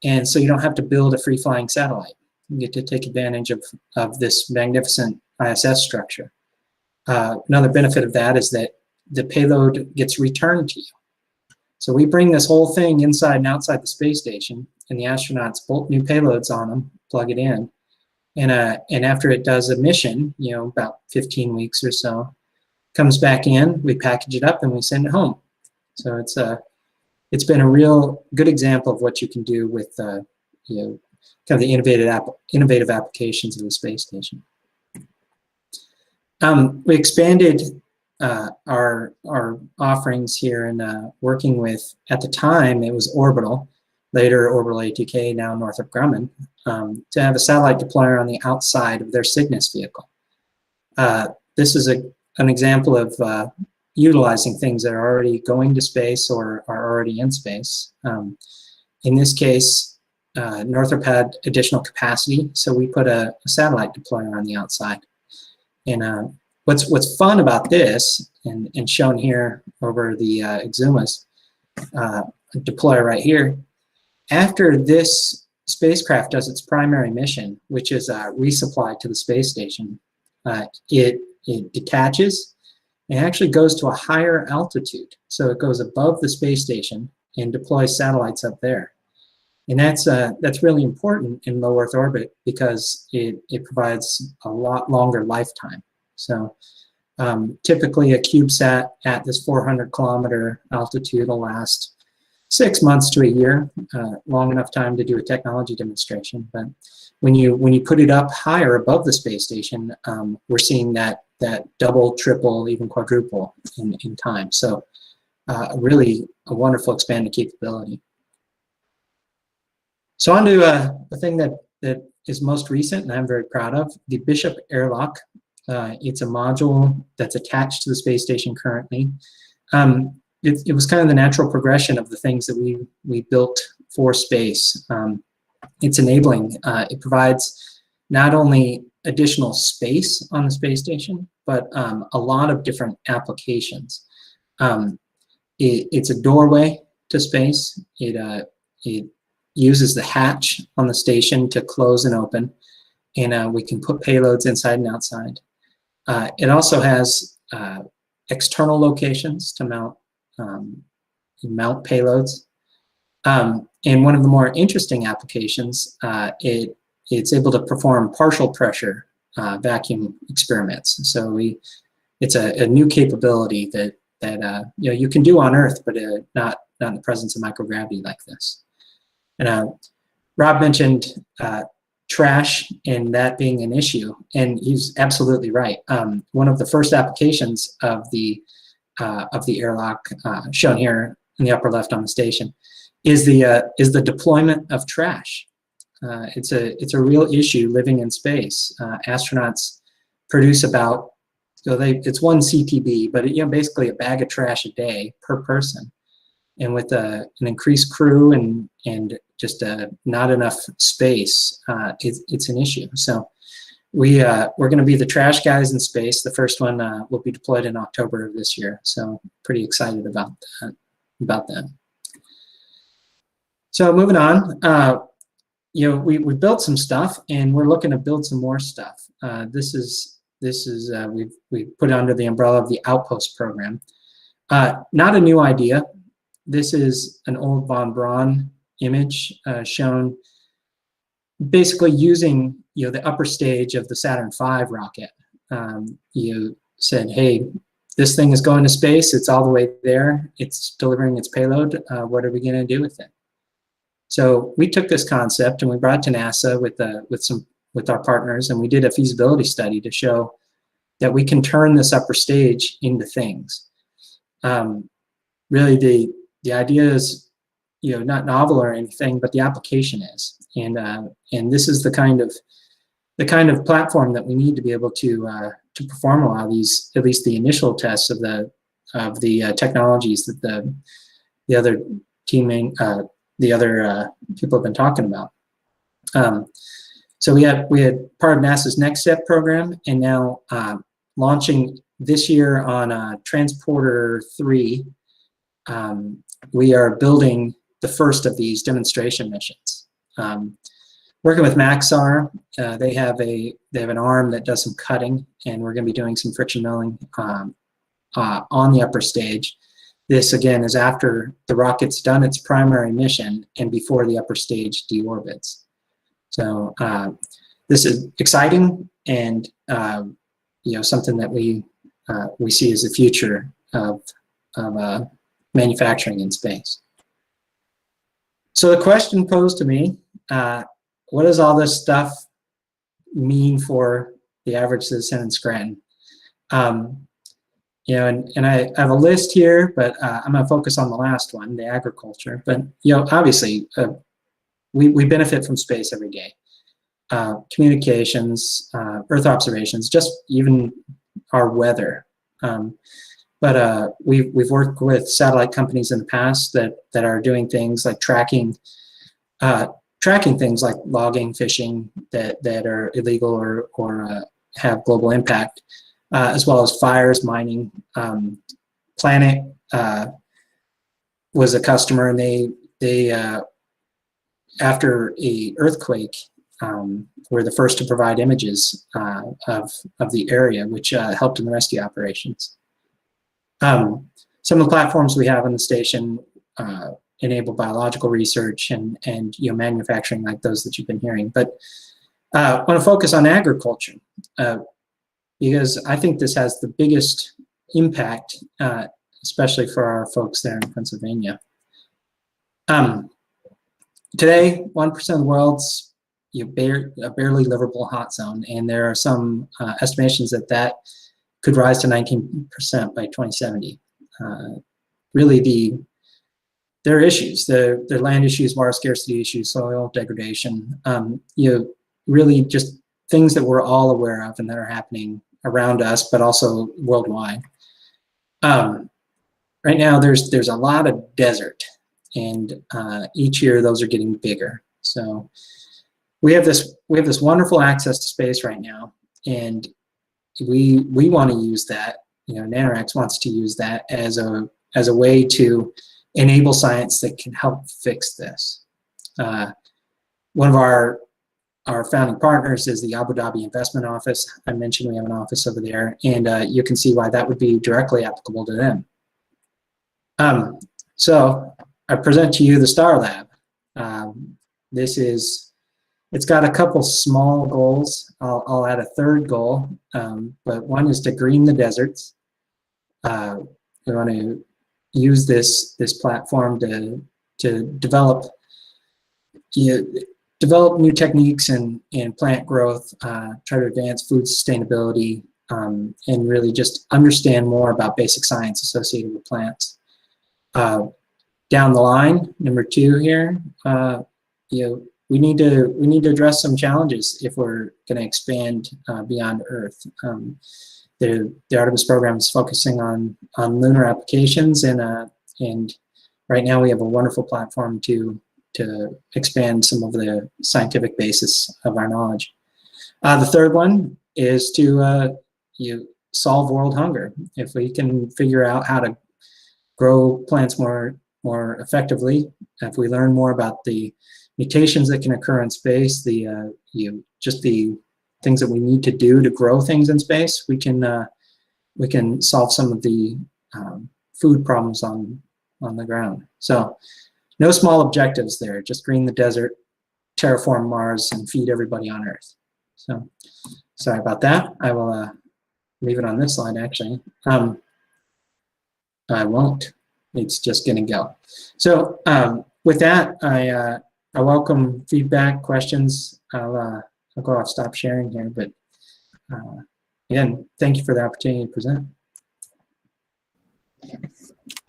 Speaker 14: and so you don't have to build a free-flying satellite. You get to take advantage of this magnificent ISS structure. Another benefit of that is that the payload gets returned to you. So we bring this whole thing inside and outside the space station, and the astronauts bolt new payloads on them, plug it in, and after it does a mission, about 15 weeks or so, comes back in, we package it up, and we send it home. So it's been a real good example of what you can do with kind of the innovative applications of the space station. We expanded our offerings here and working with, at the time it was Orbital, later Orbital ATK, now Northrop Grumman, to have a satellite deployer on the outside of their Cygnus vehicle. This is an example of utilizing things that are already going to space or are already in space. In this case, Northrop had additional capacity, so we put a satellite deployer on the outside. And what's fun about this, and shown here over the Exuma's deployer right here, after this spacecraft does its primary mission, which is resupply to the space station, it detaches and actually goes to a higher altitude. So it goes above the space station and deploys satellites up there. And that's really important in low Earth orbit because it provides a lot longer lifetime. So typically a CubeSat at this 400-kilometer altitude will last 6 months to a year, long enough time to do a technology demonstration. But when you put it up higher above the space station, we're seeing that double, triple, even quadruple in time. So really a wonderful expanded capability. So on to the thing that is most recent, and I'm very proud of, the Bishop airlock. It's a module that's attached to the space station currently. It was kind of the natural progression of the things that we built for space. It's enabling. It provides not only additional space on the space station, but a lot of different applications. It's a doorway to space. It uses the hatch on the station to close and open, and we can put payloads inside and outside. It also has external locations to mount payloads. And one of the more interesting applications, it's able to perform partial pressure vacuum experiments. So it's a new capability that you can do on Earth, but not in the presence of microgravity like this. And Rob mentioned trash and that being an issue, and he's absolutely right. One of the first applications of the airlock shown here in the upper left on the station is the deployment of trash. It's a real issue living in space. Astronauts produce about, it's 1 CTB, but basically a bag of trash a day per person. And with an increased crew and just not enough space, it's an issue. So we're going to be the trash guys in space. The first one will be deployed in October of this year. So pretty excited about that. So moving on, we built some stuff, and we're looking to build some more stuff. This is we put it under the umbrella of the Outpost program. Not a new idea. This is an old von Braun image shown basically using the upper stage of the Saturn V rocket. You said, hey, this thing is going to space. It's all the way there. It's delivering its payload. What are we going to do with it? So we took this concept and we brought it to NASA with our partners, and we did a feasibility study to show that we can turn this upper stage into things. Really, the idea is, not novel or anything, but the application is, and this is the kind of platform that we need to be able to perform a lot of these, at least the initial tests of the technologies that the other people have been talking about. So we had part of NASA's Next Step program, and now launching this year on Transporter 3. We are building the first of these demonstration missions. Working with Maxar, they have an arm that does some cutting, and we're going to be doing some friction milling on the upper stage. This again is after the rocket's done its primary mission and before the upper stage deorbits. So this is exciting, and something that we see as the future of manufacturing in space. So the question posed to me, what does all this stuff mean for the average citizen in Scranton? And I have a list here, but I'm going to focus on the last one, the agriculture. But obviously, we benefit from space every day. Communications, Earth observations, just even our weather. But we've worked with satellite companies in the past that are doing things like tracking things like logging, fishing that are illegal or have global impact. as well as fires, mining. Planet was a customer, and they after a earthquake, were the first to provide images of the area, which helped in the rescue operations. Some of the platforms we have on the station enable biological research and manufacturing like those that you've been hearing. But I want to focus on agriculture because I think this has the biggest impact, especially for our folks there in Pennsylvania. Today, 1% of the world's a barely livable hot zone, and there are some estimations that could rise to 19% by 2070. Really, there are issues. There are land issues, water scarcity issues, soil degradation. Really just things that we're all aware of and that are happening around us, but also worldwide. Right now, there's a lot of desert, and each year those are getting bigger. So we have this wonderful access to space right now, and we want to use that. NanoRax wants to use that as a way to enable science that can help fix this. One of our founding partners is the Abu Dhabi Investment Office. I mentioned we have an office over there, and you can see why that would be directly applicable to them. So I present to you the Star Lab. It's got a couple small goals. I'll add a third goal, but one is to green the deserts. We want to use this platform to develop new techniques and plant growth, try to advance food sustainability, and really just understand more about basic science associated with plants. Down the line, number 2 here, we need to address some challenges if we're going to expand beyond Earth. The Artemis program is focusing on lunar applications, and right now we have a wonderful platform to expand some of the scientific basis of our knowledge. The third one is to solve world hunger. If we can figure out how to grow plants more effectively, if we learn more about the mutations that can occur in space, just the things that we need to do to grow things in space, we can solve some of the food problems on the ground. So no small objectives there, just green the desert, terraform Mars, and feed everybody on Earth. So sorry about that. I will leave it on this slide, actually. I won't. It's just going to go. So with that, I welcome feedback, questions. I'll go off, stop sharing here, but again, thank you for the opportunity to present.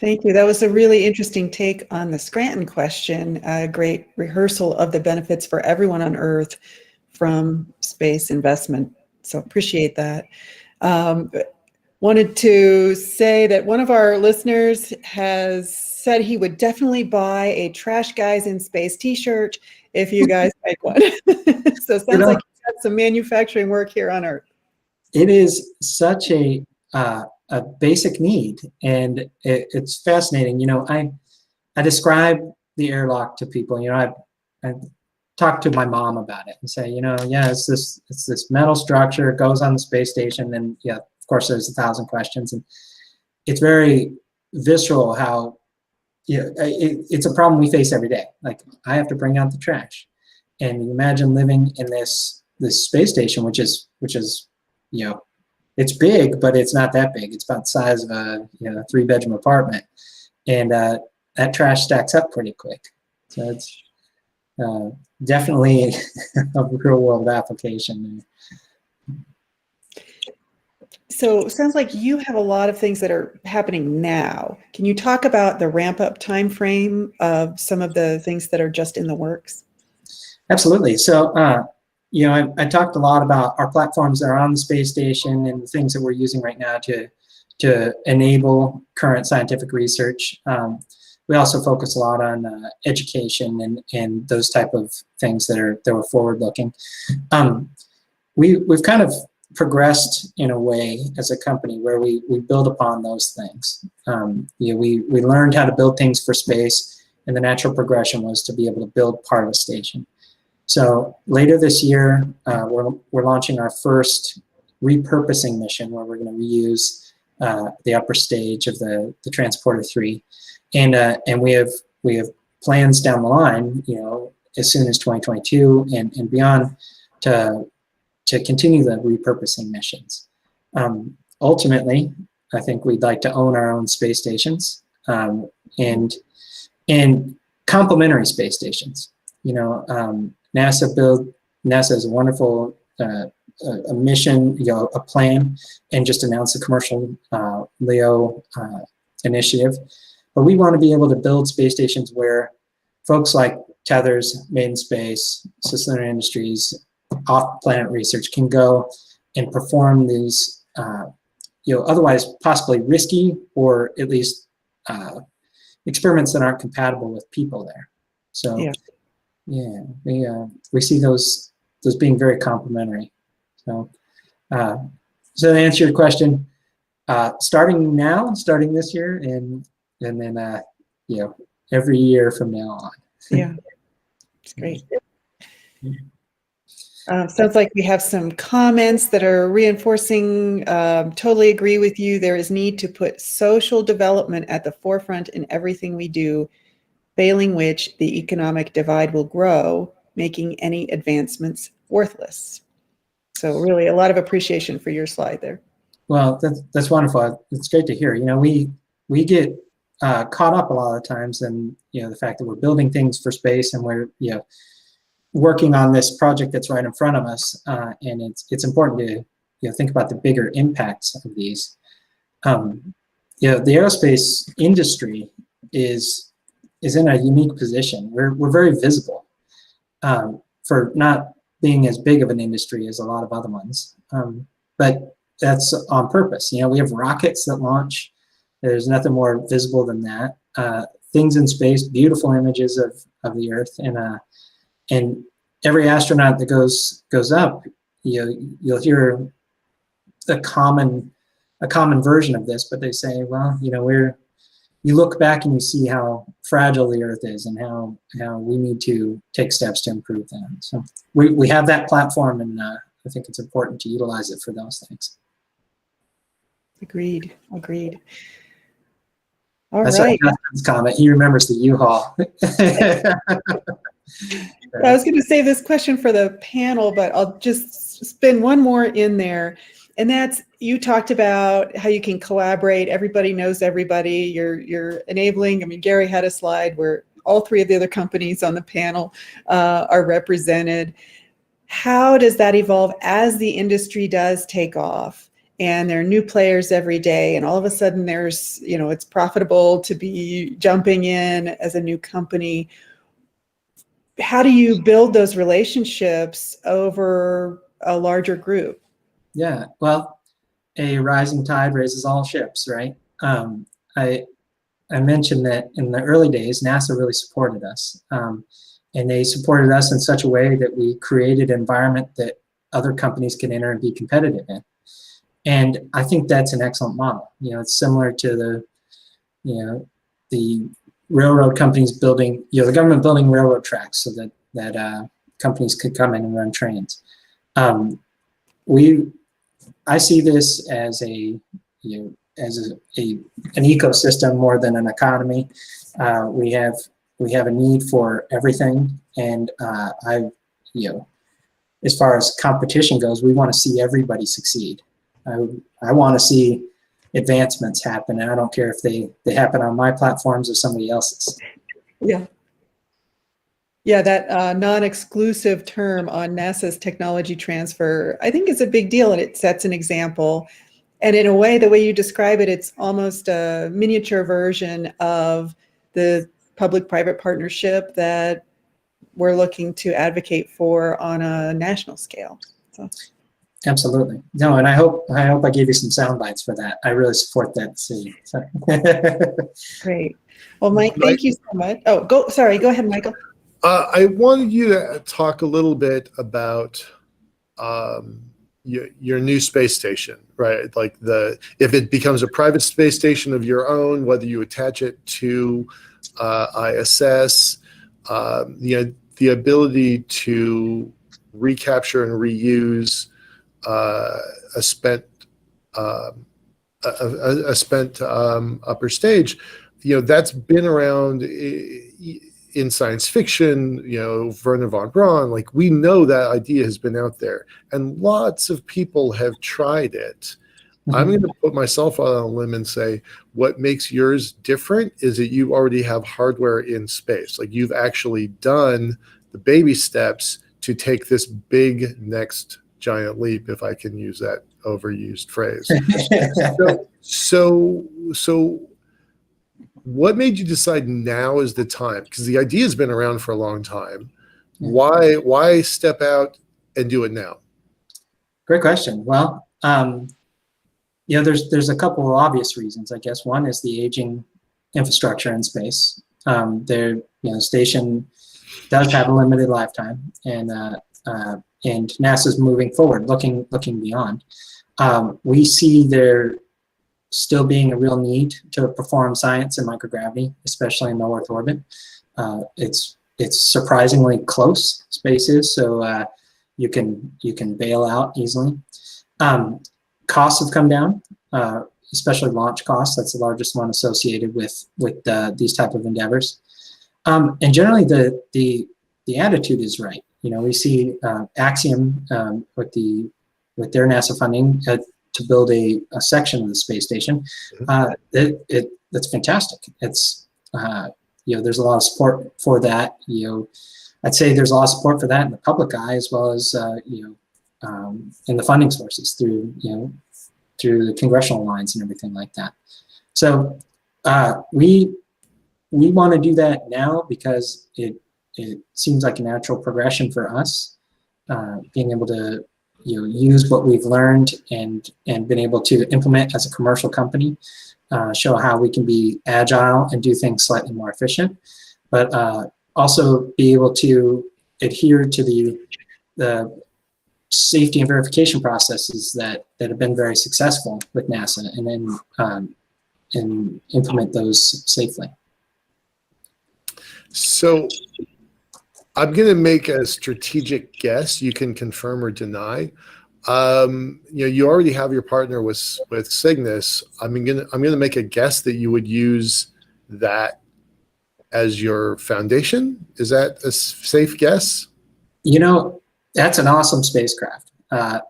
Speaker 8: Thank you. That was a really interesting take on the Scranton question. A great rehearsal of the benefits for everyone on Earth from space investment. So appreciate that. Wanted to say that one of our listeners has said he would definitely buy a Trash Guys in Space t-shirt if you guys make one. So it sounds like you've got some manufacturing work here on Earth.
Speaker 14: It is such a basic need, and it's fascinating. I describe the airlock to people. I talk to my mom about it and say, yeah, it's this metal structure, it goes on the space station, and yeah, of course there's 1,000 questions, and it's very visceral how it's a problem we face every day. Like, I have to bring out the trash, and you imagine living in this space station, which is it's big, but it's not that big. It's about the size of a 3-bedroom apartment, and that trash stacks up pretty quick. So it's definitely a real world application.
Speaker 8: So it sounds like you have a lot of things that are happening now. Can you talk about the ramp up time frame of some of the things that are just in the works?
Speaker 14: Absolutely. So I talked a lot about our platforms that are on the space station and the things that we're using right now to enable current scientific research. We also focus a lot on education and those type of things that are forward looking. We've kind of progressed in a way as a company where we build upon those things. We learned how to build things for space, and the natural progression was to be able to build part of a station. So later this year, we're launching our first repurposing mission where we're going to reuse the upper stage of the Transporter 3, and we have plans down the line, as soon as 2022 and beyond to continue the repurposing missions. Ultimately, I think we'd like to own our own space stations and complementary space stations. NASA is a wonderful a mission, a plan, and just announced a commercial LEO initiative. But we want to be able to build space stations where folks like Tethers, Made in Space, CisLunar Industries, off-planet research can go and perform these, otherwise possibly risky or at least experiments that aren't compatible with people there. So, we see those being very complementary. So, to answer your question, starting this year, and then every year from now on.
Speaker 8: Yeah, it's great. Sounds like we have some comments that are reinforcing, totally agree with you. There is need to put social development at the forefront in everything we do, failing which the economic divide will grow, making any advancements worthless. So really a lot of appreciation for your slide there.
Speaker 14: Well, that's wonderful. It's great to hear. We get caught up a lot of times in the fact that we're building things for space and we're working on this project that's right in front of us, and it's important to think about the bigger impacts of these. The aerospace industry is in a unique position. We're very visible for not being as big of an industry as a lot of other ones, but that's on purpose. We have rockets that launch. There's nothing more visible than that. Things in space, beautiful images of the Earth, and every astronaut that goes up, you'll hear a common version of this, but they say, well, you look back and you see how fragile the Earth is and how we need to take steps to improve that. So we have that platform, and I think it's important to utilize it for those things.
Speaker 8: Agreed. All
Speaker 14: That's
Speaker 8: right.
Speaker 14: Justin's comment. He remembers the U-Haul.
Speaker 8: I was going to save this question for the panel, but I'll just spin one more in there. And that's, you talked about how you can collaborate. Everybody knows everybody. You're enabling. I mean, Gary had a slide where all three of the other companies on the panel are represented. How does that evolve as the industry does take off? And there are new players every day, and all of a sudden there's, it's profitable to be jumping in as a new company. How do you build those relationships over a larger group?
Speaker 14: Yeah, well, a rising tide raises all ships, right? I mentioned that in the early days, NASA really supported us. And they supported us in such a way that we created an environment that other companies can enter and be competitive in. And I think that's an excellent model. It's similar to the railroad companies building, the government building railroad tracks so that companies could come in and run trains. I see this as an ecosystem more than an economy. We have a need for everything, and as far as competition goes, we want to see everybody succeed. I want to see advancements happen, and I don't care if they happen on my platforms or somebody else's.
Speaker 8: Yeah, that non-exclusive term on NASA's technology transfer, I think, is a big deal, and it sets an example. And in a way, the way you describe it, it's almost a miniature version of the public-private partnership that we're looking to advocate for on a national scale. So.
Speaker 14: Absolutely. No, and I hope I gave you some sound bites for that. I really support that decision. So.
Speaker 8: Great. Well, Mike, thank you so much. Oh, go ahead, Michael.
Speaker 7: I wanted you to talk a little bit about, your new space station, right? Like if it becomes a private space station of your own, whether you attach it to ISS, the ability to recapture and reuse a spent upper stage, that's been around in science fiction, Werner von Braun. Like, we know that idea has been out there, and lots of people have tried it. I'm going to put myself out on a limb and say what makes yours different is that you already have hardware in space. Like, you've actually done the baby steps to take this big next giant leap, if I can use that overused phrase. So what made you decide now is the time? Because the idea has been around for a long time. Why step out and do it now?
Speaker 14: Great question. Well, there's a couple of obvious reasons, I guess. One is the aging infrastructure in space. The station does have a limited lifetime, and NASA's moving forward, looking beyond. We see there still being a real need to perform science in microgravity, especially in low Earth orbit. It's surprisingly close, space is, so you can bail out easily. Costs have come down, especially launch costs. That's the largest one associated with these type of endeavors. And generally, the attitude is right. We see Axiom with their NASA funding to build a section of the space station. That's fantastic. It's there's a lot of support for that. I'd say there's a lot of support for that in the public eye, as well as in the funding sources through the congressional lines and everything like that. So we want to do that now because it seems like a natural progression for us, being able to use what we've learned and been able to implement as a commercial company, show how we can be agile and do things slightly more efficient, but also be able to adhere to the safety and verification processes that have been very successful with NASA, and then and implement those safely.
Speaker 7: So I'm going to make a strategic guess. You can confirm or deny. You already have your partner with Cygnus. I'm going to make a guess that you would use that as your foundation. Is that a safe guess?
Speaker 14: That's an awesome spacecraft,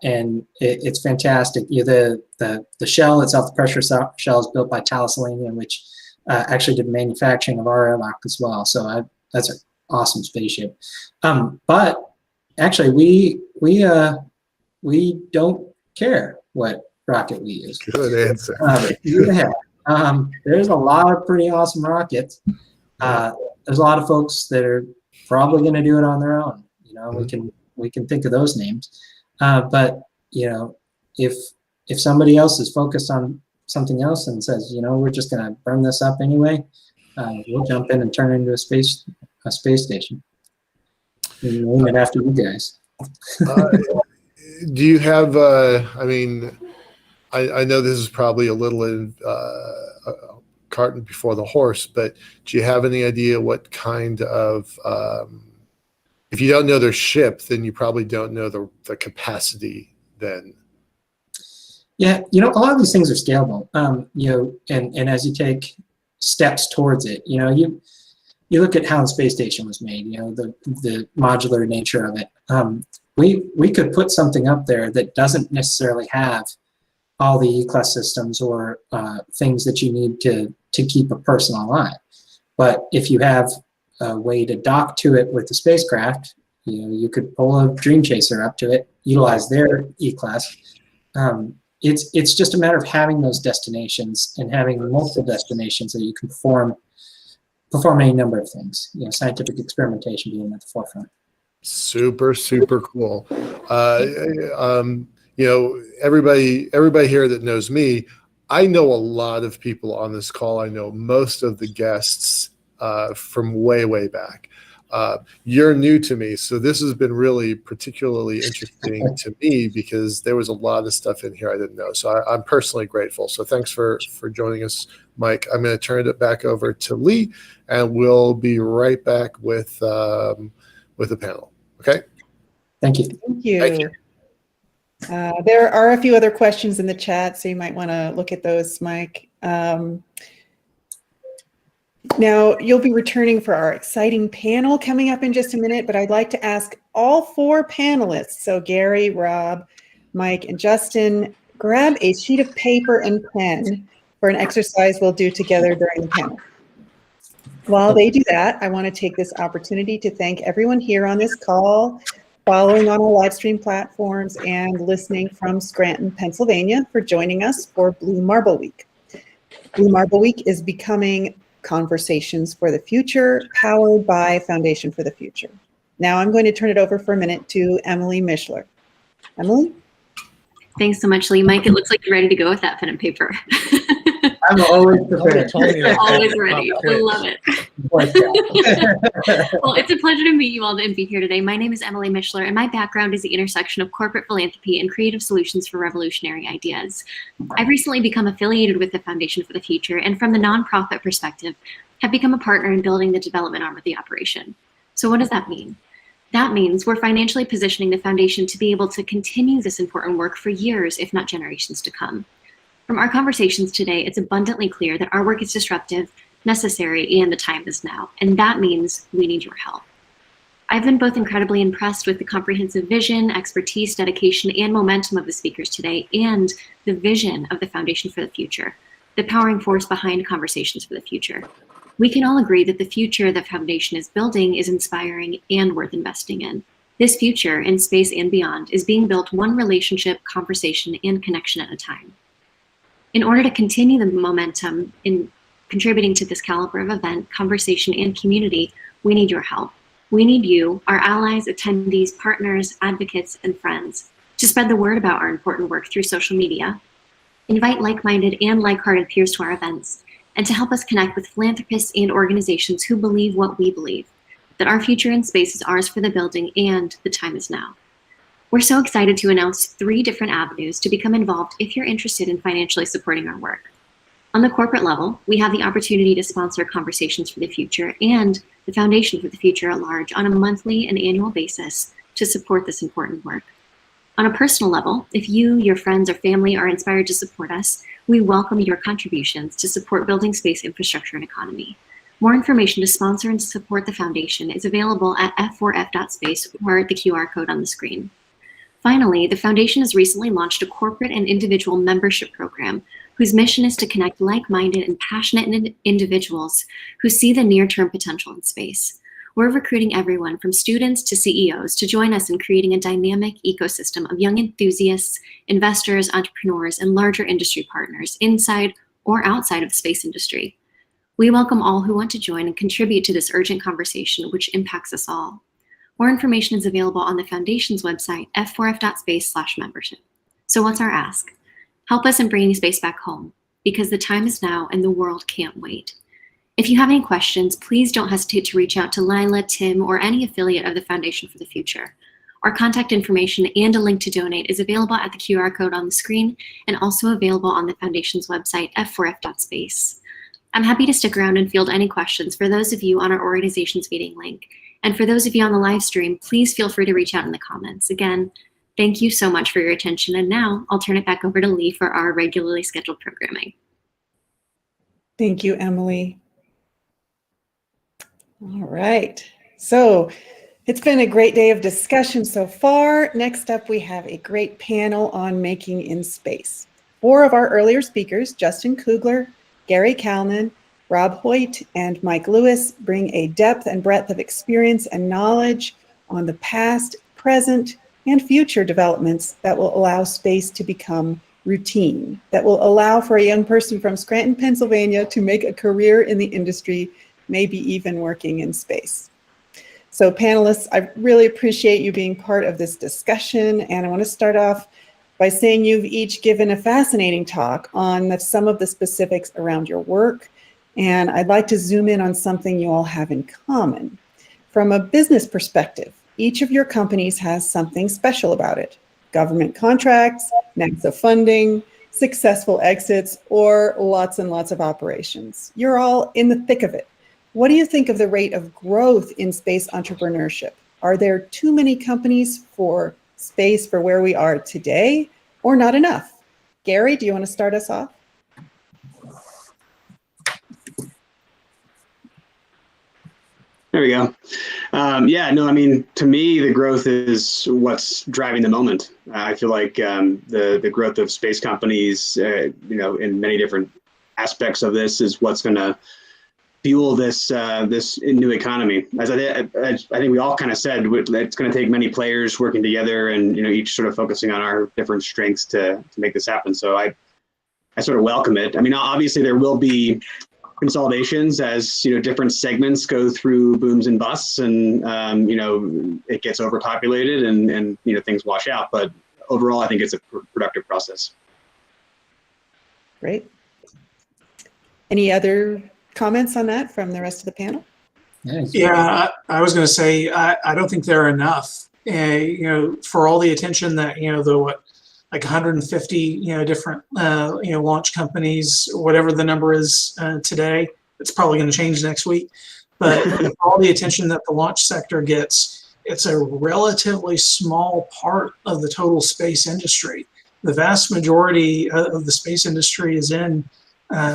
Speaker 14: and it's fantastic. The shell itself, the pressure shell, is built by Thales Alenia, which actually did manufacturing of our airlock as well. So that's an awesome spaceship. But actually, we don't care what rocket we use.
Speaker 7: Good answer.
Speaker 14: There's a lot of pretty awesome rockets. There's a lot of folks that are probably going to do it on their own. We can think of those names, but if somebody else is focused on something else and says, we're just going to burn this up anyway, we'll jump in and turn it into a space station. Name it after you guys.
Speaker 7: Do you have? I know this is probably a little cart before the horse, but do you have any idea what kind of? If you don't know their ship, then you probably don't know the capacity then.
Speaker 14: Yeah, a lot of these things are scalable. And as you take steps towards it, you look at how the space station was made, the modular nature of it. We could put something up there that doesn't necessarily have all the E-class systems or things that you need to keep a person alive. But if you have a way to dock to it with the spacecraft, you could pull a Dream Chaser up to it, utilize their E-class. It's just a matter of having those destinations and having multiple destinations that you can perform any number of things. Scientific experimentation being at the forefront.
Speaker 7: Super, super cool. Everybody here that knows me, I know a lot of people on this call. I know most of the guests from way, way back. You're new to me, so this has been really particularly interesting to me because there was a lot of stuff in here I didn't know. So I'm personally grateful. So thanks for joining us, Mike. I'm going to turn it back over to Lee, and we'll be right back with the panel. Okay.
Speaker 14: Thank you.
Speaker 8: Thank you.
Speaker 7: Thank you.
Speaker 8: There are a few other questions in the chat, so you might want to look at those, Mike. Now, you'll be returning for our exciting panel coming up in just a minute, but I'd like to ask all four panelists, so Gary, Rob, Mike, and Justin, grab a sheet of paper and pen for an exercise we'll do together during the panel. While they do that, I want to take this opportunity to thank everyone here on this call, following on our live stream platforms, and listening from Scranton, Pennsylvania, for joining us for Blue Marble Week. Blue Marble Week is becoming Conversations for the Future, powered by Foundation for the Future. Now I'm going to turn it over for a minute to Emily Mishler. Emily?
Speaker 15: Thanks so much, Lee. Mike, it looks like you're ready to go with that pen and paper.
Speaker 14: I'm always prepared.
Speaker 15: Always ready. I love it. Well, it's a pleasure to meet you all and be here today. My name is Emily Mishler, and my background is the intersection of corporate philanthropy and creative solutions for revolutionary ideas. I've recently become affiliated with the Foundation for the Future, and from the nonprofit perspective, have become a partner in building the development arm of the operation. So what does that mean? That means we're financially positioning the foundation to be able to continue this important work for years, if not generations to come. From our conversations today, it's abundantly clear that our work is disruptive, necessary, and the time is now. And that means we need your help. I've been both incredibly impressed with the comprehensive vision, expertise, dedication, and momentum of the speakers today, and the vision of the Foundation for the Future, the powering force behind Conversations for the Future. We can all agree that the future the Foundation is building is inspiring and worth investing in. This future, in space and beyond, is being built one relationship, conversation, and connection at a time. In order to continue the momentum in contributing to this caliber of event, conversation, and community, we need your help. We need you, our allies, attendees, partners, advocates, and friends, to spread the word about our important work through social media, invite like-minded and like-hearted peers to our events, and to help us connect with philanthropists and organizations who believe what we believe, that our future in space is ours for the building and the time is now. We're so excited to announce 3 different avenues to become involved if you're interested in financially supporting our work. On the corporate level, we have the opportunity to sponsor Conversations for the Future and the Foundation for the Future at large on a monthly and annual basis to support this important work. On a personal level, if you, your friends, or family are inspired to support us, we welcome your contributions to support building space infrastructure and economy. More information to sponsor and support the Foundation is available at f4f.space or the QR code on the screen. Finally, the Foundation has recently launched a corporate and individual membership program whose mission is to connect like-minded and passionate individuals who see the near-term potential in space. We're recruiting everyone from students to CEOs to join us in creating a dynamic ecosystem of young enthusiasts, investors, entrepreneurs, and larger industry partners inside or outside of the space industry. We welcome all who want to join and contribute to this urgent conversation which impacts us all. More information is available on the Foundation's website, f4f.space/membership. So what's our ask? Help us in bringing space back home, because the time is now and the world can't wait. If you have any questions, please don't hesitate to reach out to Lila, Tim, or any affiliate of the Foundation for the Future. Our contact information and a link to donate is available at the QR code on the screen and also available on the Foundation's website, f4f.space. I'm happy to stick around and field any questions for those of you on our organization's meeting link. And for those of you on the live stream, please feel free to reach out in the comments. Again, thank you so much for your attention. And now I'll turn it back over to Lee for our regularly scheduled programming.
Speaker 8: Thank you, Emily. All right. So it's been a great day of discussion so far. Next up, we have a great panel on making in space. 4 of our earlier speakers, Justin Kugler, Gary Kalnin, Rob Hoyt, and Mike Lewis, bring a depth and breadth of experience and knowledge on the past, present, and future developments that will allow space to become routine, that will allow for a young person from Scranton, Pennsylvania to make a career in the industry, maybe even working in space. So panelists, I really appreciate you being part of this discussion, and I want to start off by saying you've each given a fascinating talk on some of the specifics around your work, and I'd like to zoom in on something you all have in common. From a business perspective, each of your companies has something special about it. Government contracts, NASA funding, successful exits, or lots and lots of operations. You're all in the thick of it. What do you think of the rate of growth in space entrepreneurship? Are there too many companies for space for where we are today, or not enough? Gary, do you want to start us off?
Speaker 12: There we go. Yeah, no, I mean, to me, the growth is what's driving the moment. I feel like the growth of space companies, you know, in many different aspects of this is what's going to fuel this this new economy. As I think we all kind of said, it's going to take many players working together, and you know, each sort of focusing on our different strengths to make this happen. So I sort of welcome it. I mean, obviously there will be consolidations as you know different segments go through booms and busts, and you know it gets overpopulated, and you know things wash out. But overall, I think it's a productive process.
Speaker 8: Great. Any other comments on that from the rest of the panel?
Speaker 11: Yeah, I was going to say I don't think there are enough. You know, for all the attention that you know the like 150 you know different you know launch companies, whatever the number is today. It's probably going to change next week. But for all the attention that the launch sector gets, it's a relatively small part of the total space industry. The vast majority of the space industry is in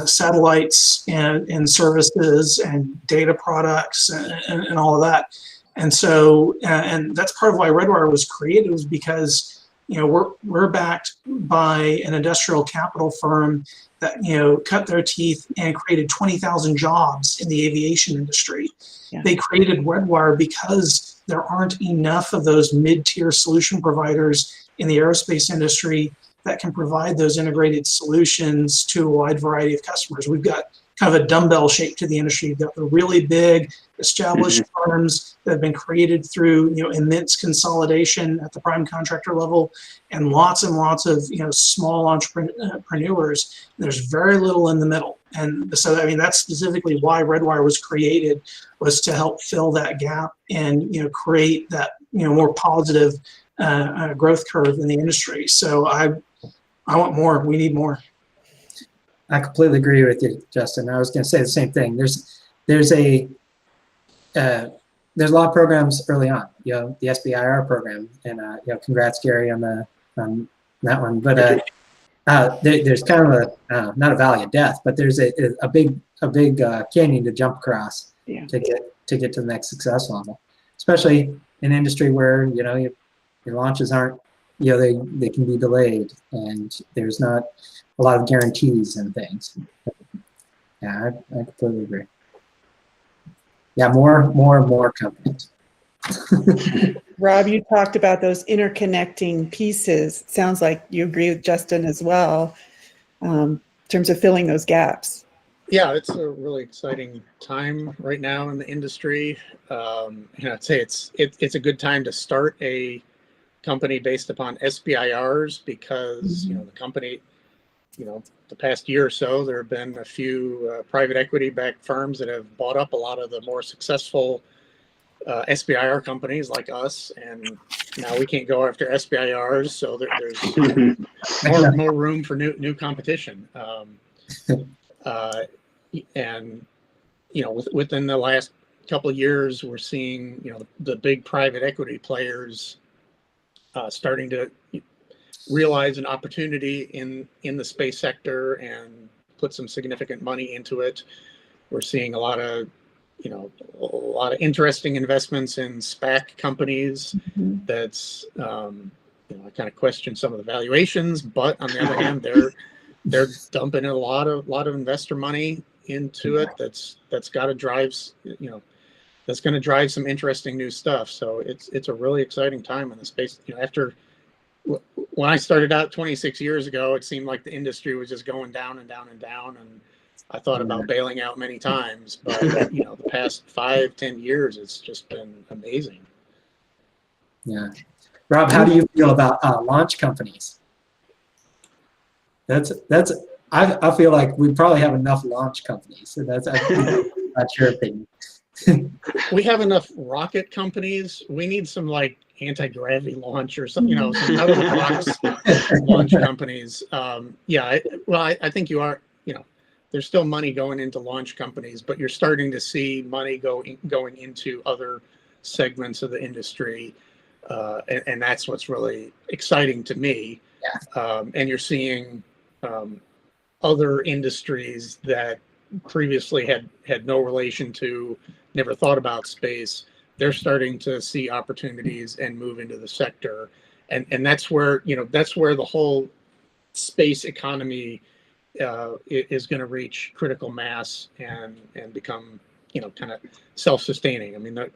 Speaker 11: satellites and services and data products and all of that. And so, and that's part of why Redwire was created, was because you know we're backed by an industrial capital firm that you know cut their teeth and created 20,000 jobs in the aviation industry. Yeah. They created Redwire because there aren't enough of those mid-tier solution providers in the aerospace industry that can provide those integrated solutions to a wide variety of customers. We've got kind of a dumbbell shape to the industry. You've got the really big established firms that have been created through you know immense consolidation at the prime contractor level, and lots of you know small entrepreneurs. There's very little in the middle, and so I mean that's specifically why Redwire was created, was to help fill that gap and you know create that you know more positive growth curve in the industry. So I want more. We need more.
Speaker 14: I completely agree with you, Justin. I was going to say the same thing. There's a lot of programs early on. You know, the SBIR program, and you know, congrats, Gary, on that one. But there's kind of a not a valley of death, but there's a big canyon to jump across to get to the next success level. Especially in an industry where you know your launches aren't, you know, they can be delayed, and there's not a lot of guarantees and things. Yeah, I completely agree. Yeah, more companies.
Speaker 8: Rob, you talked about those interconnecting pieces. Sounds like you agree with Justin as well, in terms of filling those gaps.
Speaker 13: Yeah, it's a really exciting time right now in the industry. You know, I'd say it's a good time to start a company based upon SBIRs because you know the company, you know, the past year or so there have been a few private equity backed firms that have bought up a lot of the more successful SBIR companies like us, and now we can't go after SBIRs, so there's more room for new competition. And you know, within the last couple of years, we're seeing you know the big private equity players starting to realize an opportunity in the space sector and put some significant money into it. We're seeing a lot of interesting investments in SPAC companies. That's you know, I kind of question some of the valuations, but on the other hand, they're dumping a lot of investor money into it. That's got to drive, you know, that's going to drive some interesting new stuff. So it's a really exciting time in the space. You know, after when I started out 26 years ago, it seemed like the industry was just going down and down and down, and I thought about bailing out many times. But you know, the past 5-10 years, it's just been amazing.
Speaker 14: Yeah, Rob, how do you feel about launch companies? I feel like we probably have enough launch companies. So that's not your opinion.
Speaker 13: We have enough rocket companies. We need some like anti-gravity launch or some, some out of the box launch companies. I think you are, there's still money going into launch companies, but you're starting to see money going into other segments of the industry. And that's what's really exciting to me. Yeah. And you're seeing other industries that previously had no relation to, never thought about space. They're starting to see opportunities and move into the sector. And that's where, that's where the whole space economy is going to reach critical mass and become, kind of self-sustaining. I mean, the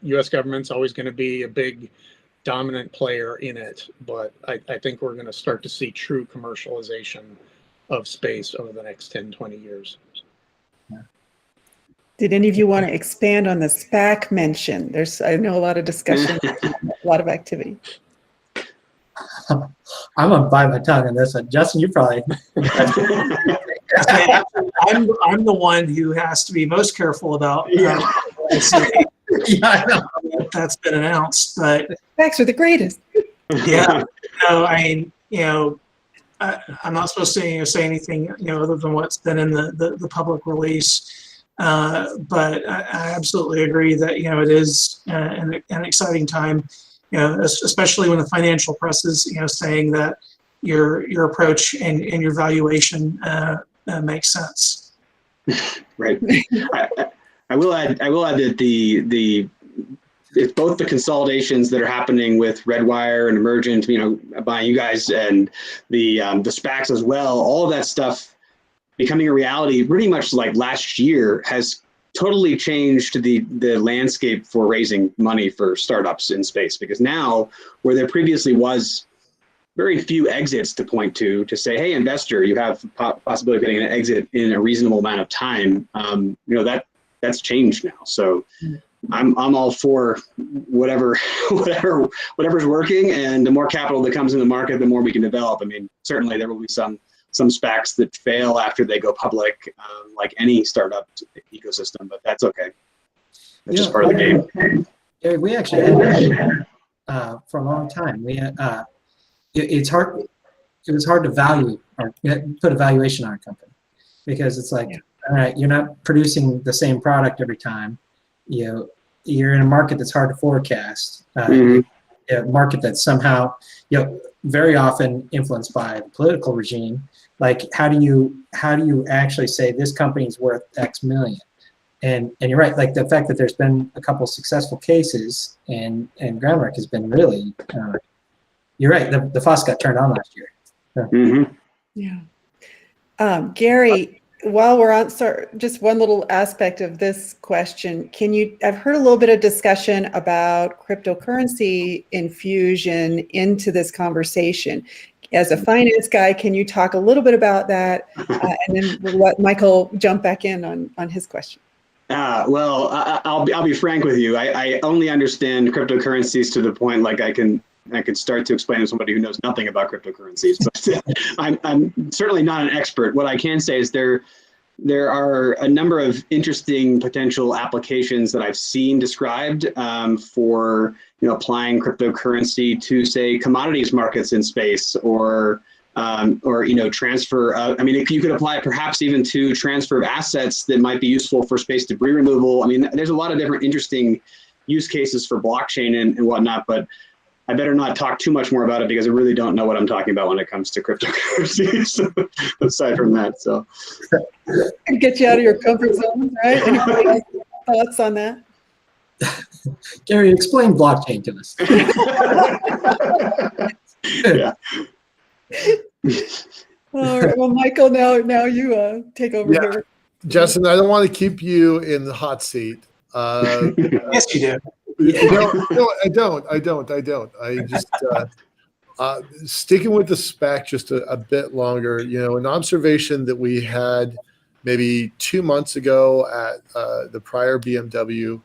Speaker 13: U.S. government's always going to be a big dominant player in it, but I think we're going to start to see true commercialization of space over the next 10, 20 years.
Speaker 8: Did any of you want to expand on the SPAC mention? I know a lot of discussion, a lot of activity.
Speaker 14: I'm gonna bite my tongue on this one. Justin, you probably.
Speaker 11: I'm the one who has to be most careful about.
Speaker 14: Yeah, I know.
Speaker 11: That's been announced, but
Speaker 8: SPACs are the greatest.
Speaker 11: Yeah, I mean, I'm not supposed to say anything, other than what's been in the public release. But I absolutely agree that it is an exciting time, especially when the financial press is saying that your approach and your valuation makes sense.
Speaker 12: Right. I will add that it's both the consolidations that are happening with Redwire and Emergent, buying you guys, and the SPACs as well. All of that stuff becoming a reality pretty much like last year has totally changed the landscape for raising money for startups in space, because now, where there previously was very few exits to point to say, hey, investor, you have possibility of getting an exit in a reasonable amount of time, that's changed now. So I'm all for whatever's working, and the more capital that comes in the market, the more we can develop. I mean, certainly there will be some SPACs that fail after they go public, like any startup ecosystem, but that's okay. That's just part of the game.
Speaker 14: Yeah, we actually had for a long time. We had, it's hard. It was hard to value or put a valuation on a company, because it's like, all right, you're not producing the same product every time. You're in a market that's hard to forecast. A market that's somehow, very often influenced by the political regime. Like, how do you actually say this company's worth X million? And you're right, like the fact that there's been a couple successful cases and groundwork has been really, you're right, the faucet got turned on last year. So.
Speaker 8: Yeah. Gary, while we're on, just one little aspect of this question, I've heard a little bit of discussion about cryptocurrency infusion into this conversation. As a finance guy, can you talk a little bit about that? And then we'll let Michael jump back in on his question.
Speaker 12: Well, I'll be frank with you. I only understand cryptocurrencies to the point like I could start to explain to somebody who knows nothing about cryptocurrencies. But I'm certainly not an expert. What I can say is there are a number of interesting potential applications that I've seen described for applying cryptocurrency to, say, commodities markets in space, or transfer. I mean, you could apply it perhaps even to transfer of assets that might be useful for space debris removal. I mean, there's a lot of different interesting use cases for blockchain and whatnot, but I better not talk too much more about it, because I really don't know what I'm talking about when it comes to cryptocurrencies. Aside from that, so
Speaker 8: get you out of your comfort zone, right? Anybody else thoughts on that?
Speaker 14: Gary, explain blockchain to us.
Speaker 12: Yeah.
Speaker 8: All right. Well, Michael, now you take over here.
Speaker 7: Justin, I don't want to keep you in the hot seat.
Speaker 11: Yes, you do.
Speaker 7: No, I don't. I just sticking with the SPAC just a bit longer. An observation that we had maybe 2 months ago at the prior BMW.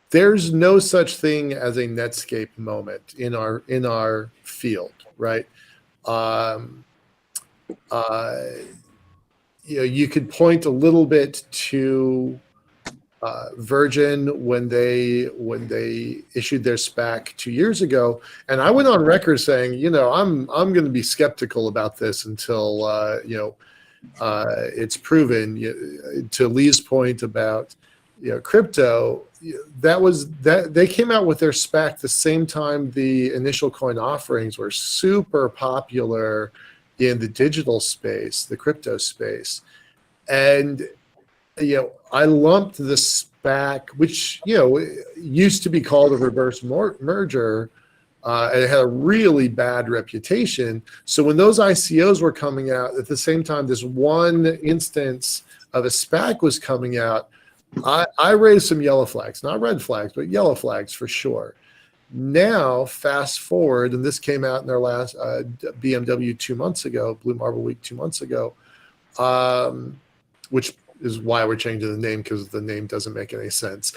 Speaker 7: There's no such thing as a Netscape moment in our field, right? You could point a little bit to Virgin when they issued their SPAC 2 years ago, and I went on record saying, I'm going to be skeptical about this until it's proven. To Lee's point about crypto, that they came out with their SPAC the same time the initial coin offerings were super popular in the digital space, the crypto space, and I lumped the SPAC, which used to be called a reverse merger, and it had a really bad reputation. So when those ICOs were coming out at the same time, this one instance of a SPAC was coming out, I raised some yellow flags, not red flags, but yellow flags for sure. Now, fast forward, and this came out in their last BMW 2 months ago, Blue Marble Week 2 months ago, which is why we're changing the name, because the name doesn't make any sense.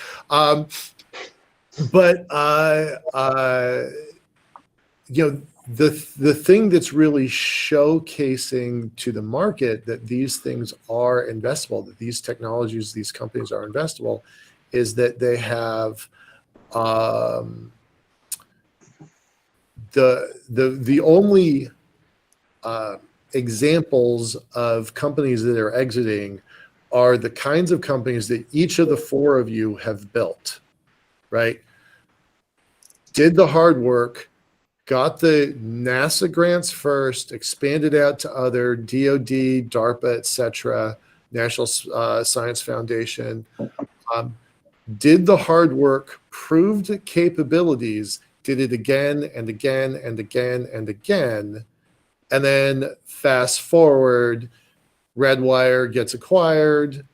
Speaker 7: The thing that's really showcasing to the market that these things are investable, that these technologies, these companies are investable, is that they have the only examples of companies that are exiting are the kinds of companies that each of the four of you have built, right? Did the hard work, got the NASA grants first, expanded out to other DoD, DARPA, etc., National Science Foundation, did the hard work, proved capabilities, did it again and again and again and again, and then fast forward, Redwire gets acquired,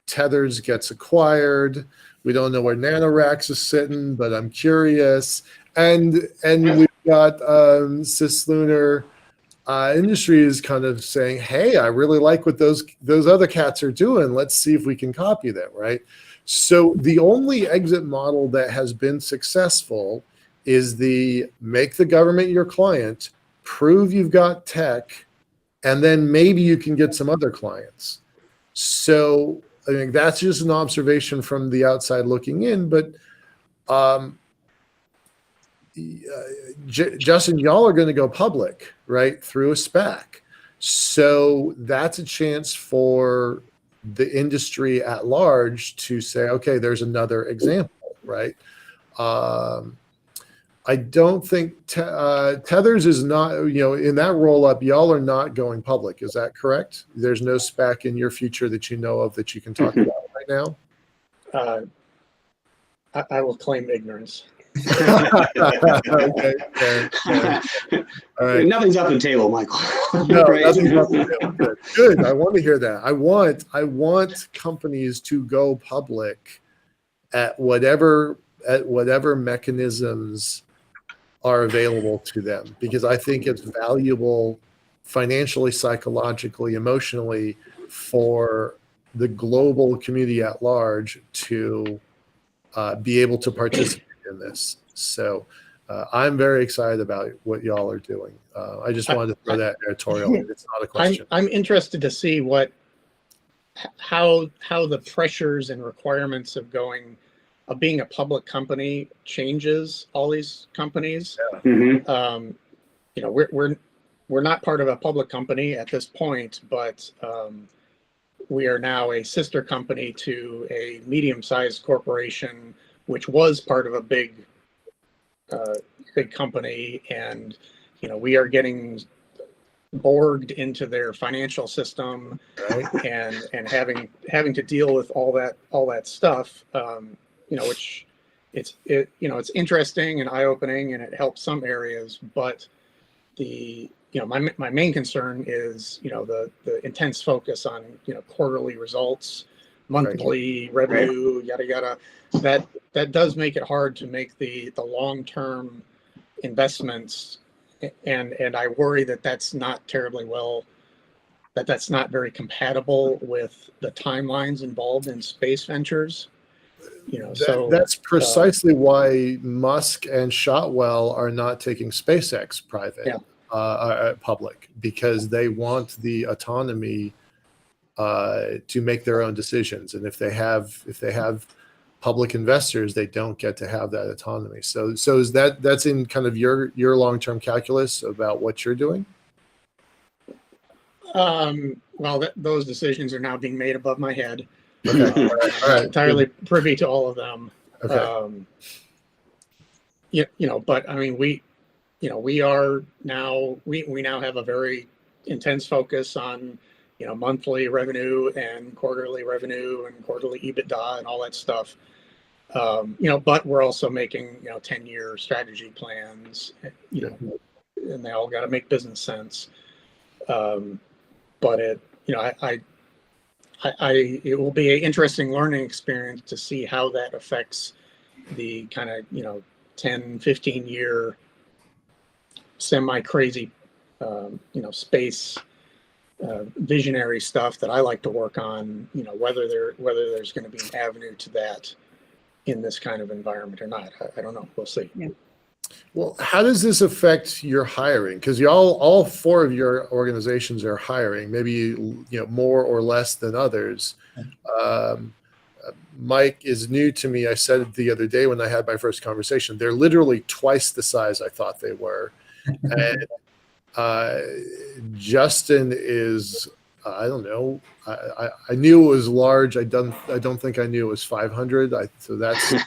Speaker 7: Tethers gets acquired. We don't know where NanoRacks is sitting, but I'm curious. And we've got CisLunar Industries kind of saying, hey, I really like what those other cats are doing. Let's see if we can copy them, right? So the only exit model that has been successful is the make the government your client, prove you've got tech, and then maybe you can get some other clients. So I think that's just an observation from the outside looking in. But Justin, y'all are going to go public, right, through a SPAC. So that's a chance for the industry at large to say, okay, there's another example, right? I don't think Tethers is not, in that roll up, y'all are not going public. Is that correct? There's no SPAC in your future that you know of that you can talk about right now?
Speaker 13: I will claim ignorance.
Speaker 7: Okay, fair. All right.
Speaker 12: Nothing's off the table, Michael.
Speaker 7: No,
Speaker 12: Right?
Speaker 7: nothing's off the table. Good. I want to hear that. I want companies to go public at whatever mechanisms are available to them, because I think it's valuable financially, psychologically, emotionally for the global community at large to be able to participate in this. So I'm very excited about what y'all are doing. I just wanted to throw that editorial in. It's not a question.
Speaker 13: I'm interested to see how the pressures and requirements of being a public company changes all these companies.
Speaker 12: Mm-hmm.
Speaker 13: We're not part of a public company at this point, but we are now a sister company to a medium-sized corporation, which was part of a big company, and we are getting borged into their financial system,
Speaker 7: Right.
Speaker 13: and having to deal with all that stuff. Which it's interesting and eye-opening, and it helps some areas, but my main concern is the intense focus on quarterly results, monthly revenue, yada yada. That does make it hard to make the long-term investments, and I worry that's not very compatible with the timelines involved in space ventures.
Speaker 7: That's precisely why Musk and Shotwell are not taking SpaceX private, public, because they want the autonomy to make their own decisions. And if they have public investors, they don't get to have that autonomy. So is that's in kind of your long-term calculus about what you're doing?
Speaker 13: Well, those decisions are now being made above my head.
Speaker 7: Okay.
Speaker 13: I'm
Speaker 7: All
Speaker 13: not
Speaker 7: right.
Speaker 13: entirely privy to all of them.
Speaker 7: Okay.
Speaker 13: But I mean, we now have a very intense focus on, monthly revenue and quarterly revenue and quarterly EBITDA and all that stuff. But we're also making, 10-year strategy plans, and they all got to make business sense. But it will be an interesting learning experience to see how that affects the kind of, 10, 15 year semi-crazy, space visionary stuff that I like to work on, whether there's going to be an avenue to that in this kind of environment or not. I don't know. We'll see.
Speaker 8: Yeah.
Speaker 7: Well, how does this affect your hiring? Because all four of your organizations are hiring, maybe more or less than others. Mike is new to me. I said it the other day when I had my first conversation. They're literally twice the size I thought they were. And Justin is, I don't know. I knew it was large. I don't think I knew it was 500. So that's so,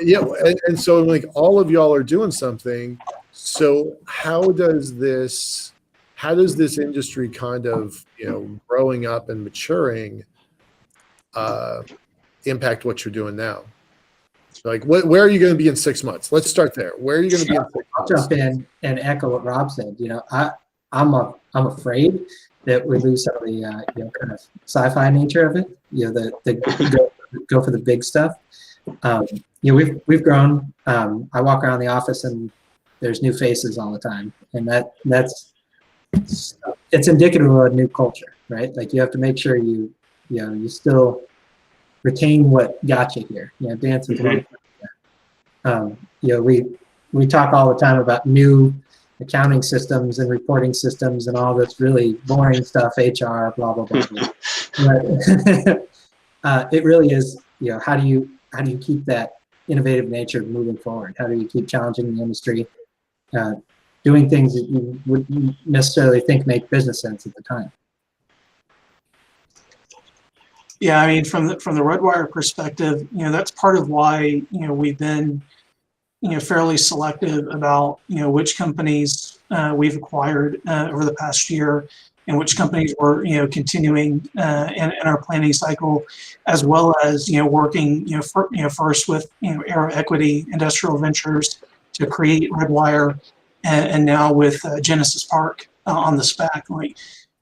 Speaker 7: yeah. And so like all of y'all are doing something. So how does this industry kind of, growing up and maturing, impact what you're doing now? Like, where are you going to be in 6 months? Let's start there. Where are you going to be in 6 months?
Speaker 14: I'll jump in and echo what Rob said. I'm afraid that we lose some of the kind of sci-fi nature of it. The go for the big stuff. We've grown. I walk around the office and there's new faces all the time, and it's indicative of a new culture, right? Like you have to make sure you still retain what got you here. Dance with one. We talk all the time about new accounting systems and reporting systems and all this really boring stuff, HR, blah blah blah. But it really is. How do you keep that innovative nature moving forward? How do you keep challenging the industry, doing things that you wouldn't necessarily think make business sense at the time?
Speaker 11: Yeah, I mean, from the Redwire perspective, that's part of why we've been fairly selective about which companies we've acquired over the past year, and which companies we're continuing in our planning cycle, as well as working first with Aero Equity Industrial Ventures to create Redwire, and now with Genesis Park on the SPAC.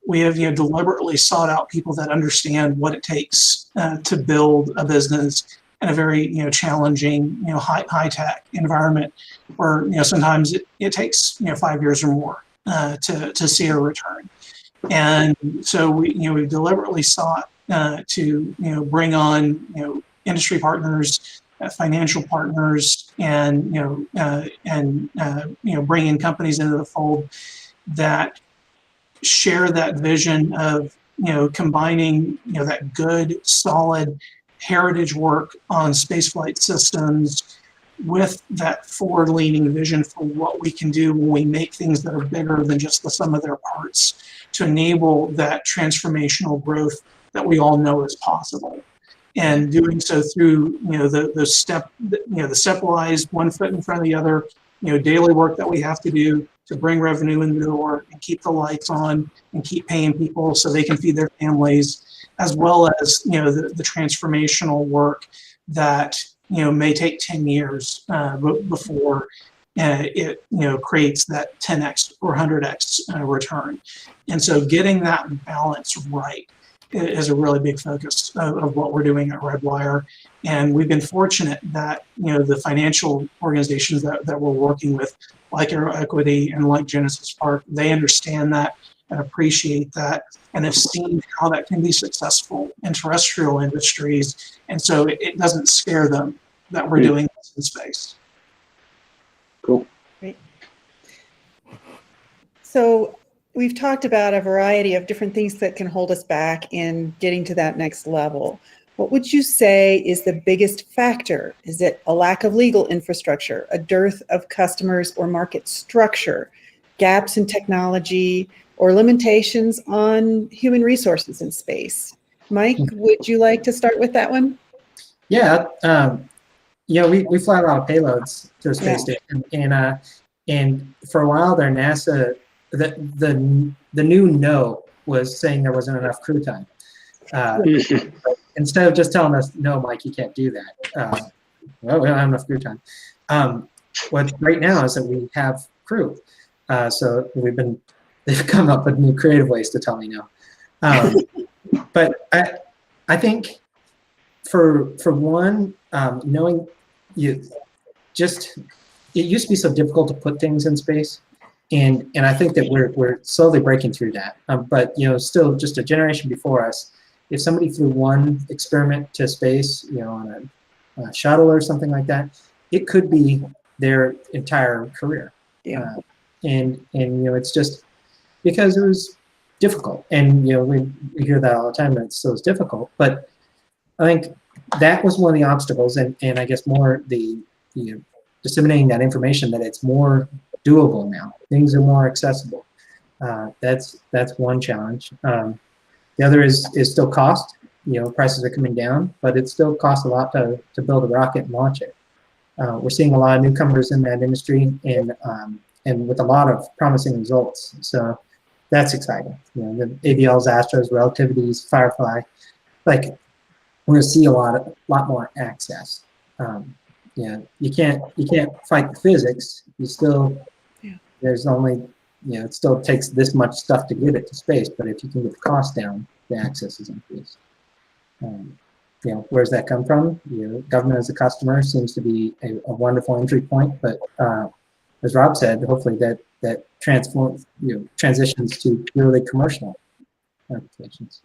Speaker 11: We have deliberately sought out people that understand what it takes to build a business in a very challenging high tech environment, where sometimes it takes 5 years or more to see a return. And so we've deliberately sought to bring on industry partners, financial partners, and bring in companies into the fold that share that vision of combining that good solid heritage work on spaceflight systems with that forward-leaning vision for what we can do when we make things that are bigger than just the sum of their parts, to enable that transformational growth that we all know is possible. And doing so through the stepwise, one foot in front of the other, daily work that we have to do to bring revenue in the door and keep the lights on and keep paying people so they can feed their families, as well as the transformational work that may take 10 years before it creates that 10x or 100x return. And so getting that balance right is a really big focus of what we're doing at Redwire. And we've been fortunate that the financial organizations that we're working with, like Aero Equity and like Genesis Park, they understand that and appreciate that, and have seen how that can be successful in terrestrial industries. And so it doesn't scare them that we're doing this in space.
Speaker 12: Cool.
Speaker 8: Great. So we've talked about a variety of different things that can hold us back in getting to that next level. What would you say is the biggest factor? Is it a lack of legal infrastructure, a dearth of customers or market structure, gaps in technology, or limitations on human resources in space? Mike, would you like to start with that one?
Speaker 14: Yeah, we fly a lot of payloads to a space station, and for a while there, NASA, the new no was saying there wasn't enough crew time. Instead of just telling us, no, Mike, you can't do that. Well, we don't have enough crew time. What right now is that we have crew. So they've come up with new creative ways to tell me no. But I think for one, knowing it used to be so difficult to put things in space. And I think that we're slowly breaking through that. But still just a generation before us, if somebody flew one experiment to space, on a shuttle or something like that, it could be their entire career.
Speaker 8: Yeah.
Speaker 14: And it's just because it was difficult. And we hear that all the time, that it's difficult. But I think that was one of the obstacles, and I guess more the disseminating that information that it's more doable now. Things are more accessible. That's one challenge. The other is still cost. Prices are coming down, but it still costs a lot to build a rocket and launch it. We're seeing a lot of newcomers in that industry, and with a lot of promising results. So that's exciting. The ABLs, Astros, Relativities, Firefly, we're going to see a lot more access. You can't fight the physics. There's only, it still takes this much stuff to get it to space, but if you can get the cost down, the access is increased. Where's that come from? Government as a customer seems to be a wonderful entry point, but as Rob said, hopefully that transforms, transitions to purely commercial applications.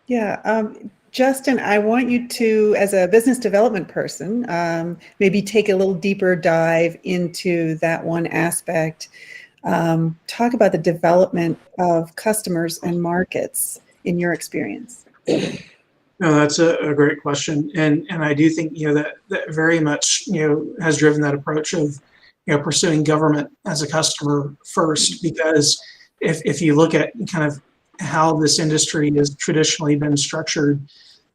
Speaker 8: Yeah, Justin, I want you to, as a business development person, maybe take a little deeper dive into that one aspect. Talk about the development of customers and markets in your experience.
Speaker 11: No, that's a great question, and I do think that very much has driven that approach of pursuing government as a customer first, because if you look at kind of how this industry has traditionally been structured,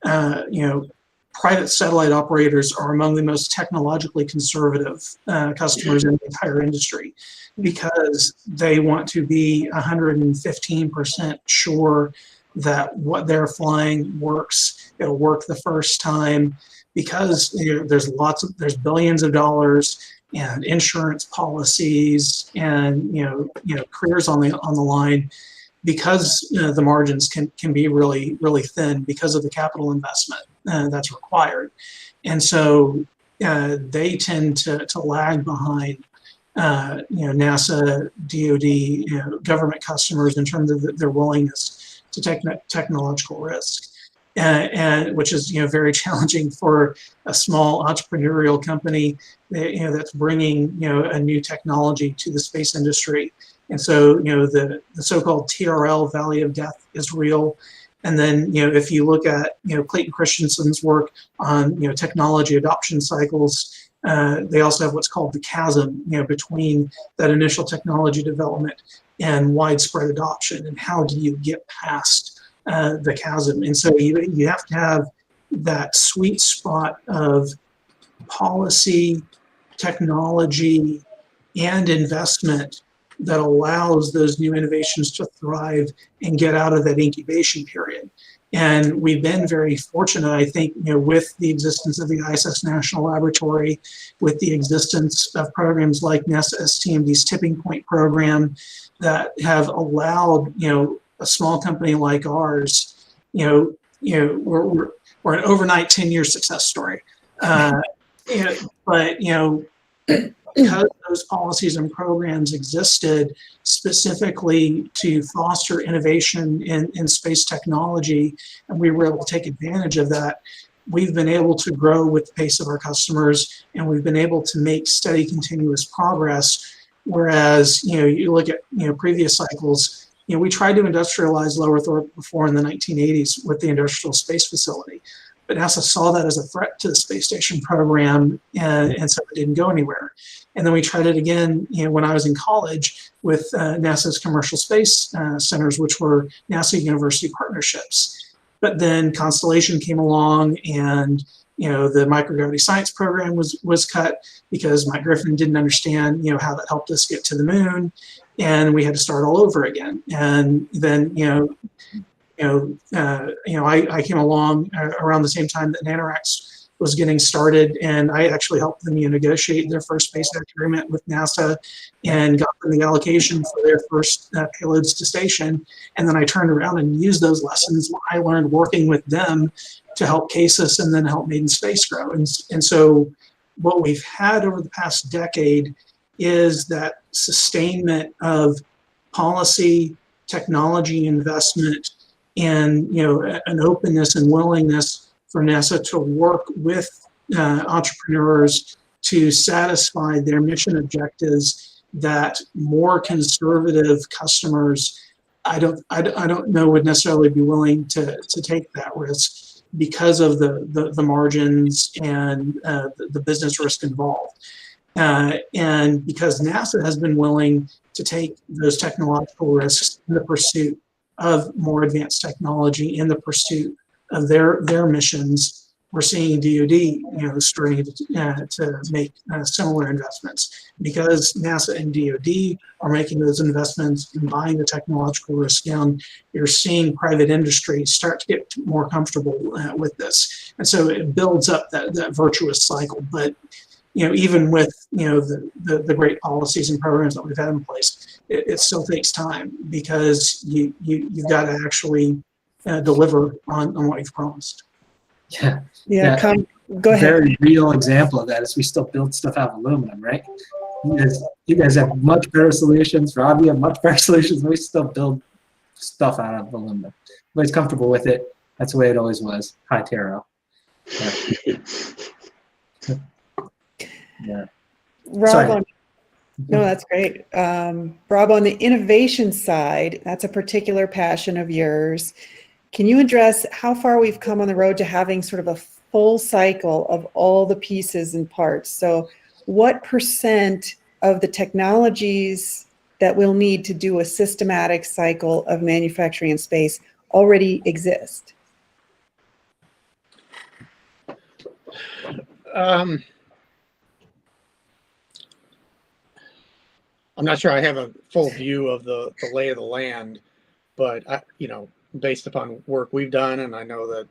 Speaker 11: private satellite operators are among the most technologically conservative customers in the entire industry, because they want to be 115% sure that what they're flying works. It'll work the first time, because there's billions of dollars and insurance policies and careers on the line, because the margins can be really, really thin because of the capital investment that's required. And so they tend to lag behind NASA, DoD, government customers in terms of their willingness to take technological risk, and which is very challenging for a small entrepreneurial company that's bringing a new technology to the space industry. And so the so-called TRL, Valley of Death, is real. And then if you look at Clayton Christensen's work on technology adoption cycles, they also have what's called the chasm between that initial technology development and widespread adoption, and how do you get past the chasm. And so you have to have that sweet spot of policy, technology, and investment that allows those new innovations to thrive and get out of that incubation period. And we've been very fortunate, I think, with the existence of the ISS National Laboratory, with the existence of programs like NASA STMD's Tipping Point program, that have allowed a small company like ours, we're an overnight 10-year success story. But because those policies and programs existed specifically to foster innovation in space technology, and we were able to take advantage of that, we've been able to grow with the pace of our customers, and we've been able to make steady, continuous progress Whereas, you look at, previous cycles, we tried to industrialize low Earth orbit before in the 1980s with the Industrial Space Facility. But NASA saw that as a threat to the space station program, and so it didn't go anywhere. And then we tried it again, when I was in college with NASA's commercial space centers, which were NASA university partnerships. But then Constellation came along, and the microgravity science program was cut because Mike Griffin didn't understand how that helped us get to the moon, and we had to start all over again. And then I came along around the same time that NanoRacks was getting started, and I actually helped them negotiate their first space agreement with NASA and got them the allocation for their first payloads to station. And then I turned around and used those lessons I learned working with them to help CASIS and then help Maiden Space grow. And so what we've had over the past decade is that sustainment of policy, technology investment, and an openness and willingness for NASA to work with entrepreneurs to satisfy their mission objectives that more conservative customers, I don't know, would necessarily be willing to take that risk because of the margins and the business risk involved. And because NASA has been willing to take those technological risks in the pursuit of more advanced technology, in the pursuit of their missions, we're seeing DoD, starting to make similar investments. Because NASA and DoD are making those investments and buying the technological risk down, you're seeing private industry start to get more comfortable with this, and so it builds up that virtuous cycle. But even with the great policies and programs that we've had in place, it still takes time because you've got to actually deliver on what you've promised.
Speaker 14: Yeah.
Speaker 8: Go ahead.
Speaker 14: Very real example of that is we still build stuff out of aluminum, right? You guys have much better solutions. Rob, you have much better solutions. We still build stuff out of aluminum. Everybody's comfortable with it. That's the way it always was. Hi, Taro. Yeah.
Speaker 8: Rob, no, that's great. Rob, on the innovation side, that's a particular passion of yours. Can you address how far we've come on the road to having sort of a full cycle of all the pieces and parts? So what % of the technologies that we'll need to do a systematic cycle of manufacturing in space already exist?
Speaker 13: I'm not sure I have a full view of the lay of the land, but based upon work we've done, and I know that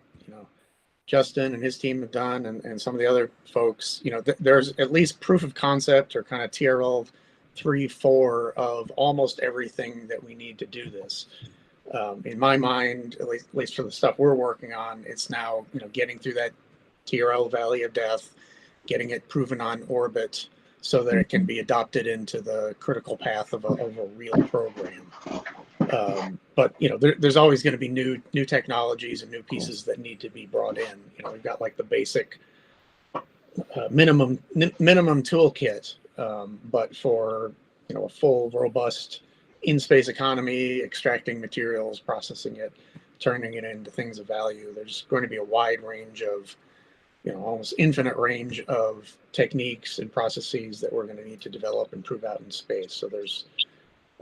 Speaker 13: Justin and his team have done, and some of the other folks, there's at least proof of concept or kind of TRL 3-4 of almost everything that we need to do this. In my mind, at least for the stuff we're working on, it's now getting through that TRL valley of death, getting it proven on orbit, so that it can be adopted into the critical path of a real program. But there's always going to be new technologies and new pieces that need to be brought in. We've got like the basic minimum toolkit, but for a full, robust in-space economy, extracting materials, processing it, turning it into things of value, there's going to be a wide range of almost infinite range of techniques and processes that we're going to need to develop and prove out in space. So there's,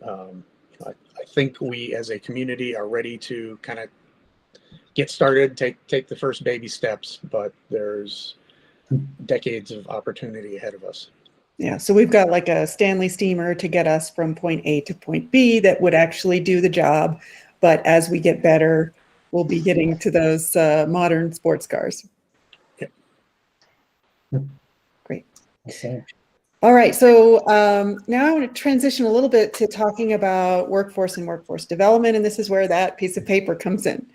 Speaker 13: I think we as a community are ready to kind of get started, take the first baby steps, but there's decades of opportunity ahead of us.
Speaker 8: Yeah, so we've got like a Stanley steamer to get us from point A to point B that would actually do the job. But as we get better, we'll be getting to those modern sports cars. Great.
Speaker 14: Okay.
Speaker 8: All right, so now I want to transition a little bit to talking about workforce and workforce development, and this is where that piece of paper comes in.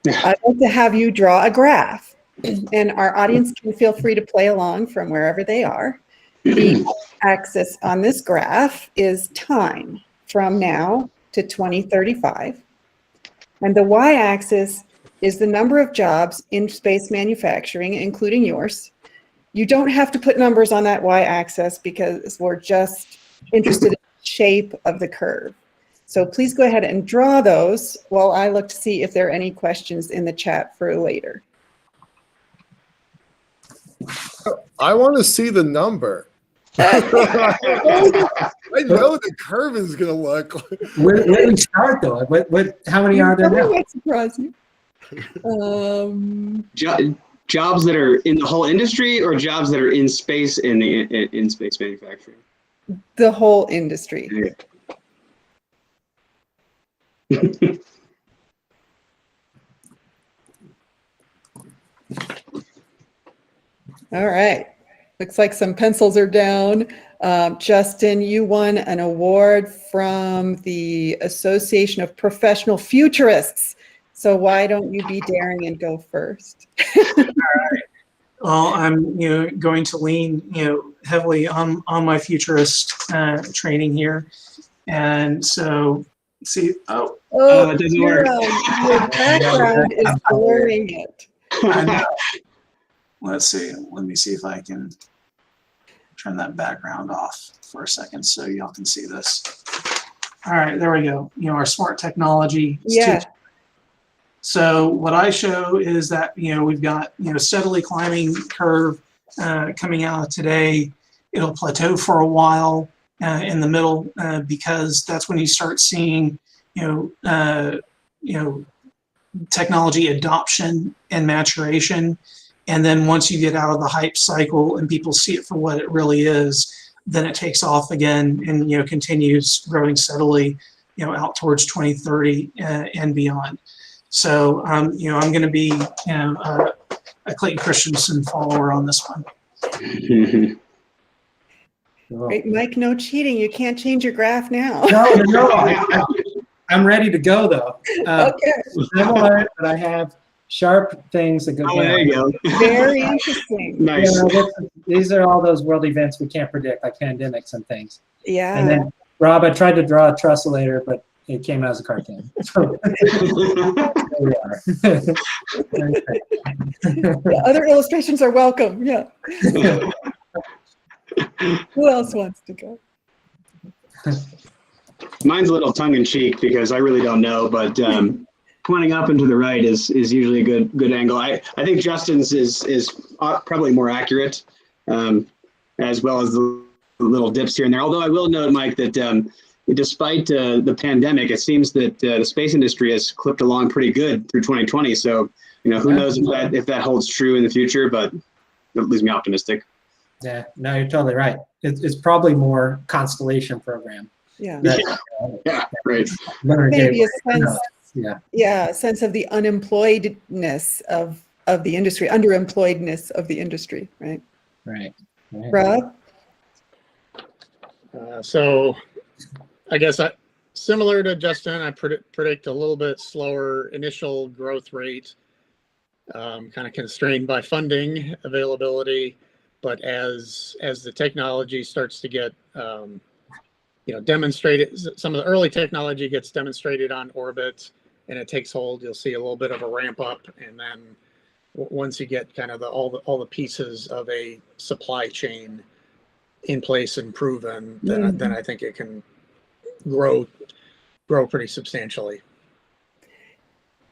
Speaker 8: I'd like to have you draw a graph, and our audience can feel free to play along from wherever they are. The axis on this graph is time from now to 2035, and the y-axis is the number of jobs in space manufacturing, including yours. You don't have to put numbers on that y-axis because we're just interested in the shape of the curve. So please go ahead and draw those while I look to see if there are any questions in the chat for later.
Speaker 7: I want to see the number. I know the curve is going to look.
Speaker 14: Where do we start though? How many are there now?
Speaker 8: What surprise you?
Speaker 12: Jobs that are in the whole industry, or jobs that are in space in space manufacturing?
Speaker 8: The whole industry. All right. Looks like some pencils are down. Justin, you won an award from the Association of Professional Futurists. So why don't you be daring and go first?
Speaker 11: All right. Well, I'm going to lean heavily on my futurist training here, and so see. Oh, it doesn't work.
Speaker 8: Your background is blurring it.
Speaker 11: I know. Let's see. Let me see if I can turn that background off for a second so y'all can see this. All right, there we go. Our smart technology.
Speaker 8: Yeah.
Speaker 11: So what I show is that we've got steadily climbing curve coming out today. It'll plateau for a while in the middle because that's when you start seeing technology adoption and maturation. And then once you get out of the hype cycle and people see it for what it really is, then it takes off again and continues growing steadily out towards 2030 and beyond. So I'm going to be a Clayton Christensen follower on this one.
Speaker 8: Right, Mike, no cheating. You can't change your graph now.
Speaker 14: No. I'm ready to go though.
Speaker 8: Okay.
Speaker 14: Similar, but I have sharp things that go down.
Speaker 12: There you go.
Speaker 8: Very interesting.
Speaker 12: Nice.
Speaker 14: These are all those world events we can't predict, like pandemics and things.
Speaker 8: Yeah.
Speaker 14: And then, Rob, I tried to draw a trusselator, but it came out as a cartoon. So, there we are.
Speaker 8: The other illustrations are welcome. Yeah. Who else wants to go?
Speaker 12: Mine's a little tongue-in-cheek because I really don't know, but pointing up and to the right is usually a good angle. I think Justin's is probably more accurate, as well as the little dips here and there. Although I will note, Mike, that despite the pandemic, it seems that the space industry has clipped along pretty good through 2020. So who knows if that holds true in the future, but it leaves me optimistic.
Speaker 14: Yeah, no, you're totally right. It's probably more constellation program.
Speaker 8: Yeah.
Speaker 12: Yeah, right.
Speaker 8: Maybe a sense.
Speaker 14: Yeah.
Speaker 8: Yeah, a sense of the unemployedness of the industry, underemployedness of the industry, right?
Speaker 14: Right.
Speaker 8: Rob?
Speaker 13: So I guess similar to Justin, I predict a little bit slower initial growth rate, kind of constrained by funding availability. But as the technology starts to get demonstrated, some of the early technology gets demonstrated on orbit and it takes hold, you'll see a little bit of a ramp up. And then once you get kind of all the pieces of a supply chain in place and proven, then I think it can grow pretty substantially.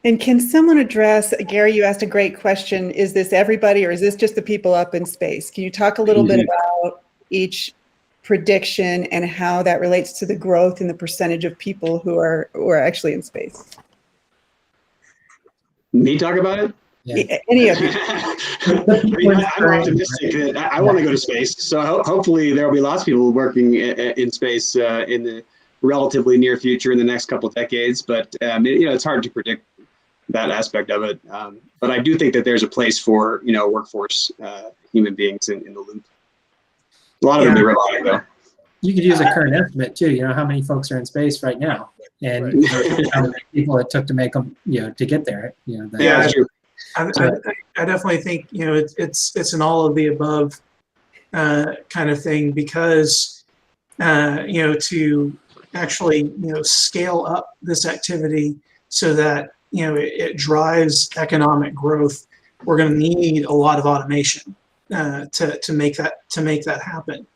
Speaker 8: And can someone address, Gary, you asked a great question, is this everybody or is this just the people up in space? Can you talk a little bit about each prediction and how that relates to the growth in the percentage of people who are actually in space?
Speaker 12: Me talk about it?
Speaker 8: Yeah. Any of you.
Speaker 12: I'm optimistic that I want to go to space. So hopefully there will be lots of people working in space in the relatively near future in the next couple of decades. But it's hard to predict that aspect of it. But I do think that there's a place for workforce human beings in the loop. A lot of them be robotic though.
Speaker 14: You could use a current estimate too. How many folks are in space right now, and how many people it took to make them, to get there.
Speaker 12: Yeah, that's true.
Speaker 11: I definitely think it's an all of the above kind of thing because to actually scale up this activity so that it drives economic growth, we're going to need a lot of automation to make that happen.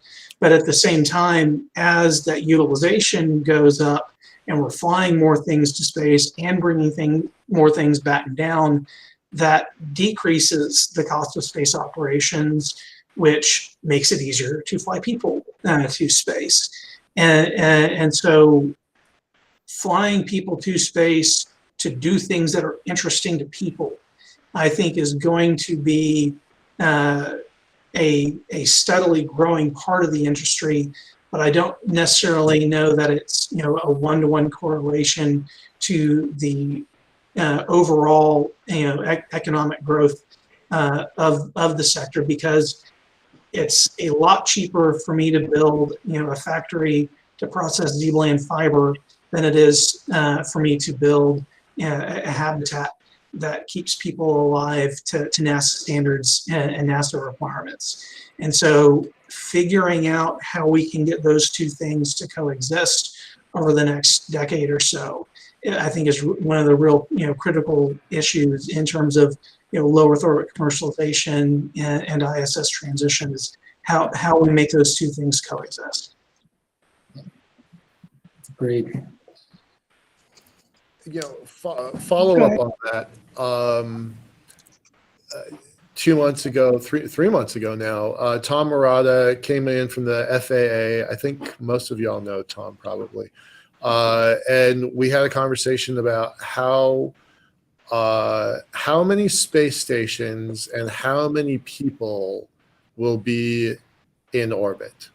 Speaker 11: But at the same time, as that utilization goes up and we're flying more things to space and bringing more things back down, that decreases the cost of space operations, which makes it easier to fly people to space. And so flying people to space to do things that are interesting to people, I think, is going to be a steadily growing part of the industry, but I don't necessarily know that it's a one-to-one correlation to the overall economic growth of the sector, because it's a lot cheaper for me to build a factory to process Z-band fiber than it is for me to build a habitat that keeps people alive to NASA standards and NASA requirements. And so figuring out how we can get those two things to coexist over the next decade or so, I think is one of the real critical issues in terms of low Earth orbit commercialization and ISS transition, is how we make those two things coexist.
Speaker 14: Great.
Speaker 7: Follow up on that. 2 months ago, three months ago now, Tom Murata came in from the FAA. I think most of y'all know Tom probably. And we had a conversation about how many space stations and how many people will be in orbit.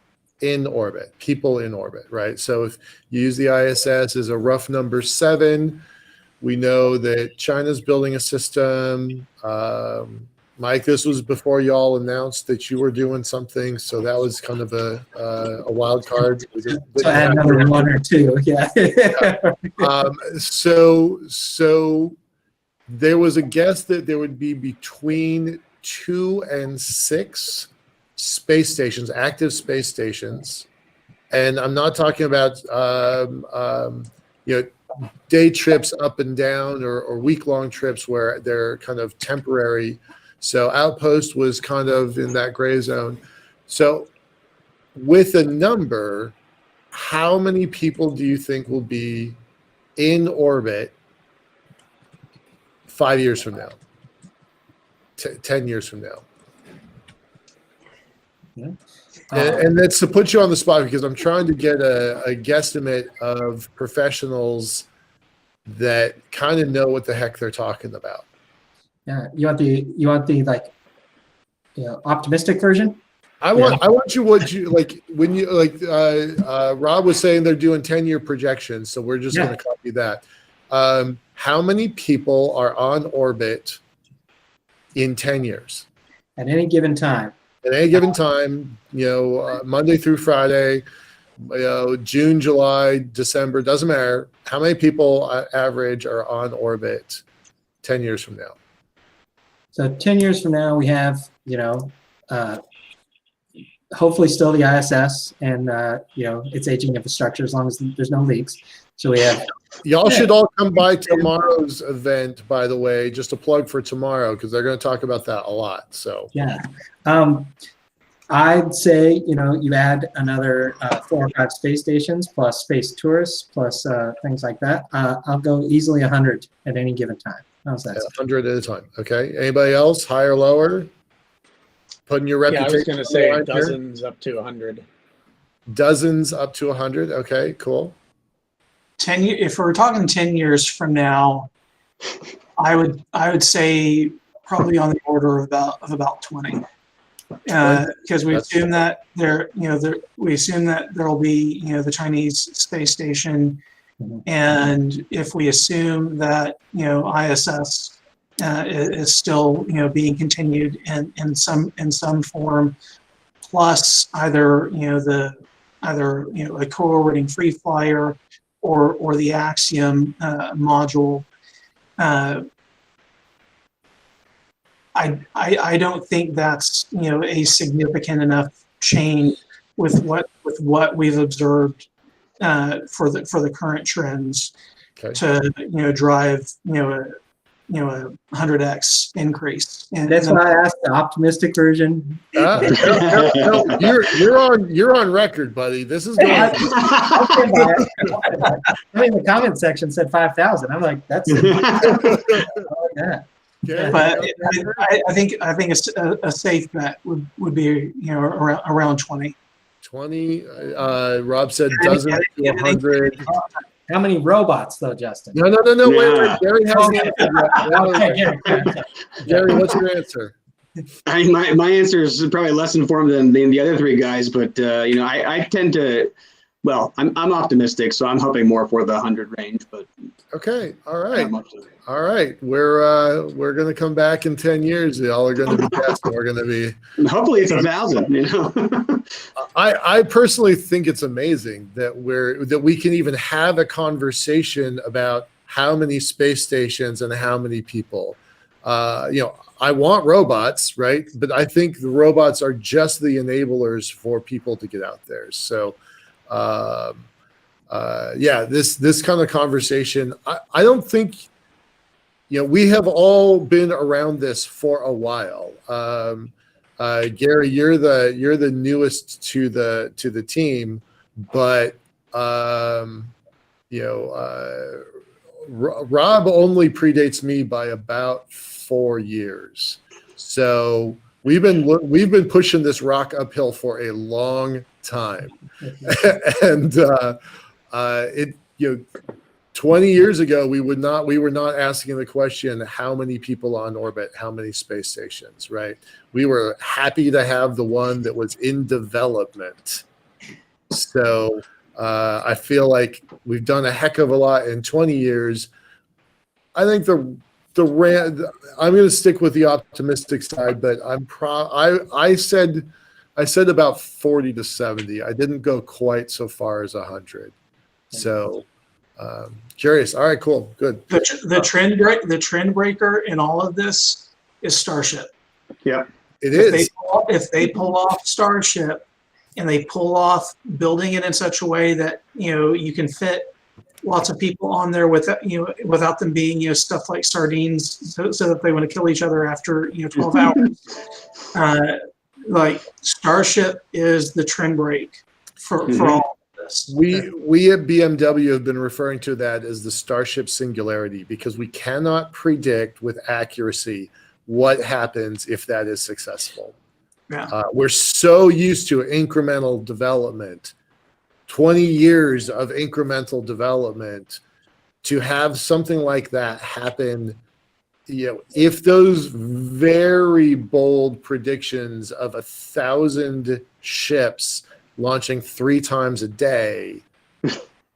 Speaker 7: People in orbit, right? So if you use the ISS as a rough number 7, we know that China's building a system. Mike, this was before y'all announced that you were doing something, so that was kind of a wild card.
Speaker 14: So add another 1 or 2, yeah.
Speaker 7: So there was a guess that there would be between 2 and 6 space stations, active space stations, and I'm not talking about day trips up and down or week-long trips where they're kind of temporary. So Outpost was kind of in that gray zone. So with a number, how many people do you think will be in orbit 5 years from now, 10 years from now?
Speaker 14: Yeah.
Speaker 7: And that's to put you on the spot, because I'm trying to get a guesstimate of professionals that kind of know what the heck they're talking about.
Speaker 14: Yeah, you want the like, optimistic version?
Speaker 7: I want you what you like when you like. Rob was saying they're doing 10-year projections, so we're just going to copy that. How many people are on orbit in 10 years?
Speaker 14: At any given time.
Speaker 7: At any given time, Monday through Friday, June, July, December, doesn't matter. How many people average are on orbit 10 years from now?
Speaker 14: So 10 years from now, we have, hopefully still the ISS and, its aging infrastructure, as long as there's no leaks. So we have.
Speaker 7: Y'all should all come by tomorrow's event, by the way, just a plug for tomorrow, because they're going to talk about that a lot. So
Speaker 14: yeah, I'd say, you add another 4 or 5 space stations plus space tourists plus things like that. I'll go easily 100 at any given time. How's that?
Speaker 7: 100 at a time. Okay. Anybody else? Higher, lower? Putting your reputation.
Speaker 13: Yeah, I was going to say dozens up to 100.
Speaker 7: Dozens up to 100. Okay, cool.
Speaker 11: 10 years, if we're talking 10 years from now, I would say probably on the order of about 20, because we assume that we assume that there will be the Chinese space station, and if we assume that ISS is still being continued in some form, plus either a co-orbiting free flyer or the Axiom module. I don't think that's a significant enough change with what we've observed for the current trends to drive a 100x increase. And
Speaker 14: That's why I asked the optimistic version.
Speaker 7: No, you're on record, buddy. This is going.
Speaker 14: I mean, the comment section said 5,000. I'm like, that's I like that.
Speaker 7: Yeah.
Speaker 11: But I think a safe bet would be around 20.
Speaker 7: 20. Rob said dozen to 100.
Speaker 14: How many robots though, Justin?
Speaker 7: No. Wait. Gary hasn't answered yet. Gary, what's your answer?
Speaker 12: I mean, my answer is probably less informed than the other three guys, but I tend to. Well, I'm optimistic, so I'm hoping more for the 100 range. But
Speaker 7: okay, all right. We're gonna come back in 10 years. Y'all are gonna be guessing. We're gonna be.
Speaker 12: Hopefully, it's 1,000.
Speaker 7: I personally think it's amazing that we can even have a conversation about how many space stations and how many people. I want robots, right? But I think the robots are just the enablers for people to get out there. So. This kind of conversation, I don't think, we have all been around this for a while. Gary, you're the newest to the team, but Rob only predates me by about 4 years. So we've been pushing this rock uphill for a long time. And 20 years ago we were not asking the question, how many people on orbit, how many space stations, right? We were happy to have the one that was in development. So I feel like we've done a heck of a lot in 20 years. I think I'm going to stick with the optimistic side, but I said about 40 to 70. I didn't go quite so far as 100. So curious. All right, cool, good.
Speaker 11: The trend breaker in all of this is Starship.
Speaker 12: Yeah,
Speaker 7: it is.
Speaker 11: If they pull off Starship, and they pull off building it in such a way that you can fit lots of people on there without them being stuffed like sardines, so that they want to kill each other after 12 hours. Like Starship is the trend break for all of this.
Speaker 7: We at BMW have been referring to that as the Starship singularity, because we cannot predict with accuracy what happens if that is successful.
Speaker 11: Yeah.
Speaker 7: We're so used to incremental development, 20 years of incremental development, to have something like that happen. If those very bold predictions of 1,000 ships launching 3 times a day,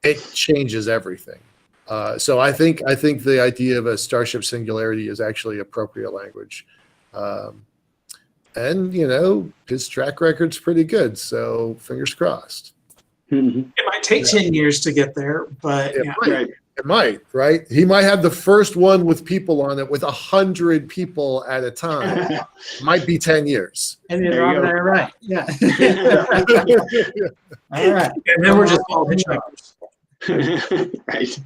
Speaker 7: it changes everything. So I think the idea of a Starship singularity is actually appropriate language. And his track record's pretty good, so fingers crossed.
Speaker 11: It might take 10 years to get there, but
Speaker 7: it might, right? He might have the first one with people on it with 100 people at a time. Might be 10 years.
Speaker 14: And then Rob and I are right. Yeah. All right.
Speaker 11: And then we're just all hitchhikers.
Speaker 12: Right.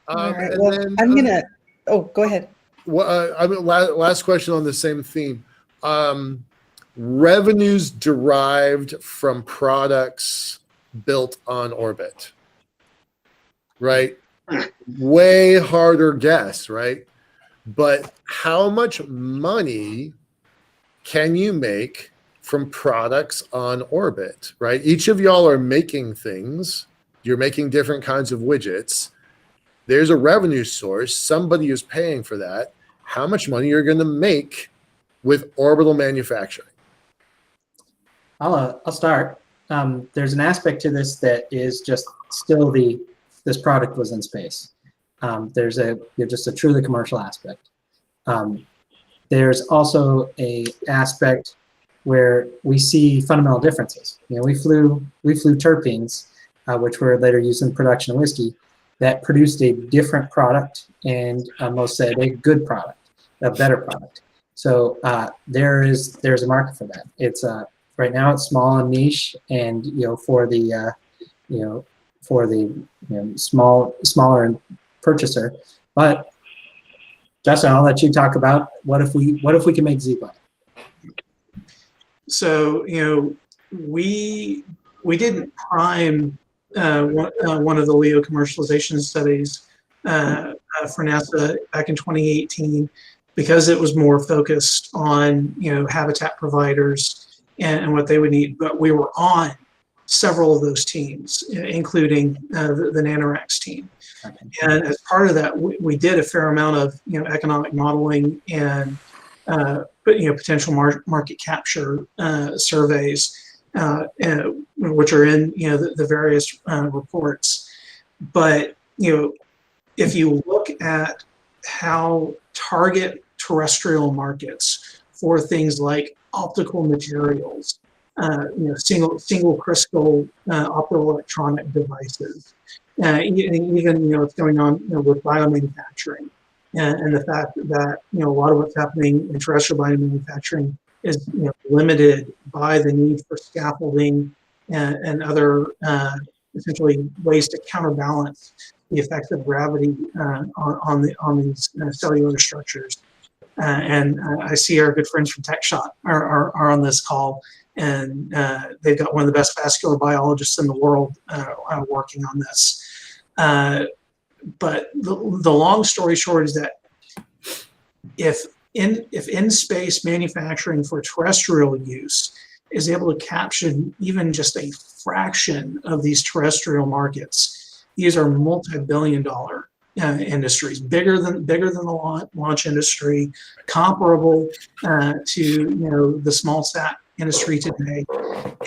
Speaker 8: All right. Well, I'm gonna. Oh, go ahead.
Speaker 7: Last question on the same theme. Revenues derived from products built on orbit, right? Way harder guess, right? But how much money can you make from products on orbit, right? Each of y'all are making things. You're making different kinds of widgets. There's a revenue source. Somebody is paying for that. How much money you're going to make with orbital manufacturing?
Speaker 14: I'll start. There's an aspect to this that is just still this product was in space. There's just a truly commercial aspect. There's also a aspect where we see fundamental differences. We flew terpenes, which were later used in production of whiskey, that produced a different product, and most said a good product, a better product. So there's a market for that. It's right now it's small and niche, and for the smaller purchaser, but Justin, I'll let you talk about what if we can make ZBud.
Speaker 11: So, we didn't prime one of the LEO commercialization studies for NASA back in 2018 because it was more focused on habitat providers and what they would need. But we were on several of those teams, including the NanoRacks team. And as part of that, we did a fair amount of economic modeling and potential market capture surveys, which are in the various reports. But if you look at how target terrestrial markets for things like optical materials, single crystal optoelectronic devices, even what's going on with biomanufacturing, and the fact that a lot of what's happening in terrestrial biomanufacturing is limited by the need for scaffolding and other essentially ways to counterbalance the effects of gravity on these cellular structures. And I see our good friends from TechShot are on this call, and they've got one of the best vascular biologists in the world working on this. But the long story short is that if in-space manufacturing for terrestrial use is able to capture even just a fraction of these terrestrial markets, these are multi-billion-dollar industries, bigger than the launch industry, comparable to the small sat industry today.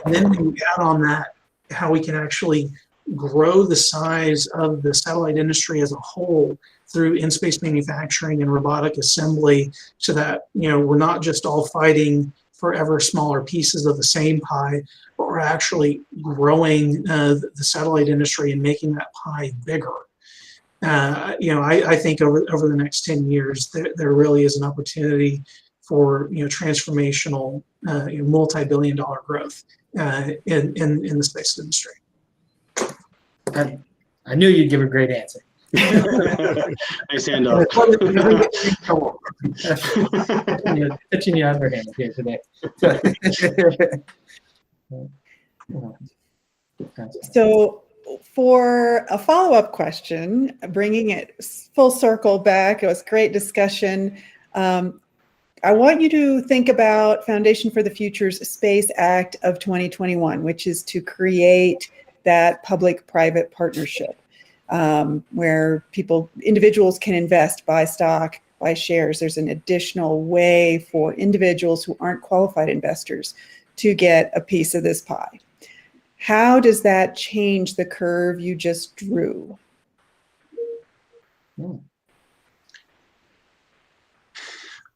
Speaker 11: And then when you add on that how we can actually grow the size of the satellite industry as a whole through in-space manufacturing and robotic assembly, so that we're not just all fighting for ever smaller pieces of the same pie, but we're actually growing the satellite industry and making that pie bigger. I think over the next 10 years, there really is an opportunity for transformational, multi-billion-dollar growth in the space industry.
Speaker 14: I knew you'd give a great answer.
Speaker 12: Nice handoff.
Speaker 14: Pitching you underhand here today.
Speaker 8: So for a follow-up question, bringing it full circle back, it was great discussion. I want you to think about Foundation for the Future's Space Act of 2021, which is to create that public-private partnership where individuals can invest, buy stock, buy shares. There's an additional way for individuals who aren't qualified investors to get a piece of this pie. How does that change the curve you just drew?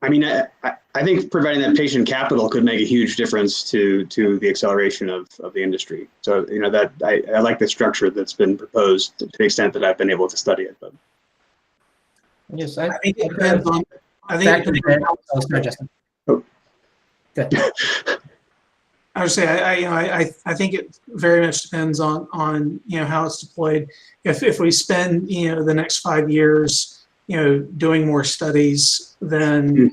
Speaker 12: I mean, I think providing that patient capital could make a huge difference to the acceleration of the industry. So, that I like the structure that's been proposed to the extent that I've been able to study it. But
Speaker 14: yes,
Speaker 11: I think it depends on.
Speaker 14: Justin.
Speaker 12: Oh.
Speaker 14: Good.
Speaker 11: I would say I think it very much depends on how it's deployed. If we spend the next 5 years doing more studies, then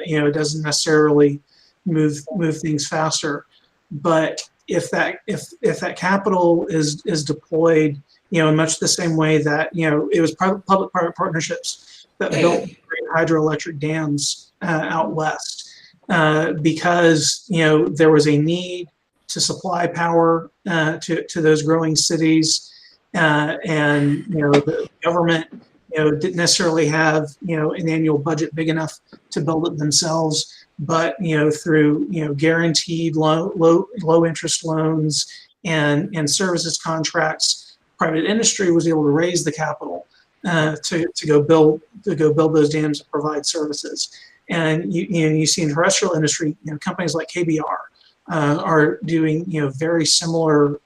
Speaker 11: it doesn't necessarily move things faster. But if that capital is deployed in much the same way that it was public-private partnerships that built great hydroelectric dams out west, because there was a need to supply power to those growing cities, and the government didn't necessarily have an annual budget big enough to build it themselves, but through guaranteed low interest loans and services contracts, private industry was able to raise the capital to go build those dams and provide services. And you see in terrestrial industry, companies like KBR are doing very similar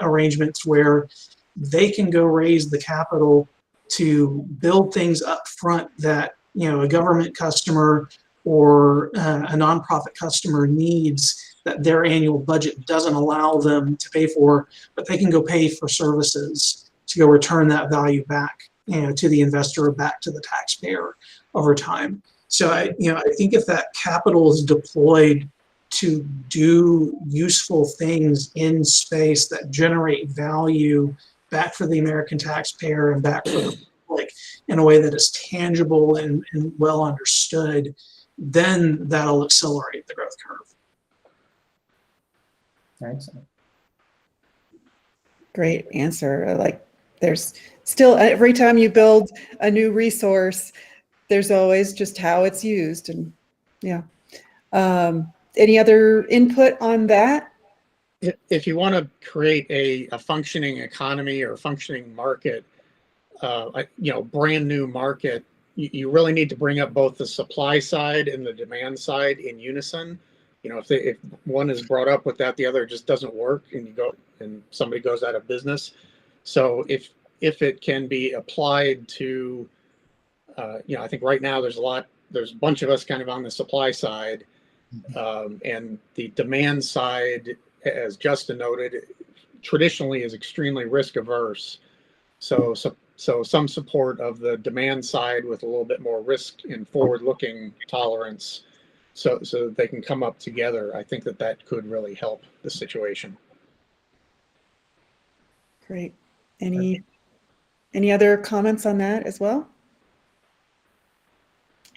Speaker 11: arrangements where they can go raise the capital to build things up front that a government customer or a nonprofit customer needs that their annual budget doesn't allow them to pay for, but they can go pay for services to go return that value back to the investor or back to the taxpayer over time. So I think if that capital is deployed to do useful things in space that generate value back for the American taxpayer and back for the public in a way that is tangible and well understood, then that'll accelerate the growth curve.
Speaker 14: Excellent.
Speaker 8: Great answer. Like, there's still, every time you build a new resource, there's always just how it's used. And yeah. Any other input on that?
Speaker 13: If you want to create a functioning economy or a functioning market, brand new market, you really need to bring up both the supply side and the demand side in unison. If one is brought up with that, the other just doesn't work, and somebody goes out of business. So if it can be applied to, I think right now there's a bunch of us kind of on the supply side, and the demand side, as Justin noted, traditionally is extremely risk averse. So some support of the demand side with a little bit more risk and forward-looking tolerance, so that they can come up together. I think that could really help the situation.
Speaker 8: Great. Any other comments on that as well?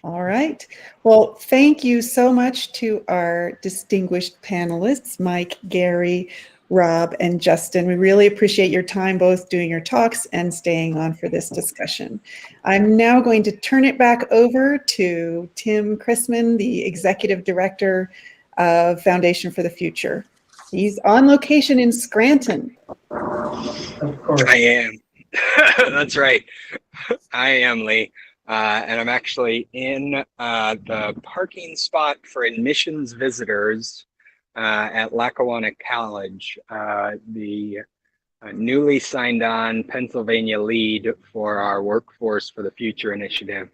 Speaker 8: All right. Well, thank you so much to our distinguished panelists, Mike, Gary, Rob, and Justin. We really appreciate your time, both doing your talks and staying on for this discussion. I'm now going to turn it back over to Tim Chrisman, the Executive Director of Foundation for the Future. He's on location in Scranton.
Speaker 14: Of course.
Speaker 2: I am. That's right. I am, Lee. And I'm actually in the parking spot for admissions visitors at Lackawanna College, the newly signed on Pennsylvania lead for our Workforce for the Future initiative.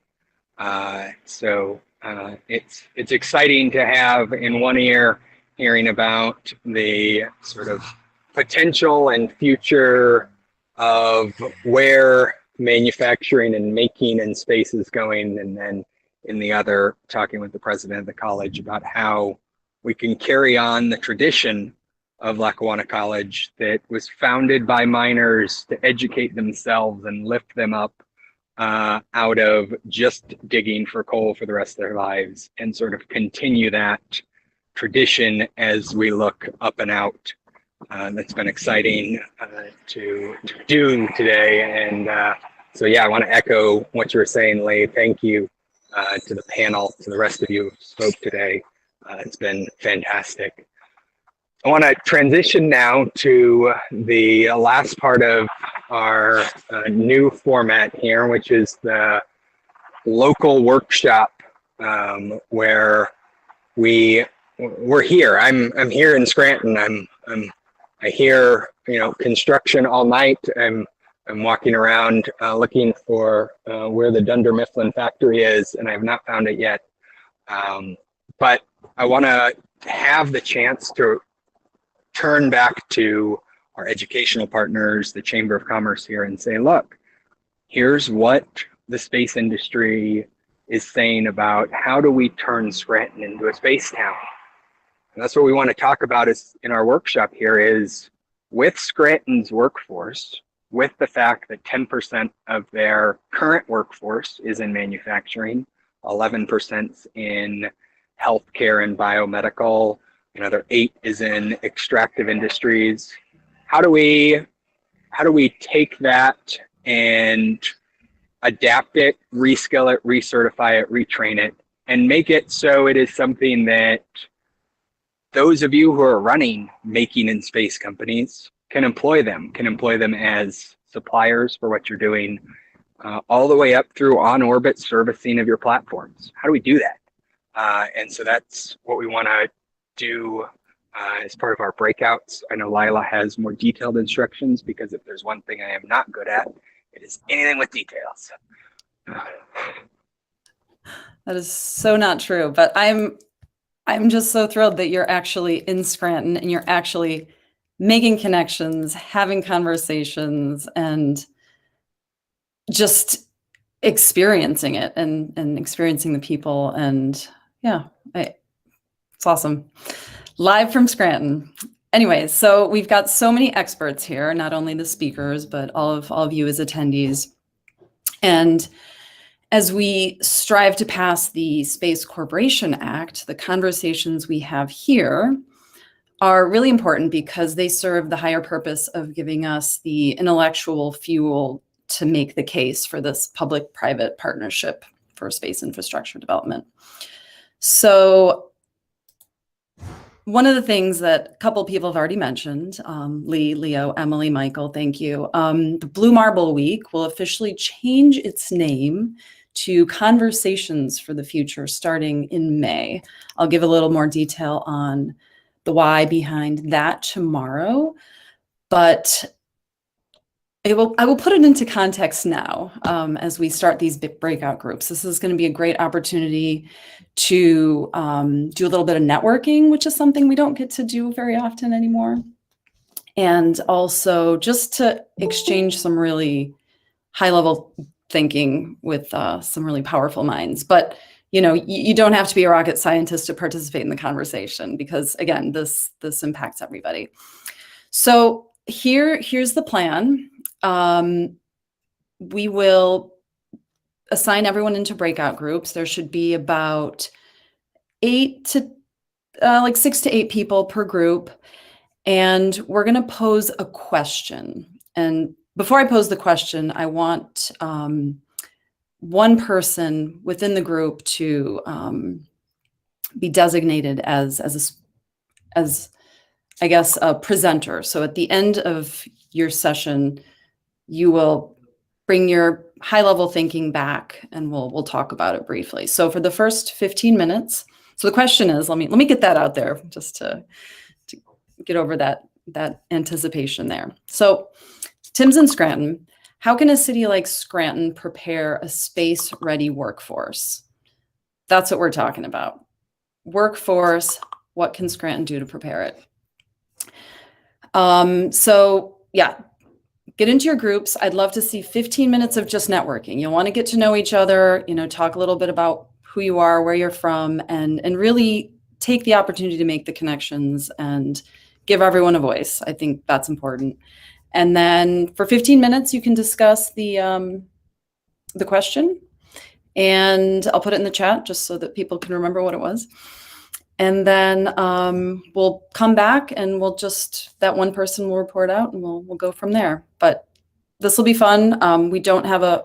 Speaker 2: So it's exciting to have in one ear hearing about the sort of potential and future of where manufacturing and making in space is going, and then in the other talking with the president of the college about how we can carry on the tradition of Lackawanna College that was founded by miners to educate themselves and lift them up out of just digging for coal for the rest of their lives, and sort of continue that tradition as we look up and out. That's been exciting to do today. And so, yeah, I want to echo what you were saying, Lee. Thank you to the panel, to the rest of you who spoke today. It's been fantastic. I want to transition now to the last part of our new format here, which is the local workshop, where we're here. I'm here in Scranton. I hear construction all night. I'm walking around looking for where the Dunder Mifflin factory is, and I have not found it yet. But I want to have the chance to turn back to our educational partners, the Chamber of Commerce here, and say, look, here's what the space industry is saying about how do we turn Scranton into a space town. And that's what we want to talk about is in our workshop here is with Scranton's workforce, with the fact that 10% of their current workforce is in manufacturing, 11% in healthcare and biomedical, another 8 is in extractive industries. How do we take that and adapt it, reskill it, recertify it, retrain it, and make it so it is something that those of you who are running making in space companies can employ them as suppliers for what you're doing, all the way up through on-orbit servicing of your platforms. How do we do that? And so that's what we want to do as part of our breakouts. I know Lila has more detailed instructions, because if there's one thing I am not good at, it is anything with details.
Speaker 1: That is so not true, but I'm just so thrilled that you're actually in Scranton and you're actually making connections, having conversations, and just experiencing it and experiencing the people. And yeah, it's awesome. Live from Scranton. Anyways, so we've got so many experts here, not only the speakers, but all of you as attendees. And as we strive to pass the Space Corporation Act, the conversations we have here are really important because they serve the higher purpose of giving us the intellectual fuel to make the case for this public-private partnership for space infrastructure development. So one of the things that a couple people have already mentioned, Lee, Leo, Emily, Michael, thank you. The Blue Marble Week will officially change its name to Conversations for the Future starting in May. I'll give a little more detail on the why behind that tomorrow, but I will put it into context now as we start these breakout groups. This is going to be a great opportunity to do a little bit of networking, which is something we don't get to do very often anymore. And also just to exchange some really high-level thinking with some really powerful minds. But you know, you don't have to be a rocket scientist to participate in the conversation because, again, this impacts everybody. So here's the plan. We will assign everyone into breakout groups. There should be about 6 to 8 people per group. And we're going to pose a question. And before I pose the question, I want one person within the group to be designated as I guess a presenter. So at the end of your session, you will bring your high-level thinking back, and we'll talk about it briefly. So for the first 15 minutes, so the question is, let me get that out there just to get over that anticipation there. So Tim's in Scranton. How can a city like Scranton prepare a space-ready workforce? That's what we're talking about. Workforce, what can Scranton do to prepare it? So yeah, get into your groups. I'd love to see 15 minutes of just networking. You'll want to get to know each other, talk a little bit about who you are, where you're from, and really take the opportunity to make the connections and give everyone a voice. I think that's important. And then for 15 minutes, you can discuss the question, and I'll put it in the chat just so that people can remember what it was. And then we'll come back and that one person will report out and we'll go from there. But this will be fun. We don't have a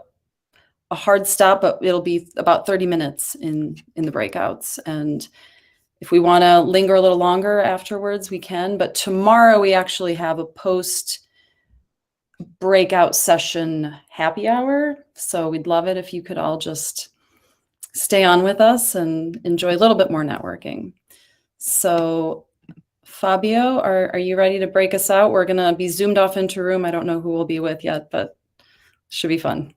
Speaker 1: hard stop, but it'll be about 30 minutes in the breakouts. And if we want to linger a little longer afterwards, we can. But tomorrow we actually have a post breakout session happy hour. So we'd love it if you could all just stay on with us and enjoy a little bit more networking. So Fabio, are you ready to break us out? We're going to be zoomed off into a room. I don't know who we'll be with yet, but it should be fun.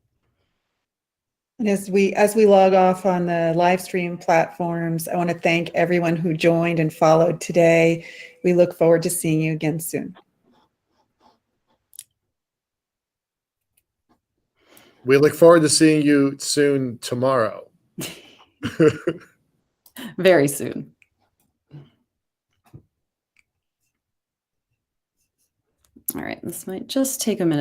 Speaker 8: And as we log off on the live stream platforms, I want to thank everyone who joined and followed today. We look forward to seeing you again soon.
Speaker 7: We look forward to seeing you soon tomorrow.
Speaker 1: Very soon. All right, this might just take a minute.